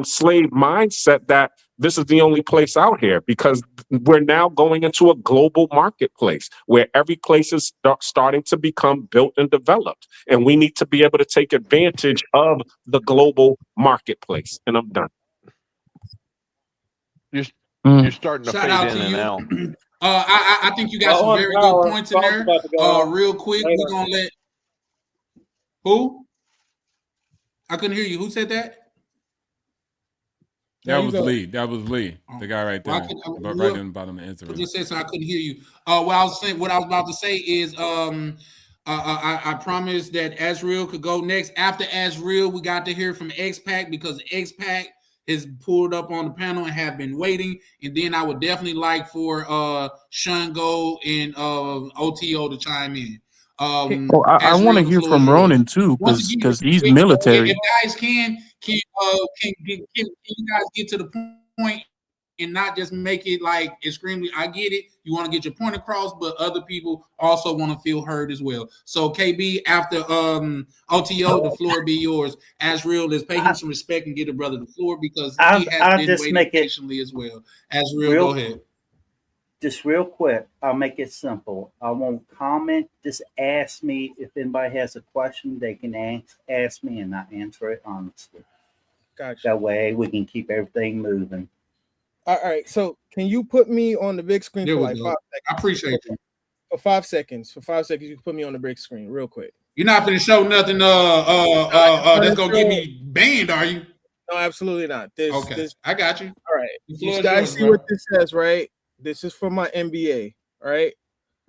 slave mindset that this is the only place out here, because we're now going into a global marketplace where every place is starting to become built and developed. And we need to be able to take advantage of the global marketplace. And I'm done. You're starting to Shout fade out in to and you. out. I think you got some very good points in there. Real quick, we're gonna let who? I couldn't hear you. Who said that? That was Lee. That was Lee, the guy right there, right in the bottom of Instagram. Just said so. I couldn't hear you. What I was about to say is, I promised that Azriel could go next. After Azriel, we got to hear from X-Pac, because X-Pac has pulled up on the panel and have been waiting. And then I would definitely like for Shango and OTO to chime in. I want to hear from Ronan too, because he's military. If guys can you guys get to the point and not just make it like extremely, I get it, you want to get your point across, but other people also want to feel heard as well. So KB, after OTO, the floor be yours. Azriel, let's pay him some respect and give the brother the floor, because he has been waiting patiently as well. Azriel, go ahead. Just real quick, I'll make it simple. I won't comment. Just ask me if anybody has a question. They can ask me, and I answer it honestly. Gotcha. That way we can keep everything moving. All right. So can you put me on the big screen for like 5 seconds? I appreciate you. For 5 seconds. For 5 seconds, you can put me on the big screen real quick. You're not going to show nothing that's going to get me banned, are you? No, absolutely not. Okay. I got you. All right. You guys see what this says, right? This is for my MBA, right?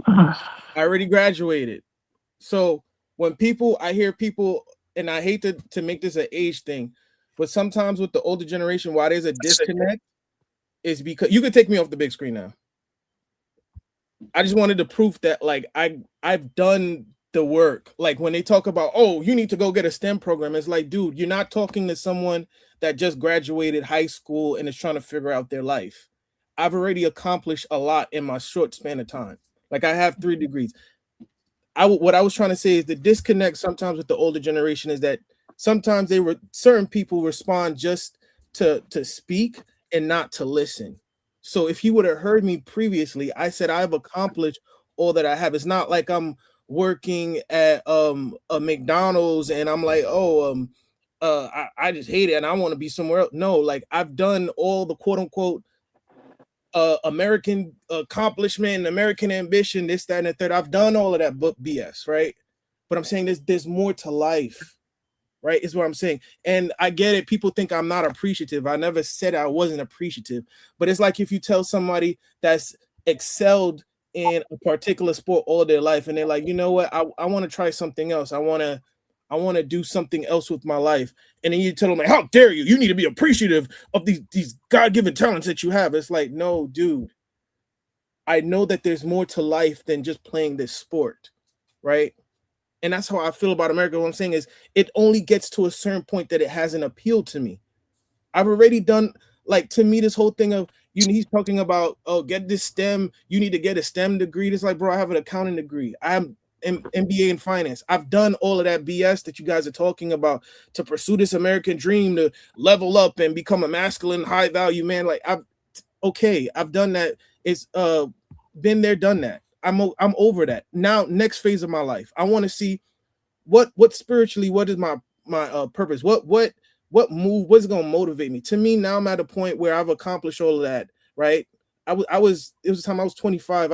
I already graduated. So when I hear people, and I hate to make this an age thing, but sometimes with the older generation, why there's a disconnect is because you could take me off the big screen now. I just wanted to prove that like I've done the work. Like when they talk about, oh, you need to go get a STEM program, it's like, dude, you're not talking to someone that just graduated high school and is trying to figure out their life. I've already accomplished a lot in my short span of time. Like I have 3 degrees. What I was trying to say is the disconnect sometimes with the older generation is that sometimes certain people respond just to speak and not to listen. So if you would have heard me previously, I said I've accomplished all that I have. It's not like I'm working at a McDonald's and I'm like, I just hate it and I want to be somewhere else. No, like I've done all the quote unquote American accomplishment, American ambition, this, that, and the third. I've done all of that BS, right? But I'm saying there's more to life, right? Is what I'm saying. And I get it. People think I'm not appreciative. I never said I wasn't appreciative. But it's like if you tell somebody that's excelled in a particular sport all their life, and they're like, you know what, I want to try something else. I want to do something else with my life. And then you tell them, like, how dare you? You need to be appreciative of these God-given talents that you have. It's like, no, dude. I know that there's more to life than just playing this sport, right? And that's how I feel about America. What I'm saying is it only gets to a certain point that it hasn't appealed to me. I've already done, like, to me, this whole thing of, he's talking about, oh, get this STEM. You need to get a STEM degree. It's like, bro, I have an accounting degree. I have MBA in finance. I've done all of that BS that you guys are talking about to pursue this American dream, to level up and become a masculine, high value man. Like I've done that. It's been there, done that. I'm over that. Now, next phase of my life, I want to see what spiritually, what is my purpose? What move? What's going to motivate me? To me, now I'm at a point where I've accomplished all of that. Right? It was the time I was 25.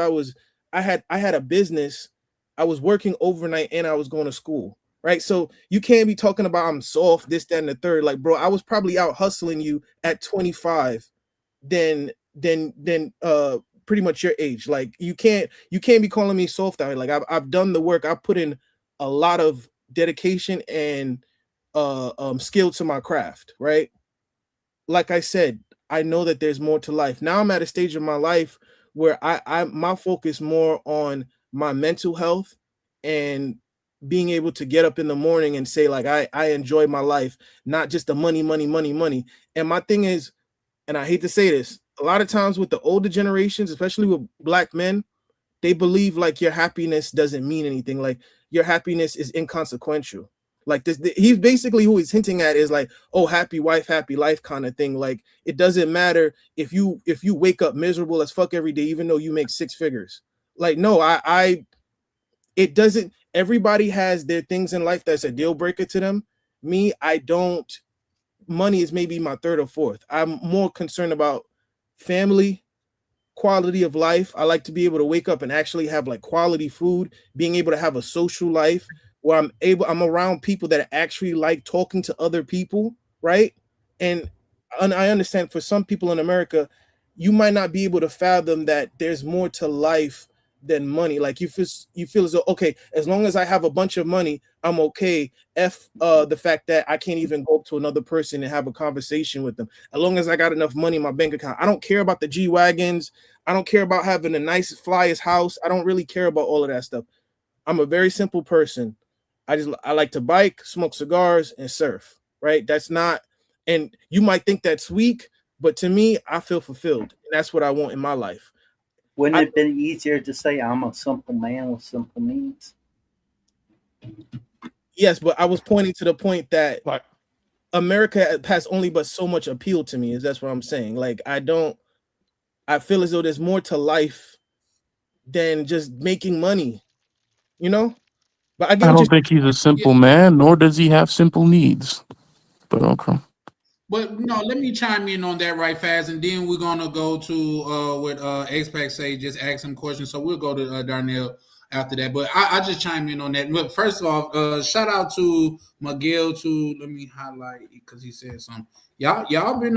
I had a business. I was working overnight and I was going to school, right? So you can't be talking about I'm soft, this, that, and the third. Like, bro, I was probably out hustling you at 25 than pretty much your age. Like you can't be calling me soft out here. Like I've done the work. I've put in a lot of dedication and skill to my craft, right? Like I said, I know that there's more to life. Now I'm at a stage of my life where my focus more on my mental health and being able to get up in the morning and say like I enjoy my life, not just the money. And my thing is, and I hate to say this, a lot of times with the older generations, especially with black men, they believe like your happiness doesn't mean anything. Like your happiness is inconsequential. Like this, he's basically who he's hinting at is like, oh, happy wife, happy life kind of thing. Like it doesn't matter if you wake up miserable as fuck every day, even though you make 6 figures. Like no, it doesn't. Everybody has their things in life that's a deal breaker to them. Me, I don't. Money is maybe my third or fourth. I'm more concerned about family, quality of life. I like to be able to wake up and actually have like quality food, being able to have a social life where I'm around people that actually like talking to other people, right? And I understand for some people in America, you might not be able to fathom that there's more to life than money. Like you feel as though, okay, as long as I have a bunch of money, I'm okay. The fact that I can't even go up to another person and have a conversation with them. As long as I got enough money in my bank account, I don't care about the G-Wagons. I don't care about having a nice flyest house. I don't really care about all of that stuff. I'm a very simple person. I like to bike, smoke cigars, and surf. Right? That's not, and you might think that's weak, but to me, I feel fulfilled, and that's what I want in my life. Wouldn't it have been easier to say I'm a simple man with simple needs? Yes, but I was pointing to the point that Like, America has only but so much appeal to me. Is that's what I'm saying? Like I feel as though there's more to life than just making money, you know? But I get I what you're don't think he's a Yeah, simple man, nor does he have simple needs. But okay. but no, let me chime in on that right fast, and then we're gonna go to what X-Pac say, just ask some questions. So we'll go to Darnell after that. But I just chime in on that. But first of all, shout out to Miguel to let me highlight because he said something. Y'all been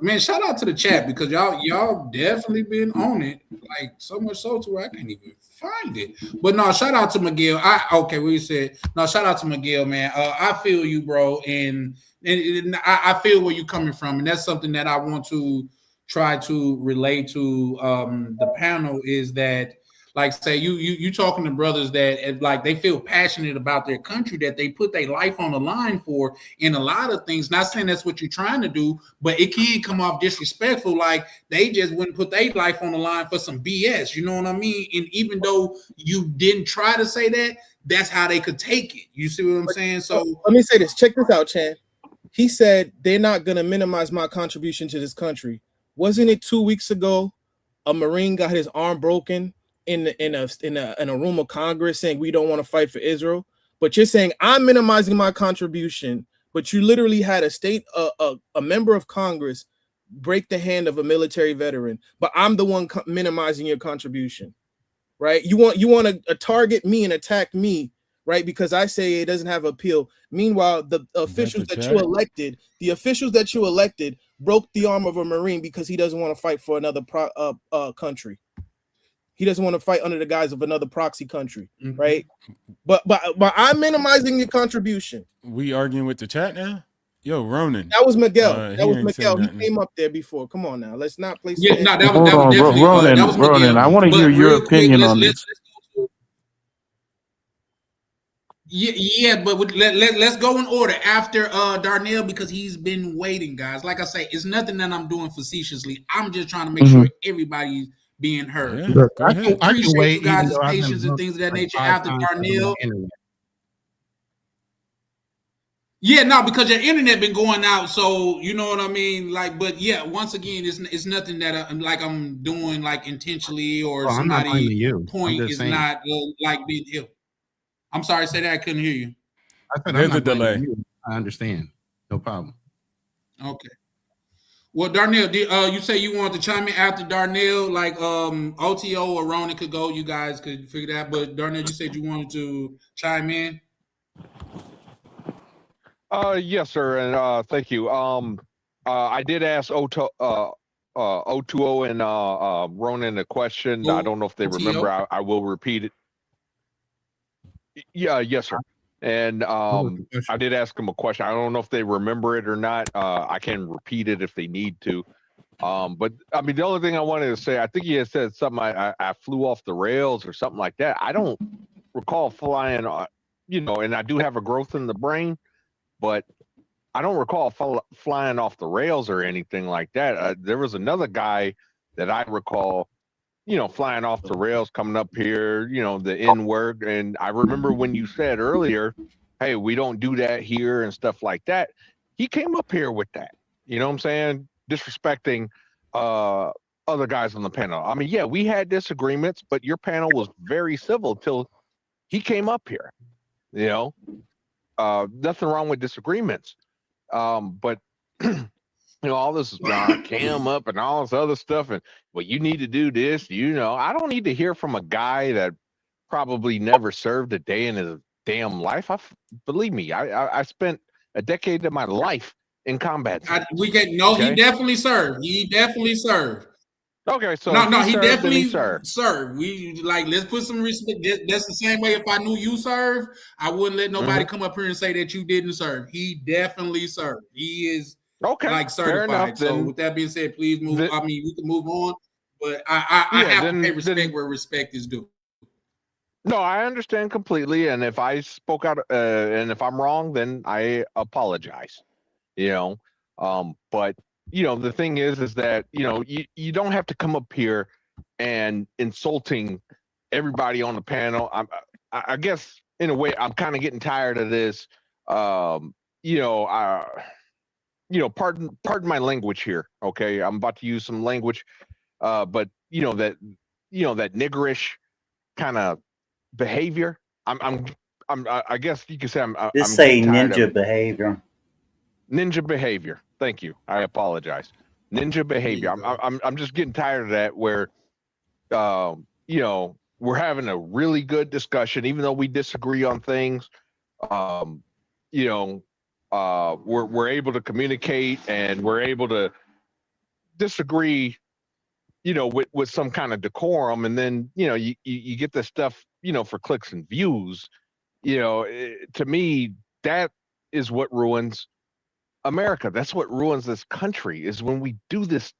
man, shout out to the chat because y'all definitely been on it. Like so much so to where I can't even find it. But no, shout out to Miguel. We said no, shout out to Miguel, man. I feel you, bro, and I feel where you're coming from, and that's something that I want to try to relate to the panel is that, like, say you talking to brothers that like they feel passionate about their country, that they put their life on the line for in a lot of things. Not saying that's what you're trying to do, but it can come off disrespectful, like they just wouldn't put their life on the line for some BS. You know what I mean? And even though you didn't try to say that, that's how they could take it. You see what I'm saying? So let me say this. Check this out, Chan. He said they're not going to minimize my contribution to this country. Wasn't it 2 weeks ago a Marine got his arm broken in a room of Congress saying we don't want to fight for Israel? But you're saying I'm minimizing my contribution, but you literally had a member of Congress break the hand of a military veteran, but I'm the one minimizing your contribution, right? You want to target me and attack me, right? Because I say it doesn't have appeal. Meanwhile, the officials that you elected broke the arm of a Marine because he doesn't want to fight for another country. He doesn't want to fight under the guise of another proxy country, right? But I'm minimizing your contribution. We arguing with the chat now? Yo, Ronan. That was Miguel. He ain't saying He nothing. came up there before. Come on now. Let's not play. Yeah, no, that Hold was on, definitely Ronan. that was Miguel. Ronan, I want to But hear your real quick, opinion on let's this. go to, yeah, but let's go in order after Darnell because he's been waiting, guys. Like I say, it's nothing that I'm doing facetiously. I'm just trying to make sure everybody's being heard. Yeah, Look, go I ahead. can Appreciate wait, you guys' even though I've been patience and booked things of that like nature 5 after times on Darnell. the internet. Yeah, no, because your internet been going out, so you know what I mean. Like, but yeah, once again, it's nothing that I'm doing like intentionally or Oh, I'm not blaming somebody you. I'm point just is saying. not like being ill. I'm sorry, say that I couldn't hear you. I said I'm There's a not blaming delay. you. I understand. No problem. Okay. Well, Darnell, you say you wanted to chime in after Darnell, like OTO or Ronan could go. You guys could figure that. But Darnell, you said you wanted to chime in. Yes, sir, and thank you. I did ask O2O and Ronan a question. I don't know if they remember. OTO? I will repeat it. Yeah, yes, sir. And I did ask them a question. I don't know if they remember it or not. I can repeat it if they need to. But I mean, the only thing I wanted to say, I think he had said something. I flew off the rails or something like that. I don't recall flying and I do have a growth in the brain, but I don't recall flying off the rails or anything like that. There was another guy that I recall, flying off the rails, coming up here, the N word. And I remember when you said earlier, hey, we don't do that here and stuff like that. He came up here with that. You know what I'm saying? Disrespecting other guys on the panel. I mean, yeah, we had disagreements, but your panel was very civil till he came up here. Nothing wrong with disagreements. But all this cam up and all this other stuff, and well, you need to do this. I don't need to hear from a guy that probably never served a day in his damn life. Believe me, I spent a decade of my life in combat. He definitely served. He definitely served. Okay, so no, he served, definitely served. We let's put some respect. That's the same way. If I knew you served, I wouldn't let nobody come up here and say that you didn't serve. He definitely served. He is certified. Fair enough, so with that being said, please move. We can move on. But I have to pay respect where respect is due. No, I understand completely. And if I spoke out, and if I'm wrong, then I apologize. But the thing is that you don't have to come up here and insulting everybody on the panel. I guess in a way I'm kind of getting tired of this. Pardon my language here. Okay, I'm about to use some language, but that niggerish kind of behavior. I guess you could say I'm say ninja behavior. Ninja behavior. Thank you. I apologize. Ninja behavior. I'm just getting tired of that. Where, we're having a really good discussion, even though we disagree on things. We're able to communicate and we're able to disagree, with some kind of decorum, and then you get this stuff, for clicks and views. To me, that is what ruins America. That's what ruins this country, is when we do this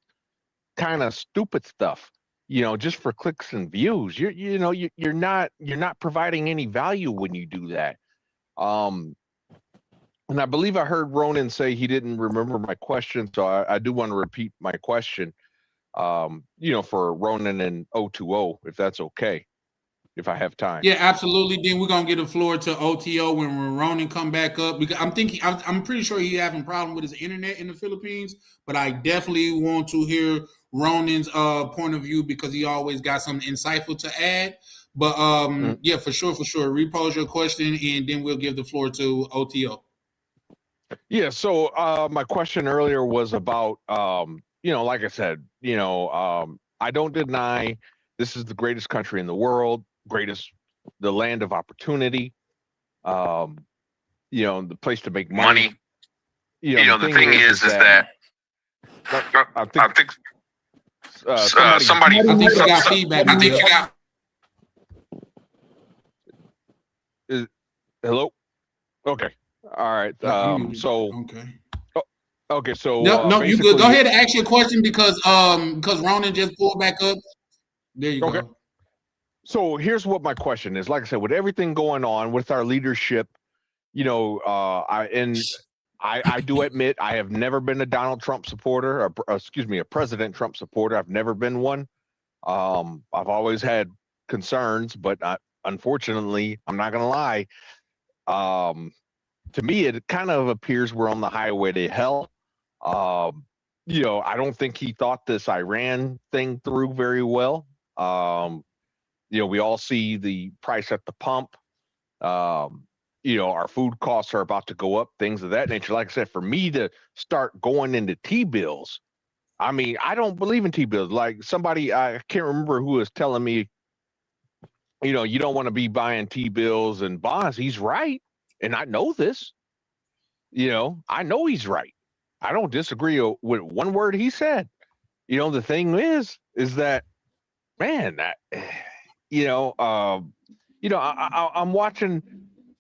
kind of stupid stuff, just for clicks and views. You're not providing any value when you do that. And I believe I heard Ronan say he didn't remember my question, so I do want to repeat my question. For Ronan and 020, if that's okay, if I have time. Yeah, absolutely. Then we're gonna get the floor to OTO when Ronan come back up, because I'm pretty sure he having a problem with his internet in the Philippines, but I definitely want to hear Ronan's point of view, because he always got something insightful to add. But yeah, for sure. Repose your question, and then we'll give the floor to OTO. Yeah. So my question earlier was about like I said, I don't deny this is the greatest country in the world, the land of opportunity, the place to make money. The thing is that I think somebody got feedback. I think you got. Hello? Okay. All right. Okay. So no, you good. Go ahead and ask your question, because Ronan just pulled back up. There you go. So here's what my question is. Like I said, with everything going on with our leadership, I do admit I have never been a Donald Trump supporter, a President Trump supporter. I've never been one. I've always had concerns, but unfortunately, I'm not gonna lie. To me, it kind of appears we're on the highway to hell. I don't think he thought this Iran thing through very well. We all see the price at the pump. Our food costs are about to go up, things of that nature. Like I said, for me to start going into T-bills, I mean, I don't believe in T-bills. Like somebody, I can't remember who was telling me, you don't want to be buying T-bills and bonds. He's right. And I know this. I know he's right. I don't disagree with one word he said. The thing is that, man, I'm watching,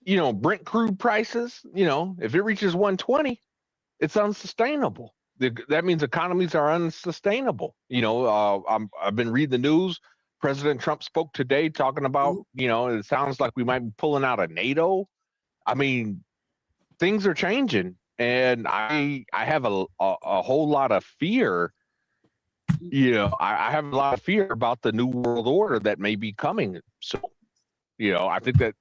Brent crude prices. If it reaches 120, it's unsustainable. That means economies are unsustainable. I've been reading the news. President Trump spoke today talking about, it sounds like we might be pulling out of NATO. I mean, things are changing, and I have a whole lot of fear. I have a lot of fear about the new world order that may be coming. So, I think that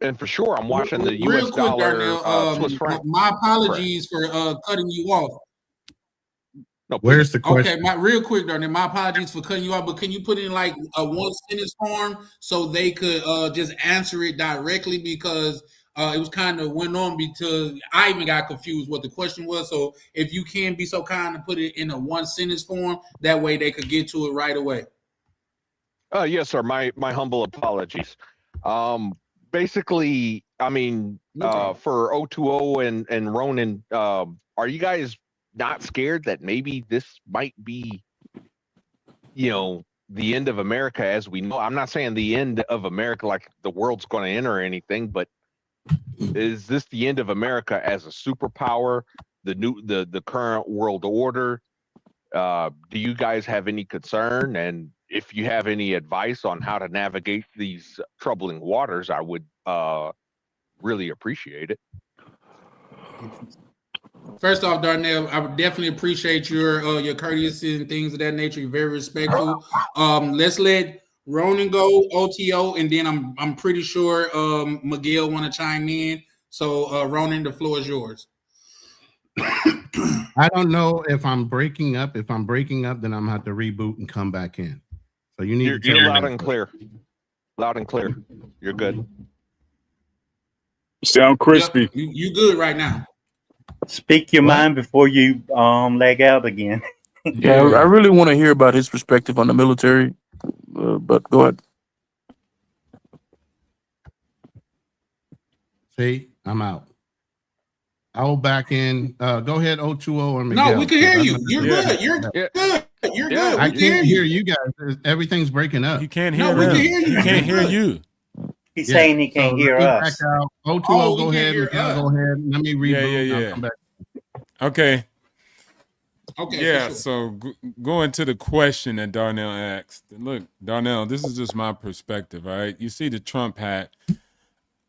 and for sure, I'm watching the Real U.S. quick, dollar, Darnell. Swiss franc. My Correct. apologies for cutting you off. No, Where's the question? Okay, real quick, Darnell. My apologies for cutting you off, but can you put in like a 1 sentence form so they could just answer it directly, because it was kind of went on because I even got confused what the question was. So if you can be so kind to put it in a 1 sentence form, that way they could get to it right away. Yes, sir. My humble apologies. Basically, I mean, for O2O and Ronan, are you guys not scared that maybe this might be, the end of America as we know? I'm not saying the end of America like the world's going to end or anything, but is this the end of America as a superpower? The current world order? Do you guys have any concern? And if you have any advice on how to navigate these troubling waters, I would really appreciate it. First off, Darnell, I would definitely appreciate your courtesy and things of that nature. You're very respectful. Let's let Ronan go, OTO, and then I'm pretty sure Miguel want to chime in. So Ronan, the floor is yours. I don't know if I'm breaking up. If I'm breaking up, then I'm gonna have to reboot and come back in. So you need to tell You're me loud that and first. clear. Loud and clear. You're good. You sound crispy. Yep, you good right now. Speak your mind before you leg out again. Yeah, I really want to hear about his perspective on the military, but go ahead. See, I'm out. I'll back in. Go ahead, O2O and Miguel. No, we can hear you. You're good. You're Yeah. good. You're good. I We can't hear you guys. Everything's breaking up. You can't No, hear we them. can hear you. He can't You're hear good. you. He's saying he can't hear let me us. back out. O2O, Oh, go he can't ahead. hear Miguel, us. go ahead. Let me reboot. Yeah. I'll come back. Okay. Okay. Yeah, for sure. so going to the question that Darnell asked. Look, Darnell, this is just my perspective, all right? You see the Trump hat.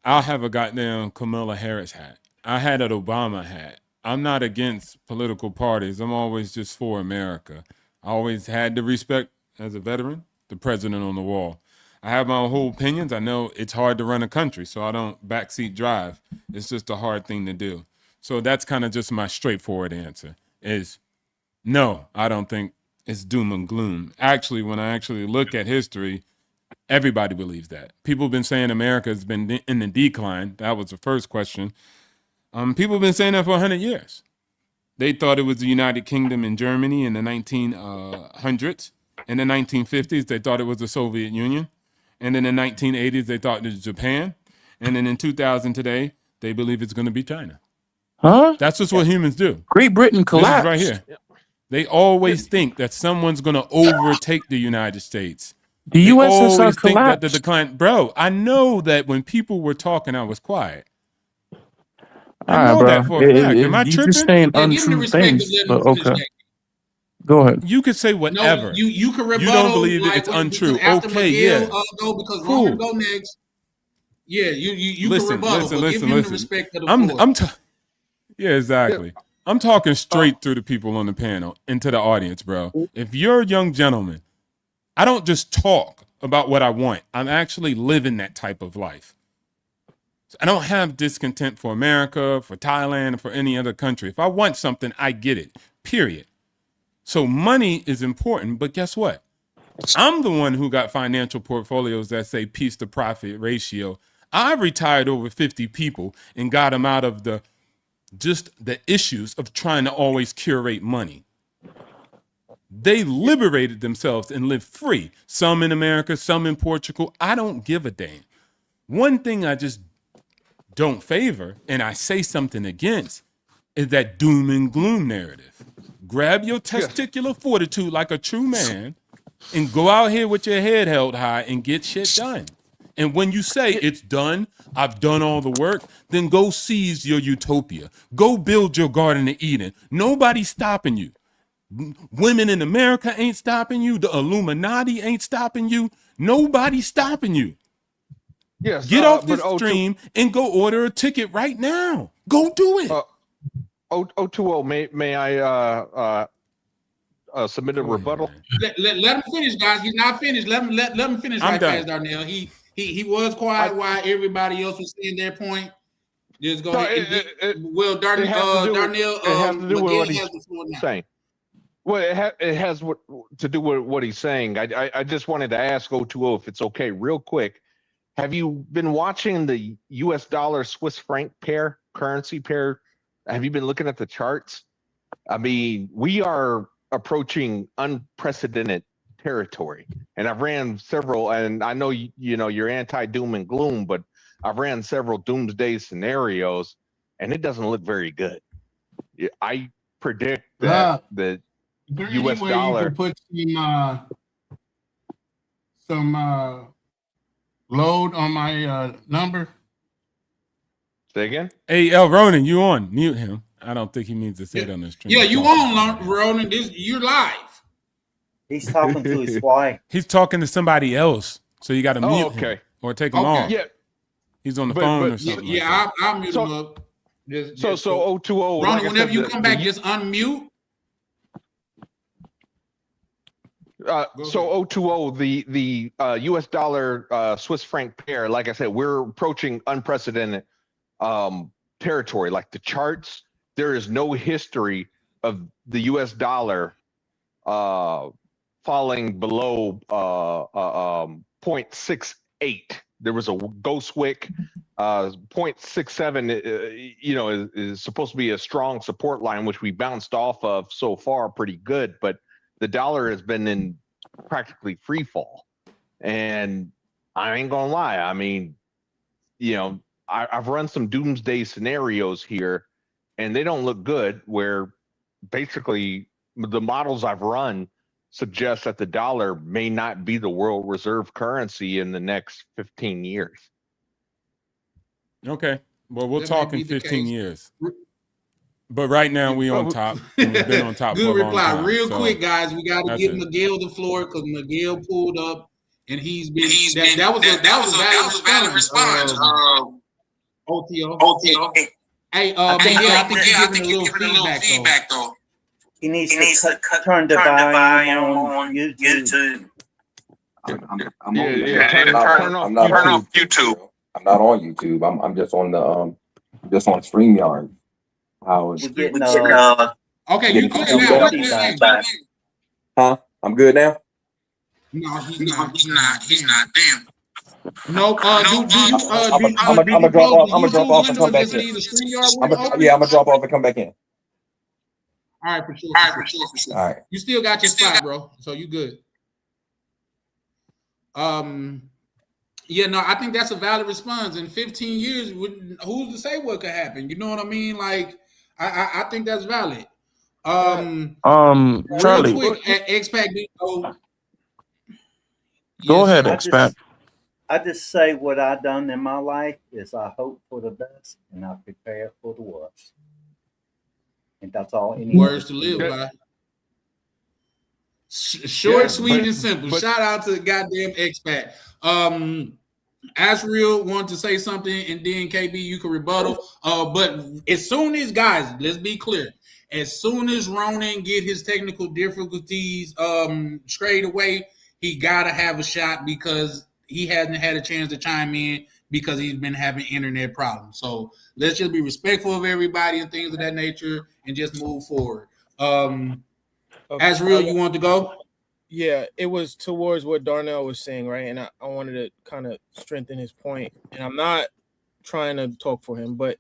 I'll have a goddamn Kamala Harris hat. I had an Obama hat. I'm not against political parties. I'm always just for America. I always had the respect, as a veteran, the president on the wall. I have my whole opinions. I know it's hard to run a country, so I don't backseat drive. It's just a hard thing to do. So that's kind of just my straightforward answer is no, I don't think it's doom and gloom. Actually, when I actually look at history, everybody believes that. People have been saying America has been in the decline. That was the first question. People have been saying that for 100 years. They thought it was the United Kingdom and Germany in the 1900s. In the 1950s, they thought it was the Soviet Union. And in the 1980s, they thought it was Japan. And then in 2000 today, they believe it's going to be China. Huh? That's just what humans do. Great Britain This collapsed. is right here. They always think that someone's going to overtake the United States. The They USSR always think that the collapsed. decline. Bro, I know that when people were talking, I was quiet. I All right, know bro. that for a fact. Am I You just tripping? saying Yeah, give him the untrue respect of things, letting but him finish okay. that. Go ahead. You could say No, whatever. you can rebuttal. You don't believe like, it's untrue. because after Okay, Miguel, yeah. go because Cool. Roman go next. Yeah, you can Listen, rebuttal, listen, but listen, give him listen. the respect of the floor. Yeah, exactly. I'm talking straight through the people on the panel and to the audience, bro. If you're a young gentleman, I don't just talk about what I want. I'm actually living that type of life. I don't have discontent for America, for Thailand, or for any other country. If I want something, I get it, period. So money is important, but guess what? I'm the one who got financial portfolios that say piece to profit ratio. I retired over 50 people and got them out of the issues of trying to always curate money. They liberated themselves and lived free. Some in America, some in Portugal. I don't give a damn. One thing I just don't favor, and I say something against, is that doom and gloom narrative. Grab your testicular fortitude like a true man and go out here with your head held high and get shit done. And when you say it's done, I've done all the work, then go seize your utopia. Go build your Garden of Eden. Nobody's stopping you. Women in America ain't stopping you. The Illuminati ain't stopping you. Nobody's stopping you. Yes. Get off this but stream and go order a ticket right now. Go do it. 020, may I submit a rebuttal? Let him finish, guys. He's not finished. Let him finish I'm right done. fast, Darnell. He was quiet while everybody else was saying their point. Just go ahead. It has to do Darnell, with what Miguel he's has the floor now. saying. Well, it has to do with what he's saying. I just wanted to ask 020 if it's okay, real quick. Have you been watching the U.S. dollar Swiss franc currency pair? Have you been looking at the charts? I mean, we are approaching unprecedented territory, and I've ran several. And I know you're anti doom and gloom, but I've ran several doomsday scenarios, and it doesn't look very good. I predict that the U.S. dollar. You can put some load on my number. Say again? Hey, Ronan, you on? Mute him. I don't think he means to say it on the stream. Yeah, you on, Ronan. You're live. He's talking to his wife. He's talking to somebody else, so you got to mute him or take him off. Yeah, he's on the phone or something. Yeah, I'll mute him up. So 020. Ronan, whenever you come back, just unmute. So 020, the U.S. dollar Swiss franc pair, like I said, we're approaching unprecedented territory. Like the charts, there is no history of the U.S. dollar falling below 0.68. There was a ghost wick. 0.67, is supposed to be a strong support line, which we bounced off of so far pretty good, but the dollar has been in practically free fall. And I ain't gonna lie. I mean, I've run some doomsday scenarios here, and they don't look good, where basically the models I've run suggest that the dollar may not be the world reserve currency in the next 15 years. Okay. Well, we'll talk in 15 years. But right now we on top. And we've been on top for a long reply. time. Real quick, guys. We got to give Miguel the floor because Miguel pulled up and that was a valid response. OTO. Hey, Miguel, I think you're giving a little feedback though. He needs to turn the volume on YouTube. I'm not on YouTube. I'm not on YouTube. I'm just on the just on StreamYard. Okay, you good now. Huh? I'm good now. No, he's not. Damn. No, I'm gonna drop off. I'm gonna drop off and come back in. I'm gonna drop off and come back in. All right, for sure. All right. You still got your spot, bro. So you good. Yeah, no, I think that's a valid response. In 15 years, who's to say what could happen? You know what I mean? Like, I think that's valid. Charlie, real quick, X-Pac. Go ahead, X-Pac. I just say what I've done in my life is I hope for the best and I prepare for the worst. And that's all. Words to live by. Short, sweet, and simple. Shout out to the goddamn X-Pac. Asriel wanted to say something, and then KB, you can rebuttal. But as soon as, guys, let's be clear. As soon as Ronan get his technical difficulties straight away, he gotta have a shot because he hasn't had a chance to chime in because he's been having internet problems. So let's just be respectful of everybody and things of that nature and just move forward. Asriel, you want to go? Yeah, it was towards what Darnell was saying, right? And I wanted to kind of strengthen his point. And I'm not trying to talk for him, but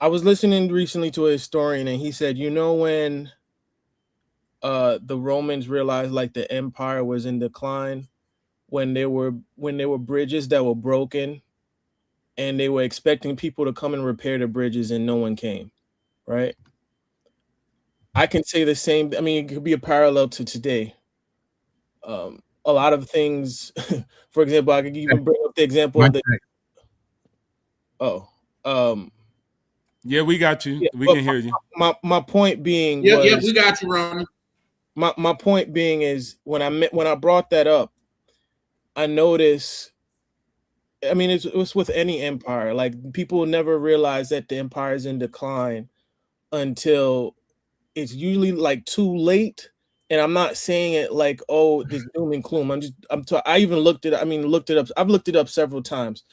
I was listening recently to a historian, and he said, when the Romans realized like the empire was in decline, when there were bridges that were broken, and they were expecting people to come and repair the bridges, and no one came, right? I can say the same. I mean, it could be a parallel to today. A lot of things, for example, I could even bring up the example of the. Yeah, we got you. Yeah, we can hear you. My point being, yeah, we got you, Ron. My point being is when I brought that up, I noticed I mean, it's with any empire. Like people never realize that the empire is in decline until it's usually like too late. And I'm not saying it like, oh, this doom and gloom. I even looked it. I mean, looked it up. I've looked it up several times.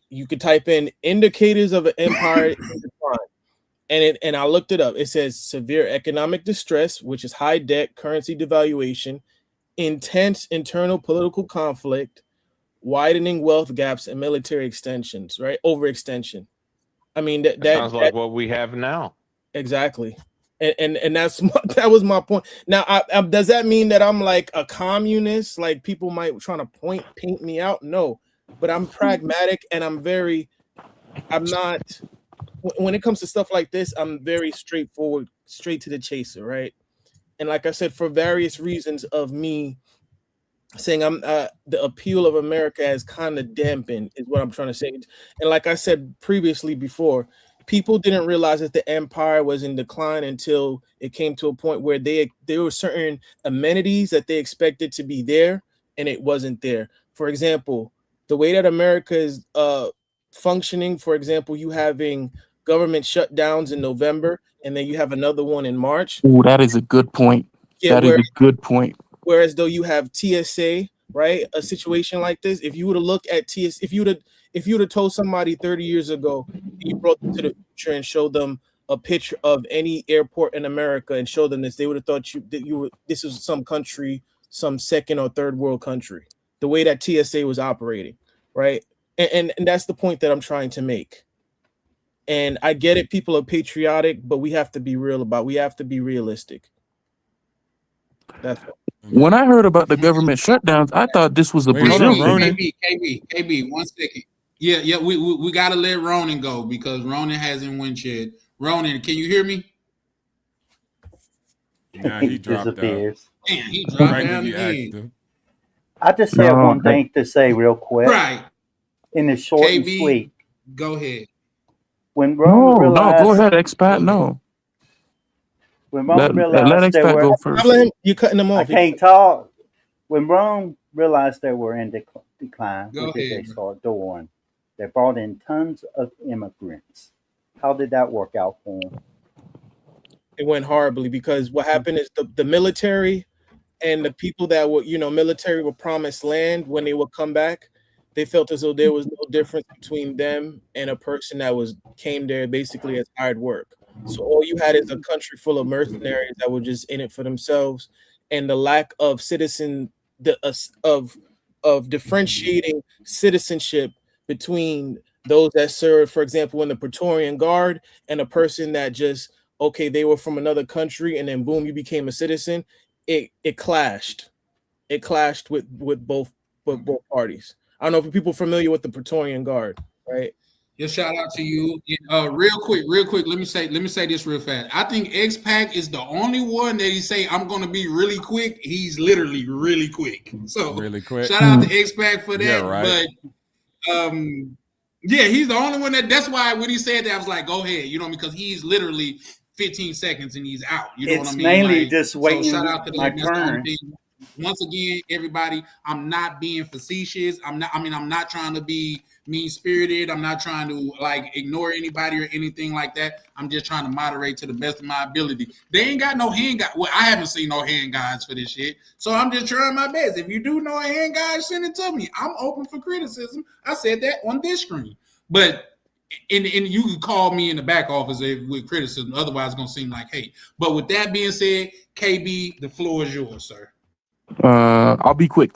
You could type in indicators of an empire in decline, and I looked it up. It says severe economic distress, which is high debt, currency devaluation, intense internal political conflict, widening wealth gaps, and military extensions. Right, overextension. I mean That sounds like what we have now. exactly. And that's that was my point. Now, does that mean that I'm like a communist? Like people might trying to paint me out? No, but I'm pragmatic and I'm not. When it comes to stuff like this, I'm very straightforward, straight to the chaser, right? And like I said, for various reasons of me saying I'm the appeal of America has kind of dampened, is what I'm trying to say. And like I said previously before, people didn't realize that the empire was in decline until it came to a point where there were certain amenities that they expected to be there and it wasn't there. For example, the way that America is functioning, for example, you having government shutdowns in November and then you have another one in March. Ooh, that is a good point. Yeah, That is a good point. whereas though you have TSA, right? A situation like this, if you were to look at TSA, if you would have told somebody 30 years ago, you brought them to the future and showed them a picture of any airport in America and showed them this, they would have thought this was some country, some second or third world country. The way that TSA was operating, right? And that's the point that I'm trying to make. And I get it, people are patriotic, but we have to be we have to be realistic. That's all. When I heard about the government shutdowns, I thought this was a Wait, Brazil hold on, thing. Ronan. KB, 1 second. Yeah, we gotta let Ronan go because Ronan hasn't went yet. Ronan, can you hear me? Nah, he dropped out. disappears. Man, he dropped Right down when you asked again. him. I just have Oh, one okay. thing to say real quick. Right. And it's short and KB, sweet. go ahead. When Rome No, realized, go ahead, expat. Go ahead. No, when let Rome realized there expat were, go I'm first. letting you cutting them I off. can't talk. When Rome realized they were in decline, Go what did ahead, they bro. start doing? They brought in tons of immigrants. How did that work out for them? It went horribly because what happened is the military and the people that were, military were promised land when they would come back. They felt as though there was no difference between them and a person that came there basically as hired work. So all you had is a country full of mercenaries that were just in it for themselves, and the lack of of differentiating citizenship between those that served, for example, in the Praetorian Guard, and a person that just they were from another country, and then boom, you became a citizen. It clashed. It clashed with both parties. I don't know if people are familiar with the Praetorian Guard, right? Just shout out to you. Real quick. Let me say this real fast. I think X-Pac is the only one that he say I'm gonna be really quick. He's literally really quick. So Really quick. shout out to X-Pac for that. Yeah, right. But yeah, he's the only one that's why when he said that, I was like, go ahead, because he's literally 15 seconds and he's out. You know what I It's mean? mainly Like, just so waiting shout out to my them. That's the only turn. thing. Once again, everybody, I'm not being facetious. I'm not trying to be mean-spirited. I'm not trying to like ignore anybody or anything like that. I'm just trying to moderate to the best of my ability. They ain't got no hand guys. Well, I haven't seen no hand guys for this shit. So I'm just trying my best. If you do know a hand guy, send it to me. I'm open for criticism. I said that on this screen. But and you can call me in the back office with criticism. Otherwise, it's gonna seem like hate. But with that being said, KB, the floor is yours, sir. I'll be quick.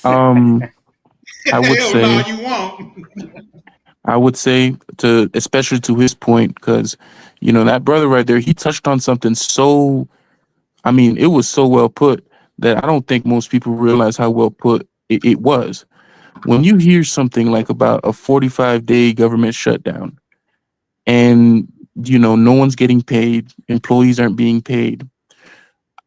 I would Hell say, no, you won't. especially to his point, because that brother right there, he touched on something so. I mean, it was so well put that I don't think most people realize how well put it was. When you hear something like about a 45-day government shutdown, and no one's getting paid, employees aren't being paid.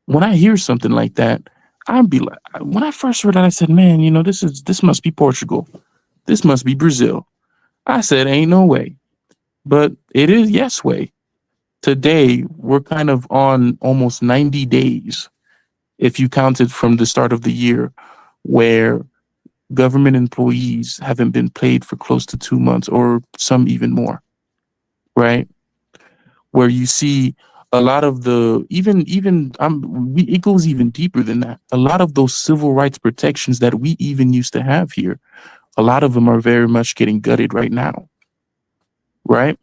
When I hear something like that, I'd be like, when I first heard that, I said, man, this must be Portugal. This must be Brazil. I said, ain't no way. But it is yes way. Today, we're kind of on almost 90 days, if you counted from the start of the year, where government employees haven't been paid for close to 2 months, or some even more, right? Where you see a lot of the it goes even deeper than that. A lot of those civil rights protections that we even used to have here, a lot of them are very much getting gutted right now, right?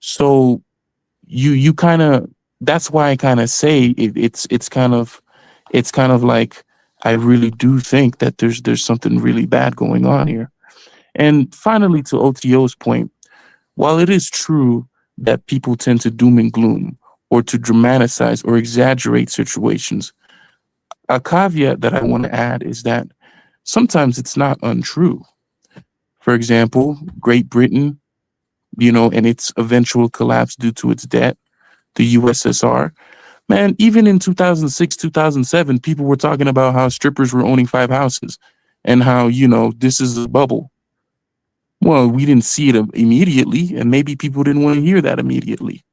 So you kind of, that's why I kind of say it's kind of like, I really do think that there's something really bad going on here. And finally, to OTO's point, while it is true that people tend to doom and gloom or to dramatize or exaggerate situations, a caveat that I want to add is that sometimes it's not untrue. For example, Great Britain, and its eventual collapse due to its debt, the USSR. Man, even in 2006, 2007, people were talking about how strippers were owning 5 houses and how, this is a bubble. Well, we didn't see it immediately, and maybe people didn't want to hear that immediately,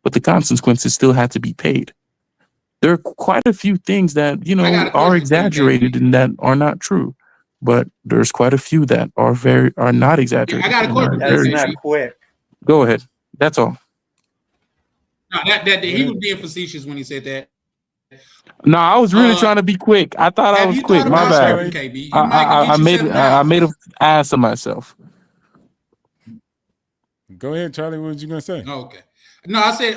but the consequences still had to be paid. There are quite a few things that, are exaggerated and that are not true, but there's quite a few that are not exaggerated. I got a question. That's not quick. Go ahead. That's all. No, that he was being facetious when he said that. No, I was really trying to be quick. I thought I was quick. My bad. KB? I made an ass of myself. Go ahead, Charlie. What was you gonna say? Okay. No, I said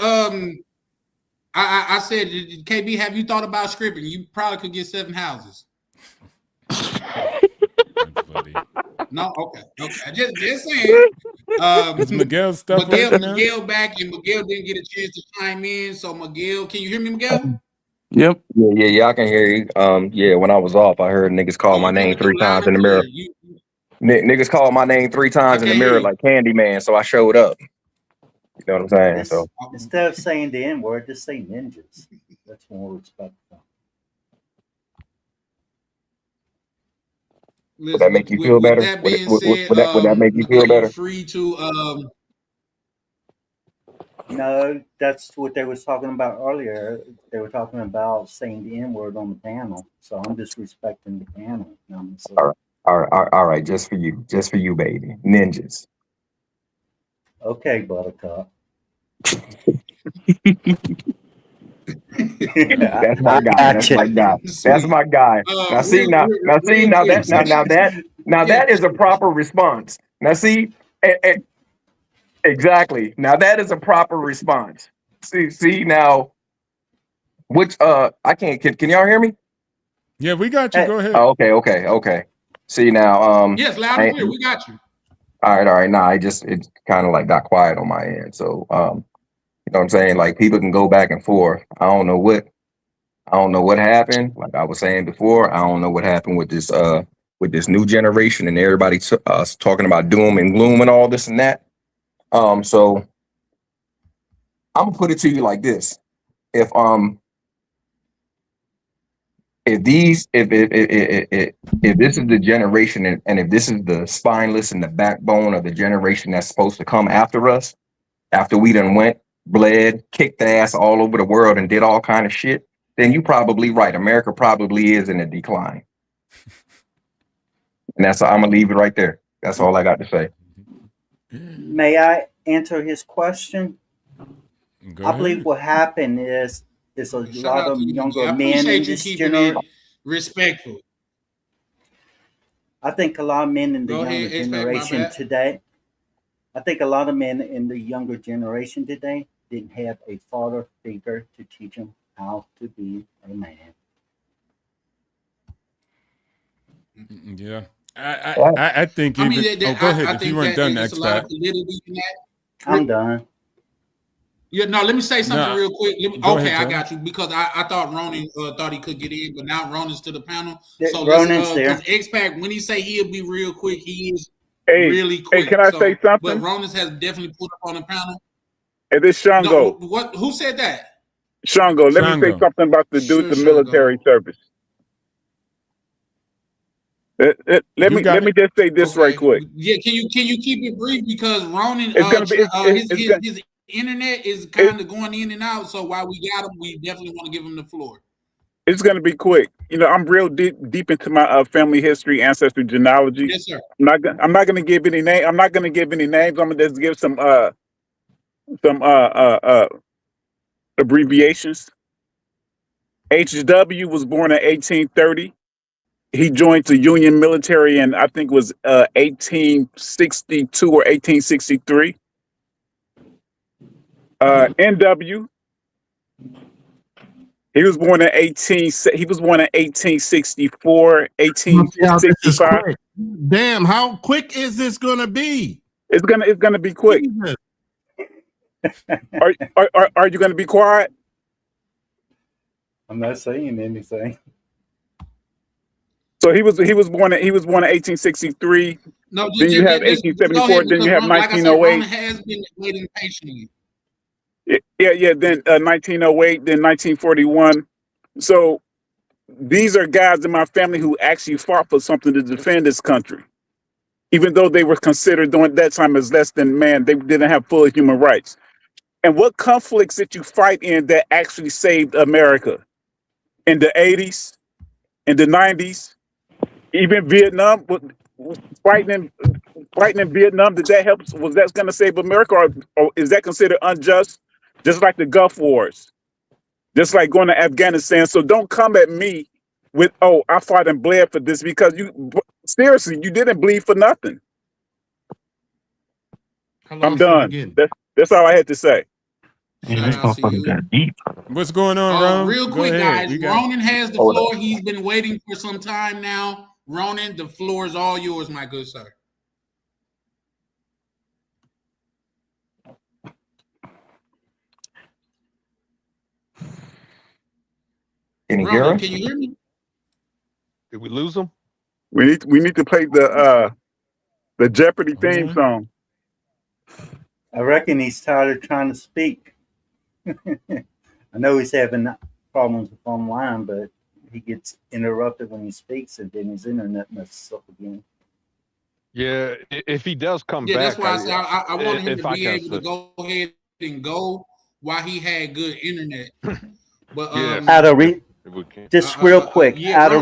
I said, KB, have you thought about scripting? You probably could get 7 houses. No, okay. Just saying. Is Miguel stuff Miguel back, and Miguel didn't get a chance to chime in. So Miguel, can you hear me, Miguel? Yep. Yeah, I can hear you. Yeah, when I was off, I heard niggas call my name 3 times in the mirror. Niggas called my name 3 times in the mirror like Candyman, so I showed up. You know what I'm saying? So instead of saying the N-word, just say ninjas. That's more respectful. Would that make you feel better? That being said, would that make you feel better? Free to No, that's what they was talking about earlier. They were talking about saying the N-word on the panel. So I'm just respecting the panel. All right, just for you, baby. Ninjas. Okay, Buttercup. That's my guy. That's my guy. Now see, that is a proper response. Now see, exactly. Now that is a proper response. See now, which I can't. Can y'all hear me? Yeah, we got you. Go ahead. Oh, okay. See now, yes, loud and clear. We got you. All right. Nah, it kind of like got quiet on my end. So, you know what I'm saying? Like people can go back and forth. I don't know what happened. Like I was saying before, I don't know what happened with this new generation and everybody talking about doom and gloom and all this and that. So I'm gonna put it to you like this: if this is the generation and if this is the spineless and the backbone of the generation that's supposed to come after us, after we done went, bled, kicked ass all over the world and did all kind of shit, then you probably right. America probably is in a decline. And I'm gonna leave it right there. That's all I got to say. May I answer his question? I believe what happened is a lot of younger men in this generation. Respectful. I think a lot of men in the younger generation today. I think a lot of men in the younger generation today didn't have a father figure to teach them how to be a man. Yeah, I think. Go ahead. If you weren't done, X-Pac. I'm done. Yeah, no, let me say something real quick. I got you, because I thought Ronan thought he could get in, but now Ronan's to the panel. So Ronan's there. Because X-Pac, when he say he'll be real quick, he is really quick. Hey, can I say something? But Ronan's has definitely put up on the panel. Hey, this Shango. No, who said that? Shango, let me say something about the military service. Let me just say this right quick. Yeah, can you keep it brief, because Ronan his internet is kind of going in and out. So while we got him, we definitely want to give him the floor. It's going to be quick. You know, I'm real deep into my family history, ancestry, genealogy. Yes, sir. I'm not going to give any name. I'm not going to give any names. I'm going to just give some abbreviations. HW was born in 1830. He joined the Union military in, I think it was 1862 or 1863. NW. He was born in 1864, 1865. Damn, how quick is this gonna be? It's gonna be quick. Are you gonna be quiet? I'm not saying anything. So he was born in 1863. No, then you have 1874. Then you have 1908. Ron has been waiting patiently. Yeah. Then 1908. Then 1941. So these are guys in my family who actually fought for something to defend this country, even though they were considered during that time as less than man. They didn't have full human rights. And what conflicts did you fight in that actually saved America? In the 80s, in the 90s, even Vietnam, fighting in Vietnam, did that help? Was that going to save America, or is that considered unjust? Just like the Gulf Wars, just like going to Afghanistan. So don't come at me with, oh, I fought and bled for this, because seriously, you didn't bleed for nothing. I'm done. That's all I had to say. What's going on, Ron? Real quick, guys. Ronan has the floor. He's been waiting for some time now. Ronan, the floor is all yours, my good sir. Can you hear us? Can you hear me? Did we lose him? We need to play the Jeopardy theme song. I reckon he's tired of trying to speak. I know he's having problems with online, but he gets interrupted when he speaks, and then his internet messes up again. Yeah, if he does come back, that's why I wanted him to be able to go ahead and go while he had good internet. But real quick, out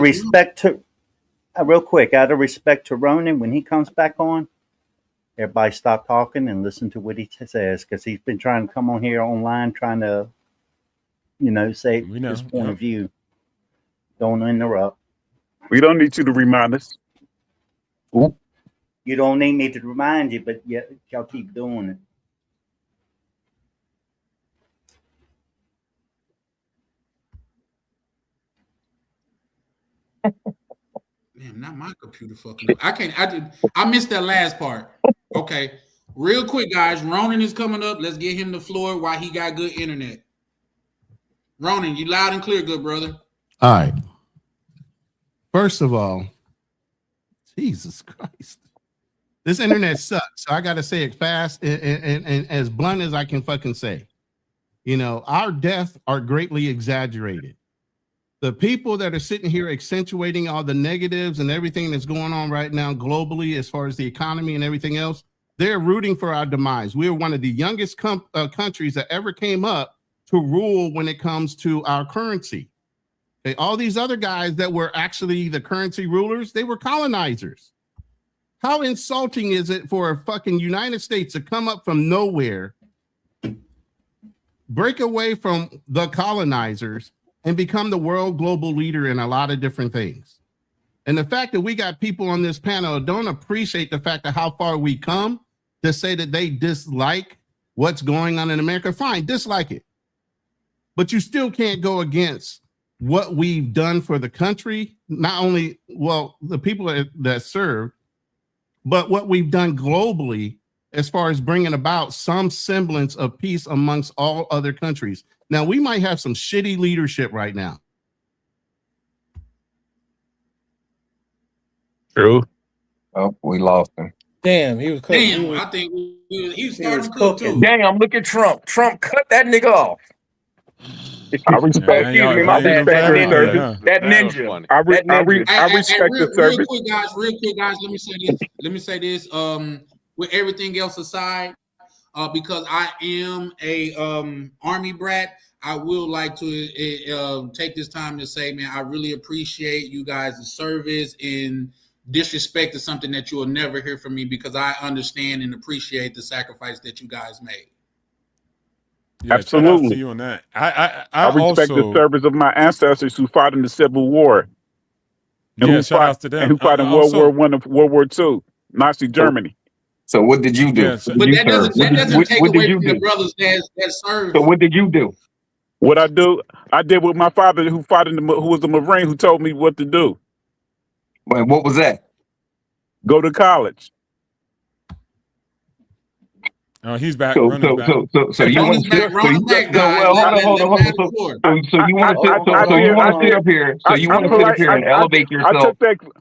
of respect to Ronan, when he comes back on, everybody stop talking and listen to what he says, because he's been trying to come on here online, trying to, say his point of view. Don't interrupt. We don't need you to remind us. Ooh. You don't need me to remind you, but yeah, y'all keep doing it. Man, not my computer fucking. I missed that last part. Okay. Real quick, guys. Ronan is coming up. Let's get him the floor while he got good internet. Ronan, you loud and clear, good brother. All right. First of all, Jesus Christ. This internet sucks. So I got to say it fast and as blunt as I can fucking say. Our deaths are greatly exaggerated. The people that are sitting here accentuating all the negatives and everything that's going on right now globally, as far as the economy and everything else, they're rooting for our demise. We're one of the youngest countries that ever came up to rule when it comes to our currency. Okay, all these other guys that were actually the currency rulers, they were colonizers. How insulting is it for a fucking United States to come up from nowhere, break away from the colonizers, and become the world global leader in a lot of different things? And the fact that we got people on this panel don't appreciate the fact of how far we come to say that they dislike what's going on in America. Fine, dislike it. But you still can't go against what we've done for the country, not only, the people that serve, but what we've done globally as far as bringing about some semblance of peace amongst all other countries. Now, we might have some shitty leadership right now. True. Oh, we lost him. Damn, he was cooking. Damn, I think he was starting to cook too. Damn, look at Trump. Trump cut that nigga off. I respect. Excuse me, my bad. That ninja. I respect the service. Real quick, guys. Let me say this. With everything else aside, because I am a Army brat, I will like to take this time to say, man, I really appreciate you guys' service, and disrespect is something that you will never hear from me because I understand and appreciate the sacrifice that you guys made. Yeah, shout out to Absolutely. you on that. I respect the Also, service of my ancestors who fought in the Civil War and yeah, shout outs to them. who fought in World War I and World War II, Nazi Germany. So what did you do? Yeah, so, But that doesn't take what did away you from do? the brothers that served. So what did you do? What I do, I did with my father who fought who was a Marine, who told me what to do. What was that? Go to college. oh, he's back. So Running back. you want to sit? Hold on. So you want to sit up here? So you want to sit up here and elevate yourself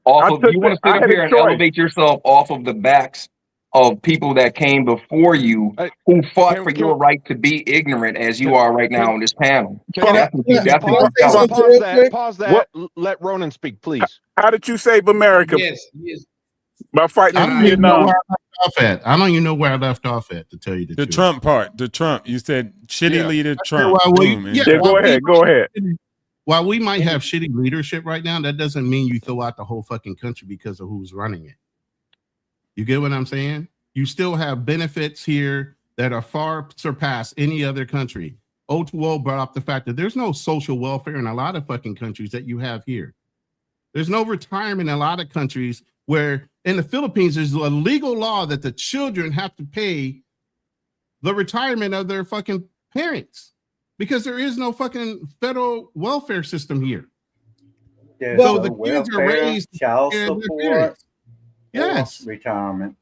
off of? You want to sit up here and elevate yourself off of the backs of people that came before you, who fought for your right to be ignorant as you are right now on this panel. Pause that. Let Ronan speak, please. How did you save America? Yes. By fighting in I Vietnam. don't even know where I left off at, to tell you the truth. Trump part. The Trump. You said shitty leader Trump. Go ahead. While we might have shitty leadership right now, that doesn't mean you throw out the whole fucking country because of who's running it. You get what I'm saying? You still have benefits here that are far surpass any other country. O2O brought up the fact that there's no social welfare in a lot of fucking countries that you have here. There's no retirement in a lot of countries, where in the Philippines, there's a legal law that the children have to pay the retirement of their fucking parents because there is no fucking federal welfare system here. So the kids are raised, child support, yes, retirement.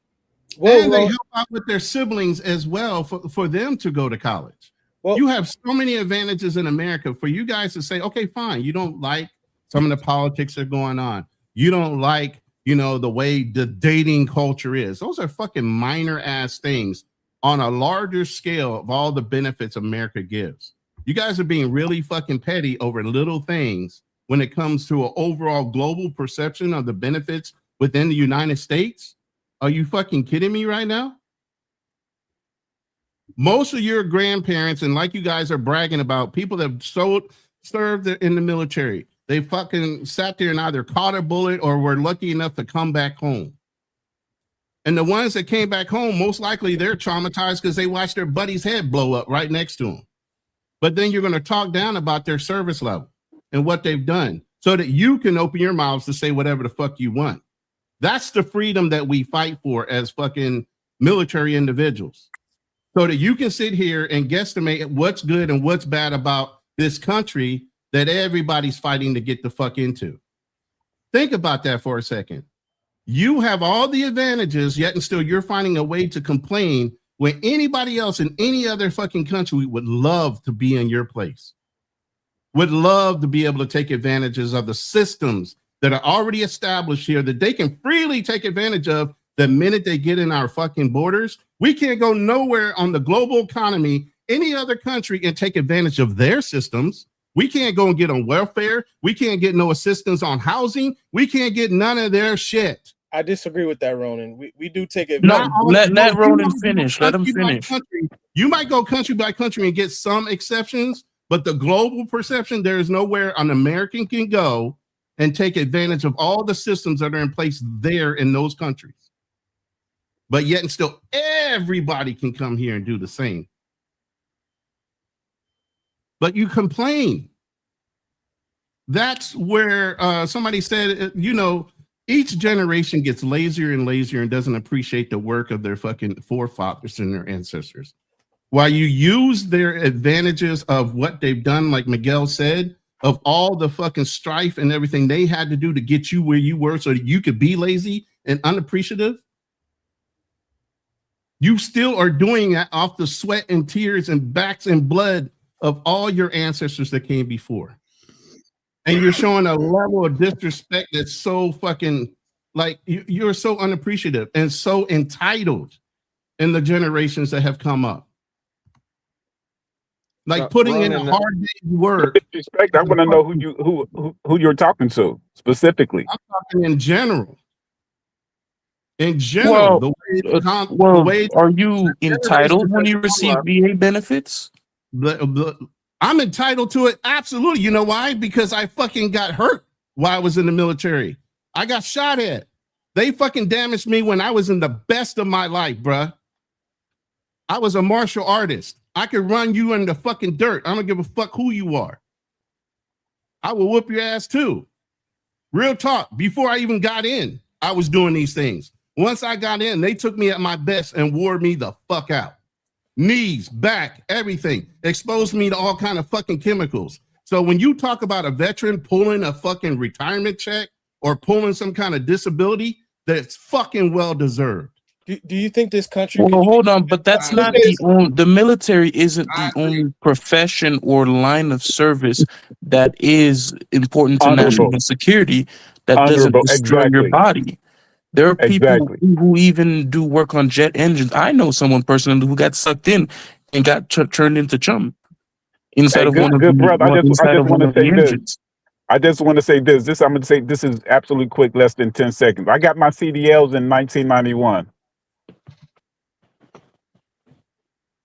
And they help out with their siblings as well for them to go to college. You have so many advantages in America for you guys to say, okay, fine, you don't like some of the politics that are going on. You don't like, the way the dating culture is. Those are fucking minor ass things on a larger scale of all the benefits America gives. You guys are being really fucking petty over little things when it comes to an overall global perception of the benefits within the United States. Are you fucking kidding me right now? Most of your grandparents, and like you guys are bragging about, people that served in the military, they fucking sat there and either caught a bullet or were lucky enough to come back home. And the ones that came back home, most likely they're traumatized because they watched their buddy's head blow up right next to them. But then you're going to talk down about their service level and what they've done so that you can open your mouths to say whatever the fuck you want. That's the freedom that we fight for as fucking military individuals. So that you can sit here and guesstimate what's good and what's bad about this country that everybody's fighting to get the fuck into. Think about that for a second. You have all the advantages, yet and still you're finding a way to complain when anybody else in any other fucking country would love to be in your place, would love to be able to take advantages of the systems that are already established here that they can freely take advantage of the minute they get in our fucking borders. We can't go nowhere on the global economy, any other country, and take advantage of their systems. We can't go and get on welfare. We can't get no assistance on housing. We can't get none of their shit. I disagree with that, Ronan. We do take it. Let Ronan finish. Let him finish. You might go country by country and get some exceptions, but the global perception, there is nowhere an American can go and take advantage of all the systems that are in place there in those countries. But yet and still, everybody can come here and do the same. But you complain. That's where somebody said, each generation gets lazier and lazier and doesn't appreciate the work of their fucking forefathers and their ancestors. While you use their advantages of what they've done, like Miguel said, of all the fucking strife and everything they had to do to get you where you were so that you could be lazy and unappreciative, you still are doing that off the sweat and tears and backs and blood of all your ancestors that came before. And you're showing a level of disrespect that's so fucking, like, you're so unappreciative and so entitled in the generations that have come up. Like putting in a hard day's work. Disrespect. I want to know who you're talking to specifically. I'm talking in general. In general, are you entitled when you receive VA benefits? I'm I'm entitled to it. Absolutely. You know why? Because I fucking got hurt while I was in the military. I got shot at. They fucking damaged me when I was in the best of my life, bruh. I was a martial artist. I could run you in the fucking dirt. I don't give a fuck who you are. I will whoop your ass too. Real talk. Before I even got in, I was doing these things. Once I got in, they took me at my best and wore me the fuck out. Knees, back, everything. Exposed me to all kind of fucking chemicals. So when you talk about a veteran pulling a fucking retirement check or pulling some kind of disability, that's fucking well deserved. Do you think this country? Well, hold on, but that's not the only. The military isn't the only profession or line of service that is important to national security. That doesn't destroy your body. There are people who even do work on jet engines. I know someone personally who got sucked in and got turned into chum inside of one of the engines. I just want to say this. I'm going to say this is absolutely quick, less than 10 seconds. I got my CDLs in 1991.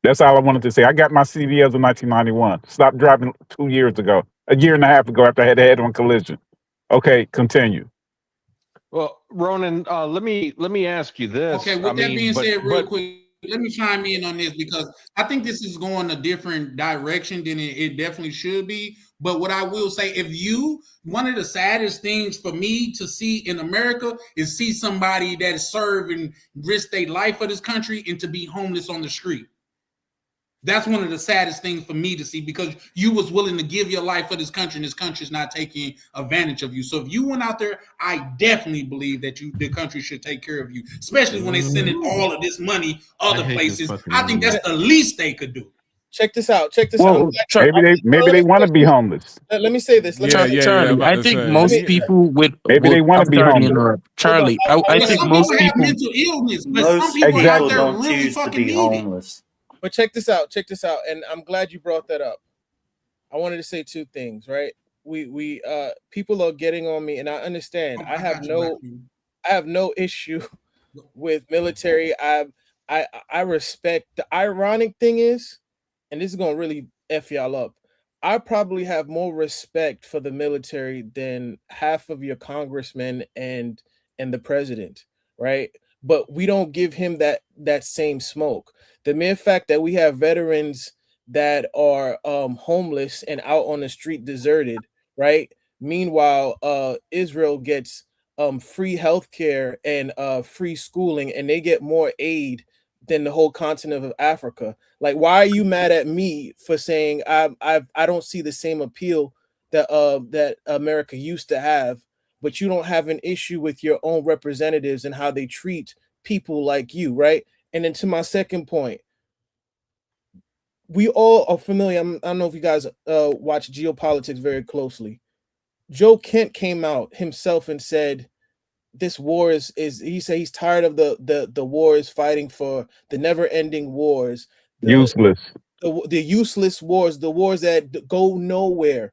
That's all I wanted to say. I got my CDLs in 1991. Stopped driving 2 years ago, a year and a half ago after I had a head-on collision. Okay, continue. Well, Ronan, let me ask you this. Okay, with that being said, real quick, let me chime in on this because I think this is going a different direction than it definitely should be. But what I will say, one of the saddest things for me to see in America is see somebody that serve and risk their life for this country and to be homeless on the street. That's one of the saddest things for me to see because you was willing to give your life for this country and this country's not taking advantage of you. So if you went out there, I definitely believe that the country should take care of you, especially when they sending all of this money other places. I think that's the least they could do. Check this out. Well, maybe they want to be homeless. Let me say this. Charlie, I think most people with maybe they want to be homeless. Charlie, I think most people have mental illness, but some people out there don't really choose to fucking be need homeless. But check this out, and I'm glad you brought that up. I wanted to say two things, right? We people are getting on me, and I understand. I have no issue with military. I respect. The ironic thing is, and this is gonna really F y'all up, I probably have more respect for the military than half of your congressmen and the president, right? But we don't give him that same smoke. The mere fact that we have veterans that are homeless and out on the street deserted, right? Meanwhile, Israel gets free healthcare and free schooling, and they get more aid than the whole continent of Africa. Like, why are you mad at me for saying I don't see the same appeal that America used to have, but you don't have an issue with your own representatives and how they treat people like you, right? And then to my second point, we all are familiar. I don't know if you guys watch geopolitics very closely. Joe Kent came out himself and said this war is he said he's tired of the wars, fighting for the never-ending wars, Useless. The useless wars, the wars that go nowhere.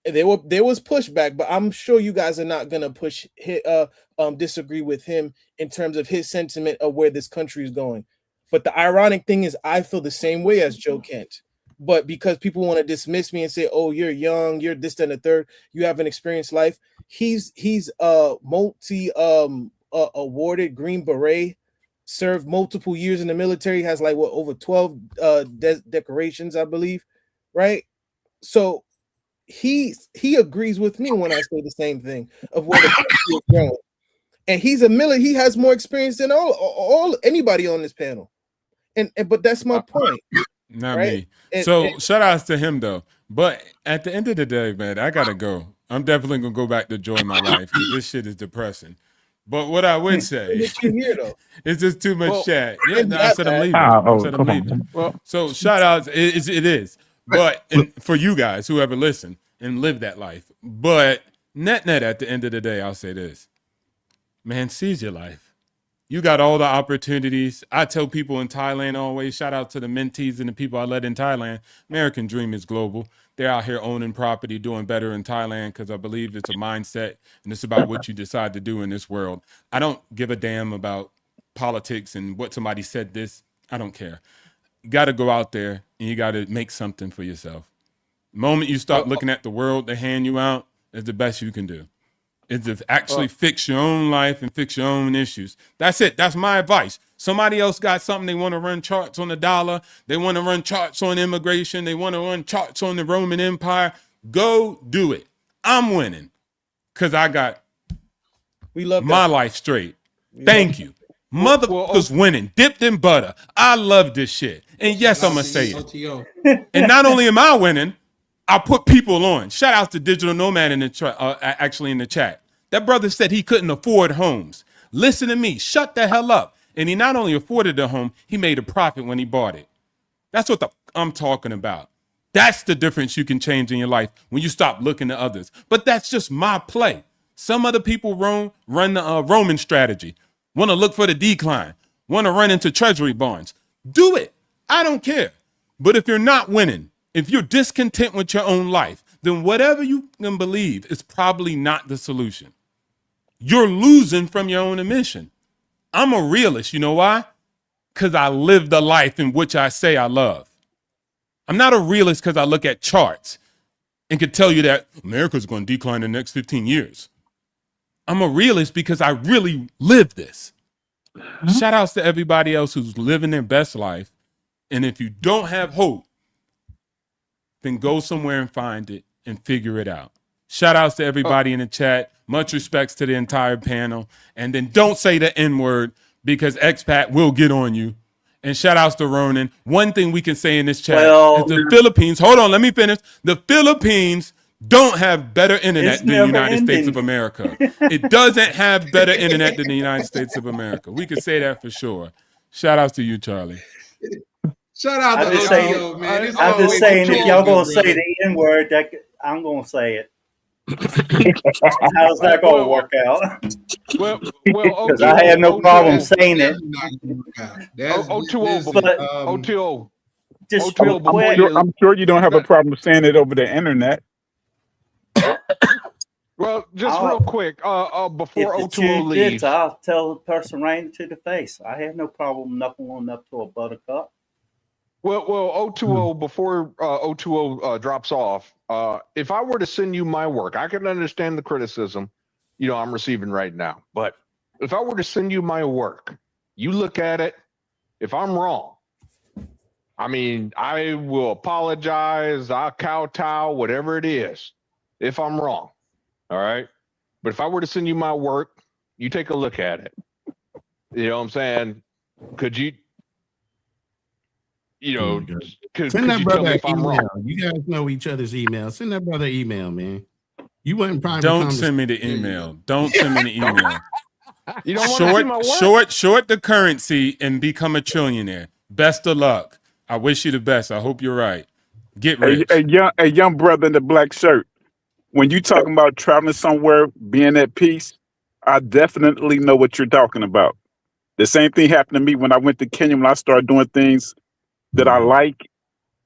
There was pushback, but I'm sure you guys are not gonna disagree with him in terms of his sentiment of where this country is going. But the ironic thing is, I feel the same way as Joe Kent. But because people want to dismiss me and say, "Oh, you're young, you're this, and the third, you haven't experienced life," he's multi awarded Green Beret, served multiple years in the military, has like over 12 decorations, I believe, right? So he agrees with me when I say the same thing of where the country is going. And he's he has more experience than all anybody on this panel. And but that's my point. Not right? me. So shout outs to him though. But at the end of the day, man, I gotta go. I'm definitely gonna go back to enjoy my life because this shit is depressing. But what I would say it's just too much chat. Yeah, no, I said I'm leaving. I said I'm leaving. Well, so shout outs, it is. But for you guys who ever listen and live that life. But net at the end of the day, I'll say this. Man, seize your life. You got all the opportunities. I tell people in Thailand always, shout out to the mentees and the people I led in Thailand. American dream is global. They're out here owning property, doing better in Thailand because I believe it's a mindset and it's about what you decide to do in this world. I don't give a damn about politics and what somebody said this. I don't care. You got to go out there and you got to make something for yourself. The moment you start looking at the world they hand you out, is the best you can do. Is to actually fix your own life and fix your own issues. That's it. That's my advice. Somebody else got something. They want to run charts on the dollar. They want to run charts on immigration. They want to run charts on the Roman Empire. Go do it. I'm winning because I got my life straight. Thank you. Motherfuckers winning, dipped in butter. I love this shit. And yes, I'm going to say it. And not only am I winning, I put people on. Shout out to Digital Nomad in the actually in the chat. That brother said he couldn't afford homes. Listen to me. Shut the hell up. And he not only afforded the home, he made a profit when he bought it. That's what I'm talking about. That's the difference you can change in your life when you stop looking to others. But that's just my play. Some other people run the Roman strategy. Want to look for the decline. Want to run into treasury bonds. Do it. I don't care. But if you're not winning, if you're discontent with your own life, then whatever you can believe is probably not the solution. You're losing from your own admission. I'm a realist. You know why? Because I live the life in which I say I love. I'm not a realist because I look at charts and can tell you that America's going to decline in the next 15 years. I'm a realist because I really live this. Shout outs to everybody else who's living their best life. And if you don't have hope, then go somewhere and find it and figure it out. Shout outs to everybody in the chat. Much respects to the entire panel. And then don't say the N-word because expat will get on you. And shout outs to Ronan. One thing we can say in this chat is the Philippines, hold on, let me finish. The Philippines don't have better internet than the United States of America. It doesn't have better internet than the United States of America. We can say that for sure. Shout outs to you, Charlie. Shout out to OTO, man. I'm just saying, if y'all gonna say the N-word, I'm gonna say it. How's that gonna work out? Well, because I have no problem saying it. O2O, just real quick. I'm sure you don't have a problem saying it over the internet. Well, just real quick, before if the O2O leaves, I'll tell the person right into the face. I have no problem knuckling up to a buttercup. Well, O2O, before O2O drops off, if I were to send you my work, I can understand the criticism, I'm receiving right now. But if I were to send you my work, you look at it. If I'm wrong, I mean, I will apologize. I'll kowtow, whatever it is, if I'm wrong. All right. But if I were to send you my work, you take a look at it. You know what I'm saying? Could you? Could that you brother tell me if I'm email. wrong? You guys know each other's email. Send that brother email, man. You wasn't prime. Don't send me the email. Don't send me the email. You don't want to see my work? Short the currency and become a trillionaire. Best of luck. I wish you the best. I hope you're right. Get rich. A young brother in the black shirt. When you talking about traveling somewhere, being at peace, I definitely know what you're talking about. The same thing happened to me when I went to Kenya, when I started doing things that I like,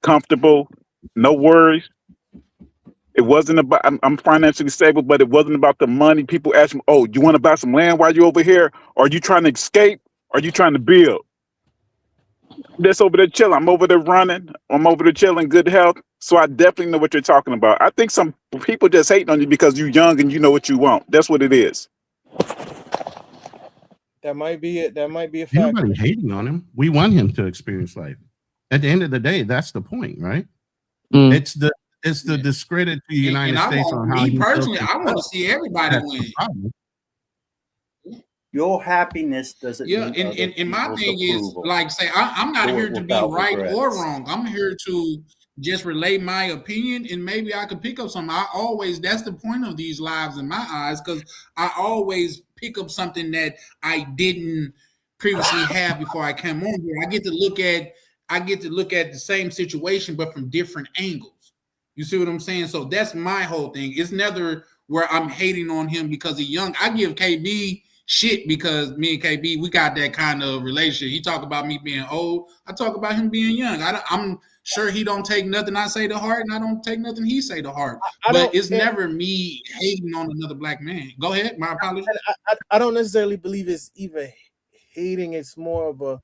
comfortable, no worries. It wasn't about, I'm financially stable, but it wasn't about the money. People ask me, oh, you want to buy some land while you're over here? Are you trying to escape? Are you trying to build? Just over there chilling. I'm over there running. I'm over there chilling, good health. So I definitely know what you're talking about. I think some people just hating on you because you're young and you know what you want. That's what it is. That might be it. That might be a fact. Nobody hating on him. We want him to experience life. At the end of the day, that's the point, right? It's the discredit to the United States on how me personally, I want to see everybody win. Your happiness doesn't. Yeah, and my thing is, like, say, I'm not here to be right or wrong. I'm here to just relay my opinion, and maybe I could pick up something. That's the point of these lives in my eyes, because I always pick up something that I didn't previously have before I came on here. I get to look at the same situation, but from different angles. You see what I'm saying? So that's my whole thing. It's never where I'm hating on him because he's young. I give KB shit because me and KB, we got that kind of relationship. He talk about me being old. I talk about him being young. I'm sure he don't take nothing I say to heart, and I don't take nothing he say to heart. But it's never me hating on another black man. Go ahead. My apologies. I don't necessarily believe it's even hating. It's more of a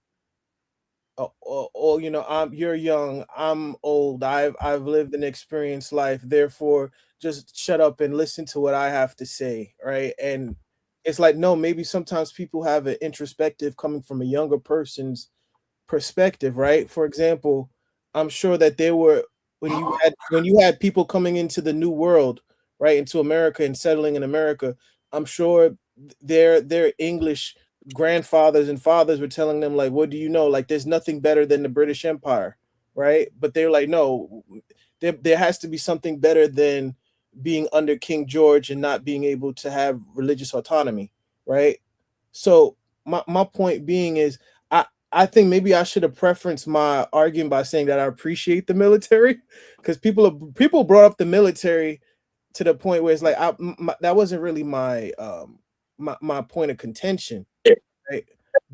you know, you're young, I'm old, I've lived and experienced life, therefore just shut up and listen to what I have to say, right? And it's like, no, maybe sometimes people have an introspective coming from a younger person's perspective, right? For example, I'm sure that there were when you had people coming into the new world, right, into America and settling in America, I'm sure their English grandfathers and fathers were telling them like, what do you know? Like there's nothing better than the British Empire, right? But they're like, no, there has to be something better than being under King George and not being able to have religious autonomy, right? So my point being is I think maybe I should have preferenced my argument by saying that I appreciate the military, because people brought up the military to the point where it's like that wasn't really my point of contention, right?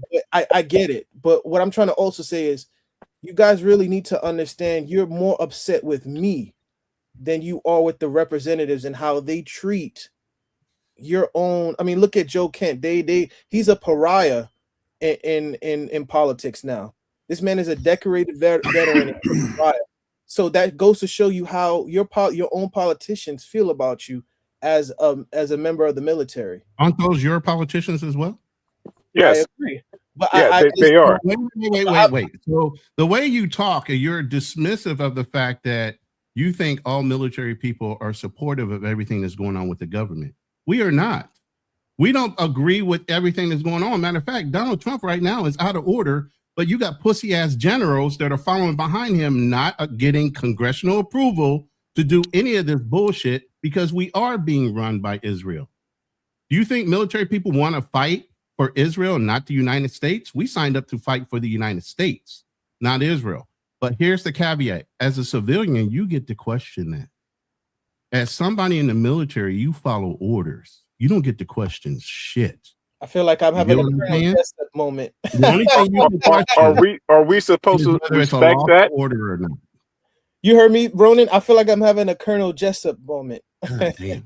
But I get it, but what I'm trying to also say is you guys really need to understand you're more upset with me than you are with the representatives and how they treat your own. I mean, look at Joe Kent. He's a pariah in politics now. This man is a decorated veteran. So that goes to show you how your own politicians feel about you as a member of the military. Aren't those your politicians as well? Yes. I agree. But yeah, they are. Wait. So the way you talk, you're dismissive of the fact that you think all military people are supportive of everything that's going on with the government. We are not. We don't agree with everything that's going on. Matter of fact, Donald Trump right now is out of order, but you got pussy ass generals that are following behind him, not getting congressional approval to do any of this bullshit because we are being run by Israel. Do you think military people want to fight for Israel, not the United States? We signed up to fight for the United States, not Israel. But here's the caveat. As a civilian, you get to question that. As somebody in the military, you follow orders. You don't get to question shit. I feel like I'm having a Colonel Jessup moment. The only thing you can question are we supposed to respect that order or not? You heard me, Ronan? I feel like I'm having a Colonel Jessup moment. God damn.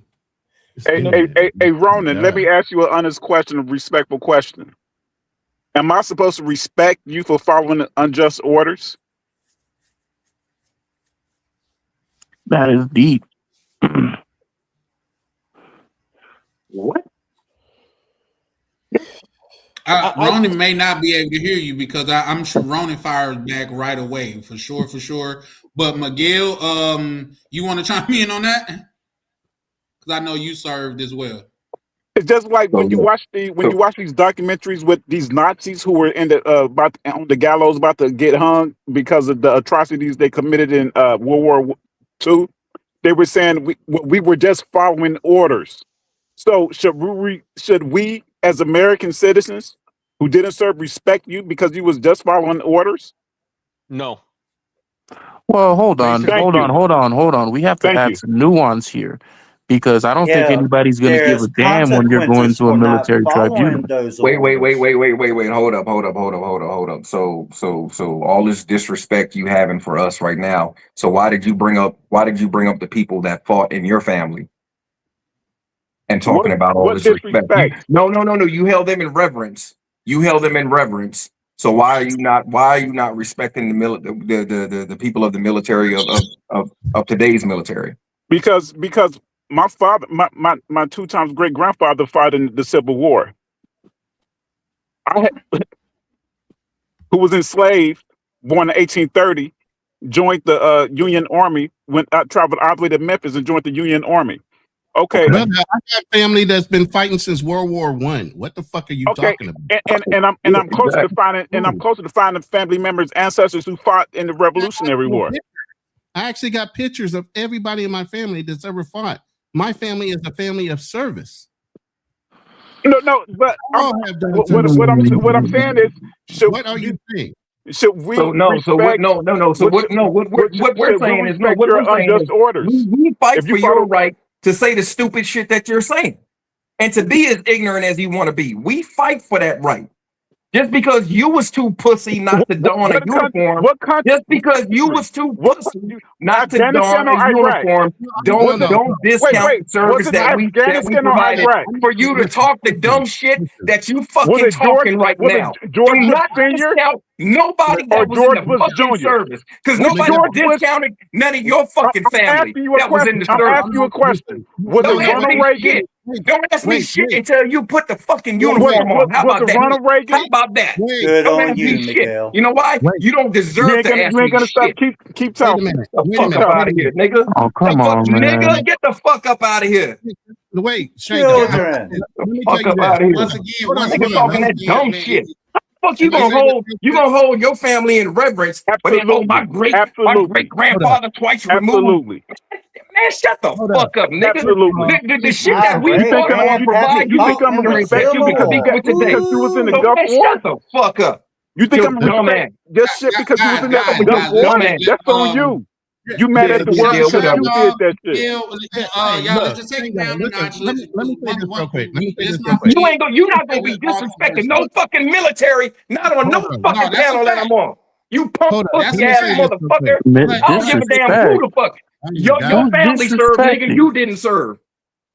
Hey, Ronan, let me ask you an honest question, a respectful question. Am I supposed to respect you for following unjust orders? That is deep. What? Ronan may not be able to hear you because I'm sure Ronan fires back right away for sure. But Miguel, you want to chime in on that? Because I know you served as well. It's just like when you watch these documentaries with these Nazis who were in the on the gallows about to get hung because of the atrocities they committed in World War II. They were saying we were just following orders. So should we as American citizens who didn't serve respect you because you was just following orders? No. Well, hold on. We have to add some nuance here, because I don't think anybody's going to give a damn when you're going to a military tribunal. Wait. Hold up. So all this disrespect you having for us right now. So why did you bring up the people that fought in your family? And talking about all this respect. No. You held them in reverence. So why are you not respecting the people of the military of today's military? Because my father, my 2 times great grandfather fought in the Civil War. Who was enslaved, born in 1830, joined the Union Army, traveled all the way to Memphis and joined the Union Army. Okay. Brother, I got family that's been fighting since World War I. What the fuck are you talking about? I'm closer to finding family members, ancestors who fought in the Revolutionary War. I actually got pictures of everybody in my family that's ever fought. My family is a family of service. No, but what I'm saying is, what are you saying? Should we? So what we're saying is orders. We fight for your right to say the stupid shit that you're saying, and to be as ignorant as you want to be. We fight for that right. Just because you was too pussy not to don a uniform, just because you was too pussy not to don a uniform, don't discount the service that we provided for you to talk the dumb shit that you fucking talking right now. Do not discount Nobody Or that was in George the Bush fucking Jr. service. Because Was nobody George Bush? discounted none of your fucking I'm family asking you a that was in question. the I'm service. asking you a question. Was it Don't ask Ronald me Reagan? shit. Don't ask me shit until you put the fucking Was uniform on. How was about it that? Ronald Reagan? How about that? Wait, Good Don't on ask me you, shit. Miguel. You know why? wait, You don't deserve to ask you ain't me gonna stop. shit. Keep wait a talking. minute. The Wait a fuck minute. up Wait out a of here, minute. nigga. Oh, The come fuck, on, nigga, man. get the fuck up out of here. Wait, Shango. Children. Let me tell Fuck you up this. out of here. Once again, Hold on, Nigga hold on. talking that dumb shit. Fuck Let you me gonna say this hold? real You quick. gonna hold your family in reverence? But then, oh, my Absolutely. great Absolutely. grandfather twice removed. Absolutely. Man, shut the Hold up. fuck up, nigga. Absolutely. The shit My that we You think great fought I'm for grandpappy provide you you think fought I'm in gonna the and respect respect you you Civil because become War. with today? you was in the So Gulf man, War? shut the fuck up. You think You I'm gonna respect dumbass. this shit because you was in the Gulf Guys, War? Dumbass. That's on you. You mad Yeah, at the yeah, world yeah, because whatever. you did that shit. Hey, y'all, let's look, just take it Shango, down a listen, notch. let me say this real quick. Let me say Let's this real not quick. forget. You're not gonna Let's be all disrespecting converse. no fucking military, not on no Hold on. No, fucking that's a panel that fact. I'm on. You punk Hold up. That's pussy Let a me ass say this fact. real quick. motherfucker. But I don't give a damn Disrespect. who the fuck. Oh my Your God. Who's family served, nigga. disrespecting? You didn't serve.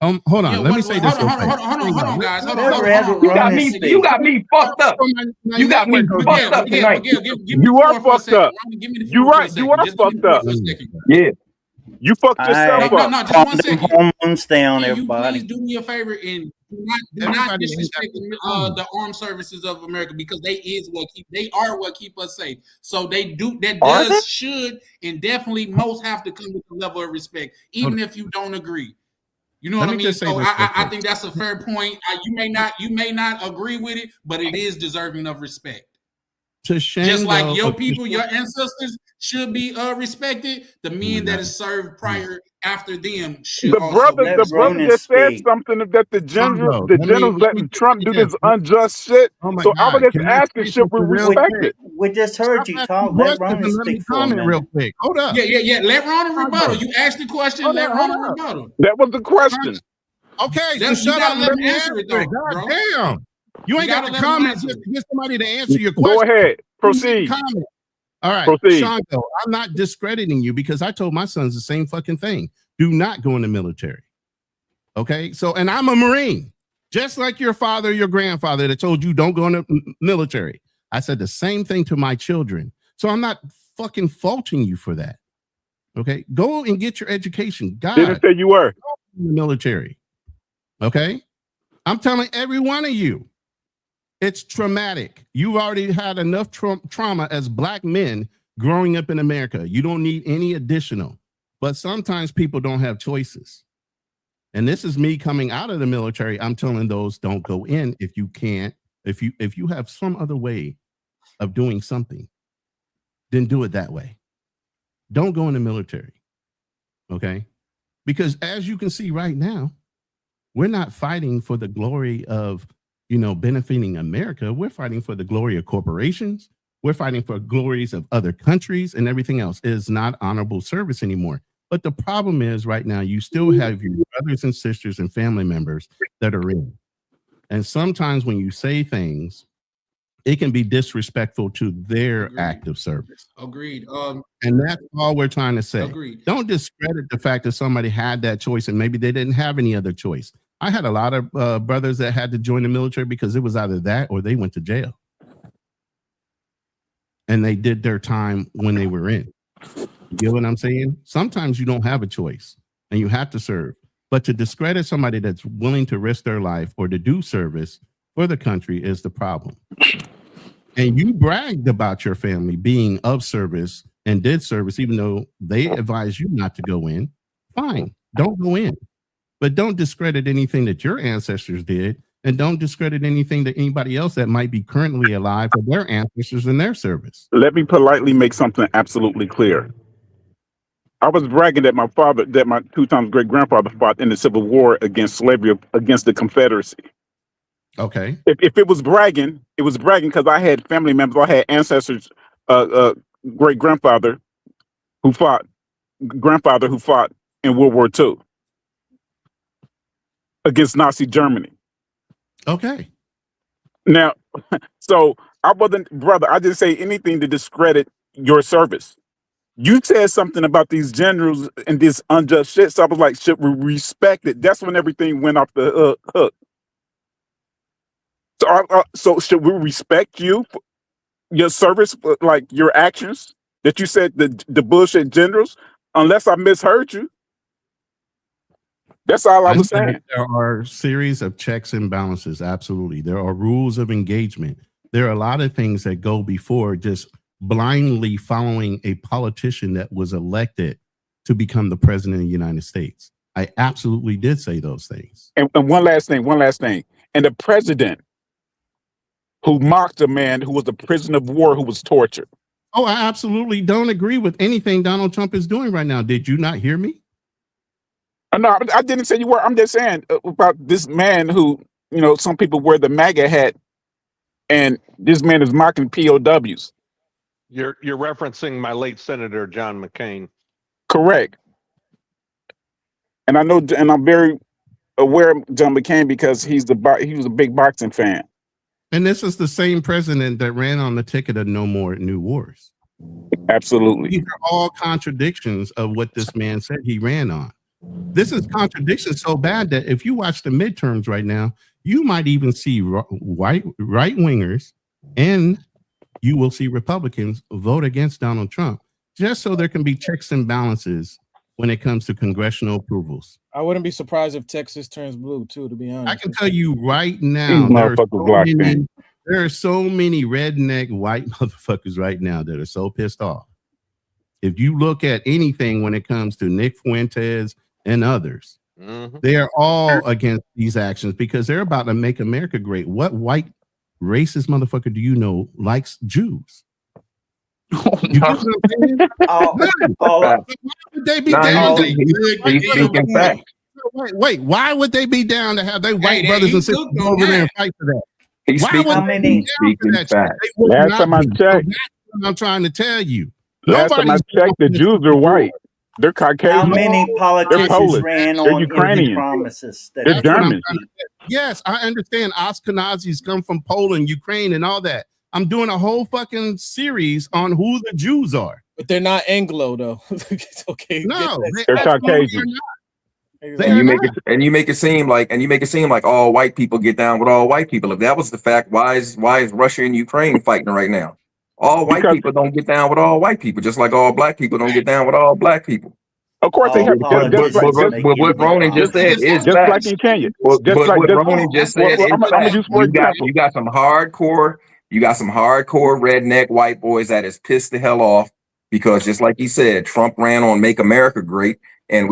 Hold yeah, on. Let me say this hold on, real hold on, quick. hold on, guys. Hold Let on, Red You got Ronan me. speak. You got me fucked up. My You got me network goes fucked up tonight. Miguel, give me You the are floor for a fucked second. up. Ronnie, give me the You floor for a right. You second. are Just give me fucked the floor up. for a second. Yeah. You fucked All yourself right. No, up. just Calm one them second. hormones down, Can you please everybody. do me a favor and do not Everybody ain't got disrespect the time. the armed services of America because they are what keep us safe. So that Are they? should and definitely most have to come with a level of respect, Hold even on. if you don't agree. You know Let what I me mean? just say So this real I quick. think that's a fair point. You may not agree with it, but it is deserving of respect. To Just like Shango, your people, your ancestors should be respected. The oh my men that God. is served prior after them should The also brother, be Let the brother Ronan respected. just said speak. something that Shango, the generals let me letting Trump say do this. this unjust shit. Oh my So I was God. just Can I asking, say should we something real We, respect quick? it? we just heard Stop you asking talk. Let questions Ronan and let me speak for a comment real minute. quick. Hold up. Yeah. Let Ronald rebuttal. Shango. You asked the question. Hold Let up. Hold Ronald up. rebuttal. That was the question. Okay, so You shut up gotta and let let him me answer it answer it. though, God bro. damn. You You ain't got gotta to let him comment answer just it. to get somebody to answer your Go question. ahead. You need to Proceed. comment. All right, Proceed. Shango, I'm not discrediting you because I told my sons the same fucking thing. Do not go in the military. Okay, so and I'm a Marine, just like your father, your grandfather that told you don't go in the military. I said the same thing to my children. So I'm not fucking faulting you for that. Okay, go and get your education. God, Didn't say you were. in the military. Okay, I'm telling every one of you. It's traumatic. You've already had enough trauma as black men growing up in America. You don't need any additional. But sometimes people don't have choices. And this is me coming out of the military. I'm telling those don't go in if you can't. If you have some other way of doing something, then do it that way. Don't go in the military. Okay? Because as you can see right now, we're not fighting for the glory of benefiting America. We're fighting for the glory of corporations. We're fighting for glories of other countries and everything else. It is not honorable service anymore. But the problem is right now, you still have your brothers and sisters and family members that are in. And sometimes when you say things, it can be disrespectful to their act of service. Agreed. And that's all we're trying to say. Agreed. Don't discredit the fact that somebody had that choice and maybe they didn't have any other choice. I had a lot of brothers that had to join the military because it was either that or they went to jail. And they did their time when they were in. You get what I'm saying? Sometimes you don't have a choice and you have to serve. But to discredit somebody that's willing to risk their life or to do service for the country is the problem. And you bragged about your family being of service and did service, even though they advised you not to go in. Fine, don't go in. But don't discredit anything that your ancestors did, and don't discredit anything that anybody else that might be currently alive or their ancestors in their service. Let me politely make something absolutely clear. I was bragging that my 2 times great grandfather fought in the Civil War against slavery, against the Confederacy. Okay. If it was bragging because I had family members, I had ancestors, great grandfather who fought in World War II against Nazi Germany. Okay. Now, so I wasn't, brother, I didn't say anything to discredit your service. You said something about these generals and this unjust shit. So I was like, should we respect it? That's when everything went off the hook. So, so should we respect you your service, like your actions that you said the bullshit generals, unless I misheard you. That's all I was saying. There are a series of checks and balances. Absolutely. There are rules of engagement. There are a lot of things that go before just blindly following a politician that was elected to become the president of the United States. I absolutely did say those things. And one last thing. And the president who mocked a man who was a prisoner of war who was tortured. Oh, I absolutely don't agree with anything Donald Trump is doing right now. Did you not hear me? No, I didn't say you were. I'm just saying about this man who, some people wear the MAGA hat, and this man is mocking POWs. You're referencing my late Senator John McCain. Correct. And I know, and I'm very aware of John McCain because he was a big boxing fan. And this is the same president that ran on the ticket of no more new wars. Absolutely. These are all contradictions of what this man said he ran on. This is contradiction so bad that if you watch the midterms right now, you might even see right wingers and you will see Republicans vote against Donald Trump just so there can be checks and balances when it comes to congressional approvals. I wouldn't be surprised if Texas turns blue too, to be honest. I can tell you right now, there are so many redneck white motherfuckers right now that are so pissed off. If you look at anything when it comes to Nick Fuentes and others, they are all against these actions because they're about to make America great. What white racist motherfucker do you know likes Jews? You get what I'm saying? Why would they be down? Wait, why would they be down to have their white brothers and sisters over there and fight for that? Why would they be down for that? Last time I checked, I'm trying to tell you. Last time I checked, the Jews are white. They're Caucasian. How many politicians ran They're on Ukrainian. empty promises? They're German. Yes, I understand Ashkenazis come from Poland, Ukraine, and all that. I'm doing a whole fucking series on who the Jews are. But they're not Anglo, though. It's okay. No, they're Caucasian. And you make it seem like all white people get down with all white people. If that was the fact, why is Russia and Ukraine fighting right now? All white people don't get down with all white people, just like all black people don't get down with all black people. Of course, they have. But what Ronan just said is just like in Kenya. What Ronan just said is facts. You got some hardcore redneck white boys that is pissed the hell off because, just like he said, Trump ran on "Make America Great," and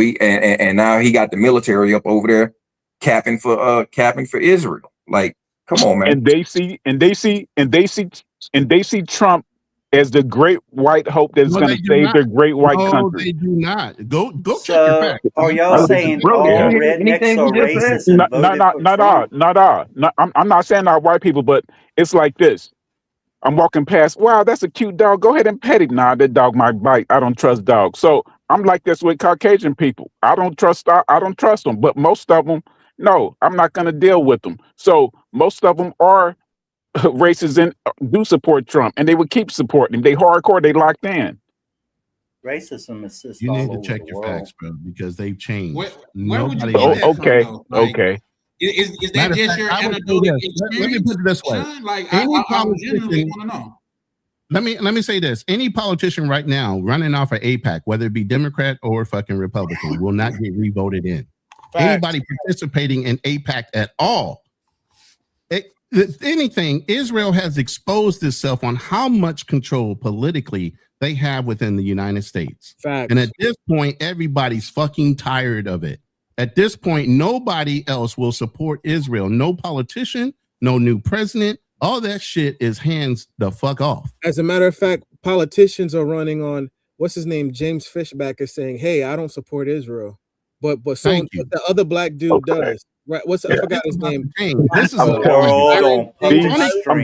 now he got the military up over there capping for Israel. Like, come on, man. And they see Trump as the great white hope that's going to save their great white country. They do not. Go check your facts. Are y'all saying all rednecks are racist? Not all. I'm not saying all white people, but it's like this. I'm walking past. Wow, that's a cute dog. Go ahead and pet it. Nah, that dog might bite. I don't trust dogs. So I'm like this with Caucasian people. I don't trust them. But most of them, no, I'm not going to deal with them. So most of them are races and do support Trump, and they would keep supporting him. They hardcore. They locked in. Racism is just you all need to over check the your world. facts, bro, because they've changed. Where would you get that from, though? Like, okay. Is that just your anecdotal experience? Let me put it this way. Sean? Like, Any I politician, genuinely want to know. Let me say this. Any politician right now running off of AIPAC, whether it be Democrat or fucking Republican, will not get re-voted in. Anybody participating in AIPAC at all. If anything, Israel has exposed itself on how much control politically they have within the United States. Facts. And at this point, everybody's fucking tired of it. At this point, nobody else will support Israel. No politician, no new president. All that shit is hands the fuck off. As a matter of fact, politicians are running on, what's his name? James Fishback is saying, hey, I don't support Israel. But the other black dude does. Right? I forgot his name. This is I'm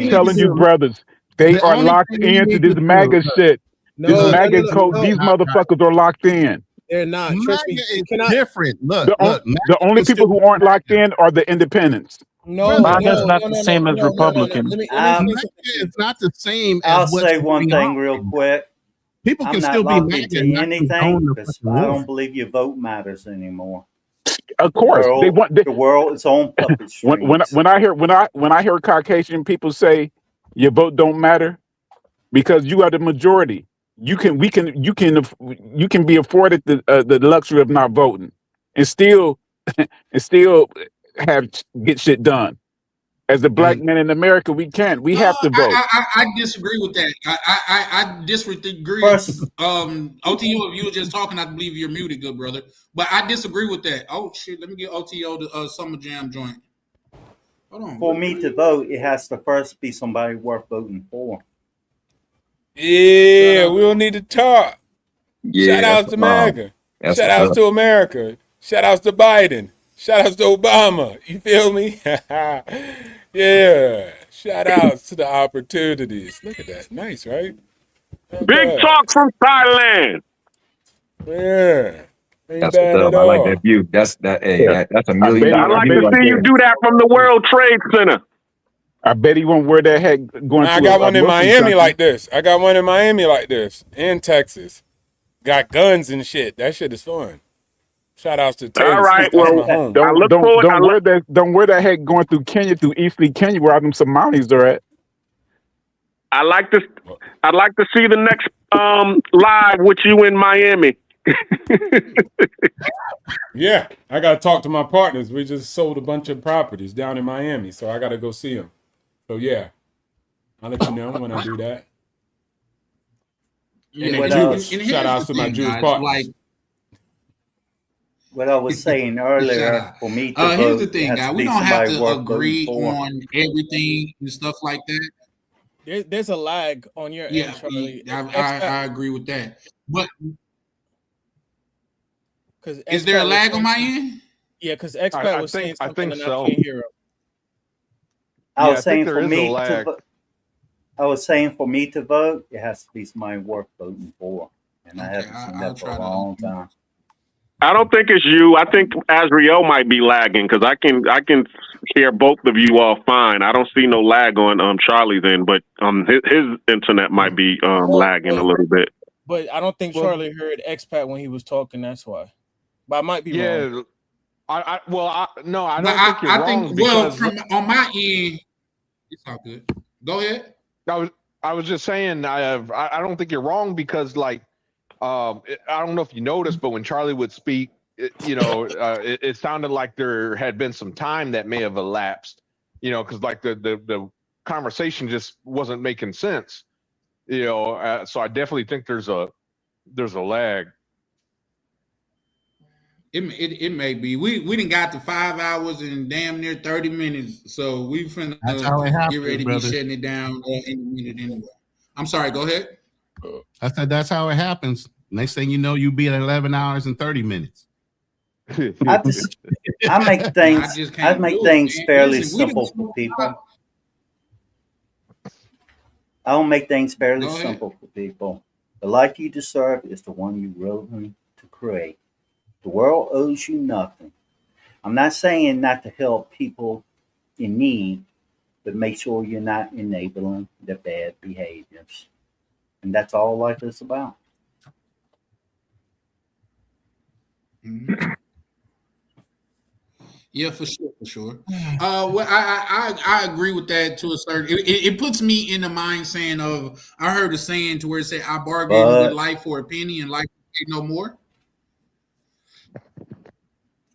telling you, brothers, they are locked into this MAGA shit. These motherfuckers are locked in. They're not. Trust me. It's different. Look, the only people who aren't locked in are the independents. MAGA's not the same as Republican. It's not the same as I'll say one thing real quick. People can I'm still not be locked into anything because I don't believe your vote matters anymore. Of course, the world is on puppet strings. When I hear Caucasian people say your vote don't matter, because you are the majority. You can be afforded the luxury of not voting and still and still get shit done. As a black man in America, we can't. We No, have to vote. I disagree with that. I disagree. First, OTO, if you were just talking, I believe you're muted, good brother. But I disagree with that. Oh shit, let me get OTO the Summer Jam joint. Hold on. for me to vote, it has to first be somebody worth voting for. Yeah, we don't need to talk. Yeah, Shout outs to America. that's Shout outs to America. Shout outs to Biden. Shout outs to Obama. You feel me? Yeah. Shout outs to the opportunities. Look at that. Nice, right? Not Big bad. talk from Thailand. Yeah. Ain't That's bad what's at up. I like all. that view. That's that. Hey, Yeah. that's a I $1 million bet I'd like view to right see you there. do that from the World Trade Center. I bet he won't wear that hat going I to got a one in Muslim Miami country. like this. I got one in Miami like this. In Texas. Got guns and shit. That shit is fun. Shout outs to All Texas. right. That's my Well, home. I look forward. Don't wear that hat going through Kenya, through Eastleigh, Kenya, where all them Somalis are at. I'd like to see the next live with you in Miami. Yeah, I got to talk to my partners. We just sold a bunch of properties down in Miami, so I got to go see them. So yeah, I'll let you know when I do that. Yeah, And, shout outs to my Jewish partners. Like, what I was saying earlier, for me to vote, here's the thing, it has guys. to We be don't have somebody to worth agree voting for. on everything and stuff like that. There's a lag on your Yeah, end, Charlie. I agree with that. But Because is there a lag on my end? Yeah, because Expat was saying something and so. I can't hear him. I was I saying think for there is me a lag. to vote, it has to be somebody worth voting for, and I haven't seen that for a long time. I don't think it's you. I think Azriel might be lagging because I can hear both of you all fine. I don't see no lag on Charlie's end, but his internet might be lagging a little bit. But I don't think Charlie heard Expat when he was talking. That's why. But I might be wrong. I don't But think you're I wrong. think, well, because from on my end, it's all good. Go ahead. I was just saying I don't think you're wrong because like I don't know if you noticed, but when Charlie would speak, it sounded like there had been some time that may have elapsed, because like the conversation just wasn't making sense, so I definitely think there's a lag. It may be. We didn't got to 5 hours and damn near 30 minutes, so we finna That's how it happens, get ready to brother. be shutting it down in a minute anyway. I'm sorry. Go ahead. I said that's how it happens. Next thing you know, you be at 11 hours and 30 minutes. I make things fairly simple for people. I don't make things fairly simple for people. The life you deserve is the one you're willing to create. The world owes you nothing. I'm not saying not to help people in need, but make sure you're not enabling the bad behaviors. And that's all life is about. Mm-hmm. Yeah, for sure. Well, I agree with that to a certain. It puts me in the mind saying of I heard a saying to where it said I bargain with life for a penny and life no more.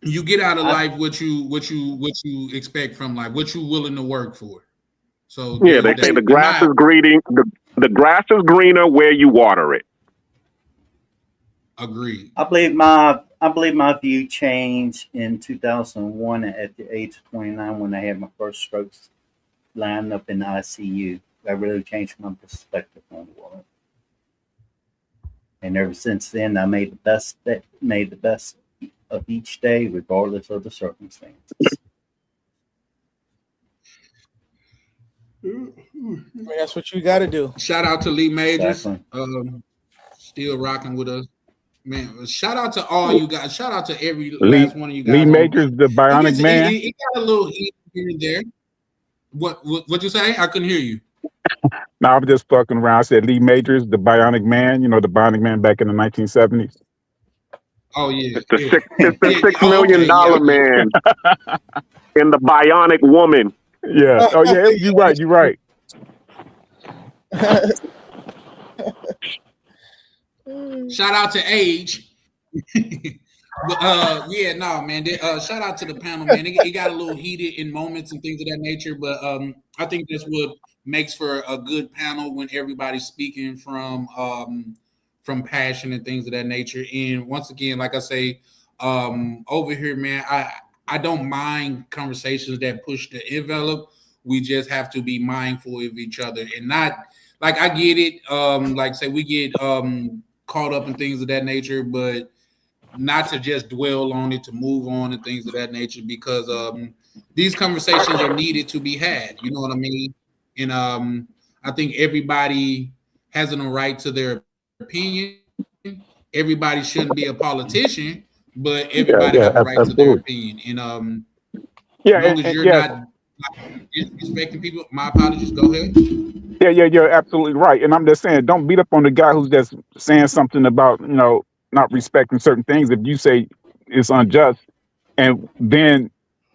You get out of life what you expect from life, what you're willing to work for. So yeah, they say the grass is greener. The grass is greener where you water it. Agreed. I believe my view changed in 2001 at the age of 29 when I had my first strokes lined up in the ICU. That really changed my perspective on the world. And ever since then, I made the best of each day, regardless of the circumstances. That's what you got to do. Shout out to Lee Majors, Exactly. still rocking with us, man. Shout out to all you guys. Shout out to every last one of you guys. Lee Majors, the Bionic Man. It got a little heat here and there. What you say? I couldn't hear you. No, I'm just fucking around. I said Lee Majors, the Bionic Man. The Bionic Man back in the 1970s. Oh yeah, it's the $6 million man and the Bionic Woman. Yeah. Oh yeah. You're right. Shout out to Age. But yeah, no, man. Shout out to the panel, man. It got a little heated in moments and things of that nature, but I think that's what makes for a good panel when everybody's speaking from passion and things of that nature. And once again, like I say, over here, man, I don't mind conversations that push the envelope. We just have to be mindful of each other and not like I get it. Like say we get caught up in things of that nature, but not to just dwell on it, to move on and things of that nature, because these conversations are needed to be had. You know what I mean? And I think everybody has a right to their opinion. Everybody shouldn't be a politician, but everybody have a right to their opinion. And as long as you're not disrespecting people, my apologies. Go ahead. Yeah, you're absolutely right. And I'm just saying, don't beat up on the guy who's just saying something about, not respecting certain things. If you say it's unjust, and then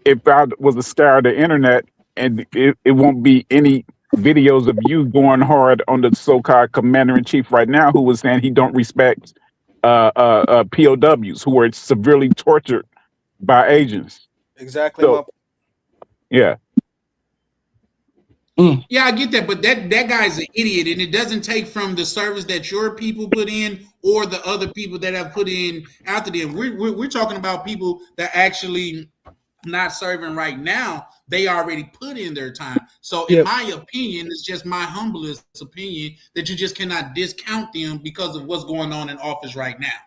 if I was to scour the internet and it won't be any videos of you going hard on the so-called commander-in-chief right now who was saying he don't respect POWs who were severely tortured by agents. Exactly. So, yeah. Yeah, I get that, but that guy's an idiot, and it doesn't take from the service that your people put in or the other people that have put in after them. We're talking about people that actually not serving right now. They already put in their time. So, in my opinion, it's just my humblest opinion that you just cannot discount them because of what's going on in office right now.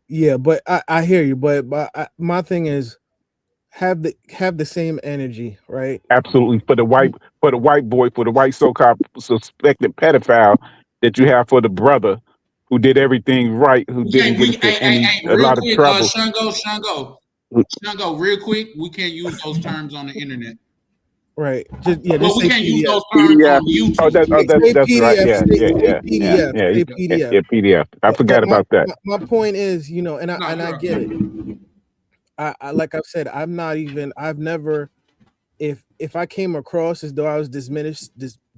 Yeah, but I hear you, but my thing is have the same energy, right? Absolutely. For the white boy, for the white so-called suspected pedophile that you have for the brother who did everything right, who didn't get into a lot of trouble. Shango, real quick, we can't use those terms on the internet. Right. Just we can't use those terms on YouTube. That's right. Yeah, PDF. I forgot about that. My point is, and I get it. I like I've said, I've never, if I came across as though I was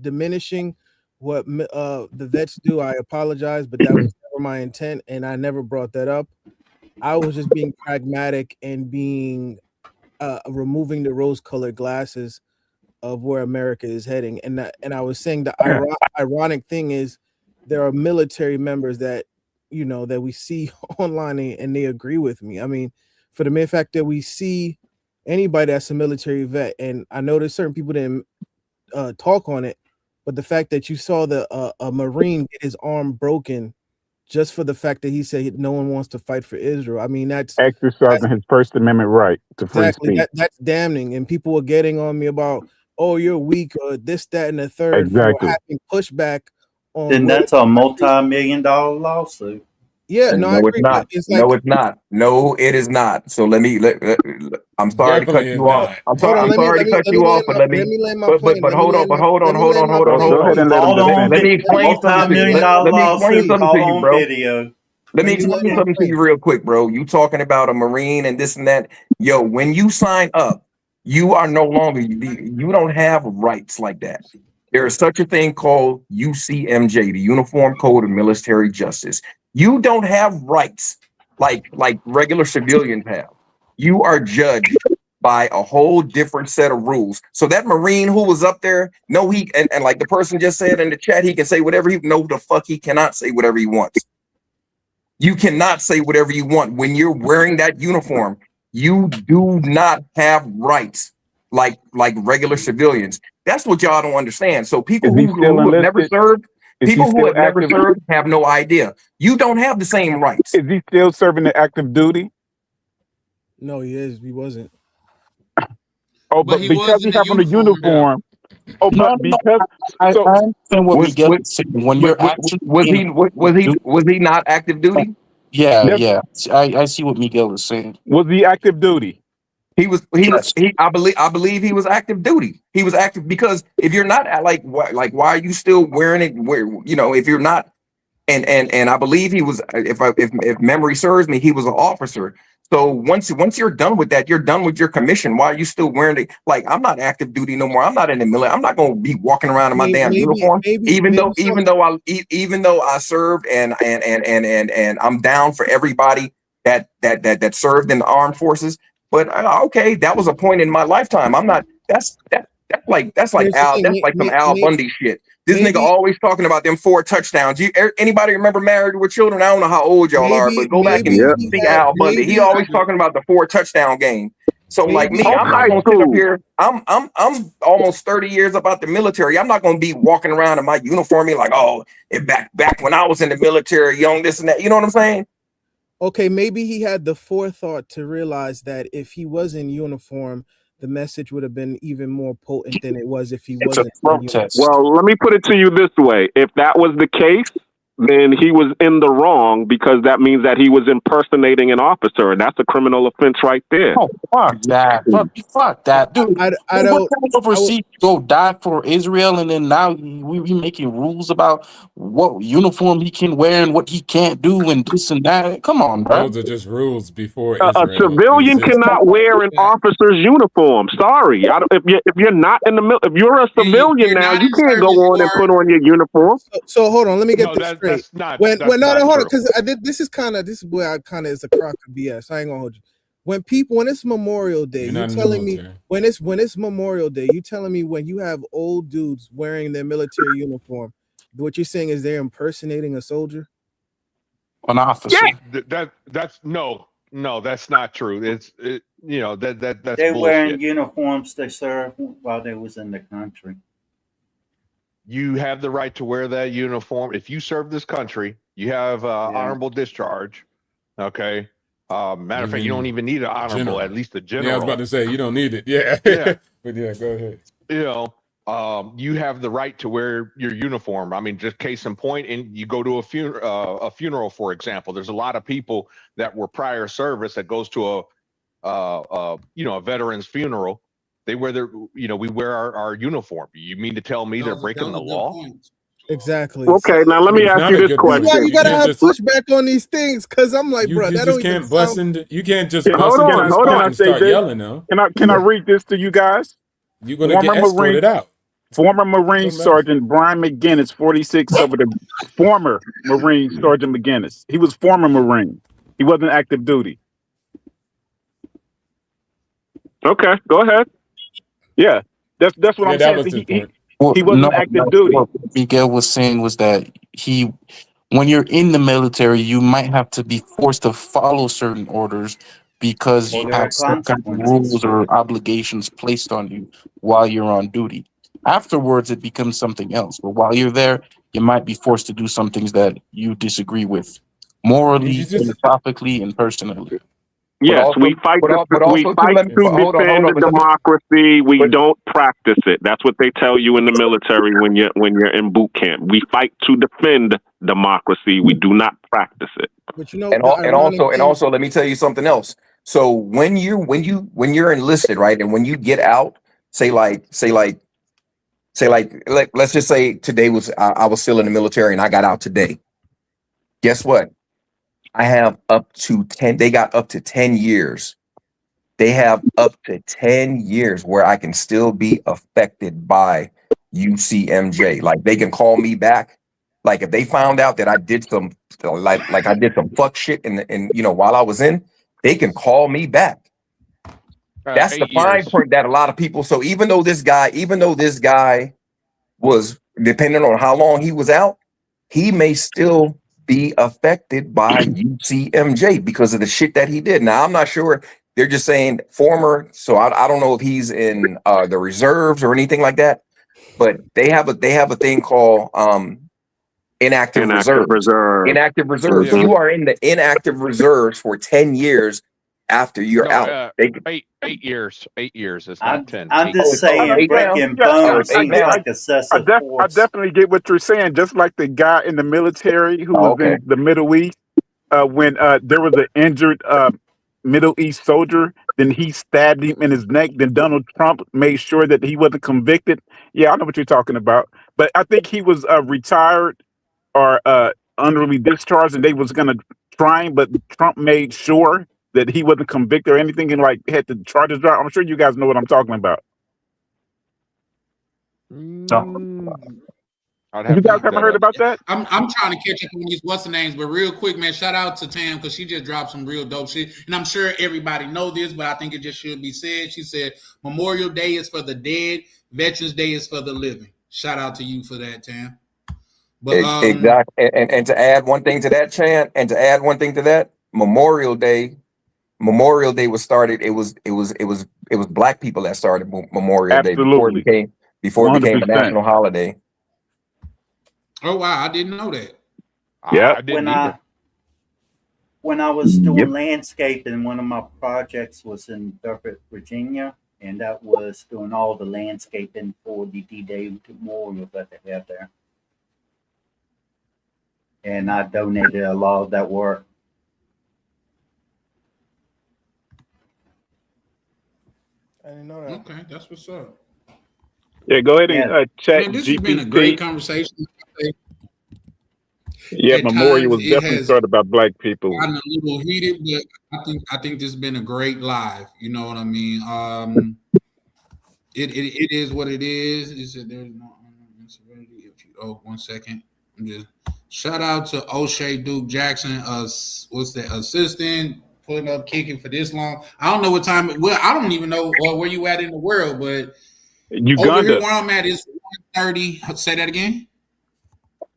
diminishing what the vets do, I apologize, but that was never my intent, and I never brought that up. I was just being pragmatic and being removing the rose-colored glasses of where America is heading, and I was saying the ironic thing is there are military members that that we see online and they agree with me. I mean, for the mere fact that we see anybody that's a military vet, and I know there's certain people didn't talk on it, but the fact that you saw a Marine get his arm broken just for the fact that he said no one wants to fight for Israel. I mean, that's exercising his First Amendment right to free speech. That's damning, and people were getting on me about, oh, you're weak, or this, that, and the third exactly. for having pushback on. Then that's a multi-million-dollar lawsuit. Yeah, no, it's not. No, it's not. No, it is not. So I'm sorry to cut you off. I'm sorry to cut you off, but let me hold on. Let me explain something to you, bro. Let me explain something to you real quick, bro. You talking about a Marine and this and that. Yo, when you sign up, you are no longer, you don't have rights like that. There is such a thing called UCMJ, the Uniform Code of Military Justice. You don't have rights like regular civilians have. You are judged by a whole different set of rules. So that Marine who was up there, no, and like the person just said in the chat, he can say whatever he cannot say whatever he wants. You cannot say whatever you want. When you're wearing that uniform, you do not have rights like regular civilians. That's what y'all don't understand. So people who have never served, have no idea. You don't have the same rights. Is he still serving the active duty? No, he wasn't. Oh, but because he have on a uniform. Oh, but because I understand what Miguel is saying. When you're actually was he not active duty? Yeah. I see what Miguel is saying. Was he active duty? He was. I believe he was active duty. He was active because if you're not why are you still wearing it? If you're not, and I believe he was. If memory serves me, he was an officer. So once you're done with that, you're done with your commission. Why are you still wearing it? Like, I'm not active duty no more. I'm not in the military. I'm not going to be walking around in my damn uniform. Even though I served and I'm down for everybody that served in the armed forces. But okay, that was a point in my lifetime. I'm not. That's like Al. That's like some Al Bundy shit. This nigga always talking about them 4 touchdowns. Anybody remember Married with Children? I don't know how old y'all are, but go back and see Al Bundy. He always talking about the 4 touchdown game. So like me, I'm not gonna sit up here. I'm almost 30 years about the military. I'm not gonna be walking around in my uniform like, oh, back when I was in the military, young this and that. You know what I'm saying? Okay, maybe he had the forethought to realize that if he was in uniform, the message would have been even more potent than it was if he wasn't. Well, let me put it to you this way. If that was the case, then he was in the wrong because that means that he was impersonating an officer, and that's a criminal offense right there. Oh, fuck that. Fuck that. Dude, I what kind of overseas go die for Israel, and then now we making rules about what uniform he can wear and what he can't do and this and that. Come on, bro. Those are just rules before A civilian cannot wear an officer's uniform. Sorry, if you're not in the if you're a civilian now, you can't go on and put on your uniform. So hold on, let me get this straight. That's not. Hold on, true. because this is where I kind of is a crock of BS. I ain't gonna hold you. When it's Memorial Day, you telling me when it's Memorial Day, you telling me when you have old dudes wearing their military uniform, what you're saying is they're impersonating a soldier, an officer. Yeah. That's no, that's not true. That's they're bullshit. wearing uniforms to serve while they was in the country. You have the right to wear that uniform. If you serve this country, you have honorable discharge. Okay. Matter of fact, you don't even need an honorable, general. at least a general. Yeah, I was about to say you don't need it. Yeah. Yeah. But yeah, go ahead. You know, you have the right to wear your uniform. I mean, just case in point, and you go to a funeral, for example. There's a lot of people that were prior service that goes to a veteran's funeral. They wear we wear our uniform. You mean to tell me they're breaking the law? Exactly. Okay, now let me ask you this question. You gotta have pushback on these things, because I'm like, bro, that don't can't even bust sound... into. You can't just hold on, and start yelling now. Can I read this to you guys? You're gonna get escorted out. Former Marine Sergeant Brian McGinnis, 46, over the former Marine Sergeant McGinnis. He was former Marine. He wasn't active duty. Okay, go ahead. Yeah, that's what I'm saying. Was his point. He wasn't active duty. What Miguel was saying was that when you're in the military, you might have to be forced to follow certain orders because you have some kind of rules or obligations placed on you while you're on duty. Afterwards, it becomes something else. But while you're there, you might be forced to do some things that you disagree with, morally, philosophically, and personally. Yes, we fight to defend the democracy. We don't practice it. That's what they tell you in the military when you're in boot camp. We fight to defend democracy. We do not practice it. But and also, let me tell you something else. So when you're enlisted, right, and when you get out, say like let's just say today I was still in the military and I got out today. Guess what? I have up to 10. They got up to 10 years. They have up to 10 years where I can still be affected by UCMJ. Like, they can call me back. Like, if they found out that I did some like I did some fuck shit and while I was in, they can call me back. That's the fine print that a lot of people. So even though this guy was, depending on how long he was out, he may still be affected by UCMJ because of the shit that he did. Now, I'm not sure. They're just saying former, so I don't know if he's in the reserves or anything like that. But they have a thing called inactive reserves. Inactive reserves. Mm-hmm. You are in the inactive reserves for 10 years after you're out. 8 years. 8 years. It's not 10. I'm just saying, breaking bones seems like excessive force. I definitely get what you're saying. Just like the guy in the military who was in the Middle East, when there was an injured Middle East soldier, then he stabbed him in his neck. Then Donald Trump made sure that he wasn't convicted. Yeah, I know what you're talking about. But I think he was retired or honorably discharged, and they was going to try him, but Trump made sure that he wasn't convicted or anything and like had the charges dropped? I'm sure you guys know what I'm talking about. I'd You have to guys look haven't that heard up. about that? I'm trying to catch up on these what's the names, but real quick, man, shout out to Tam because she just dropped some real dope shit. And I'm sure everybody know this, but I think it just should be said. She said Memorial Day is for the dead, Veterans Day is for the living. Shout out to you for that, Tam. But exactly. And to add one thing to that, Chan, and to add one thing to that, Memorial Day was started. It was black people that started Memorial Day before it became 100%. a national holiday. Oh wow, I didn't know that. Yeah, I didn't either. When I was doing landscaping, one of my projects was in Beaufort, Virginia, and that was doing all the landscaping for the D-Day memorial that they have there. And I donated a lot of that work. I didn't know that. Okay, that's what's up. Yeah, go ahead and chat Man, this GPT. has been a great conversation. Yeah, At Memorial times, was it definitely has started by black people. gotten a little heated, but I think this has been a great live. You know what I mean? It is what it is. It said there's no instability. Oh, 1 second. I'm just shout out to O'Shea Duke Jackson. What's that assistant putting up kicking for this long? I don't know what time. Well, I don't even know where you at in the world, but Uganda. over here where I'm at is 1:30. Say that again.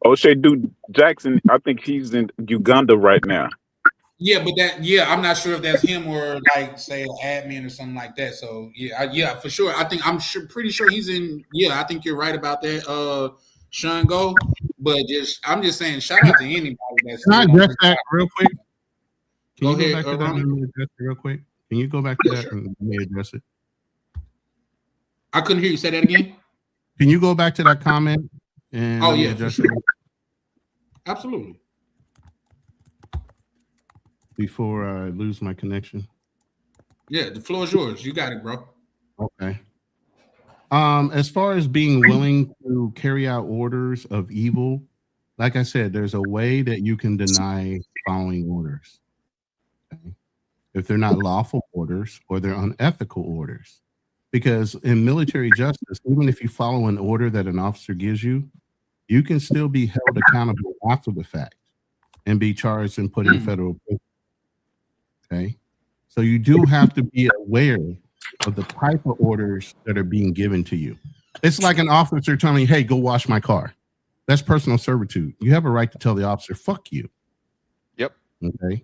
O'Shea Duke Jackson, I think he's in Uganda right now. Yeah, but I'm not sure if that's him or like say an admin or something like that. So yeah, for sure. Pretty sure he's in. Yeah, I think you're right about that. Sean Go, but I'm just saying, shout out to anybody that's. Can I address that real quick? Can Go you ahead, go back to that and address it real quick? Can you go back to that and address it? I couldn't hear you say that again. Can you go back to that comment and address it? Absolutely. Before I lose my connection. Yeah, the floor is yours. You got it, bro. Okay. As far as being willing to carry out orders of evil, like I said, there's a way that you can deny following orders. Okay? If they're not lawful orders or they're unethical orders. Because in military justice, even if you follow an order that an officer gives you, you can still be held accountable after the fact and be charged and put in federal prison. Okay. So you do have to be aware of the type of orders that are being given to you. It's like an officer telling you, hey, go wash my car. That's personal servitude. You have a right to tell the officer, fuck you. Yep. Okay.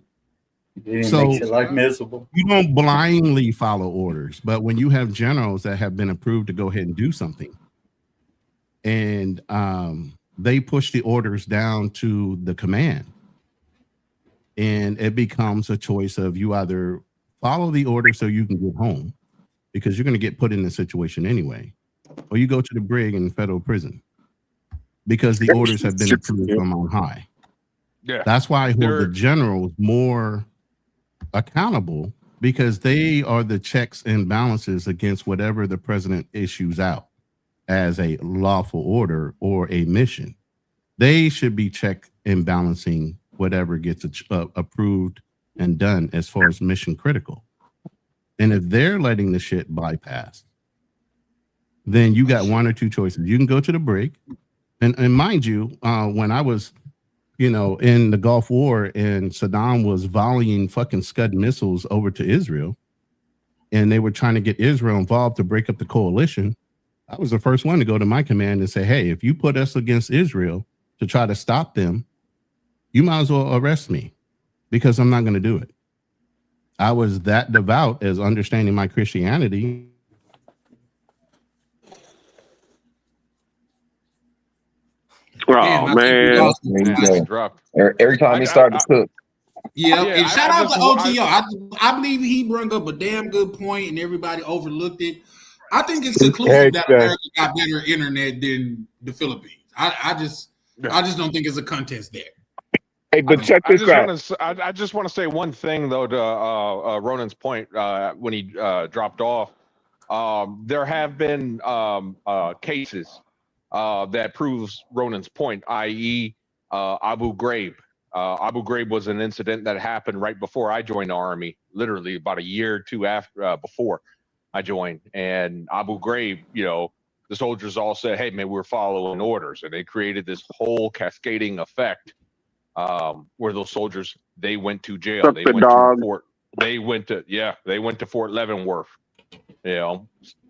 It makes your life miserable. You don't blindly follow orders, but when you have generals that have been approved to go ahead and do something, and they push the orders down to the command, and it becomes a choice of you either follow the order so you can get home, because you're going to get put in this situation anyway, or you go to the brig in federal prison because the orders have been approved from on high. Yeah, that's why I hold the generals more accountable, because they are the checks and balances against whatever the president issues out as a lawful order or a mission. They should be check and balancing whatever gets approved and done as far as mission critical. And if they're letting the shit bypass, then you got one or two choices. You can go to the brig, and mind you, when I was, in the Gulf War and Saddam was volleying fucking Scud missiles over to Israel, and they were trying to get Israel involved to break up the coalition, I was the first one to go to my command and say, hey, if you put us against Israel to try to stop them, you might as well arrest me, because I'm not going to do it. I was that devout as understanding my Christianity. Oh, man. Every time he started to cook. Yeah, and shout out to OTO. I believe he brought up a damn good point, and everybody overlooked it. I think it's conclusive that America got better internet than the Philippines. I just don't think it's a contest there. Hey, but check this out. I just want to say one thing though to Ronan's point when he dropped off. There have been cases that proves Ronan's point, i.e., Abu Ghraib. Abu Ghraib was an incident that happened right before I joined the Army, literally about a year or two after before I joined. And Abu Ghraib, the soldiers all said, "Hey, man, we're following orders," and they created this whole cascading effect where those soldiers they went to jail, they went to Fort Leavenworth,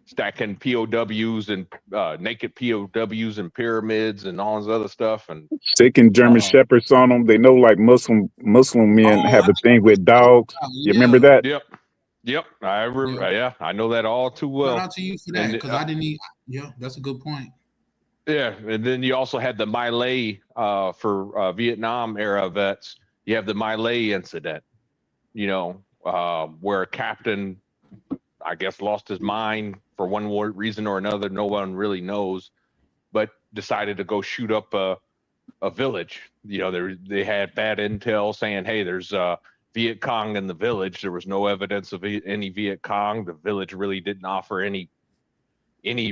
stacking POWs and naked POWs and pyramids and all this other stuff, and sticking German shepherds on them. They know like Muslim men have a thing with dogs. You remember that? Yep. I know that all too well. Shout out to you for that, because I didn't. That's a good point. Yeah, and then you also had the My Lai for Vietnam era vets. You have the My Lai incident, where a captain, I guess, lost his mind for one reason or another. No one really knows, but decided to go shoot up a village. They had bad intel saying, "Hey, there's Viet Cong in the village." There was no evidence of any Viet Cong. The village really didn't offer any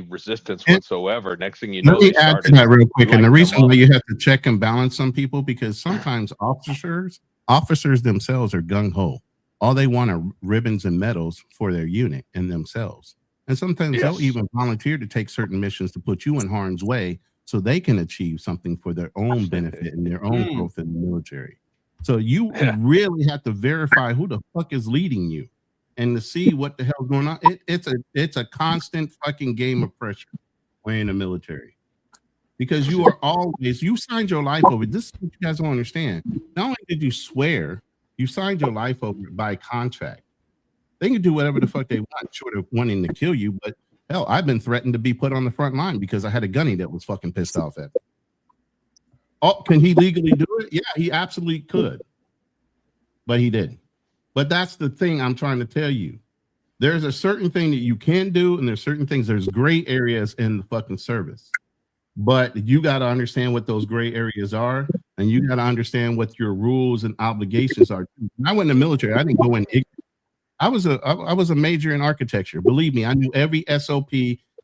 resistance whatsoever. Next thing you know, let me add to that real quick. And the reason why you have to check and balance some people, because sometimes officers themselves are gung ho. All they want are ribbons and medals for their unit and themselves. And sometimes they'll even volunteer to take certain missions to put you in harm's way so they can achieve something for their own benefit and their own growth in the military. So you really have to verify who the fuck is leading you and to see what the hell's going on. It's a constant fucking game of pressure when in the military, because you signed your life over. This is what you guys don't understand. Not only did you swear, you signed your life over by contract. They can do whatever the fuck they want, short of wanting to kill you. But hell, I've been threatened to be put on the front line because I had a gunny that was fucking pissed off at me. Oh, can he legally do it? Yeah, he absolutely could. But he didn't. But that's the thing I'm trying to tell you. There's a certain thing that you can do, and there's certain things, there's gray areas in the fucking service. But you got to understand what those gray areas are, and you got to understand what your rules and obligations are. When I went in the military, I didn't go in ignorant. I was a major in architecture. Believe me, I knew every SOP,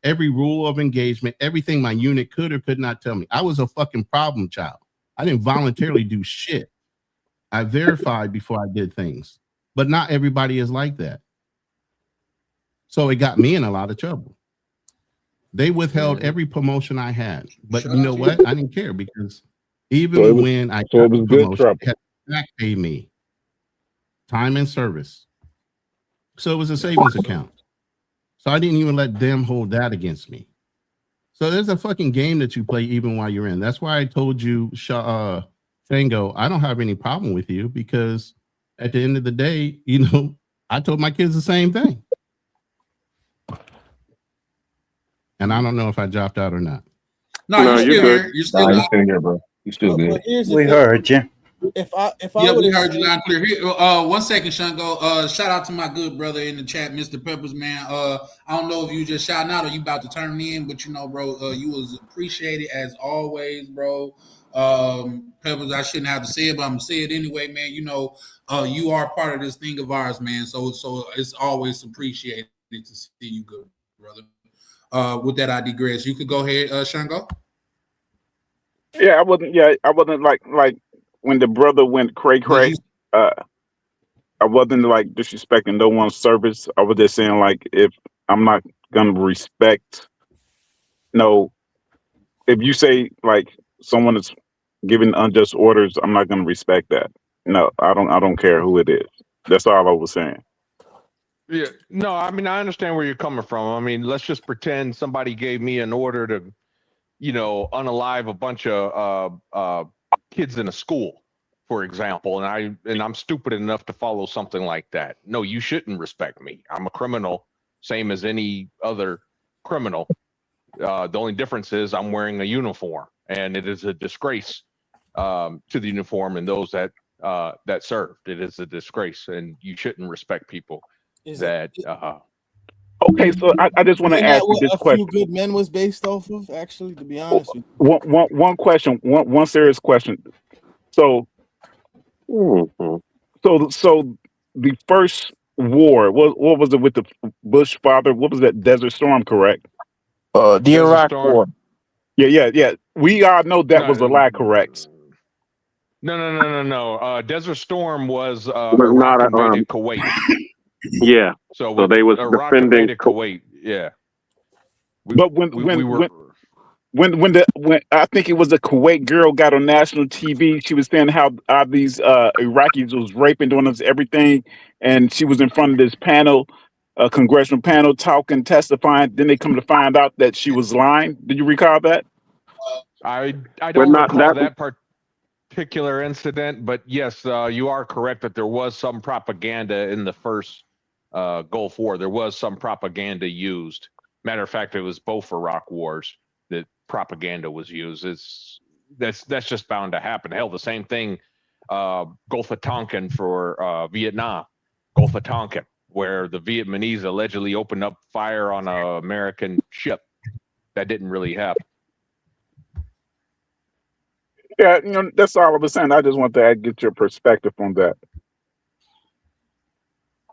every rule of engagement, everything my unit could or could not tell me. I was a fucking problem child. I didn't voluntarily do shit. I verified before I did things. But not everybody is like that. So it got me in a lot of trouble. They withheld every promotion I had. But you know what? I didn't care, because even when I got the promotion, they had to back pay me time and service. So it was a savings account. So I didn't even let them hold that against me. So there's a fucking game that you play even while you're in. That's why I told you, Shango, I don't have any problem with you, because at the end of the day, I told my kids the same thing. And I don't know if I dropped out or not. No, you're still here. You're still here, bro. You're still good. We heard you. If I we heard you loud and clear. Here, 1 second, Shango. Shout out to my good brother in the chat, Mr. Peppers, man. I don't know if you just shouting out or you about to turn me in, but bro, you was appreciated as always, bro. Peppers, I shouldn't have to say it, but I'm gonna say it anyway, man. You are part of this thing of ours, man. So it's always appreciated to see you, good brother. With that, I digress. You could go ahead, Shango. Yeah, I wasn't like when the brother went cray. I wasn't like disrespecting no one's service. I was just saying, like, if I'm not gonna respect, if you say like someone is giving unjust orders, I'm not gonna respect that. No, I don't care who it is. That's all I was saying. Yeah, no, I mean, I understand where you're coming from. I mean, let's just pretend somebody gave me an order to, unalive a bunch of kids in a school, for example, and I'm stupid enough to follow something like that. No, you shouldn't respect me. I'm a criminal, same as any other criminal. The only difference is I'm wearing a uniform, and it is a disgrace to the uniform and those that served. It is a disgrace, and you shouldn't respect people. Okay, so I just want to ask you this question. Few Good Men was based off of, actually, to be honest with you. One question, one serious question. So the first war, what was it with the Bush father? What was that, Desert Storm, correct? The Iraq War. Yeah. We all know that was a lie, correct? No. Desert Storm was Was Iraq not a invaded Kuwait. yeah. So So when they was Iraq defending. invaded Kuwait, yeah, But we were. when I think it was a Kuwait girl got on national TV, she was saying how these Iraqis was raping, doing this everything, and she was in front of this panel, a congressional panel, talking, testifying. Then they come to find out that she was lying. Do you recall that? I We're don't not recall that. that particular incident, but yes, you are correct that there was some propaganda in the first Gulf War. There was some propaganda used. Matter of fact, it was both Iraq wars that propaganda was used. That's just bound to happen. Hell, the same thing, Gulf of Tonkin for Vietnam, Gulf of Tonkin, where the Vietnamese allegedly opened up fire on an American ship. That didn't really happen. Yeah, that's all I was saying. I just want to get your perspective on that.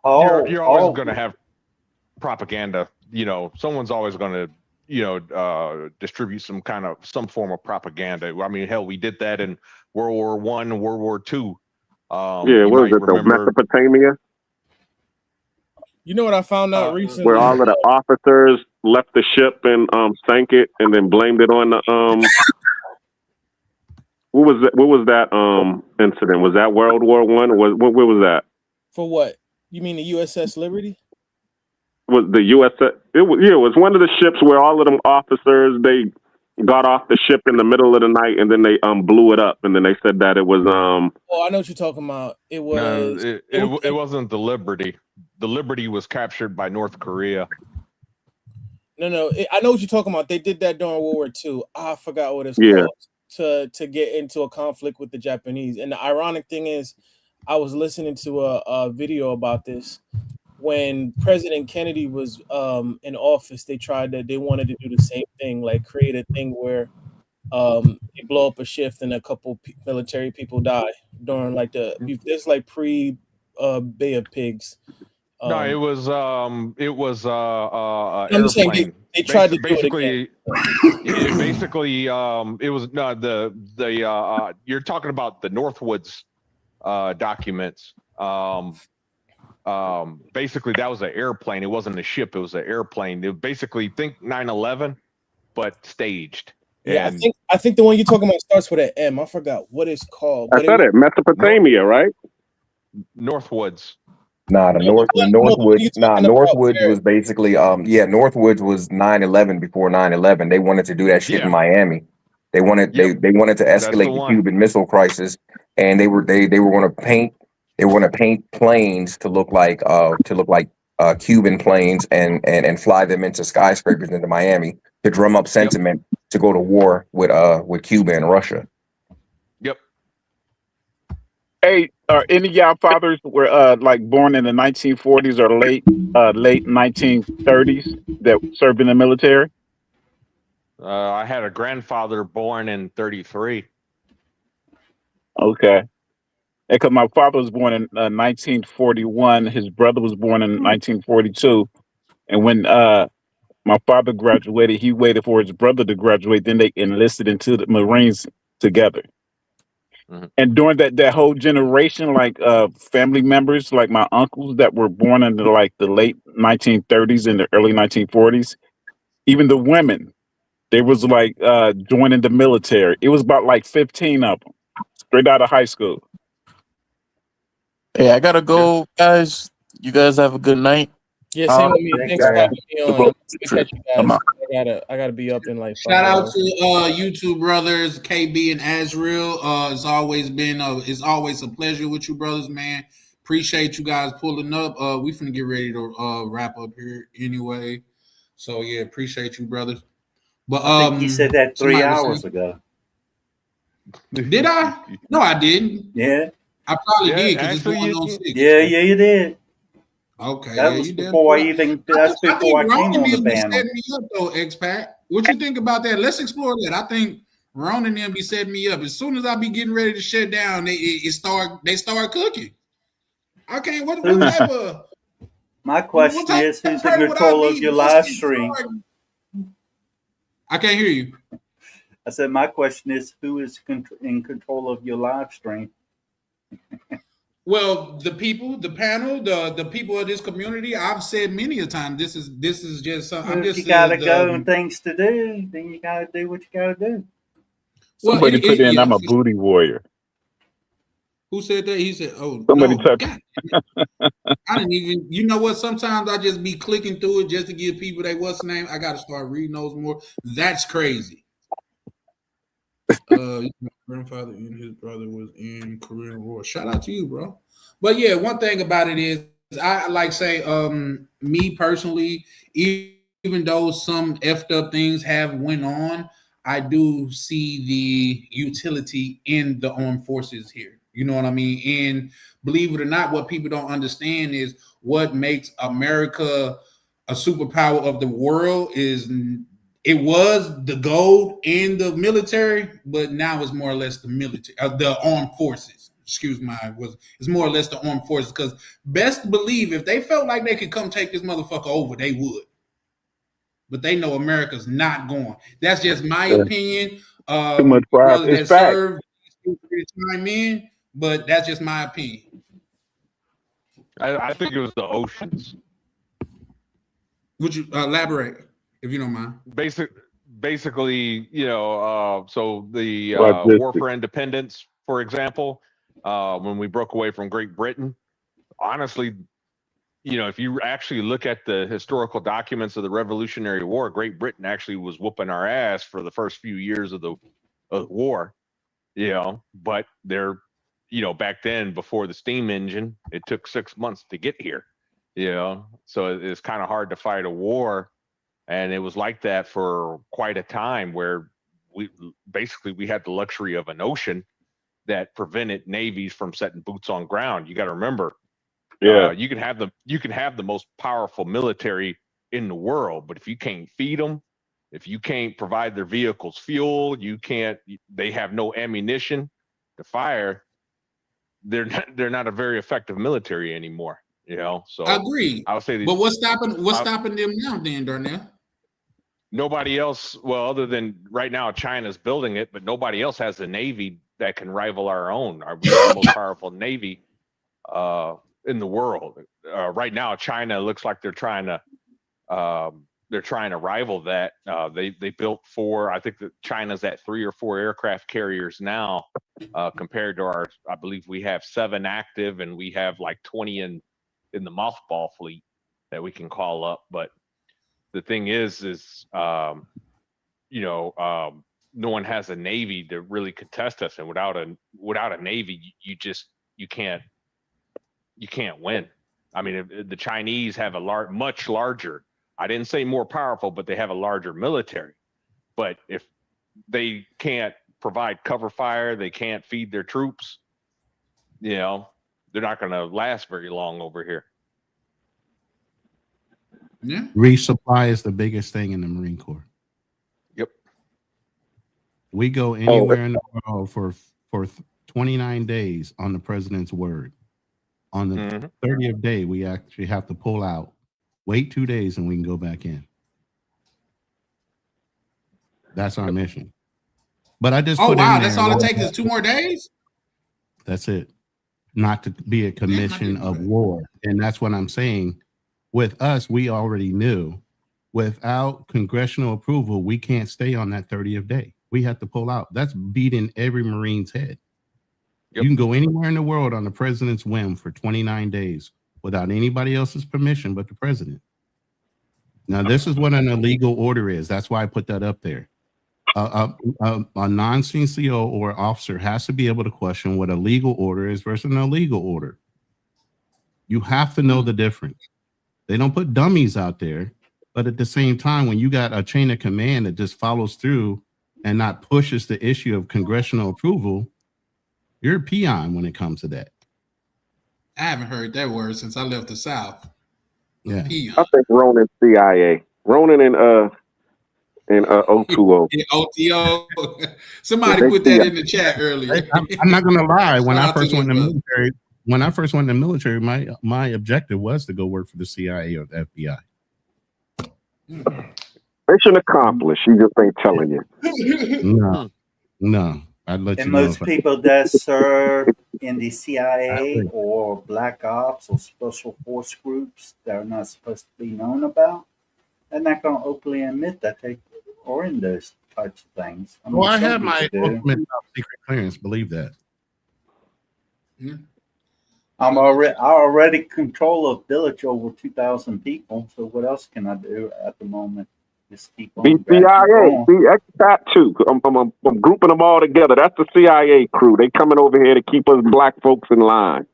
You're always going to have propaganda. Someone's always going to distribute some form of propaganda. I mean, hell, we did that in World War One and World War Two. Yeah, what was it? The Mesopotamia, You know what I found out recently? where all of the officers left the ship and sank it, and then blamed it on the What was that incident? Was that World War One? Or what was that? For what? You mean the USS Liberty? Was the USS? It was one of the ships where all of them officers, they got off the ship in the middle of the night, and then they blew it up, and then they said that it was Oh, I know what you're talking about. It was. No, it wasn't the Liberty. The Liberty was captured by North Korea. No. I know what you're talking about. They did that during World War II. I forgot what it's called. To get into a conflict with the Japanese. And the ironic thing is, I was listening to a video about this. When President Kennedy was in office, they wanted to do the same thing, like create a thing where they blow up a shift and a couple military people die during like this like pre Bay of Pigs. No, it was I'm airplane. just saying they tried to basically. Basically, it was you're talking about the Northwoods documents. Basically, that was an airplane. It wasn't a ship. It was an airplane. It basically think 9/11, but staged. Yeah, I think the one you're talking about starts with an M. I forgot what it's called. I said it, Mesopotamia, right? Northwoods. Nah, Northwoods. Nah, Northwoods was basically Northwoods was 9/11 before 9/11. They wanted to do that shit in Miami. They wanted they wanted to escalate the Cuban Missile Crisis, and they were going to paint planes to look like Cuban planes and fly them into skyscrapers into Miami to drum up sentiment to go to war with Cuba and Russia. Yep. Hey, are any of y'all fathers were like born in the 1940s or late 1930s that served in the military? I had a grandfather born in 1933. Okay. Because my father was born in 1941. His brother was born in 1942. And when my father graduated, he waited for his brother to graduate. Then they enlisted into the Marines together. Mm-hmm. And during that whole generation, like family members, like my uncles that were born in the late 1930s and the early 1940s, even the women, they was like joining the military. It was about like 15 of them straight out of high school. Hey, I gotta go, guys. You guys have a good night. Yeah, same with me. Thanks for having me on. I gotta be up in like 5 Shout out hours. to YouTube brothers KB and Azriel. It's always a pleasure with you brothers, man. Appreciate you guys pulling up. We finna get ready to wrap up here anyway. So yeah, appreciate you brothers. But I think you said that 3 hours ago. Did I? No, I didn't. Yeah. I probably did because it's going on 6. Yeah, you did. Okay, that was before I even. That's before I came on the panel. Set me up though, X-Pac. What you think about that? Let's explore that. I think Ron and them be setting me up. As soon as I be getting ready to shut down, they start cooking. I can't. What type of? My question is, who's in control of your live stream? I can't hear you. I said, my question is, who is in control of your live stream? Well, the people, the panel, the people of this community. I've said many a time. This is just. I'm If just. you gotta go and things to do, then you gotta do what you gotta do. Well, Somebody put in, yeah. I'm a booty warrior. Who said that? He said, "Oh Somebody no, type. God, I didn't even." You know what? Sometimes I just be clicking through it just to give people they what's the name. I got to start reading those more. That's crazy. My grandfather and his brother was in Korean War. Shout out to you, bro. But yeah, one thing about it is, I like say, me personally, even though some effed up things have went on, I do see the utility in the armed forces here. You know what I mean? And believe it or not, what people don't understand is what makes America a superpower of the world is it was the gold and the military, but now it's more or less the military, the armed forces. Excuse my it's more or less the armed forces. Because best believe if they felt like they could come take this motherfucker over, they would. But they know America's not going. That's just my opinion. Too much pride. Brothers It's that fact. serve chime in, but that's just my opinion. I think it was the oceans. Would you elaborate, if you don't mind? Basically, you know, so the War for Independence, for example, when we broke away from Great Britain, honestly, you know, if you actually look at the historical documents of the Revolutionary War, Great Britain actually was whooping our ass for the first few years of the war, you know, but they're, you know, back then before the steam engine, it took 6 months to get here, you know, so it's kind of hard to fight a war. And it was like that for quite a time where we had the luxury of an ocean that prevented navies from setting boots on ground. You got to remember, you can have the most powerful military in the world, but if you can't feed them, if you can't provide their vehicles fuel, they have no ammunition to fire. They're not a very effective military anymore. You know, so I agree. I would say, but what's stopping them now, then, Darnell? Nobody else, well, other than right now, China's building it, but nobody else has a navy that can rival our own. We have the most powerful navy in the world. Right now, China looks like they're trying to rival that. They built 4. I think that China's at 3 or 4 aircraft carriers now, compared to our. I believe we have 7 active, and we have like 20 in the mothball fleet that we can call up, but. The thing is, you know, no one has a navy to really contest us, and without a navy, you can't win. I mean, the Chinese have a much larger. I didn't say more powerful, but they have a larger military. But if they can't provide cover fire, they can't feed their troops. You know, they're not going to last very long over here. Yeah. Resupply is the biggest thing in the Marine Corps. Yep. We go anywhere in the world for 29 days on the president's word. On the 30th day, we actually have to pull out, wait 2 days, and we can go back in. That's our mission. But I just put in there, that's all it takes is 2 more days? That's it. Not to be a commission of war. And that's what I'm saying. With us, we already knew without congressional approval, we can't stay on that 30th day. We have to pull out. That's beating every Marine's head. Yep. You can go anywhere in the world on the president's whim for 29 days without anybody else's permission but the president. Now, this is what an illegal order is. That's why I put that up there. A non-CCO or officer has to be able to question what a legal order is versus an illegal order. You have to know the difference. They don't put dummies out there, but at the same time, when you got a chain of command that just follows through and not pushes the issue of congressional approval, you're a peon when it comes to that. I haven't heard that word since I left the South. Yeah. Peon. I think Ronan CIA. Ronan and O2O. OTO. Somebody put that in the chat earlier. I'm not gonna lie. When I first went in the military, my objective was to go work for the CIA or the FBI. Mission accomplished. She just ain't telling you. No. I'd let And you know most if I, people that serve in the I CIA would. or black ops or special force groups that are not supposed to be known about, they're not going to openly admit that they are in those types of things. I mean, Well, I some have people my do. ultimate top secret clearance. Believe that. I already control a village over 2,000 people. So what else can I do at the moment? Just keep on keep CIA, going. see, that too. I'm grouping them all together. That's the CIA crew. They coming over here to keep us black folks in line.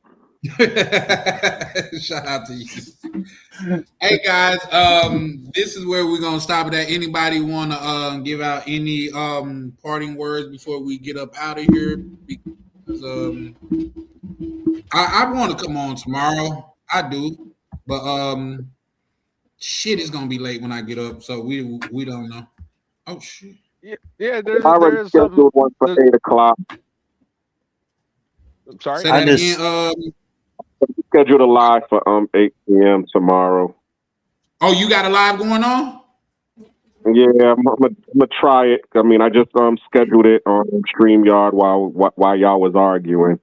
Shout out to you. Hey guys, this is where we're gonna stop it at. Anybody want to give out any parting words before we get up out of here? Because I want to come on tomorrow. I do, but shit is gonna be late when I get up, so we don't know. Oh shit. Yeah, I already there is something. scheduled one for 8 o'clock. I'm sorry. Say that again. Scheduled a live for 8 p.m. tomorrow. Oh, you got a live going on? Yeah, I'm gonna try it. I mean, I just scheduled it on StreamYard while y'all was arguing.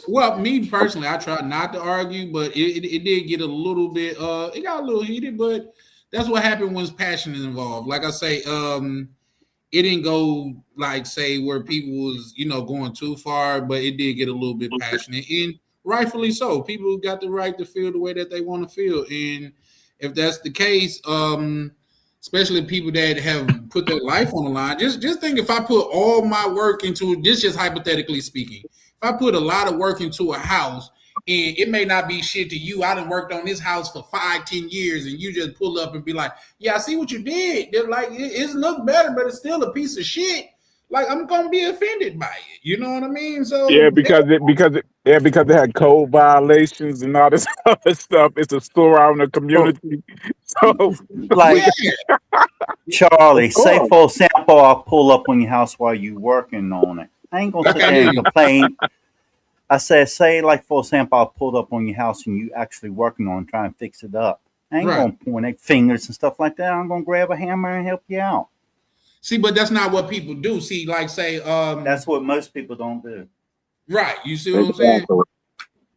Well, me personally, I try not to argue, but it did get a little bit it got a little heated, but that's what happened when passion is involved. Like I say, it didn't go like say where people was, going too far, but it did get a little bit passionate, and rightfully so. People got the right to feel the way that they want to feel. And if that's the case, especially people that have put their life on the line, just think if I put all my work into this, just hypothetically speaking. If I put a lot of work into a house and it may not be shit to you, I done worked on this house for 5-10 years, and you just pull up and be like, yeah, I see what you did. They're like, it looks better, but it's still a piece of shit. Like, I'm gonna be offended by it. You know what I mean? So Yeah, because it had code violations and all this other stuff. It's a store out in the community. So Like Charlie, say for example, I'll pull up on your house while you working on it. I ain't gonna sit there and complain. I said, say like for example, I pulled up on your house and you actually working on trying to fix it up. I ain't gonna point at fingers and stuff like that. I'm gonna grab a hammer and help you out. See, but that's not what people do. See, like say, that's what most people don't do. Right. You see what I'm saying?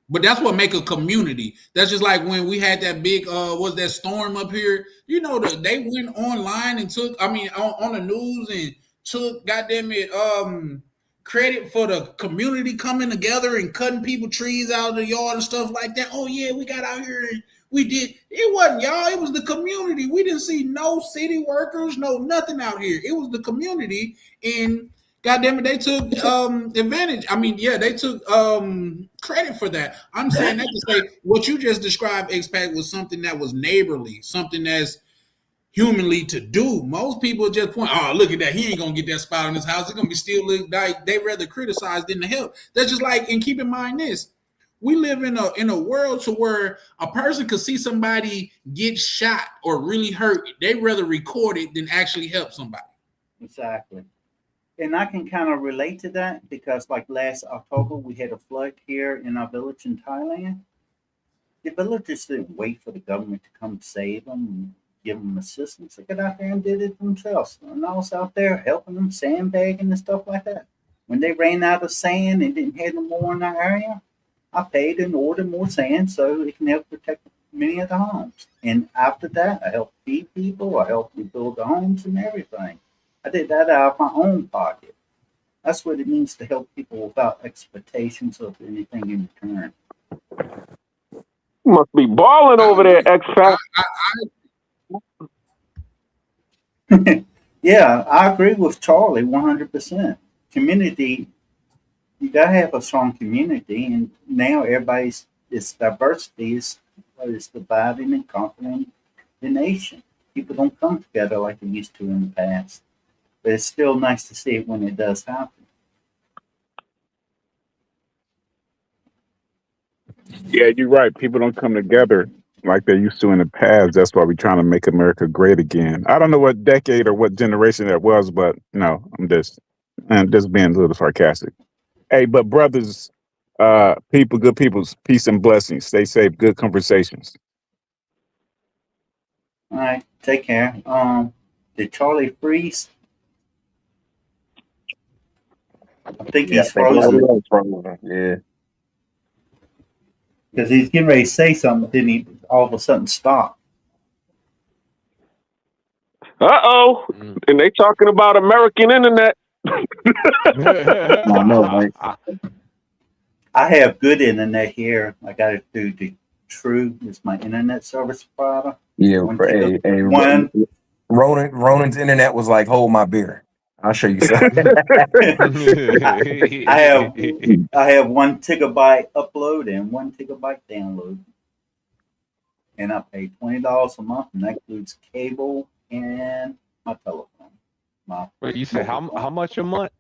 But that's what make a community. That's just like when we had that big was that storm up here. They went online and took, on the news and took goddamn it credit for the community coming together and cutting people trees out of the yard and stuff like that. Oh yeah, we got out here and we did. It wasn't y'all, it was the community. We didn't see no city workers, no nothing out here. It was the community, and God damn it, they took advantage. They took credit for that. I'm saying that to say what you just described, X-Pac, was something that was neighborly, something that's humanly to do. Most people just point, oh, look at that. He ain't gonna get that spot in his house. It's gonna be still look like they rather criticize than to help. That's just like, and keep in mind this. We live in a world to where a person could see somebody get shot or really hurt. They rather record it than actually help somebody. Exactly. And I can kind of relate to that because, like last October, we had a flood here in our village in Thailand. The villagers didn't wait for the government to come save them and give them assistance. They got out there and did it themselves. And I was out there helping them, sandbagging and stuff like that. When they ran out of sand and didn't have no more in our area, I paid and ordered more sand so it can help protect many of the homes. And after that, I helped feed people. I helped rebuild the homes and everything. I did that out of my own pocket. That's what it means to help people without expectations of anything in return. You must be balling over there, X-Pac. Yeah, I agree with Charlie 100%. Community, you gotta have a strong community, and now it's diversity is what is dividing and conquering the nation. People don't come together like they used to in the past. But it's still nice to see it when it does happen. yeah, you're right. People don't come together like they used to in the past. That's why we're trying to make America great again. I don't know what decade or what generation that was, but no, I'm just being a little sarcastic. Hey, but brothers, people, good people, peace and blessings. Stay safe. Good conversations. All right, take care. Did Charlie freeze? I think Yeah, I he's think frozen Rodeo is frozen. Yeah. because he's getting ready to say something. Then he all of a sudden stop. Uh-oh. And they talking about American internet. I know, right? I have good internet here. I got it through the True. It's my internet service provider. Yeah, One for ticket. One. Ronan's internet was like, hold my beer. I'll show you something. I have 1 gigabyte upload and 1 gigabyte download, and I pay $20 a month, and that includes cable and my telephone. Wait, you said how much a month?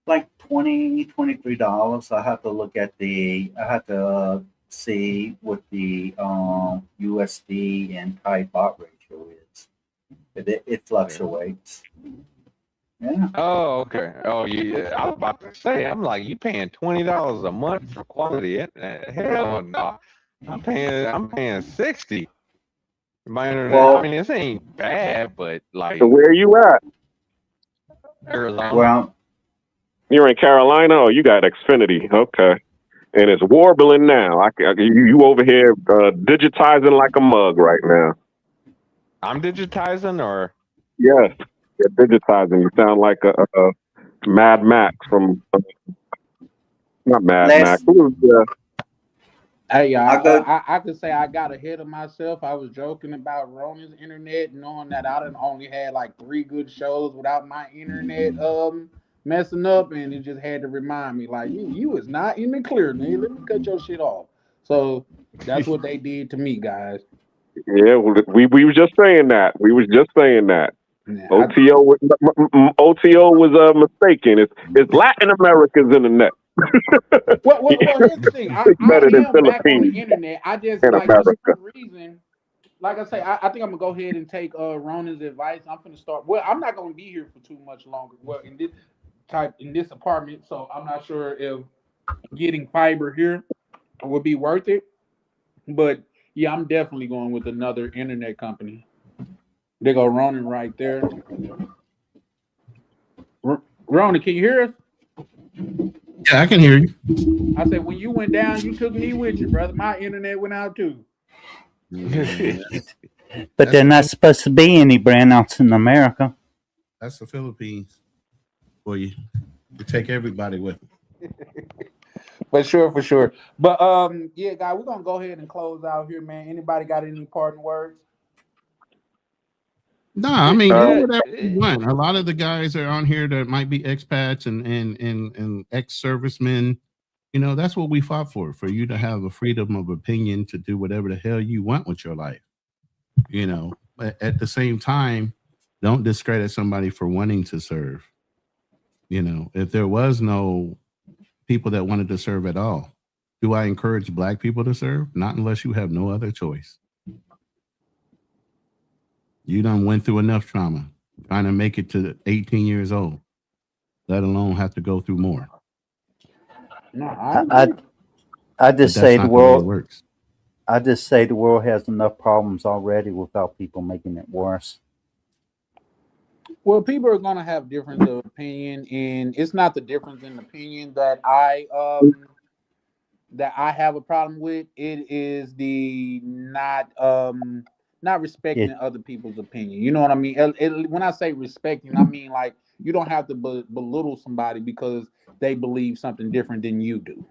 Like $23. I have to look at I have to see what the USD and Thai baht ratio is. But it fluctuates. Yeah. Oh, okay. Oh, yeah. I was about to say, I'm like, you paying $20 a month for quality internet? Hell no. I'm paying 60. My internet. Well, I mean, this ain't bad, but like So where you at? Arizona. Well, You're in Carolina? Oh, you got Xfinity. Okay. And it's warbling now. You over here digitizing like a mug right now. I'm digitizing, or Yes, you're digitizing. You sound like a Mad Max from not Mad Max. Who was, Hey, I go. I could say I got ahead of myself. I was joking about Ronan's internet, knowing that I done only had like 3 good shows without my internet messing up, and it just had to remind me like you is not in the clear, nigga. Let me cut your shit off. So that's what they did to me, guys. yeah, well, we were just saying that. We was just saying that. Yeah, OTO was mistaken. It's Latin America's internet. well, here's the thing. I Better than am back on the Philippines internet. I just in like for America. some reason, like I say, I think I'm gonna go ahead and take Ronan's advice. I'm gonna start. Well, I'm not gonna be here for too much longer. Well, in this apartment, so I'm not sure if getting fiber here would be worth it. But yeah, I'm definitely going with another internet company. They go Ronan right there. Ronan, can you hear us? Yeah, I can hear you. I said when you went down, you took me with you, brother. My internet went out too. But they're not supposed to be any brownouts in America. That's the Philippines for you. You take everybody with them. For sure. But yeah, guys, we're gonna go ahead and close out here, man. Anybody got any parting words? No, I mean do whatever you want. A lot of the guys that are on here that might be expats and ex-servicemen, you know, that's what we fought for you to have a freedom of opinion to do whatever the hell you want with your life. You know, but at the same time, don't discredit somebody for wanting to serve. You know, if there was no people that wanted to serve at all, do I encourage black people to serve? Not unless you have no other choice. You done went through enough trauma trying to make it to 18 years old, let alone have to go through more. No, I just But say that's the not the way it world. works. I just say the world has enough problems already without people making it worse. Well, people are gonna have difference of opinion, and it's not the difference in opinion that I have a problem with. It is the not respecting It, other people's opinion. You know what I mean? When I say respecting, I mean like you don't have to belittle somebody because they believe something different than you do.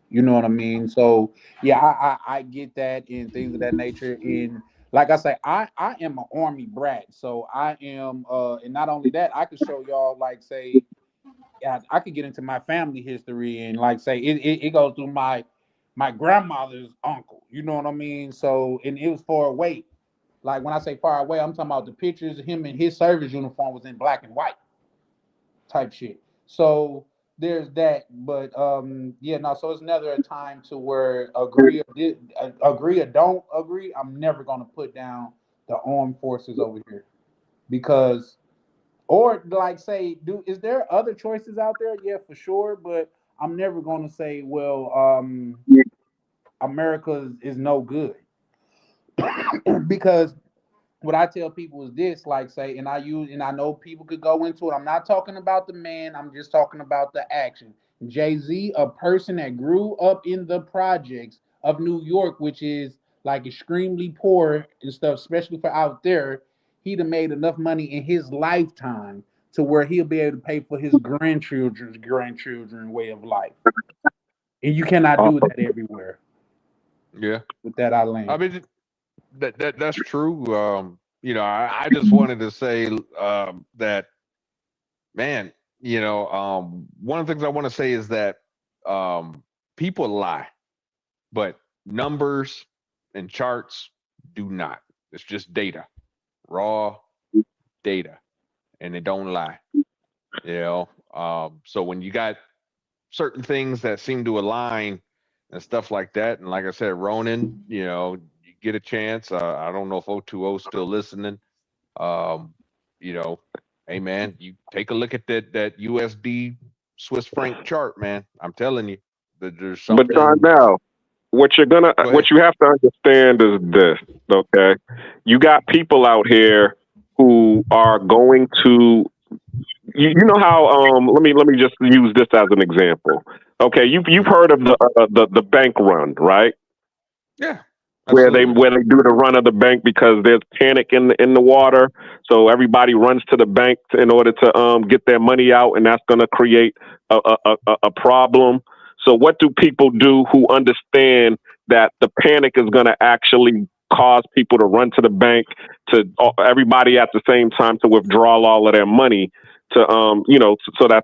You know what I mean? So yeah, I get that and things of that nature. And like I say, I am an army brat, so I am and not only that, I could show y'all like say yeah, I could get into my family history and like say it goes through my grandmother's uncle. You know what I mean? So and it was far away. Like when I say far away, I'm talking about the pictures of him in his service uniform was in black and white type shit. So there's that, but yeah, no. So it's never a time to where agree or don't agree. I'm never gonna put down the armed forces over here because or like say, do is there other choices out there? Yeah, for sure. But I'm never gonna say, well, America is no good. Because what I tell people is this, like say, and I know people could go into it. I'm not talking about the man, I'm just talking about the action. Jay-Z, a person that grew up in the projects of New York, which is like extremely poor and stuff, especially for out there, he'd have made enough money in his lifetime to where he'll be able to pay for his grandchildren's way of life. And you cannot do that everywhere. Yeah. With that, I I land. mean, that's true. I just wanted to say that, man, one of the things I want to say is that people lie, but numbers and charts do not. It's just data, raw data, and they don't lie. So when you got certain things that seem to align and stuff like that, and like I said, Ronan, you get a chance. I don't know if 020 is still listening. Um, you know, hey man, you take a look at that USD Swiss franc chart, man. I'm telling you, that there's But something. now, what Go ahead. you have to understand is this, okay? You got people out here who are going to, you know how, let me just use this as an example. Okay, you've heard of the bank run, right? Yeah, where absolutely. they do the run of the bank because there's panic in the water, so everybody runs to the bank in order to get their money out, and that's going to create a problem. So what do people do who understand that the panic is going to actually cause people to run to the bank, to everybody at the same time, to withdraw all of their money, to so that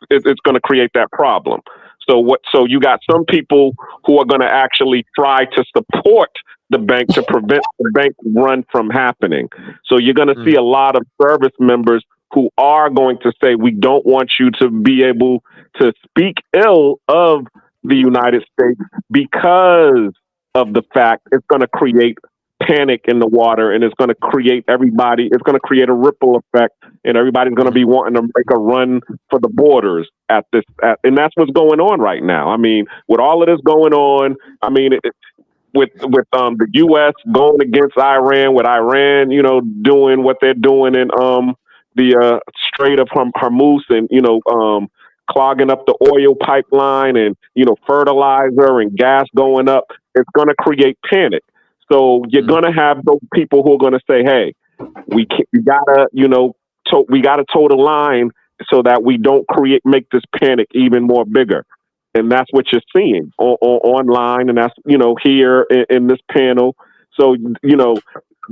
it's going to create that problem. So you got some people who are going to actually try to support the bank to prevent the bank run from happening. So you're going to see a lot of service members who are going to say, we don't want you to be able to speak ill of the United States because of the fact it's going to create panic in the water, and it's going to create it's going to create a ripple effect, and everybody's going to be wanting to make a run for the borders and that's what's going on right now. I mean, with all of this going on, I mean, with the U.S. going against Iran, with Iran, doing what they're doing in the Strait of Hormuz, and clogging up the oil pipeline, and fertilizer and gas going up, it's going to create panic. So you're going to have those people who are going to say, "Hey, we gotta toe the line so that we don't make this panic even more bigger." And that's what you're seeing online, and that's here in this panel. So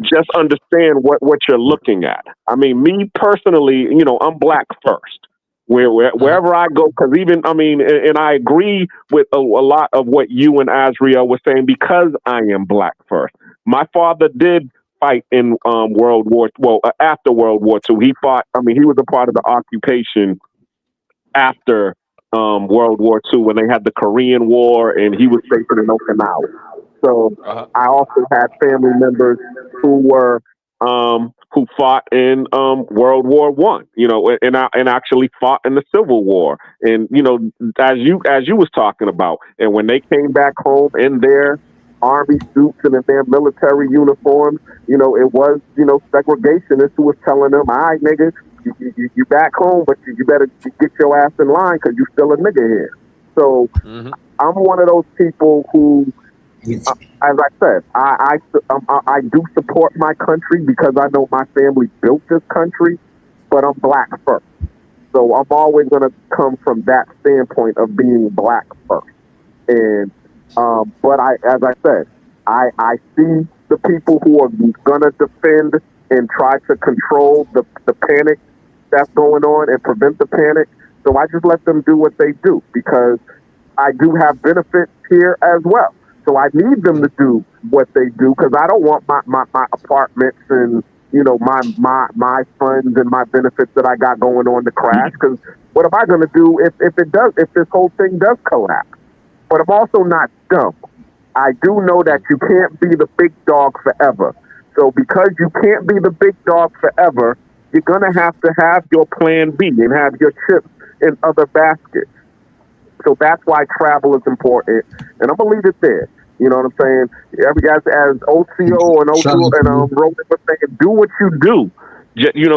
just understand what you're looking at. I mean, me personally, I'm black first. Wherever I go, because and I agree with a lot of what you and Azriel were saying, because I am black first. My father did fight in after World War II. He fought. He was a part of the occupation after World War II, when they had the Korean War, and he was stationed in Okinawa. So I also had family members who fought in World War One, and actually fought in the Civil War. And as you was talking about, and when they came back home in their army suits and in their military uniforms, it was segregationists who was telling them, "All right, nigga, you back home, but you better get your ass in line because you still a nigga here." So I'm one of those people who, as I said, I do support my country because I know my family built this country, but I'm black first. So I'm always going to come from that standpoint of being black first. And but as I said, I see the people who are going to defend and try to control the panic that's going on and prevent the panic. So I just let them do what they do, because I do have benefits here as well. So I need them to do what they do, because I don't want my apartments and my funds and my benefits that I got going on to crash. Because what am I going to do if this whole thing does collapse? But I'm also not dumb. I do know that you can't be the big dog forever. So because you can't be the big dog forever, you're going to have your plan B and have your chips in other baskets. So that's why travel is important. And I'm going to leave it there. You know what I'm saying? Every guy, as OCO and OCO and Roman was saying, do what you do.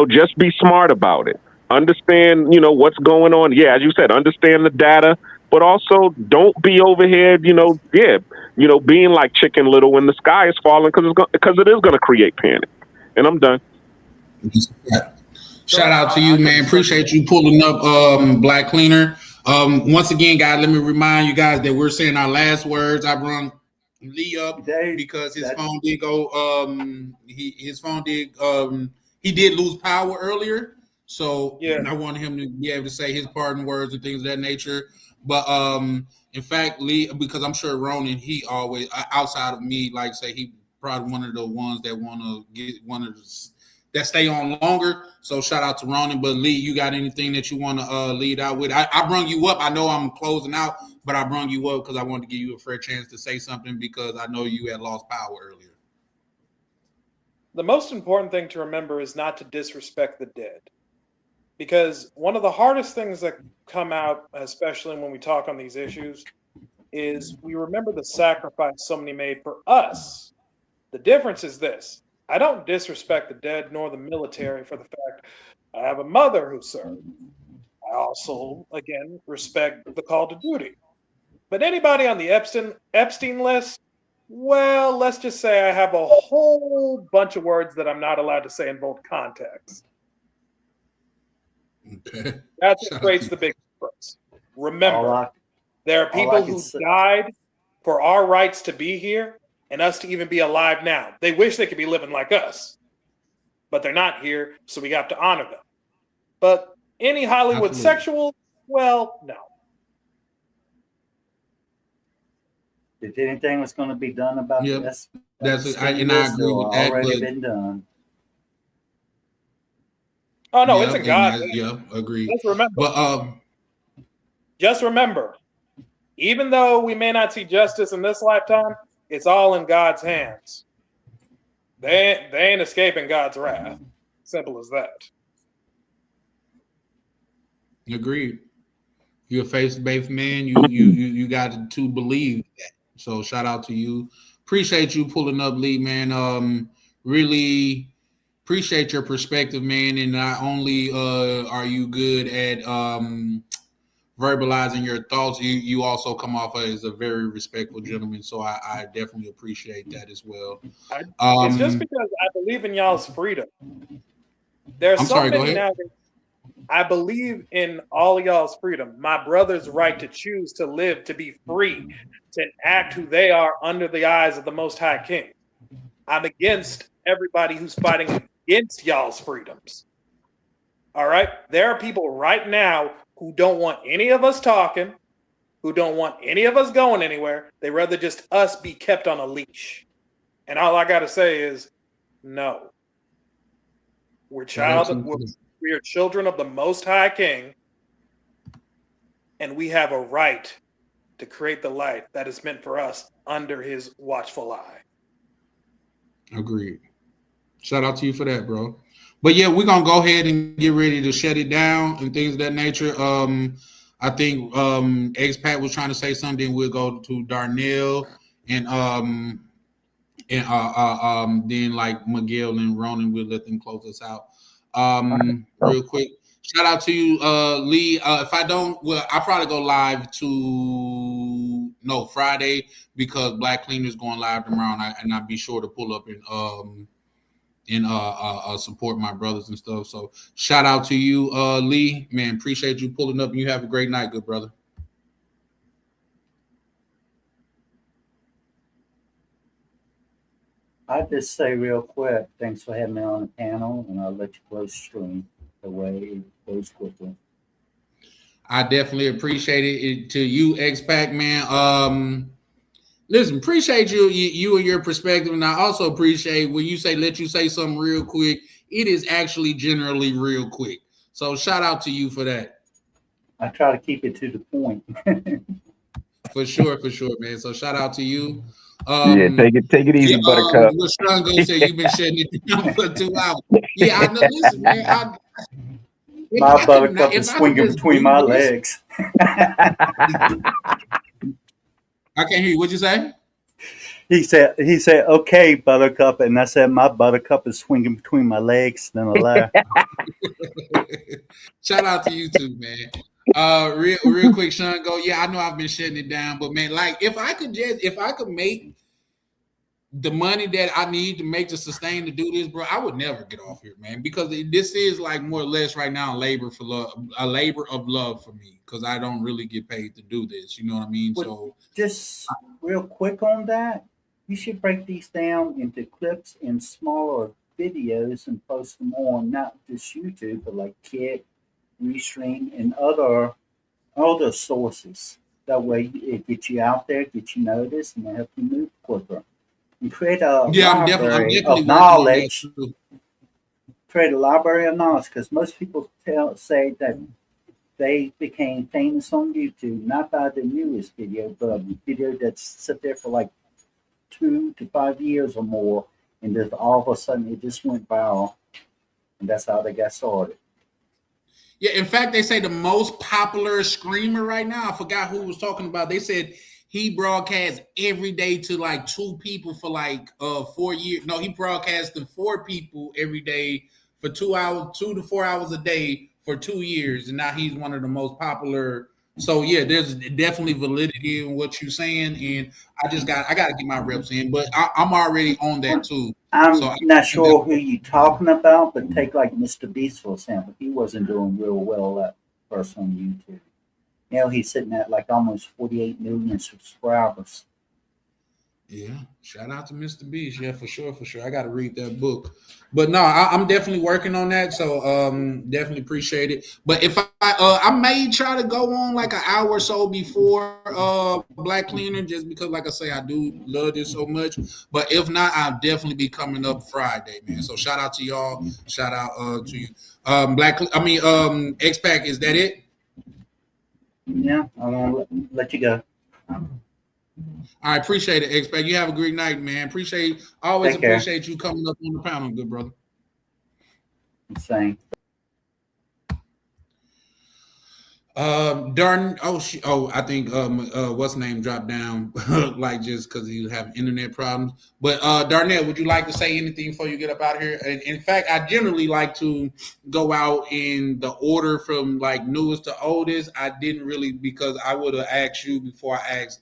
Just be smart about it. Understand, what's going on. Yeah, as you said, understand the data, but also don't be over here, being like Chicken Little when the sky is falling because it is going to create panic. And I'm done. Shout out to you, man. Appreciate you pulling up, Black Cleaner. Once again, guys, let me remind you guys that we're saying our last words. I brung Lee up because his phone did go. His phone did. He did lose power earlier, so I wanted him to be able to say his parting words and things of that nature. But in fact, Lee, because I'm sure Ronan, he always outside of me, like say he probably one of the ones that want to get one of the that stay on longer. So shout out to Ronan. But Lee, you got anything that you want to lead out with? I brung you up. I know I'm closing out, but I brung you up because I wanted to give you a fair chance to say something because I know you had lost power earlier. The most important thing to remember is not to disrespect the dead. Because one of the hardest things that come out, especially when we talk on these issues, is we remember the sacrifice somebody made for us. The difference is this. I don't disrespect the dead nor the military for the fact I have a mother who served. I also, again, respect the call to duty. But anybody on the Epstein list, well, let's just say I have a whole bunch of words that I'm not allowed to say in both contexts. Okay. That's what creates the big difference. Remember, there are people who died for our rights to be here and us to even be alive now. They wish they could be living like us, but they're not here, so we have to honor them. But any Hollywood sexual, well, no. If anything was going to be done about this, I agree with that. Already been done. Oh no, it's in God. Agreed. Just remember. But just remember, even though we may not see justice in this lifetime, it's all in God's hands. They ain't escaping God's wrath. Simple as that. Agreed. You're a faith-based man. You got to believe that. So shout out to you. Appreciate you pulling up, Lee, man. Really appreciate your perspective, man. And not only are you good at verbalizing your thoughts, you also come off as a very respectful gentleman. So I definitely appreciate that as well. It's just because I believe in y'all's freedom. There's so many now. I believe in all of y'all's freedom. My brother's right to choose to live, to be free, to act who they are under the eyes of the Most High King. I'm against everybody who's fighting against y'all's freedoms. All right? There are people right now who don't want any of us talking, who don't want any of us going anywhere. They rather just us be kept on a leash. And all I got to say is, no. We are children of the Most High King, and we have a right to create the light that is meant for us under his watchful eye. Agreed. Shout out to you for that, bro. But yeah, we're gonna go ahead and get ready to shut it down and things of that nature. I think Expat was trying to say something. We'll go to Darnell and then like Miguel and Ronan. We'll let them close us out. Real quick. Shout out to you, Lee. If I don't, well, I'll probably go live Friday because Black Cleaner's going live tomorrow, and I'll be sure to pull up and support my brothers and stuff. So shout out to you, Lee. Man, appreciate you pulling up, and you have a great night, good brother. I just say real quick, thanks for having me on the panel, and I'll let you close stream the way it goes quickly. I definitely appreciate it. To you, X-Pac, man. Listen, appreciate you and your perspective, and I also appreciate when you say let you say something real quick. It is actually generally real quick. So shout out to you for that. I try to keep it to the point. For sure, man. So shout out to you. Yeah, take it easy, Buttercup. Your son go say you've been shutting it down for 2 hours. Yeah, I know. Listen, man. My Buttercup is swinging between my legs. I can't hear you. What'd you say? He said, okay, Buttercup. And I said, my Buttercup is swinging between my legs. Then I laughed. Shout out to you too, man. Real quick, Sean, go. Yeah, I know I've been shutting it down, but man, like if I could make the money that I need to make to sustain to do this, bro, I would never get off here, man, because this is like more or less right now a labor of love for me, because I don't really get paid to do this. You know what I mean? But So just real quick on that, you should break these down into clips and smaller videos and post them on not just YouTube, but like Kick, Restream, and other sources. That way, it gets you out there, gets you noticed, and help you move quicker. You create a yeah, I'm library definitely of working on that knowledge. too. Create a library of knowledge, because most people say that they became famous on YouTube not by the newest video, but a video that's sit there for like 2 to 5 years or more, and just all of a sudden it just went viral, and that's how they got started. Yeah, in fact, they say the most popular screamer right now, I forgot who was talking about. They said he broadcasts every day to like 2 people for like 4 years. No, he broadcasts to 4 people every day for 2 hours, 2 to 4 hours a day for 2 years, and now he's one of the most popular. So yeah, there's definitely validity in what you're saying, and I got to get my reps in, but I'm already on that too. So I'm not I'm definitely sure who you're talking about, but take like Mr. Beast for example. He wasn't doing real well at first on YouTube. Now he's sitting at like almost 48 million subscribers. Yeah, shout out to Mr. Beast. Yeah, for sure, for sure. I got to read that book, but no, I'm definitely working on that. So definitely appreciate it. But if I may try to go on like an hour or so before Black Cleaner, just because, like I say, I do love this so much. But if not, I'll definitely be coming up Friday, man. So shout out to y'all. Shout out to you, X-Pac. Is that it? Yeah, I'm gonna let you go. I appreciate it, X-Pac. You have a great night, man. Always Take care. appreciate you coming up on the panel, good brother. Same. I think what's name dropped down like just because he was having internet problems. But Darnell, would you like to say anything before you get up out of here? And in fact, I generally like to go out in the order from like newest to oldest. I didn't really, because I would have asked you before I asked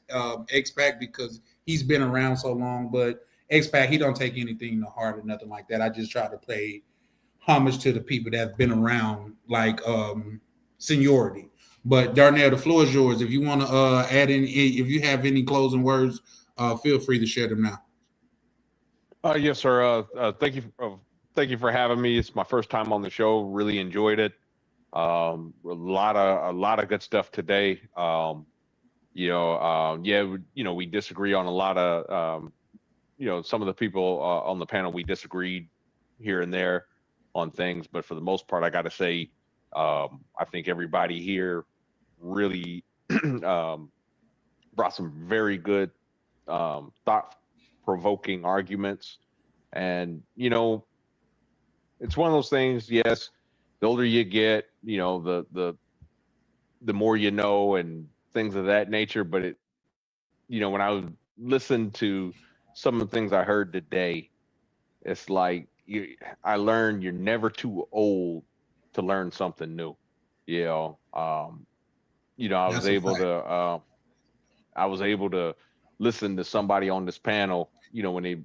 X-Pac, because he's been around so long. But X-Pac, he don't take anything to heart or nothing like that. I just try to pay homage to the people that have been around, like seniority. But Darnell, the floor is yours. If you want to add in, if you have any closing words, feel free to share them now. Yes, sir. Thank you for having me. It's my first time on the show. Really enjoyed it. A lot of good stuff today. We disagree on a lot of some of the people on the panel. We disagreed here and there on things, but for the most part, I got to say, I think everybody here really brought some very good thought-provoking arguments. And it's one of those things. Yes, the older you get, the more you know and things of that nature. But when I listened to some of the things I heard today, it's like I learned you're never too old to learn something new. I was That's a able fact. to listen to somebody on this panel, when they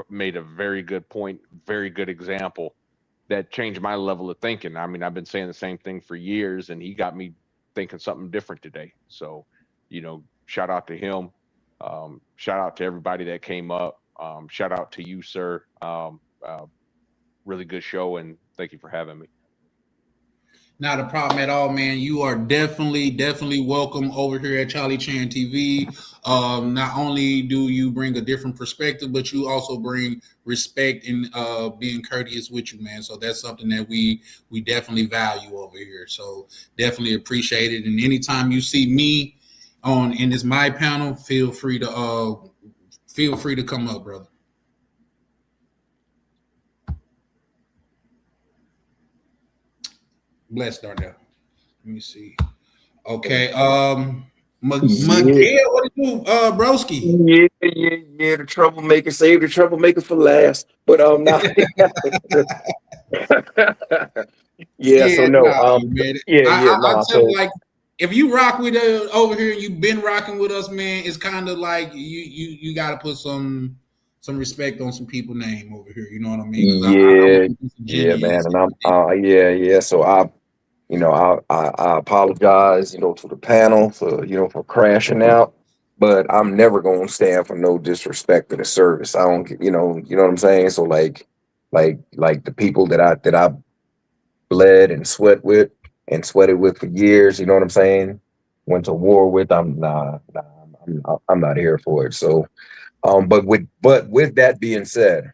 made a very good point, very good example that changed my level of thinking. I mean, I've been saying the same thing for years, and he got me thinking something different today. So, shout out to him. Shout out to everybody that came up. Shout out to you, sir. Really good show, and thank you for having me. Not a problem at all, man. You are definitely welcome over here at Charlie Chan TV. Not only do you bring a different perspective, but you also bring respect and being courteous with you, man. So that's something that we definitely value over here. So definitely appreciate it. And anytime you see me in this my panel, feel free to come up, brother. Bless Darnell. Let me see. Okay. Miguel, what did Broski. Yeah. The troublemaker. Save the troublemaker for last. But not. Yeah. So no. Man. No. I tell you, like, if you rock with over here, you've been rocking with us, man. It's kind of like you got to put some respect on some people name over here. You know what I mean? Yeah, man. And I'm yeah. So I apologize, to the panel for crashing out, but I'm never gonna stand for no disrespect to the service. I don't, you know what I'm saying. So like the people that I bled and sweated with for years. You know what I'm saying? Went to war with. I'm not here for it. So, but with that being said,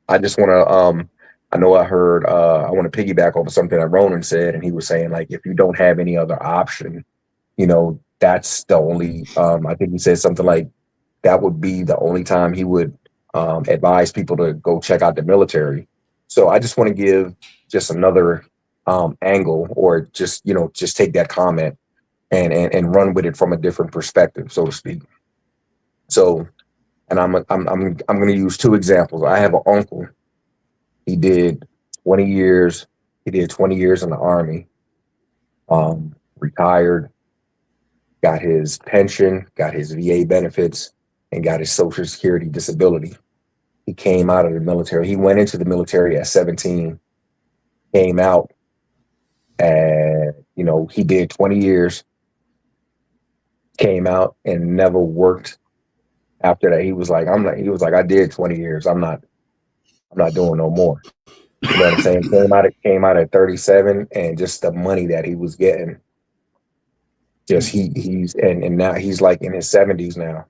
I just want to I know I heard I want to piggyback off of something that Ronan said, and he was saying like if you don't have any other option, that's the only I think he said something like that would be the only time he would advise people to go check out the military. So I just want to give just another angle, or just take that comment and run with it from a different perspective, so to speak. So, and I'm going to use two examples. I have an uncle. He did 20 years. He did 20 years in the Army. Retired, got his pension, got his VA benefits, and got his Social Security disability. He came out of the military. He went into the military at 17, came out, and he did 20 years, came out and never worked after that. He was like, I did 20 years. I'm not doing no more. You know what I'm saying? Came out at 37, and just the money that he was getting, he's now he's like in his 70s now.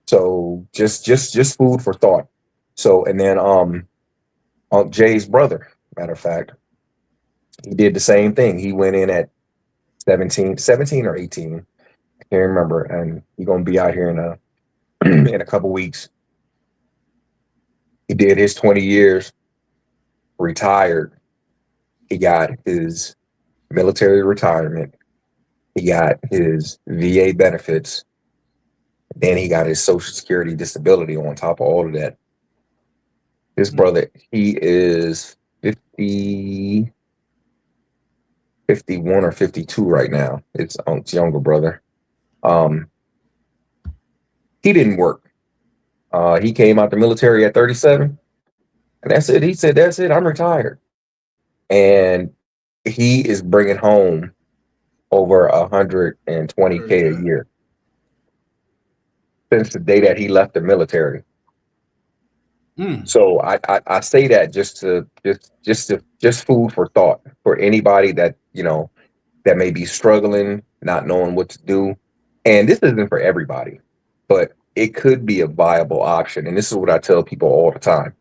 So just food for thought. So, and then Jay's brother, matter of fact, he did the same thing. He went in at 17 or 18. I can't remember, and he's gonna be out here in a in a couple weeks. He did his 20 years, retired. He got his military retirement. He got his VA benefits. Then he got his Social Security disability on top of all of that. His brother, he is 50, 51 or 52 right now. It's Unc's younger brother. He didn't work. He came out the military at 37, and that's it. He said, "That's it. I'm retired." And he is bringing home over 120K a year since the day that he left the military. So I say that just food for thought for anybody that that may be struggling, not knowing what to do. And this isn't for everybody, but it could be a viable option. And this is what I tell people all the time: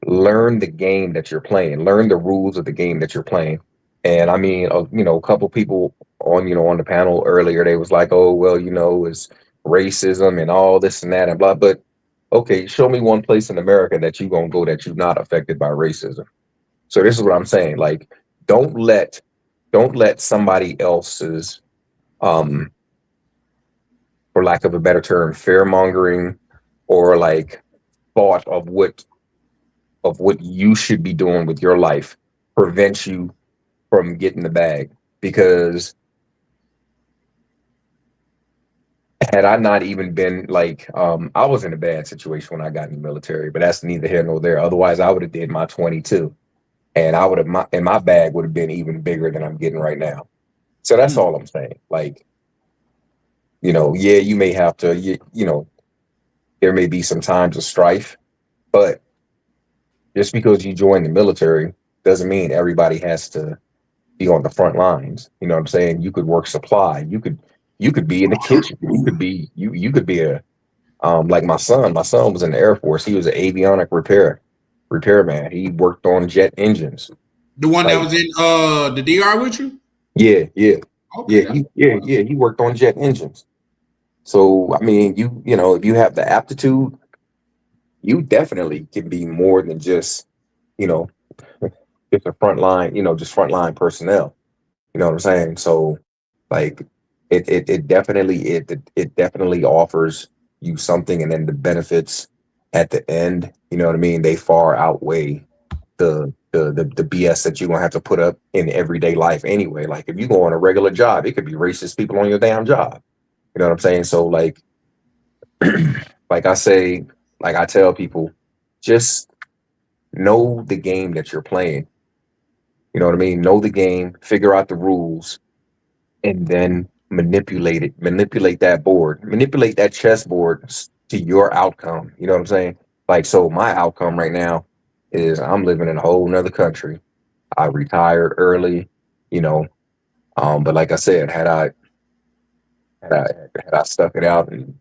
learn the game that you're playing, learn the rules of the game that you're playing. And I mean, a couple people on the panel earlier, they was like, "Oh, well, it's racism and all this and that and blah." But okay, show me one place in America that you're gonna go that you're not affected by racism. So this is what I'm saying. Like, don't let somebody else's, for lack of a better term, fear mongering, or like thought of what you should be doing with your life prevent you from getting the bag. Because had I not even been like, I was in a bad situation when I got in the military, but that's neither here nor there. Otherwise, I would have did my 22, and I would have my bag would have been even bigger than I'm getting right now. So that's all I'm saying. Like, yeah, you may have to, there may be some times of strife, but just because you join the military doesn't mean everybody has to be on the front lines. You know what I'm saying? You could work supply. You could be in the kitchen. You could be a like my son. My son was in the Air Force. He was an avionic repairman. He worked on jet engines. The one that was in the DR with you? Yeah. Okay, He worked on jet engines. So I mean, if you have the aptitude, you definitely can be more than just just a frontline, just frontline personnel. You know what I'm saying? So, like, it definitely offers you something, and then the benefits at the end, you know what I mean, they far outweigh the BS that you're gonna have to put up in everyday life anyway. Like if you go on a regular job, it could be racist people on your damn job. You know what I'm saying? So like like I say, like I tell people, just know the game that you're playing. You know what I mean? Know the game, figure out the rules, and then manipulate that board, manipulate that chessboard to your outcome. You know what I'm saying? Like, so my outcome right now is I'm living in a whole nother country. I retired early, you know. But like I said, had I had I stuck it out, and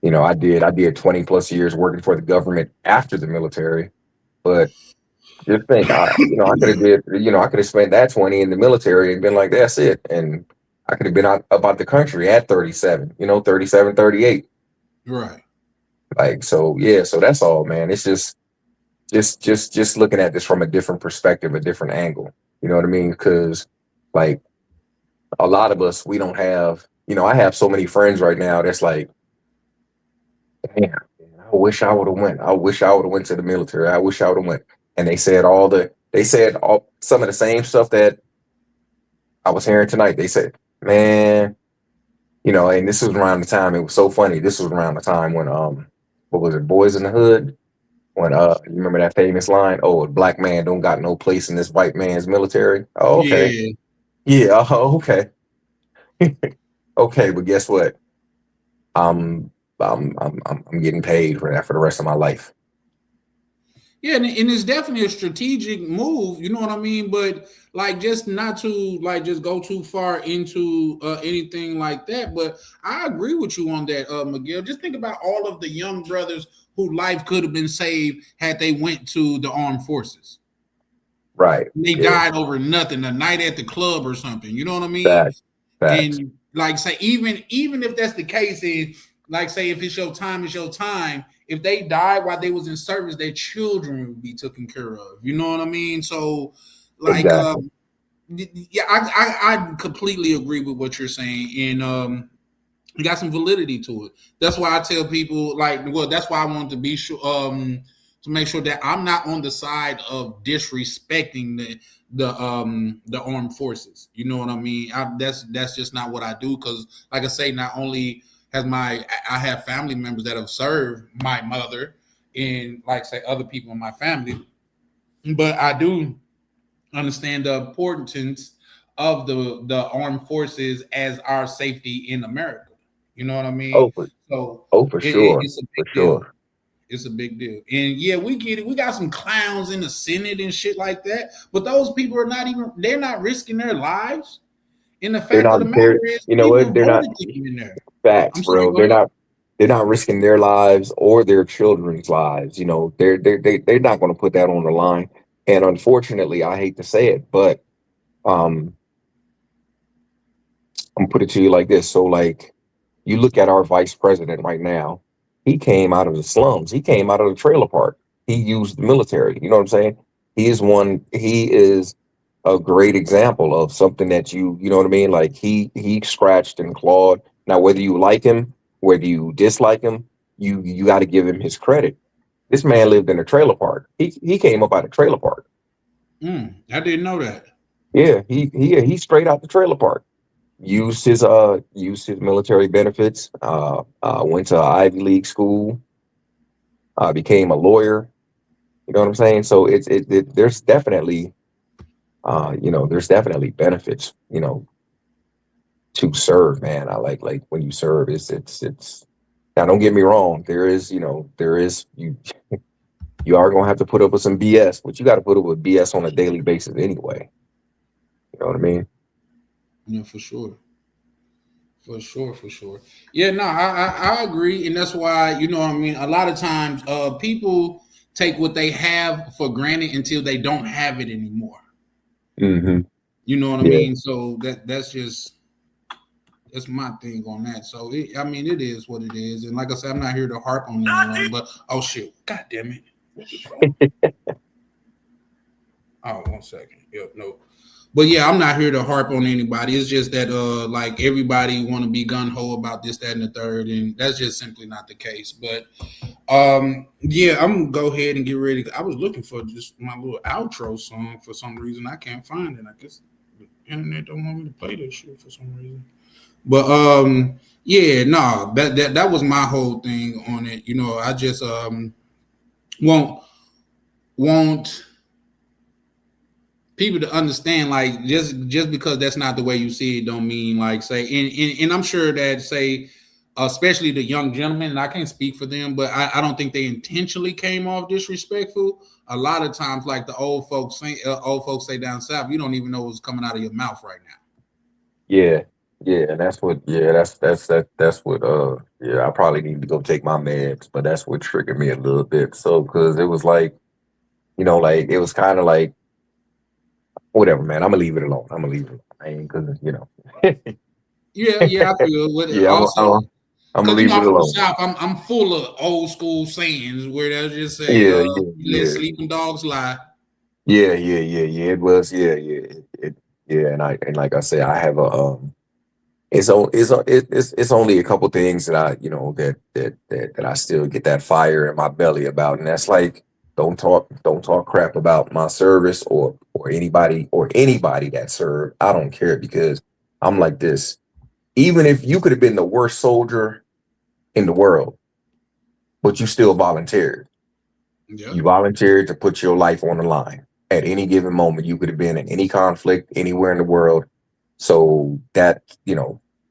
I did 20 plus years working for the government after the military. But just think, I could have I could have spent that 20 in the military and been like, that's it. And I could have been out about the country at 37, 37, 38. Right. Like, so yeah, so that's all, man. It's just looking at this from a different perspective, a different angle. You know what I mean? Because like a lot of us, we don't have, I have so many friends right now that's like, damn, man, I wish I would have went. I wish I would have went to the military. I wish I would have went. And they said all some of the same stuff that I was hearing tonight. They said, man, and this was around the time, it was so funny. This was around the time when what was it, Boys in the Hood? When you remember that famous line, oh, a black man don't got no place in this white man's military. Oh, okay. Yeah. Yeah, oh, okay. Okay, but guess what? I'm getting paid for that for the rest of my life. Yeah, and it's definitely a strategic move, you know what I mean? But like just not to like just go too far into anything like that. But I agree with you on that, Miguel. Just think about all of the young brothers whose life could have been saved had they went to the armed forces. Right. They Yeah. died over nothing, a night at the club or something. You know what I mean? Facts. And like say, even if that's the case, and like say if it's your time, it's your time. If they died while they was in service, their children would be taken care of. You know what I mean? So like Exactly. yeah, I completely agree with what you're saying. And you got some validity to it. That's why I tell people that's why I want to be sure to make sure that I'm not on the side of disrespecting the armed forces. You know what I mean? That's just not what I do, because like I say, not only I have family members that have served my mother and like say other people in my family, but I do understand the importance of the armed forces as our safety in America. You know what I mean? So For sure. it's a For big deal. sure. It's a big deal. And yeah, we get it. We got some clowns in the Senate and shit like that. But those people they're not risking their lives. And the They're fact of not the they're matter is you know people what? They're not voted them in there. facts, I'm sorry, bro. go ahead. They're not risking their lives or their children's lives. They're not going to put that on the line. And unfortunately, I hate to say it, but um I'm gonna put it to you like this. So like you look at our vice president right now, he came out of the slums. He came out of the trailer park. He used the military. You know what I'm saying? He is a great example of something that you know what I mean? Like he scratched and clawed. Now, whether you like him, whether you dislike him, you got to give him his credit. This man lived in a trailer park. He came up out of trailer park. I didn't know that. Yeah, he straight out the trailer park. Used his military benefits, went to an Ivy League school, became a lawyer. You know what I'm saying? So there's definitely there's definitely benefits, to serve, man. I like when you serve, it's now don't get me wrong, you are gonna have to put up with some BS, but you gotta put up with BS on a daily basis anyway. You know what I mean? Yeah, for sure. For sure, for sure. Yeah, no, I agree, and that's why you know what I mean. A lot of times, people take what they have for granted until they don't have it anymore. Mm-hmm. You know what I Yeah. mean? So that's my thing on that. So I mean, it is what it is, and like I said, I'm not here to harp on anyone. But oh shit, god damn it! Oh, 1 second. Yep, no. But yeah, I'm not here to harp on anybody. It's just that like everybody want to be gun ho about this, that, and the third, and that's just simply not the case. But yeah, I'm gonna go ahead and get ready. I was looking for just my little outro song for some reason. I can't find it. I guess the internet don't want me to play this shit for some reason. But yeah, no, that was my whole thing on it. You know, I just won't want people to understand, like, just because that's not the way you see it don't mean, like, say, and I'm sure that, say, especially the young gentlemen, and I can't speak for them, but I don't think they intentionally came off disrespectful. A lot of times, like the old folks say down south, you don't even know what's coming out of your mouth right now. Yeah, yeah, and that's what. Yeah, that's what. Yeah, I probably need to go take my meds, but that's what triggered me a little bit. So, because it was like, like it was kind of like, whatever, man. I'm gonna leave it alone. I'm gonna leave it alone. I ain't because Yeah, yeah, I feel. With it yeah, also, I'm gonna because leave it I'm from the alone. south, I'm full of old school sayings where they'll just say, Yeah, "Let yeah, sleeping dogs lie." yeah. It was, yeah, and like I said, I have it's only a couple things that I, that I still get that fire in my belly about, and that's like, don't talk crap about my service or anybody that served. I don't care, because I'm like this. Even if you could have been the worst soldier in the world, but you still volunteered. Yeah, You volunteered to put your life on the line. At any given moment, you could have been in any conflict anywhere in the world. So that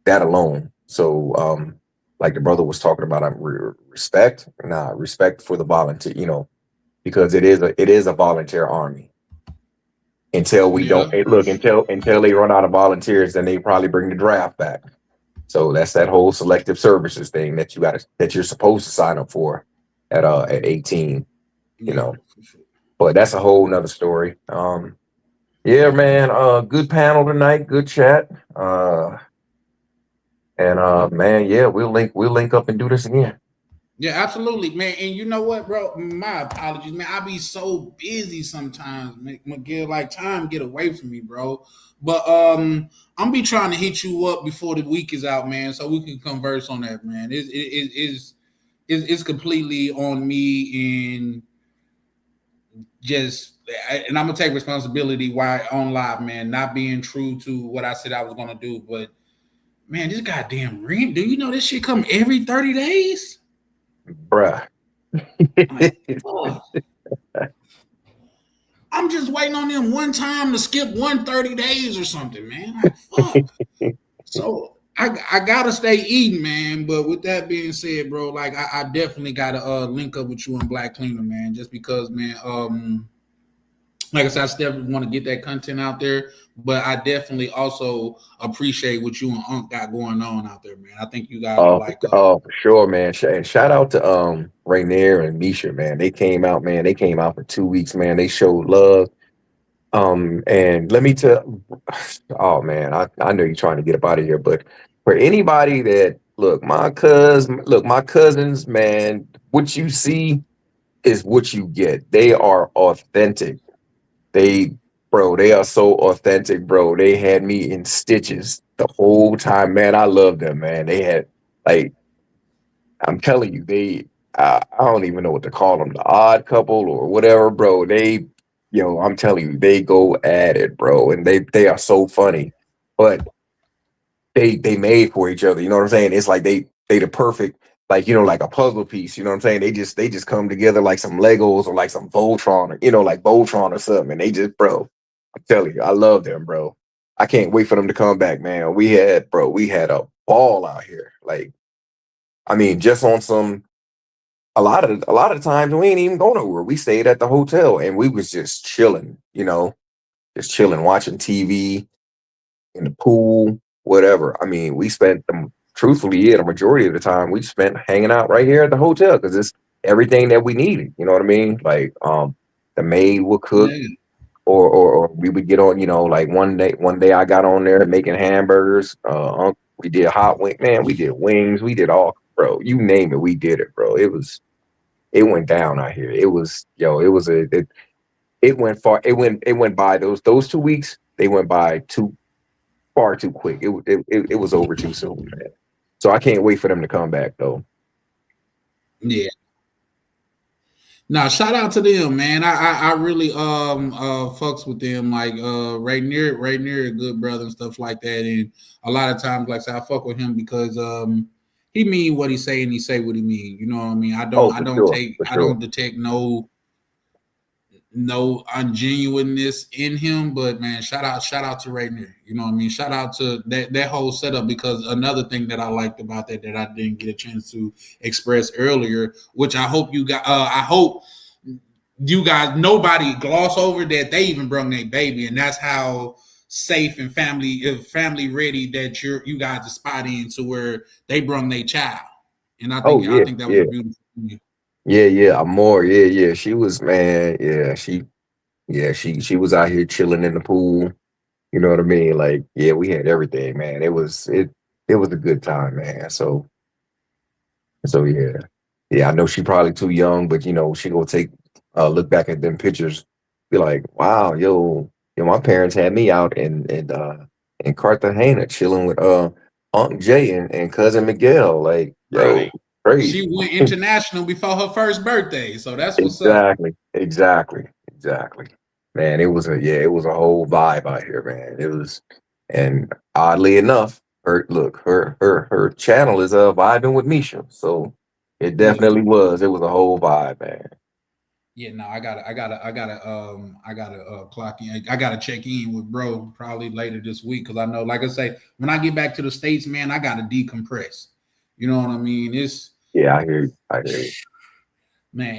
alone. So like the brother was talking about, respect. Nah, respect for the volunteer. Because it is a volunteer army. Until we yeah, don't look until they run out of volunteers, then they probably bring the draft back. So that's that whole selective services thing that you're supposed to sign up for at 18. You yeah, know, but that's a whole nother story. Yeah, man. Good panel tonight. Good chat. And man, yeah, we'll link up and do this again. yeah, absolutely, man. And you know what, bro? My apologies, man. I be so busy sometimes, McGill. Like, time get away from me, bro. But I'm be trying to hit you up before the week is out, man, so we can converse on that, man. It's completely on me, and just and I'm gonna take responsibility why on live, man, not being true to what I said I was gonna do. But man, this goddamn rent, do you know this shit come every 30 days? Bruh. Like, fuck. I'm just waiting on them one time to skip 130 days or something, man. Like, fuck. So I gotta stay eating, man. But with that being said, bro, like I definitely gotta link up with you and Black Cleaner, man, just because, man, like I said, I still want to get that content out there, but I definitely also appreciate what you and Unc got going on out there, man. I think you guys are like, For sure, man. And shout out to Rainier and Misha, man. They came out, man. They came out for 2 weeks, man. They showed love. And let me tell, oh man, I know you're trying to get up out of here, but for anybody that my cousins, man, what you see is what you get. They are authentic. They are so authentic, bro. They had me in stitches the whole time, man. I love them, man. They had, like, I'm telling you, I don't even know what to call them, the odd couple or whatever, bro. I'm telling you, they go at it, bro, and they are so funny, but they made for each other. You know what I'm saying? It's like they the perfect, like, like a puzzle piece. You know what I'm saying? They just come together like some Legos or like some Voltron, or like Voltron or something. And they just, bro, I'm telling you, I love them, bro. I can't wait for them to come back, man. We had a ball out here. Like, I mean, just on some. A lot of times we ain't even go nowhere. We stayed at the hotel and we was just chilling, just chilling, watching TV in the pool, whatever. I mean, we spent truthfully, yeah, the majority of the time we spent hanging out right here at the hotel because it's everything that we needed. You know what I mean? Like, the maid would cook, man, or we would get on. Like one day I got on there making hamburgers. We did hot wing, man. We did wings. We did all, bro. You name it, we did it, bro. It went down out here. It was it went far. It went by those 2 weeks. They went by far too quick. It was over too soon, man. So I can't wait for them to come back though. Yeah. Now, shout out to them, man. I really fucks with them. Like Rainier, a good brother and stuff like that. And a lot of times, like I said, I fuck with him because he mean what he say and he say what he mean. You know what I mean? I Oh, don't for sure. don't detect no ungenuineness in him. But man, shout out to Rainier. You know what I mean? Shout out to that whole setup, because another thing that I liked about that I didn't get a chance to express earlier, which I hope you got I hope you guys, nobody gloss over that they even brung their baby, and that's how safe and family ready that you guys are spotting to where they brung their child. And Oh I yeah, think that was a yeah, beautiful thing. yeah. Amore, yeah. She was, man. She was out here chilling in the pool. You know what I mean? Like, yeah, we had everything, man. It was a good time, man. So yeah. Yeah, I know she probably too young, but she gonna take look back at them pictures, be like, wow, my parents had me out in Cartagena chilling with Aunt Jay and cousin Miguel. Like, yo, Right. She crazy. went international before her first birthday, so that's what's up. Exactly. Man, it was a whole vibe out here, man. It was, and oddly enough, her channel is vibing with Misha, so it Yeah. definitely was. It was a whole vibe, man. Yeah, no, I gotta clock in. I gotta check in with bro probably later this week, because I know, like I say, when I get back to the States, man, I gotta decompress. You know what I mean? It's Yeah, I hear you. man,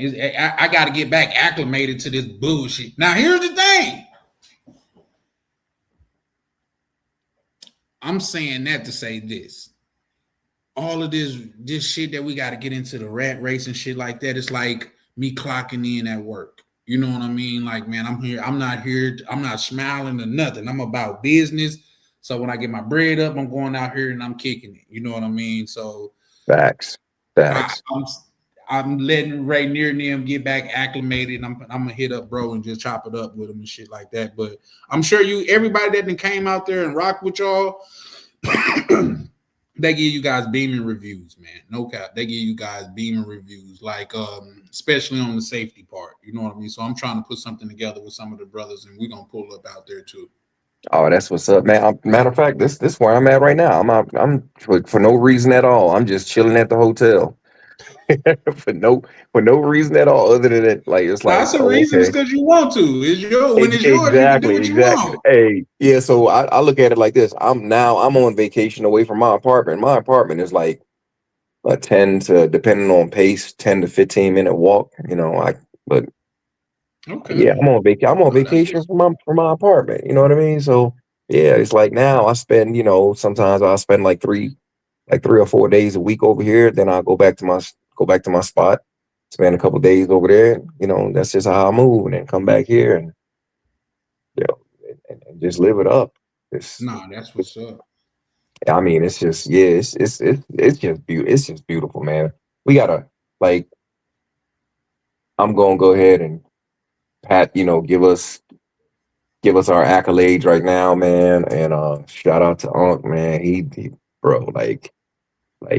I got to get back acclimated to this bullshit. Now, here's the thing. I'm saying that to say this. All of this shit that we got to get into, the rat race and shit like that, it's like me clocking in at work. You know what I mean? Like, man, I'm here. I'm not here. I'm not smiling or nothing. I'm about business. So when I get my bread up, I'm going out here and I'm kicking it. You know what I mean? So Facts. I, Facts. I'm letting Ray near them get back acclimated. I'm gonna hit up bro and just chop it up with him and shit like that. But I'm sure everybody that came out there and rocked with y'all, they give you guys beaming reviews, man. No cap. They give you guys beaming reviews, like especially on the safety part. You know what I mean? So I'm trying to put something together with some of the brothers, and we're gonna pull up out there too. Oh, that's what's up, man. Matter of fact, this where I'm at right now. I'm for no reason at all. I'm just chilling at the hotel. For no reason at all, other than that, like it's Now, like, that's the oh, reason. It's okay. because you want to. When it's yours, you can do what you Exactly. want. Hey, yeah. So I look at it like this. I'm on vacation away from my apartment. My apartment is like a 10 to, depending on pace, 10 to 15-minute walk. But Okay. yeah, I'm on No, that's vacation what's from my apartment. You know what I mean? So yeah, it's like now I spend, sometimes I spend like 3 or 4 days a week over here. Then I go back to my spot, spend a couple days over there. That's just how I move, and then come back here and you know and just live it up. It's, nah, that's what's up. I mean, it's just, yeah, it's just beautiful. It's just beautiful, man. We gotta, like, I'm gonna go ahead and pat, give us our accolades right now, man. And shout out to Unc, man. He bro, like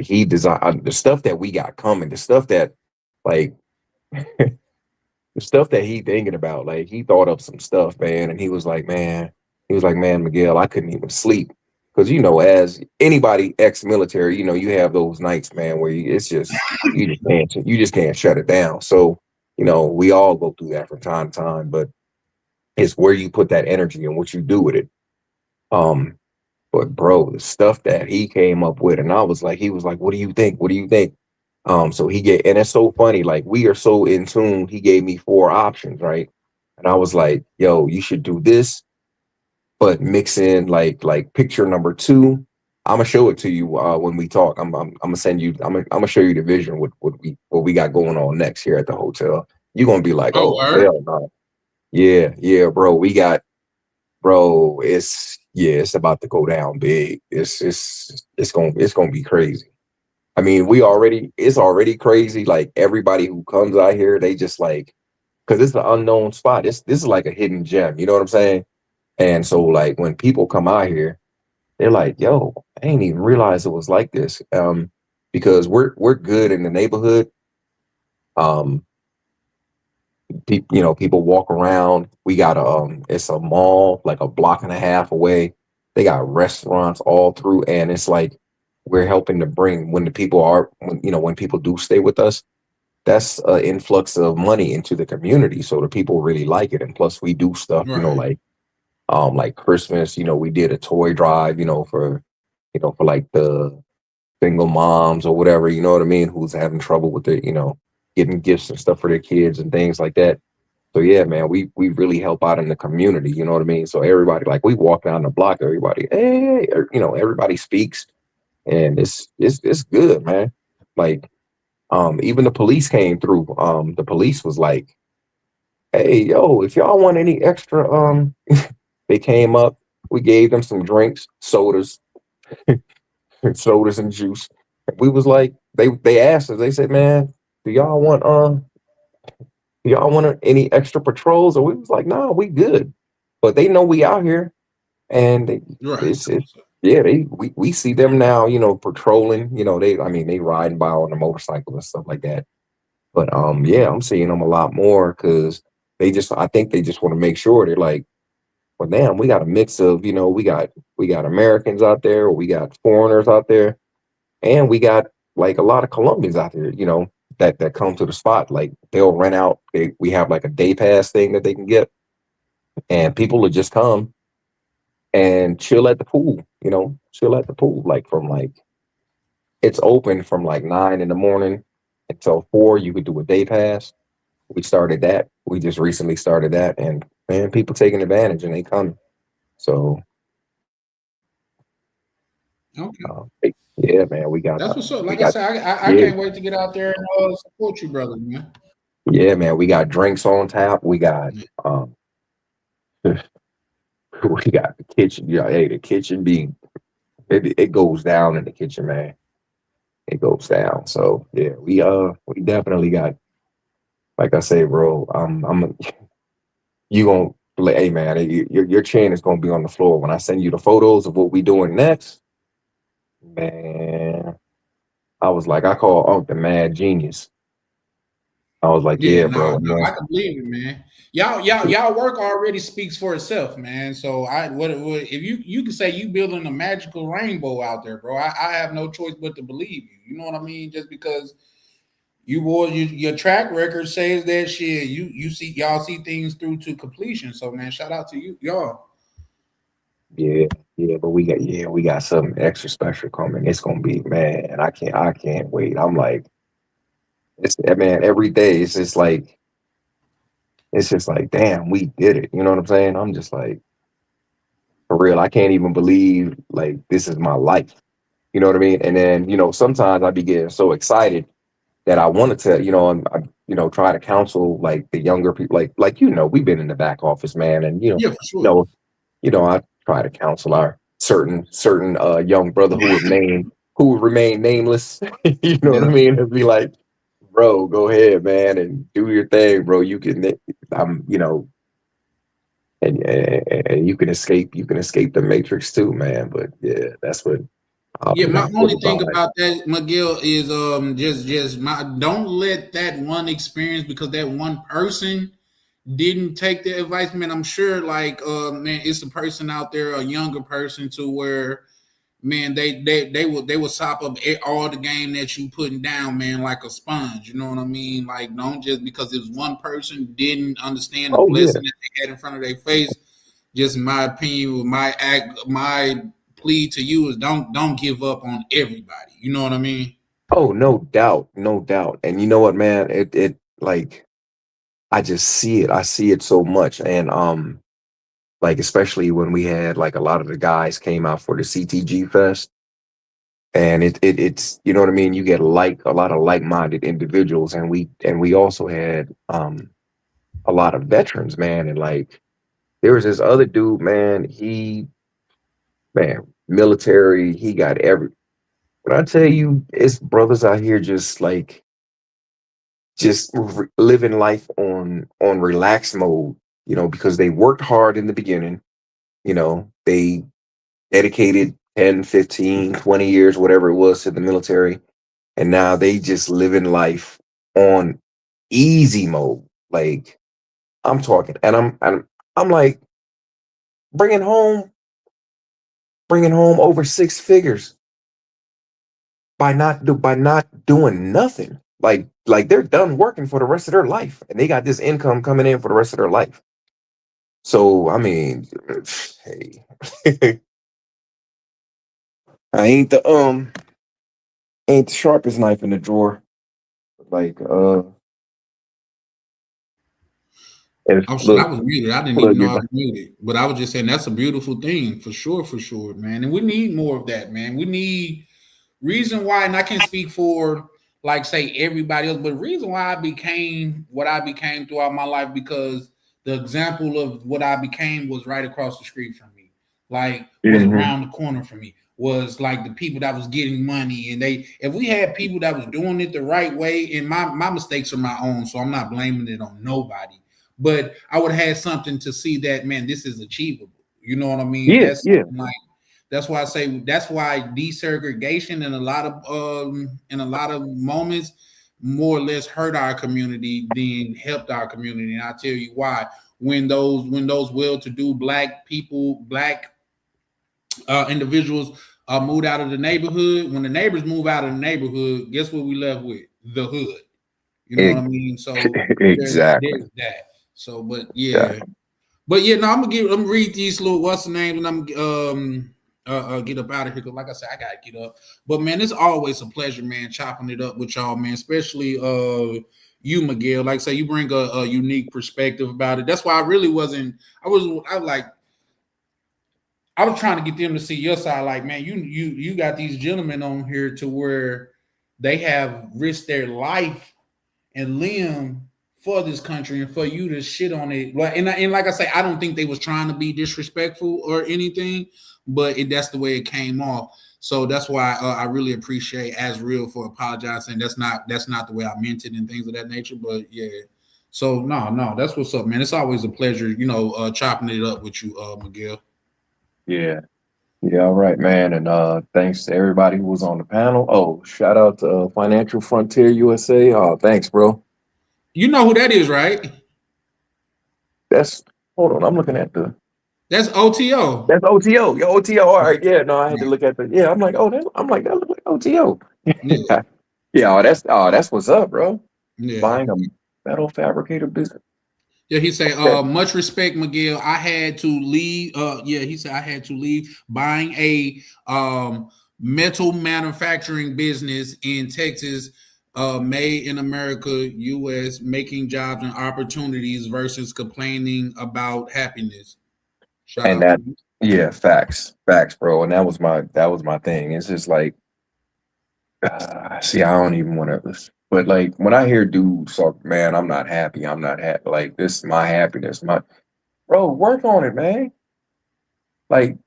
he designed the stuff that we got coming, the stuff that like the stuff that he thinking about. Like he thought up some stuff, man, and he was like, man, Miguel, I couldn't even sleep. Because as anybody ex-military, you have those nights, man, where it's just you just can't shut it down. So, we all go through that from time to time, but it's where you put that energy and what you do with it. But bro, the stuff that he came up with, and he was like, what do you think? What do you think? And it's so funny, like we are so in tune. He gave me 4 options, right? And I was like, yo, you should do this, but mix in like picture number 2. I'm gonna show it to you when we talk. I'm gonna send you. I'm gonna show you the vision what we got going on next here at the hotel. You're gonna be like, Oh, oh word. hell no, yeah, bro. Bro, it's about to go down big. It's gonna be crazy. I mean, it's already crazy. Like everybody who comes out here, they just like because it's an unknown spot. This is like a hidden gem. You know what I'm saying? And so like when people come out here, they're like, "Yo, I ain't even realize it was like this." Because we're good in the neighborhood. Um, people walk around. We got it's a mall like a block and a half away. They got restaurants all through, and it's like we're helping to bring when the people are when people do stay with us. That's an influx of money into the community, so the people really like it. And plus, we do stuff, Right. like Christmas. We did a toy drive, for like the single moms or whatever, you know what I mean, who's having trouble with getting gifts and stuff for their kids and things like that. So yeah, man, we really help out in the community, you know what I mean? So everybody, like, we walk down the block, everybody, hey, everybody speaks, and it's good, man. Like, even the police came through. The police was like, "Hey, yo, if y'all want any extra," they came up, we gave them some drinks, sodas, sodas and juice. We was like, they asked us, they said, "Man, do y'all want any extra patrols?" Or we was like, "Nah, we good." But they know we out here, and Right. it's yeah, we see them now, patrolling. They riding by on a motorcycle and stuff like that. But yeah, I'm seeing them a lot more because I think they just want to make sure they're like, well, damn, we got a mix of, we got Americans out there, or we got foreigners out there, and we got like a lot of Colombians out there, that come to the spot. Like, they'll rent out. We have like a day pass thing that they can get, and people will just come and chill at the pool. Chill at the pool, like from like it's open from like 9 in the morning until 4. You could do a day pass. We started that. We just recently started that, and man, people taking advantage and they come. So Okay. yeah, man, we got That's what's up. we Like I got said, I yeah, can't wait to get out there and support you, brother, man. yeah, man, we got drinks on tap. We got we got the kitchen. Yeah, hey, the kitchen it goes down in the kitchen, man. It goes down. So yeah, we definitely got, like I say, bro. You gonna like, hey man, your chain is gonna be on the floor when I send you the photos of what we doing next, man. I was like, I call Unc the mad genius. I was like, Yeah, yeah, no, bro. no, I can believe it, man. Y'all work already speaks for itself, man. So what if you can say you building a magical rainbow out there, bro? I have no choice but to believe you. You know what I mean? Just because your track record says that shit, you see y'all see things through to completion. So man, shout out to you, y'all. Yeah, yeah, but we got something extra special coming. It's gonna be, man. I can't wait. I'm like, man. Every day it's just like, damn, we did it. You know what I'm saying? I'm just like, for real. I can't even believe like this is my life. You know what I mean? And then sometimes I be getting so excited that I wanted to, try to counsel like the younger people, like we've been in the back office, man, and Yeah, for sure. know, I try to counsel our certain young brother who would remain nameless. You know what I Yeah. mean? And be like, bro, go ahead, man, and do your thing, bro. You can, and you can escape the matrix too, man. But yeah, that's what I'll Yeah, be my like. What only thing about? about that, Miguel, is just my don't let that one experience because that one person didn't take the advice, man. I'm sure like man, it's a person out there, a younger person to where man, they will sop up all the game that you putting down, man, like a sponge. You know what I mean? Like, don't just because it was one person didn't understand the Oh yeah. blessing that they had in front of their face. Just my opinion, my plea to you is don't give up on everybody. You know what I mean? Oh, no doubt, no doubt. And you know what, man? It like I just see it. I see it so much. And like especially when we had like a lot of the guys came out for the CTG Fest. And it's you know what I mean? You get like a lot of like-minded individuals, and we also had a lot of veterans, man. And like there was this other dude, man, military, he got every when I tell you it's brothers out here just like just living life on relaxed mode, because they worked hard in the beginning, they dedicated 10, 15, 20 years, whatever it was, to the military, and now they just living life on easy mode. Like, I'm talking, and I'm like, bringing home over six figures by not doing nothing. Like they're done working for the rest of their life, and they got this income coming in for the rest of their life. So I mean, hey, I ain't the sharpest knife in the drawer. Like Oh shit, I look, was muted. I didn't even look, know I was muted. But I was just saying that's a beautiful thing for sure, man. And we need more of that, man. We need reason why, and I can't speak for like say everybody else, but reason why I became what I became throughout my life because the example of what I became was right across the street from me, like was mhm. around the corner from me, was like the people that was getting money, and if we had people that was doing it the right way, and my mistakes are my own, so I'm not blaming it on nobody, but I would have had something to see that man, this is achievable. You know what I mean? Yeah, That's yeah, something like that's why I say that's why desegregation in a lot of moments more or less hurt our community than helped our community. And I'll tell you why. When those well-to-do black people, black individuals moved out of the neighborhood, when the neighbors move out of the neighborhood, guess what we left with? The hood. You know what e- I mean? So exactly. there's that. So, but yeah. But yeah, no, I'm gonna read these little what's the name, and I'm get up out of here because, like I said, I gotta get up. But man, it's always a pleasure, man, chopping it up with y'all, man. Especially you, Miguel. Like I say, you bring a unique perspective about it. That's why I really wasn't. I was like, I was trying to get them to see your side. Like, man, you got these gentlemen on here to where they have risked their life and limb for this country, and for you to shit on it. And like I say, I don't think they was trying to be disrespectful or anything, but that's the way it came off. So that's why I really appreciate As Real for apologizing. That's not the way I meant it and things of that nature. But yeah. So no, that's what's up, man. It's always a pleasure, chopping it up with you, Miguel. Yeah. Yeah, all right, man. And thanks to everybody who was on the panel. Oh, shout out to Financial Frontier USA. Oh, thanks, bro. You know who that is, right? That's hold on. I'm looking at That's OTO. that's OTO. Yo, OTO. All right, yeah. No, I had to look at I'm like, that look like OTO. Yeah, Yeah, that's what's up, bro. yeah. Buying a metal fabricator business. Yeah, he said, Okay. much respect, Miguel. I had to leave. Yeah, he said I had to leave buying a metal manufacturing business in Texas, made in America, US, making jobs and opportunities versus complaining about happiness. Shout And out to that, you. yeah, facts, bro. And that was my thing. It's just like, see, I don't even want to. But like when I hear dudes talk, man, I'm not happy. I'm not happy. Like this is my happiness. My bro, work on it, man. Like,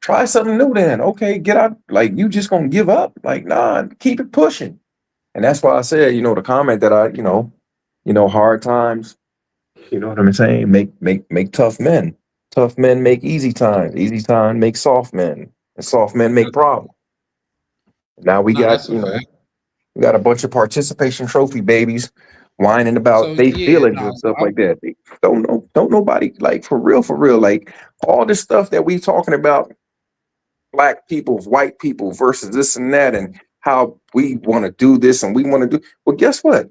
try something new. Then, okay, get out. Like you just gonna give up? Like, nah, keep it pushing. And that's why I said, the comment that hard times. You know what I'm saying? Make tough men. Tough men make easy times. Easy time make soft men. And soft men make problems. Now we No, got, that's a fact. we got a bunch of participation trophy babies whining about So they yeah, feelings no, and stuff like that. They don't nobody like for real, like all this stuff that we talking about, black people, white people versus this and that, and how we want to do this and we want to do. Well, guess what,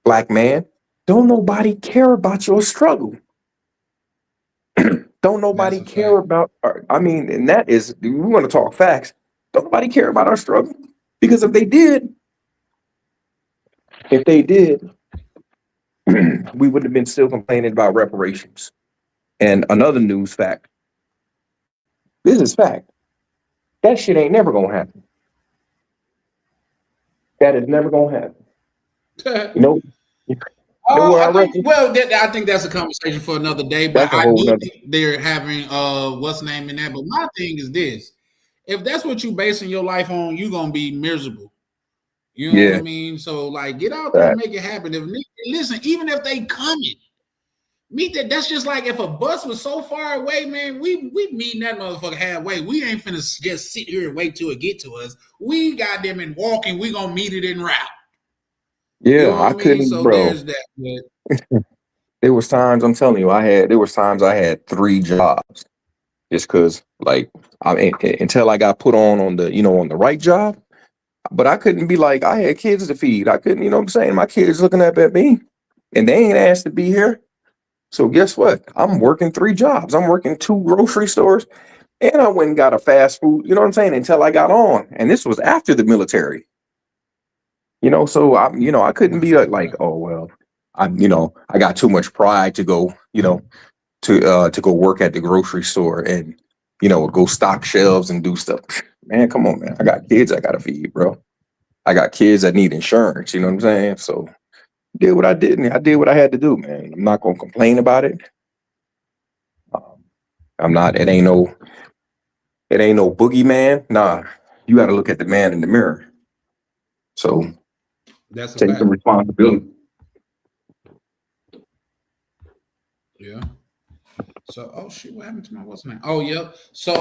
black man? Don't nobody care about your struggle. Don't that's nobody a care fact. about I mean, and that is we want to talk facts. Don't nobody care about our struggle. Because if they did, we would have been still complaining about reparations. And another news fact, this is fact. That shit ain't never gonna happen. That is never gonna happen. You know, you know where I I think reckon? well, I think that's a conversation for another day. But That's a I whole do nother. think they're having what's the name in that. But my thing is this: if that's what you basing your life on, you're gonna be miserable. You know what I Yeah. mean? So like, get out there and make it happen. Listen, even if they coming, meet that. That's just like if a bus was so far away, man. We meeting that motherfucker halfway. We ain't finna just sit here and wait till it get to us. We got them in walking. We gonna meet it en route. Yeah, You know what I I mean? couldn't, So bro. there's that. But There was times, I'm telling you, there was times I had 3 jobs just because, like, I mean, until I got put on the, on the right job. But I couldn't be like, I had kids to feed. I couldn't, you know what I'm saying? My kids looking up at me and they ain't asked to be here. So guess what? I'm working 3 jobs. I'm working 2 grocery stores and I went and got a fast food, you know what I'm saying? Until I got on. And this was after the military. So I couldn't be like, oh, well, I got too much pride to go, to go work at the grocery store and, go stock shelves and do stuff. Man, come on, man. I got kids I gotta feed, bro. I got kids that need insurance, you know what I'm saying? So did what I did, and I did what I had to do, man. I'm not gonna complain about it. I'm not, it ain't no boogeyman. Nah, you gotta look at the man in the mirror. So that's a take fact. some responsibility. Yeah. So, oh shit, what happened to my what's name? Oh, yep. So,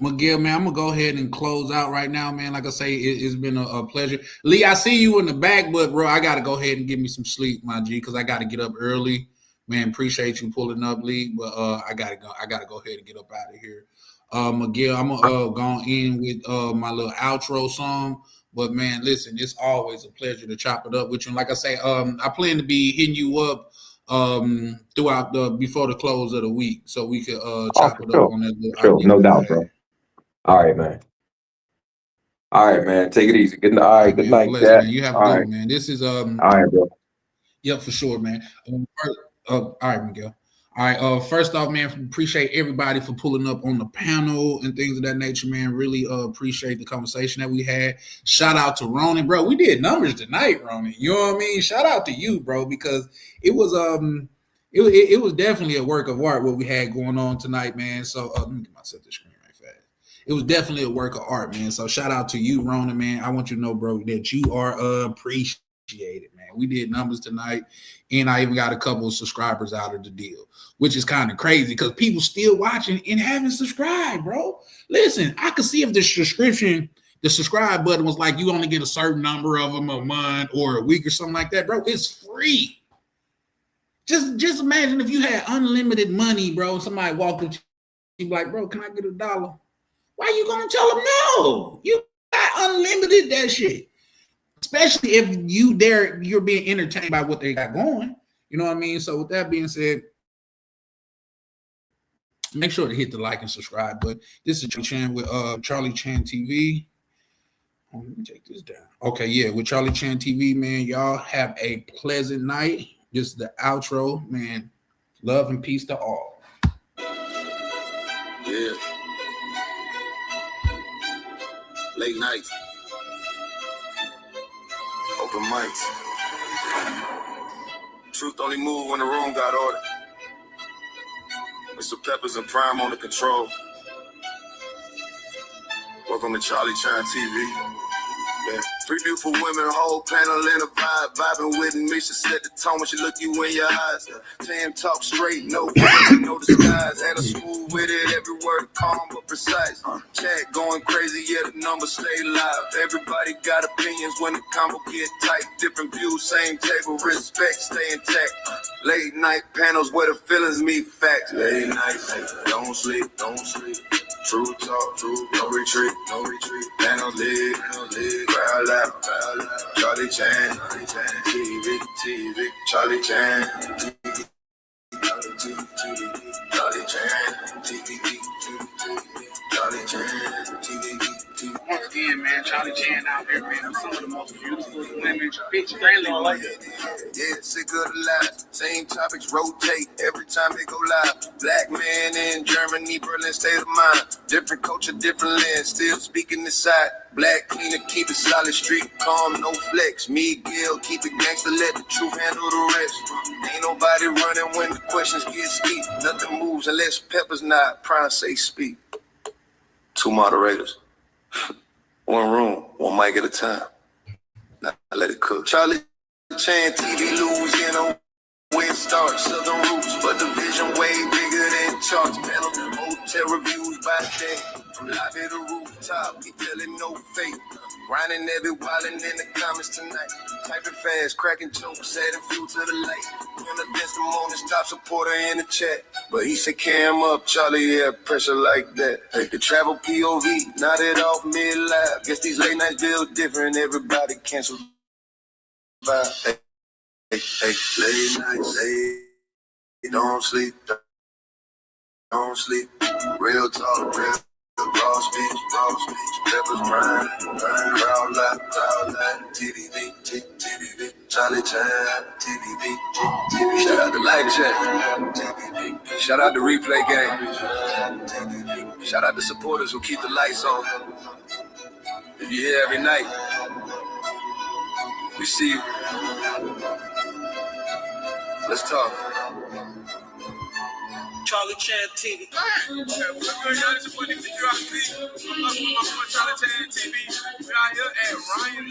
Miguel, man, I'm gonna go ahead and close out right now, man. Like I say, it's been a pleasure. Lee, I see you in the back, but bro, I gotta go ahead and give me some sleep, my G, because I gotta get up early. Man, appreciate you pulling up, Lee, but I gotta go ahead and get up out of here. Miguel, I'm gonna go in with my little outro song. But man, listen, it's always a pleasure to chop it up with you. And like I say, I plan to be hitting you up throughout before the close of the week, so we could chop it up on that little Sure, idea no that I doubt, had. bro. All right, man. All right, man. Take it easy. Good night. All All right, right, good man. night, Bless, Jack. man. You have a All good right. one, man. This is All right, bro. Yep, for sure, man. All right, Miguel. All right. First off, man, appreciate everybody for pulling up on the panel and things of that nature, man. Really appreciate the conversation that we had. Shout out to Ronan, bro. We did numbers tonight, Ronan. You know what I mean? Shout out to you, bro, because it was it was definitely a work of art what we had going on tonight, man. So let me get myself the screen right fast. It was definitely a work of art, man. So shout out to you, Ronan, man. I want you to know, bro, that you are appreciated, man. We did numbers tonight, and I even got a couple of subscribers out of the deal, which is kind of crazy because people still watching and haven't subscribed, bro. Listen, I could see if the subscribe button was like you only get a certain number of them a month or a week or something like that, bro. It's free. Just imagine if you had unlimited money, bro. Somebody walked up to you like, bro, can I get $1? Why you gonna tell them no? You got unlimited that shit. Especially if you're being entertained by what they got going. You know what I mean? So with that being said, make sure to hit the like and subscribe. But this is Charlie Chan with Charlie Chan TV. Oh, let me take this down. Okay, yeah, with Charlie Chan TV, man. Y'all have a pleasant night. This is the outro, man. Love and peace to all. Yeah. Late nights. Open mics. Truth only move when the room got order. Mr. Peppers and Prime on the control. Welcome to Charlie Chan TV. Yeah. 3 beautiful women, whole panel in a vibe, vibing with me. She set the tone when she look you in your eyes. Tam talk straight, no no disguise. And a smooth with it, every word calm but precise. Chat going crazy, yeah, the numbers stay live. Everybody got opinions when the combo get tight. Different views, same table, respect, stay intact. Late night panels where the feelings meet facts. Late nights, don't sleep, don't sleep. True talk, true, no retreat, no retreat. Panel lit, crowd out, Charlie Chan, TV, Charlie Chan, TV, Charlie Chan, TV, Charlie Chan, TV. Once again, man, Charlie Chan out here, man. Some of the most beautiful women, bitch friendly women. Yeah, sick of the lies. Same topics rotate every time they go live. Black man in Germany, Berlin, state of mind. Different culture, different lens. Still speaking this side. Black cleaner, keep it solid. Street calm, no flex. Miguel, keep it gangster. Let the truth handle the rest. Ain't nobody running when the questions get steep. Nothing moves unless Peppers nod. Prime say speak. 2 moderators. One room, one mic at a time. Now let it cook. Charlie Chan TV lose, you know. Where it starts, southern roots, but the vision way bigger than charts. Panel, hotel reviews by day. From lobby to rooftop, we telling no fake. Grinding every wildin' in the comments tonight. Typing fast, cracking jokes, adding fuel to the light. When against the morning, top supporter in the chat. But he said, cam up, Charlie, yeah, pressure like that. Hey, the travel POV, nodded off mid-lap. Guess these late nights build different, everybody cancel vibe. Hey, late nights, don't sleep, don't sleep. Real talk, real raw speech, peppers burn, crowd loud, TDV, Charlie Chan, TDV. Shout out to Live Chat, shout out to Replay Game, shout out to supporters who keep the lights on. If you're here every night, we see you. Let's talk. Charlie Chan TV. Y'all, it's your boy, Charlie Chan TV. We out here at Ryan